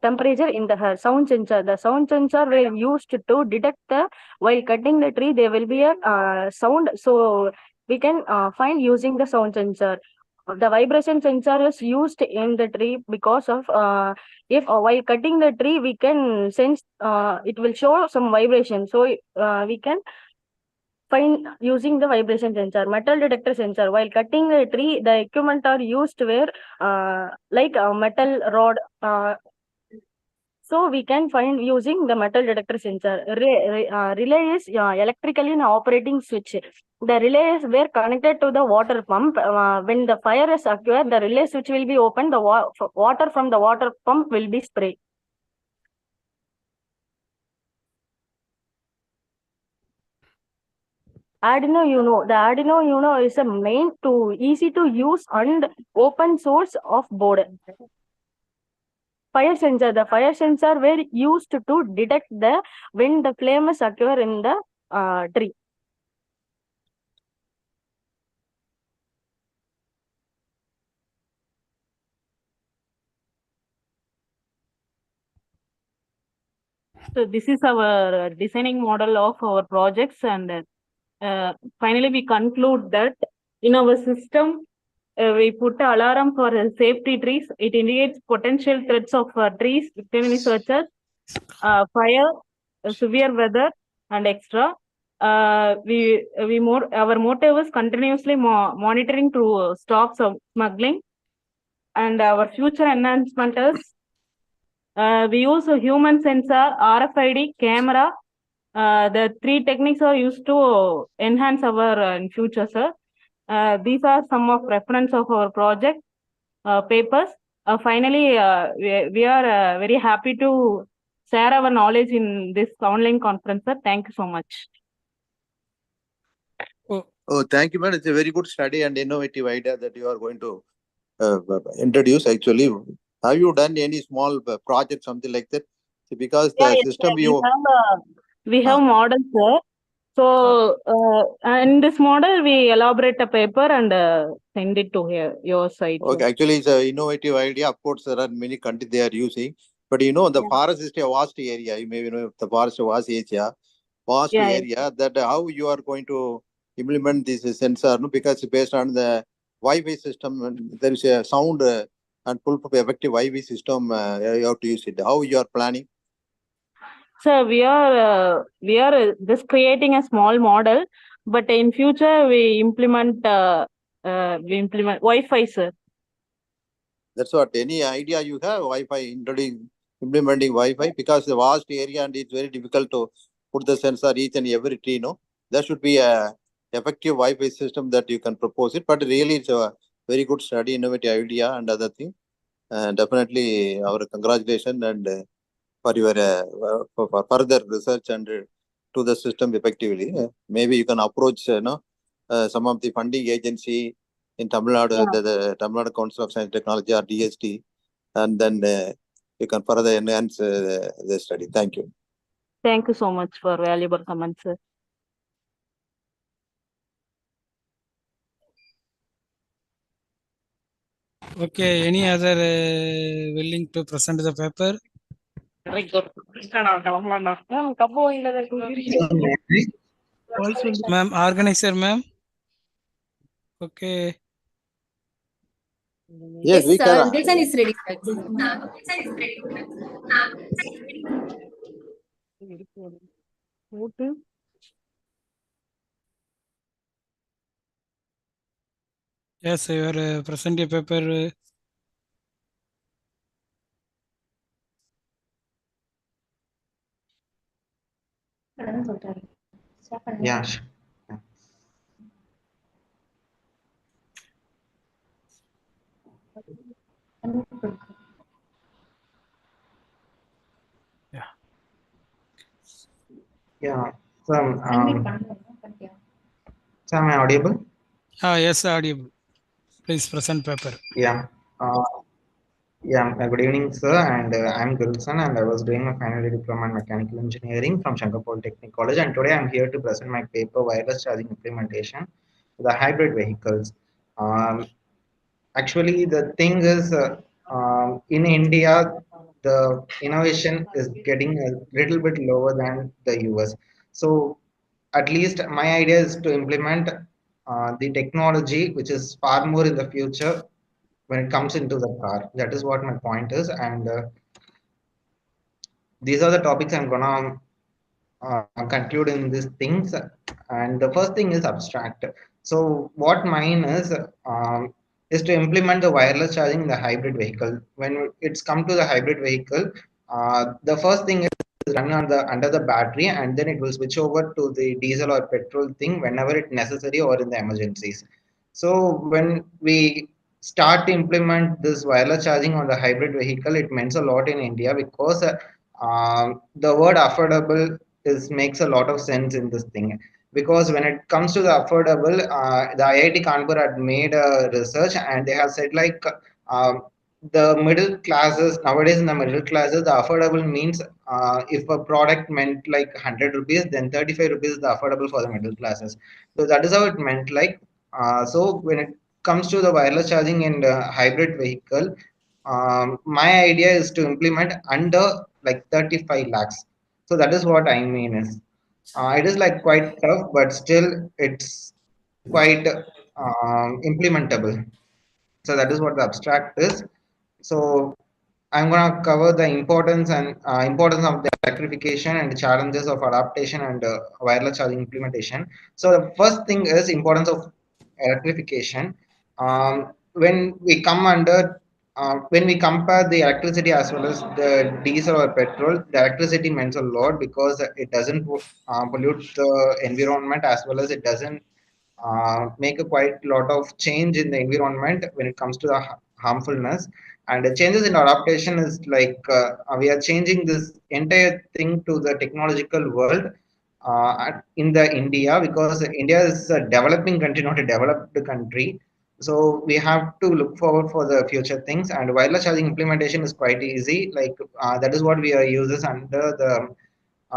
in the hair. Sound sensor. The sound sensor were used to detect while cutting the tree there will be a sound. So we can find using the sound sensor. The vibration sensor is used in the tree because of if while cutting the tree we can sense it will show some vibration. So we can find using the vibration sensor. Metal detector sensor. While cutting the tree, the equipment are used where like a metal rod. So we can find using the metal detector sensor. Relay is electrically an operating switch. The relays were connected to the water pump. When the fire is occurred, the relay switch will be opened. The water from the water pump will be sprayed. Arduino Uno. The Arduino Uno is a main to easy to use and open source of board. Fire sensor. The fire sensor were used to detect when the flames occur in the tree. So this is our designing model of our projects, and finally we conclude that in our system we put an alarm for safety trees. It indicates potential threats of trees, such as fire, severe weather, and extra. Our motive is continuously monitoring to stop smuggling, and our future enhancement is we use a human sensor, RFID camera, The three techniques are used to enhance our in future, sir. These are some of reference of our project papers. Finally, we are very happy to share our knowledge in this online conference, sir. Thank you so much. Oh, thank you, man. It's a very good study and innovative idea that you are going to introduce. Actually, have you done any small project, something like that? Because the system we have models, sir. So in this model, we elaborate a paper and send it to your site. Okay, actually, it's an innovative idea. Of course, there are many countries they are using, but the forest is a vast area. You may know the forest is vast area. That how you are going to implement this sensor? No? Because based on the Wi-Fi system, there is a sound and full effective Wi-Fi system. You have to use it. How you are planning? So we are just creating a small model, but in future we implement Wi-Fi, sir. That's what. Any idea you have? Wi-Fi implementing Wi-Fi, because the vast area and it's very difficult to put the sensor each and every tree. No, there should be a effective Wi-Fi system that you can propose it. But really, it's a very good study, innovative idea, and other thing. Definitely, our congratulations and for your for further research and to the system effectively. Maybe you can approach some of the funding agency in Tamil Nadu, the Tamil Nadu Council of Science and Technology or DST, and then you can further enhance the study. Thank you. Thank you so much for valuable comments, sir. Okay, any other willing to present the paper? Ma'am, organizer, ma'am. Okay. Yes, we can. Design is ready. Yes, your present your paper. Yeah. Sure. Yeah. So, so am I audible? Yes, audible. Please present paper. Yeah. Good evening, sir. And I'm Gulson, and I was doing my final year diploma in mechanical engineering from Shankar Polytechnic College. And today I'm here to present my paper, wireless charging implementation for the hybrid vehicles. Actually, the thing is, in India, the innovation is getting a little bit lower than the US. So, at least my idea is to implement the technology which is far more in the future when it comes into the car. That is what my point is, and these are the topics I'm gonna conclude in these things. And the first thing is abstract. So what mine is to implement the wireless charging in the hybrid vehicle. When it's come to the hybrid vehicle, the first thing is run on the under the battery, and then it will switch over to the diesel or petrol thing whenever it's necessary or in the emergencies. So when we start to implement this wireless charging on the hybrid vehicle, it means a lot in India, because the word affordable makes a lot of sense in this thing. Because when it comes to the affordable, the IIT Kanpur had made a research, and they have said like the middle classes nowadays, in the middle classes, the affordable means if a product meant like 100 rupees, then 35 rupees is the affordable for the middle classes. So that is how it meant like. So when it comes to the wireless charging in the hybrid vehicle, my idea is to implement under like 35 lakhs. So that is what I mean is. It is like quite tough, but still it's quite implementable. So that is what the abstract is. So I'm going to cover the importance of the electrification and the challenges of adaptation and wireless charging implementation. So the first thing is importance of electrification. When we come under when we compare the electricity as well as the diesel or petrol, the electricity means a lot because it doesn't pollute the environment as well as it doesn't make a quite lot of change in the environment when it comes to the harmfulness. And the changes in adaptation is like we are changing this entire thing to the technological world in the India, because India is a developing country, not a developed country. So we have to look forward for the future things, and wireless charging implementation is quite easy. Like that is what we are uses under the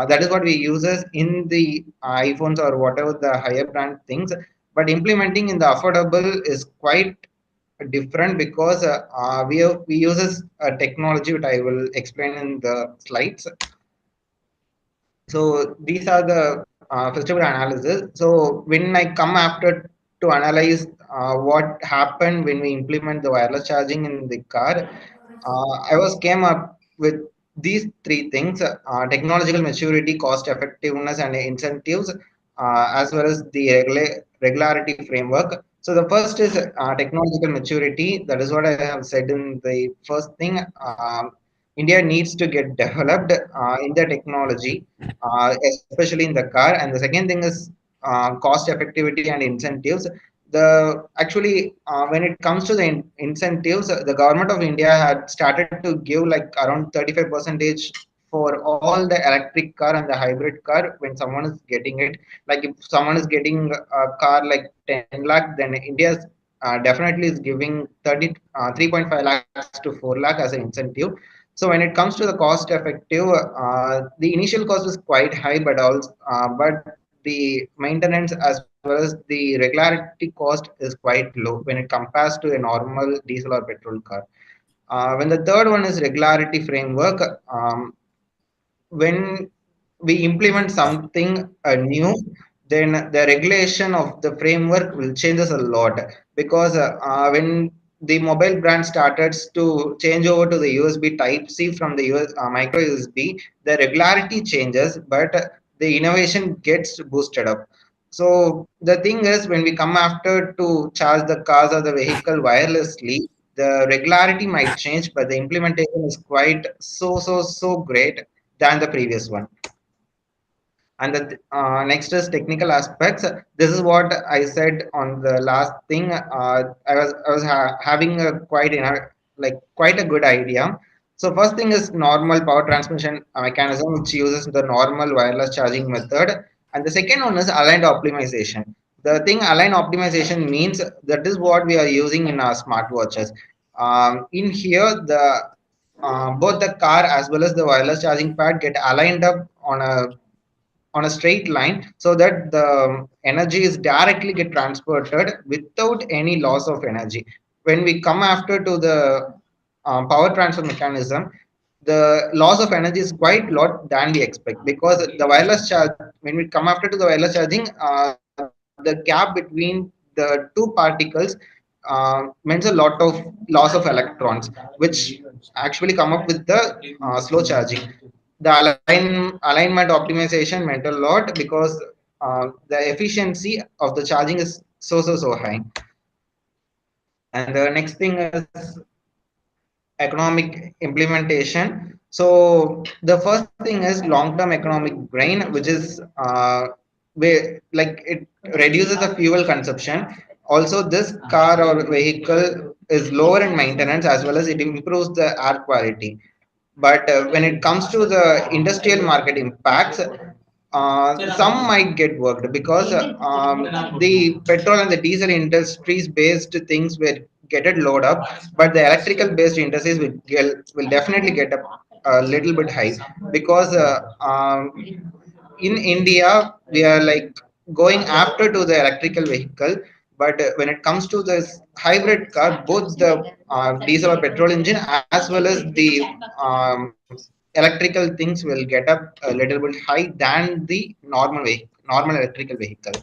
that is what we uses in the iPhones or whatever the higher brand things. But implementing in the affordable is quite different because we uses a technology which I will explain in the slides. So these are the festival analysis. So when I come after to analyze what happened when we implement the wireless charging in the car, I was came up with these three things: technological maturity, cost effectiveness, and incentives, as well as the regularity framework. So the first is technological maturity. That is what I have said in the first thing. India needs to get developed in the technology, especially in the car. And the second thing is cost effectivity and incentives. The actually when it comes to the incentives, the government of India had started to give like around 35 percentage for all the electric car and the hybrid car when someone is getting it. Like if someone is getting a car like 10 lakh, then India's definitely is giving 3.5 lakhs to 4 lakh as an incentive. So when it comes to the cost effective, the initial cost is quite high, but also but the maintenance as well as the regularity cost is quite low when it compares to a normal diesel or petrol car. When the third one is regularity framework, when we implement something new, then the regulation of the framework will changes a lot, because when the mobile brand started to change over to the USB Type C from the micro USB, the regularity changes, but the innovation gets boosted up. So the thing is, when we come after to charge the cars or the vehicle wirelessly, the regularity might change, but the implementation is quite so great than the previous one. And the next is technical aspects. This is what I said on the last thing. I was having a quite a good idea. So first thing is normal power transmission mechanism, which uses the normal wireless charging method. And the second one is aligned optimization. The thing aligned optimization means that is what we are using in our smartwatches. In here, the both the car as well as the wireless charging pad get aligned up on a straight line, so that the energy is directly get transported without any loss of energy. When we come after to the power transfer mechanism, the loss of energy is quite lot than we expect, because the wireless charge, when we come after to the wireless charging, the gap between the two particles means a lot of loss of electrons, which actually come up with the slow charging. The alignment optimization meant a lot, because the efficiency of the charging is so high. And the next thing is economic implementation. So the first thing is long-term economic gain, which is where like it reduces the fuel consumption. Also, this car or vehicle is lower in maintenance, as well as it improves the air quality. But when it comes to the industrial market impacts, some might get worked, because the petrol and the diesel industries based things will get it load up, but the electrical based industries will definitely get up a little bit high, because in India we are like going after to the electrical vehicle. But when it comes to this hybrid car, both the diesel or petrol engine as well as the electrical things will get up a little bit high than the normal electrical vehicle.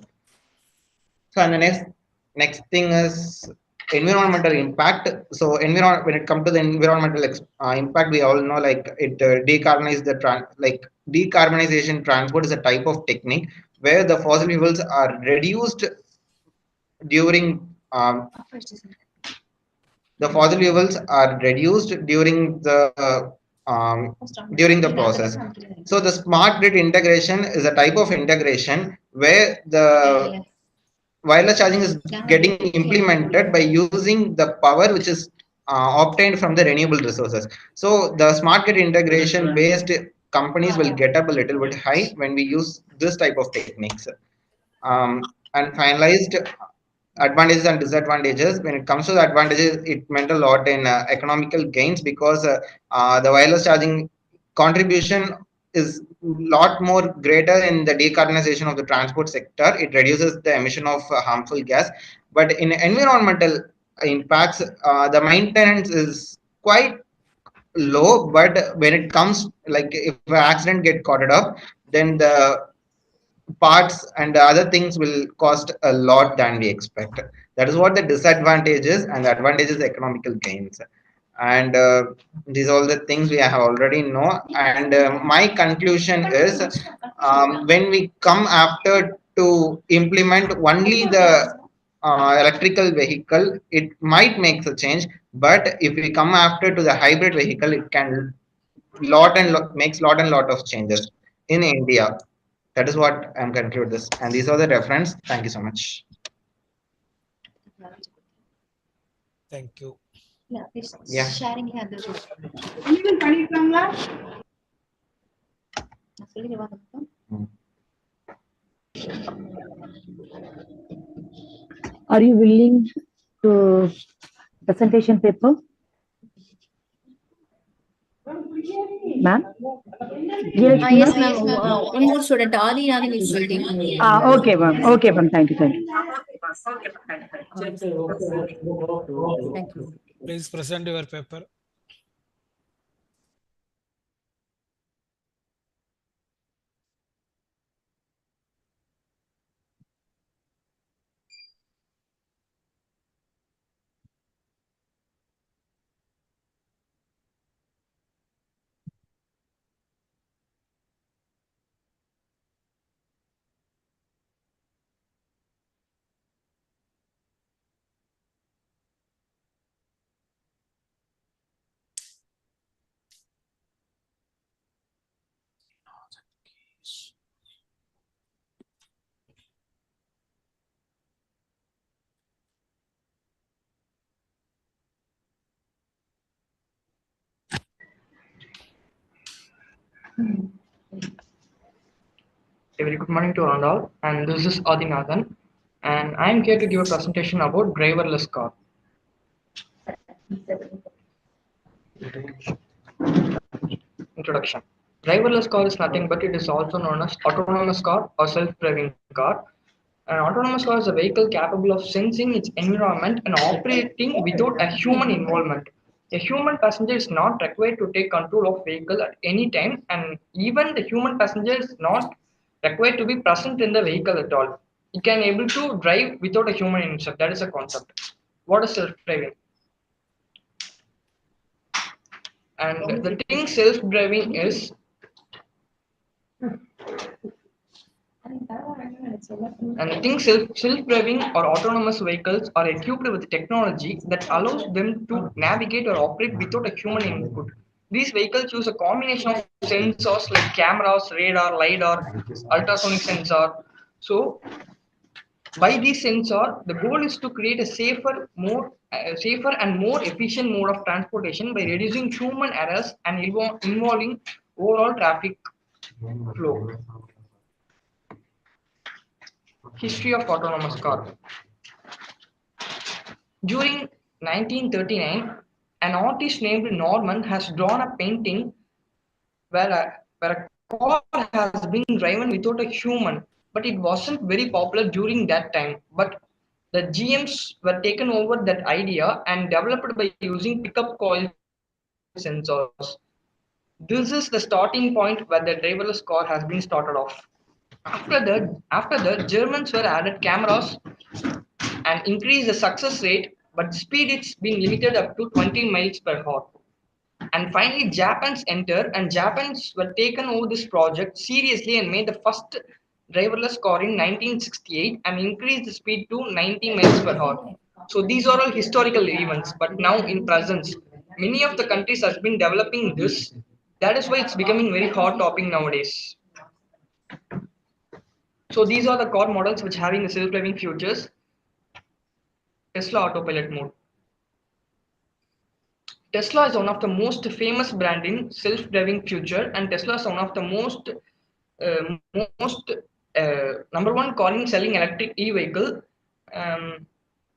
So and the next thing is environmental impact. So when it comes to the environmental impact, we all know like it decarbonization transport is a type of technique where the fossil fuels are reduced during the fossil fuels are reduced during the process. So the smart grid integration is a type of integration where the wireless charging is getting implemented by using the power which is obtained from the renewable resources. So the smart grid integration based companies will get up a little bit high when we use this type of techniques. And finalized advantages and disadvantages. When it comes to the advantages, it meant a lot in economical gains because the wireless charging contribution is lot more greater in the decarbonization of the transport sector. It reduces the emission of harmful gas, but in environmental impacts, the maintenance is quite low. But when it comes, like if an accident get caught up, then the parts and the other things will cost a lot than we expect. That is what the disadvantage is, and the advantage is economical gains. And these are all the things we have already know. And my conclusion is, when we come after to implement only the electrical vehicle, it might make a change. But if we come after to the hybrid vehicle, it can makes lot and lot of changes in India. That is what I'm conclude this. And these are the reference. Thank you so much. Thank you. Yeah, please Yeah. sharing here. Are you willing to presentation paper? Ma'am? Yes, ma'am. One more student, Adi Nagin is waiting. Okay, ma'am. Okay, ma'am. Thank you. Thank you. Thank you. Please present your paper. A very good morning to all, and this is Adi Nathan, and I am here to give a presentation about driverless car. Introduction. Driverless car is nothing but it is also known as autonomous car or self-driving car. An autonomous car is a vehicle capable of sensing its environment and operating without a human involvement. A human passenger is not required to take control of vehicle at any time, and even the human passenger is not required to be present in the vehicle at all. It can able to drive without a human involvement. That is a concept. What is self-driving? And the thing self-driving is self-driving or autonomous vehicles are equipped with technology that allows them to navigate or operate without a human input. These vehicles use a combination of sensors like cameras, radar, lidar, ultrasonic sensor. So, by these sensor, the goal is to create a safer and more efficient mode of transportation by reducing human errors and involving overall traffic flow. History of autonomous car. During 1939, an artist named Norman has drawn a painting where a car has been driven without a human, but it wasn't very popular during that time. But the GMs were taken over that idea and developed by using pickup coil sensors. This is the starting point where the driverless car has been started off. After that, Germans were added cameras and increased the success rate, but speed it's been limited up to 20 miles per hour. And finally, Japan's entered, and Japan's were taken over this project seriously and made the first driverless car in 1968 and increased the speed to 90 miles per hour. So these are all historical events, but now in presence, many of the countries has been developing this. That is why it's becoming very hot topic nowadays. So these are the car models which having the self-driving features. Tesla autopilot mode. Tesla is one of the most famous brand in self-driving future, and Tesla is one of the most number one car in selling electric e-vehicle.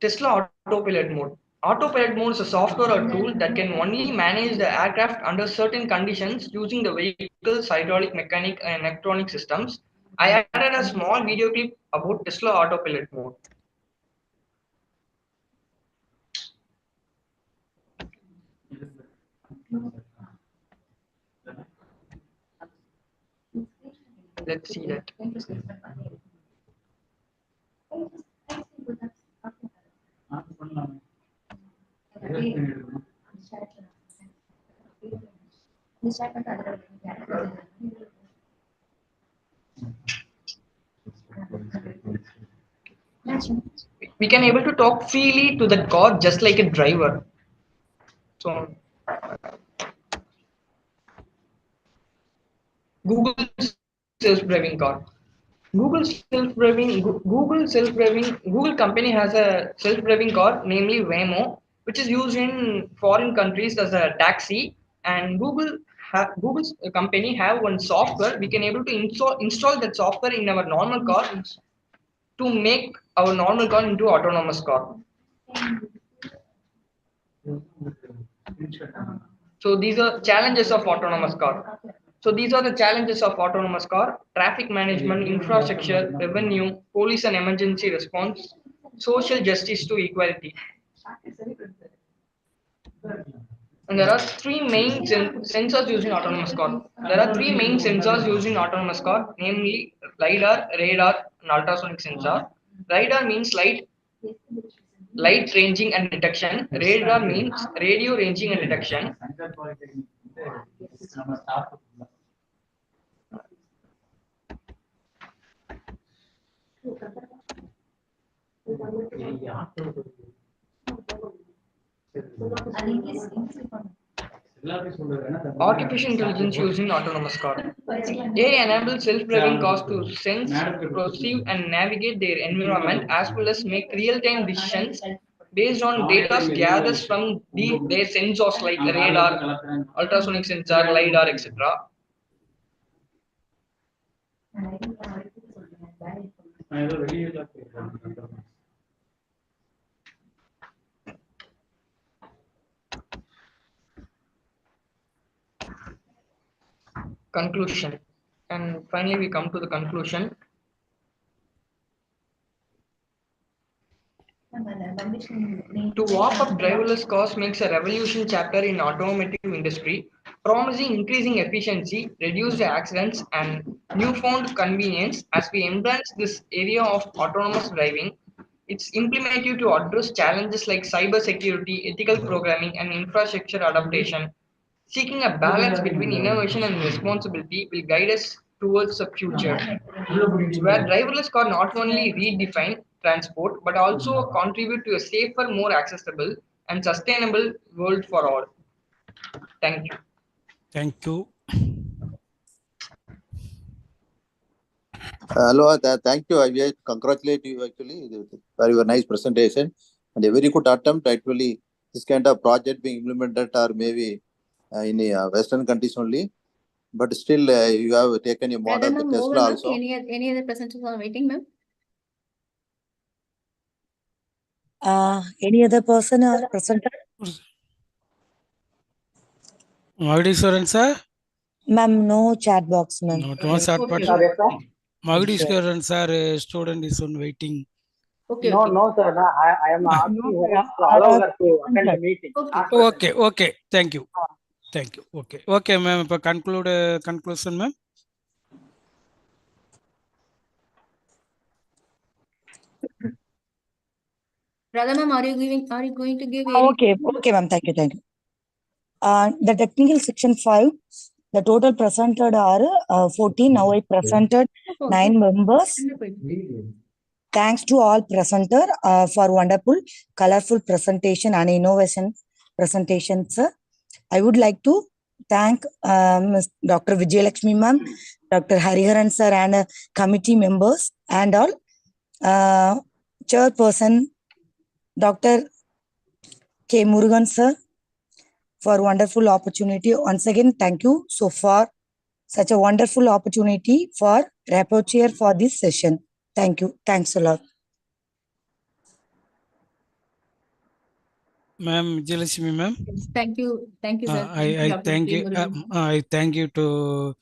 Tesla autopilot mode. Autopilot mode is a software or tool that can only manage the aircraft under certain conditions using the vehicle's hydraulic, mechanic, and electronic systems. I added a small video clip about Tesla autopilot mode. Let's see that. We can able to talk freely to the car just like a driver. So Google self-driving car. Google company has a self-driving car, namely Waymo, which is used in foreign countries as a taxi. And Google's company have one software we can able to install that software in our normal car to make our normal car into autonomous car. So these are challenges of autonomous car. So these are the challenges of autonomous car: traffic management, infrastructure, revenue, police and emergency response, social justice to equality. And there are three main sensors used in autonomous car. There are three main sensors used in autonomous car, namely LiDAR, radar, and ultrasonic sensor. LiDAR means light ranging and detection. Radar means radio ranging and detection. Artificial intelligence used in autonomous car. AI enables self-driving cars to sense, perceive, and navigate their environment as well as make real-time decisions based on data gathered from their sensors like radar, ultrasonic sensor, LiDAR, etc. Conclusion. And finally, we come to the conclusion. To walk up driverless cars makes a revolution chapter in automotive industry, promising increasing efficiency, reduced accidents, and newfound convenience. As we embrace this area of autonomous driving, it's implemented to address challenges like cybersecurity, ethical programming, and infrastructure adaptation. Seeking a balance between innovation and responsibility will guide us towards a future where driverless car not only redefine transport but also contribute to a safer, more accessible, and sustainable world for all. Thank you. Thank you. Hello, thank you. I congratulate you actually. Very nice presentation and a very good attempt. Actually, this kind of project being implemented or maybe in Western countries only, but still you have taken a model Madam, the Tesla also. Any other presenters are waiting, ma'am? Any other person or presenter? Magdiswaran sir? Ma'am, no chat box, ma'am. No chat box. Magdiswaran sir, student is on waiting. Okay, No, okay. no, sir. No, I am asking her to allow her to attend the meeting. Okay. Thank you. Okay, ma'am. Conclusion, ma'am. Radha ma'am, are you going to give any? Okay, ma'am. Thank you. The technical section 5, the total presented are 14. Now I presented 9 members. Thanks to all presenter for wonderful, colorful presentation and innovation presentation, sir. I would like to thank Dr. Vijayalakshmi ma'am, Dr. Hariharan sir and committee members and all. Chairperson Dr. K. Murugan sir for wonderful opportunity. Once again, thank you so far. Such a wonderful opportunity for rapporteur for this session. Thank you. Thanks a lot. Ma'am Vijayalakshmi ma'am. Yes, thank you, sir. I Dr. thank K. you. Murugan. I thank you to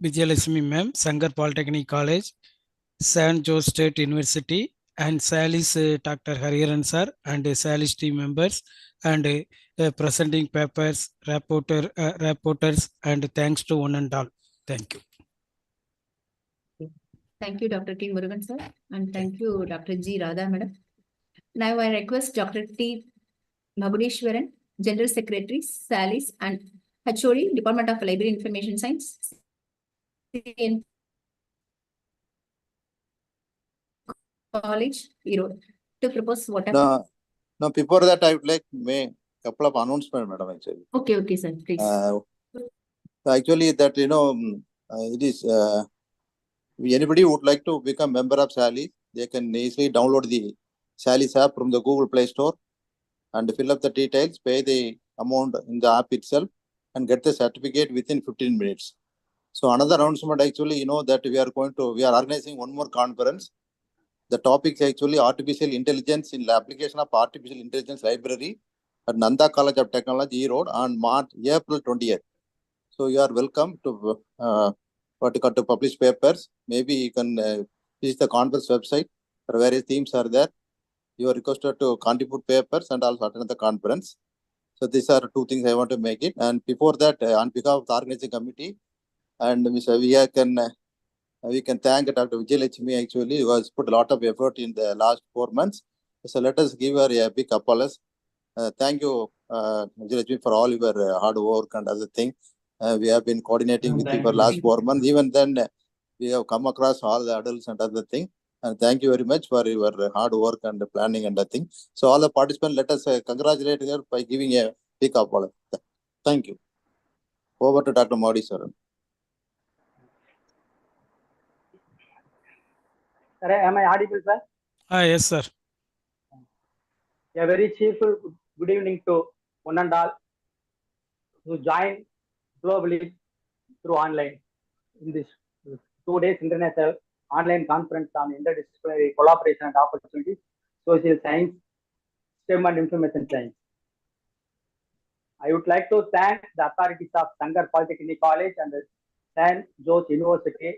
Vijayalakshmi ma'am, Sankar Polytechnic College, San Jose State University, and Salis Dr. Hariharan sir and Salis team members and presenting papers, rapporteurs, and thanks to one and all. Thank you. Thank you, Dr. T. Murugan sir, and thank you, Dr. G. Radha madam. Now I request Dr. T. Magudeshwaran, General Secretary, Salis, and HOD, Department of Library Information Science, College, Erode, to propose what? No, before that, I would like to make a couple of announcements, madam, actually. Okay, sir, please. Actually, that, it is, anybody would like to become member of Salis, they can easily download the Salis app from the Google Play Store and fill up the details, pay the amount in the app itself, and get the certificate within 15 minutes. So another announcement, actually, that we are organizing one more conference. The topic is actually artificial intelligence in the application of artificial intelligence library at Nanda College of Technology, Erode on April 20th. So you are welcome to to publish papers. Maybe you can visit the conference website. Various themes are there. You are requested to contribute papers and also attend the conference. So these are two things I want to make it. And before that, on behalf of the organizing committee, and Mr. we can thank Dr. Vijayalakshmi, actually, who has put a lot of effort in the last 4 months. So let us give her a big applause. Thank you, Vijayalakshmi, for all your hard work and other things. We have been coordinating with you for the last 4 months. Even then, we have come across all the adults and other things. And thank you very much for your hard work and planning and other things. So all the participants, let us congratulate her by giving a big applause. Thank you. Over to Dr. Modi, sir. Sir, am I audible, sir? Yes, sir. A very cheerful good evening to one and all who join globally through online in this 2 days international online conference on interdisciplinary collaboration and opportunities, social science, STEM and information science. I would like to thank the authorities of Sankar Polytechnic College and the San Jose University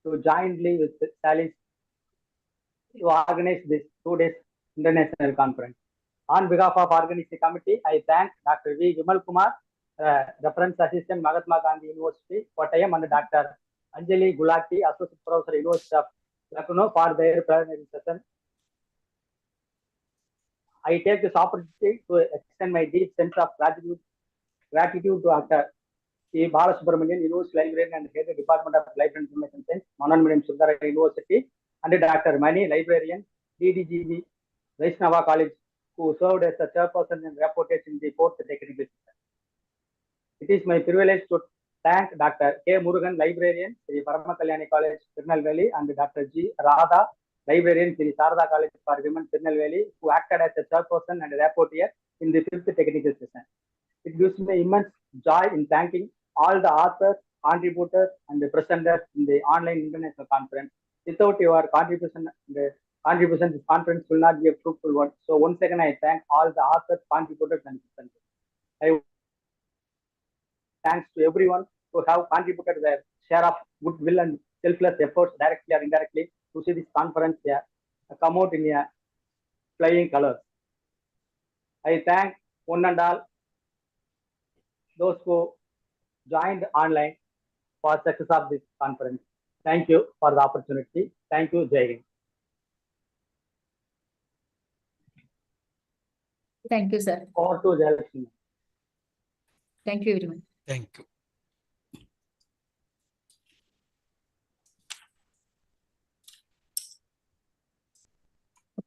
to jointly with Salis to organize this 2 days international conference. On behalf of organizing committee, I thank Dr. V. Vimal Kumar, Reference Assistant, Mahatma Gandhi University, Kottayam, and Dr. Anjali Gulati, Associate Professor, University of Lucknow, for their plenary session. I take this opportunity to extend my deep sense of gratitude to Dr. C. Balasubramanian, University Librarian and Head of Department of Library Information Science, Manan Medium Sundara University, and Dr. Mani, Librarian, DDGV, Vaishnava College, who served as the chairperson and rapporteur in the 4th technical session. It is my privilege to thank Dr. K. Murugan, Librarian, Sri Paramakalyani College, Tirunelveli, and Dr. G. Radha, Librarian, Sri Sarada College for Women, Tirunelveli, who acted as the chairperson and rapporteur in the 5th technical session. It gives me immense joy in thanking all the authors, contributors, and the presenters in the online international conference. Without your contribution, this conference will not be a fruitful one. So once again, I thank all the authors, contributors, and presenters. Thanks to everyone who have contributed their share of goodwill and selfless efforts, directly or indirectly, to see this conference come out in a flying colors. I thank one and all those who joined online for success of this conference. Thank you for the opportunity. Thank you, Jai Hind. Thank you, sir. Over to Jayalakshmi. Thank you very much. Thank you.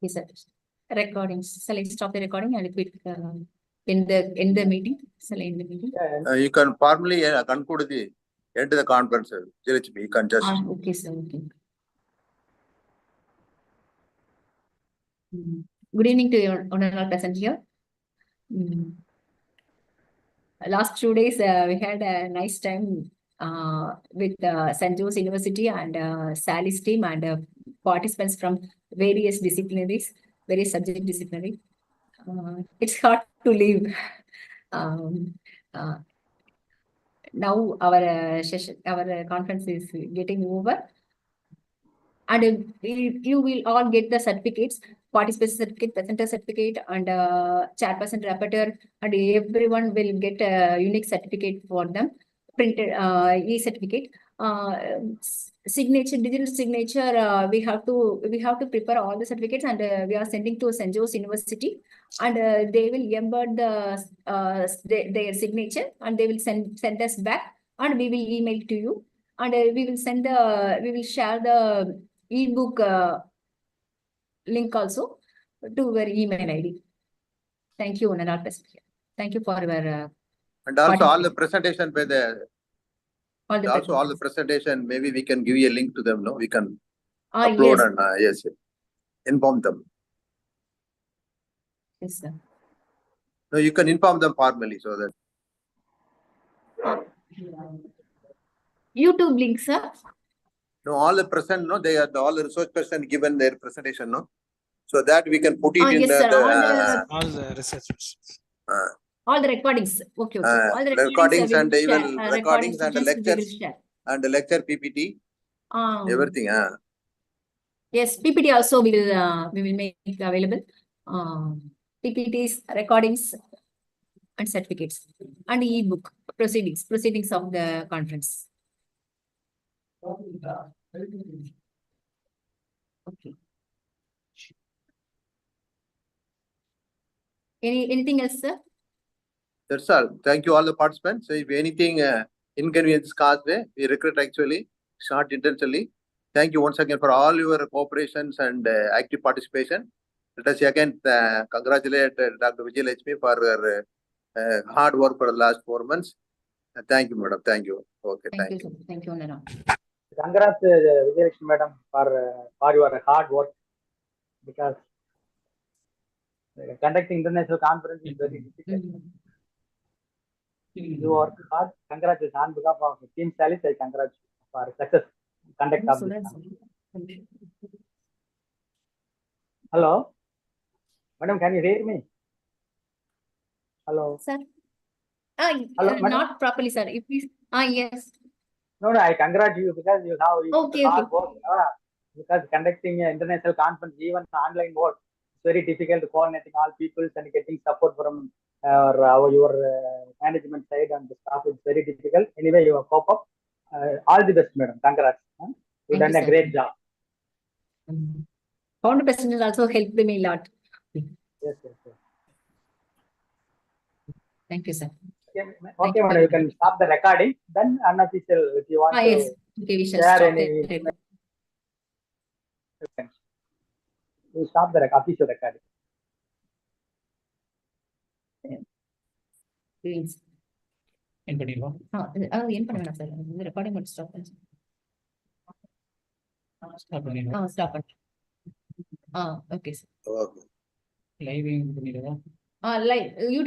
Yes, sir. Recordings. Shall I stop the recording and quit in the meeting? Shall I end the meeting? You can formally conclude the end of the conference. You can just. Okay, sir. Okay. Good evening to your honorable present here. Last 2 days, we had a nice time with Sjsu University and Salis team and participants from various disciplinaries, various subject disciplinary. It's hard to leave. Now our session, our conference is getting over. And you will all get the certificates, participation certificate, presenter certificate, and chairperson rapporteur, and everyone will get a unique certificate for them, printed e-certificate. Signature, digital signature. We have to prepare all the certificates, and we are sending to Sjsu University, and they will embed their signature, and they will send us back, and we will email to you, and we will share the ebook link also to your email ID. Thank you, Honorable President. Thank you for your and also all the presentation by the. All the presentation, maybe we can give you a link to them. No, we can upload yes. And yes, inform them. Yes, sir. No, you can inform them formally so that. YouTube link, sir. No, all the present, no, they are all the research person given their presentation, no, so that we can put it in yes, sir. All the research. All the recordings. Okay. All the recordings and even recordings and the lectures and the lecture PPT. Everything. Yes, PPT also we will make available. PPTs, recordings, and certificates, and e-book proceedings of the conference. Okay. Anything else, sir? That's all. Thank you all the participants. So if anything inconvenience caused, we regret actually, it's not intentionally. Thank you once again for all your cooperations and active participation. Let us again congratulate Dr. Vijayalakshmi for her hard work for the last 4 months. Thank you, madam. Thank you. Okay, thank you. Thank you, Nana. Congrats, Vijayalakshmi madam, for your hard work, because conducting international conference is very difficult. You work hard. Congratulations on behalf of Team Salis. I congratulate you for success conduct of this conference. Hello, madam, can you hear me? Hello, sir. Hello, not properly, sir. If we, yes. No, I congratulate you because you have hard work. Because conducting an international conference, even online work, it's very difficult coordinating all people and getting support from your management side and the staff. It's very difficult. Anyway, you have cope up. All the best, madam. Congrats. You've done a great job. Founder President also helped me a lot. Yes. Thank you, sir. Okay, madam. You can stop the recording. Then unofficial, if you want yes. to okay, we shall share stop any. You stop the official recording. End பண்ணிடுவோம். end பண்ண வேணாம் sir. இந்த recording மட்டும் stop பண்ணு. Stop பண்ணிடுவோம். Stop பண்ணு. Okay sir. Okay. Live பண்ணிடுவோம். Live YouTube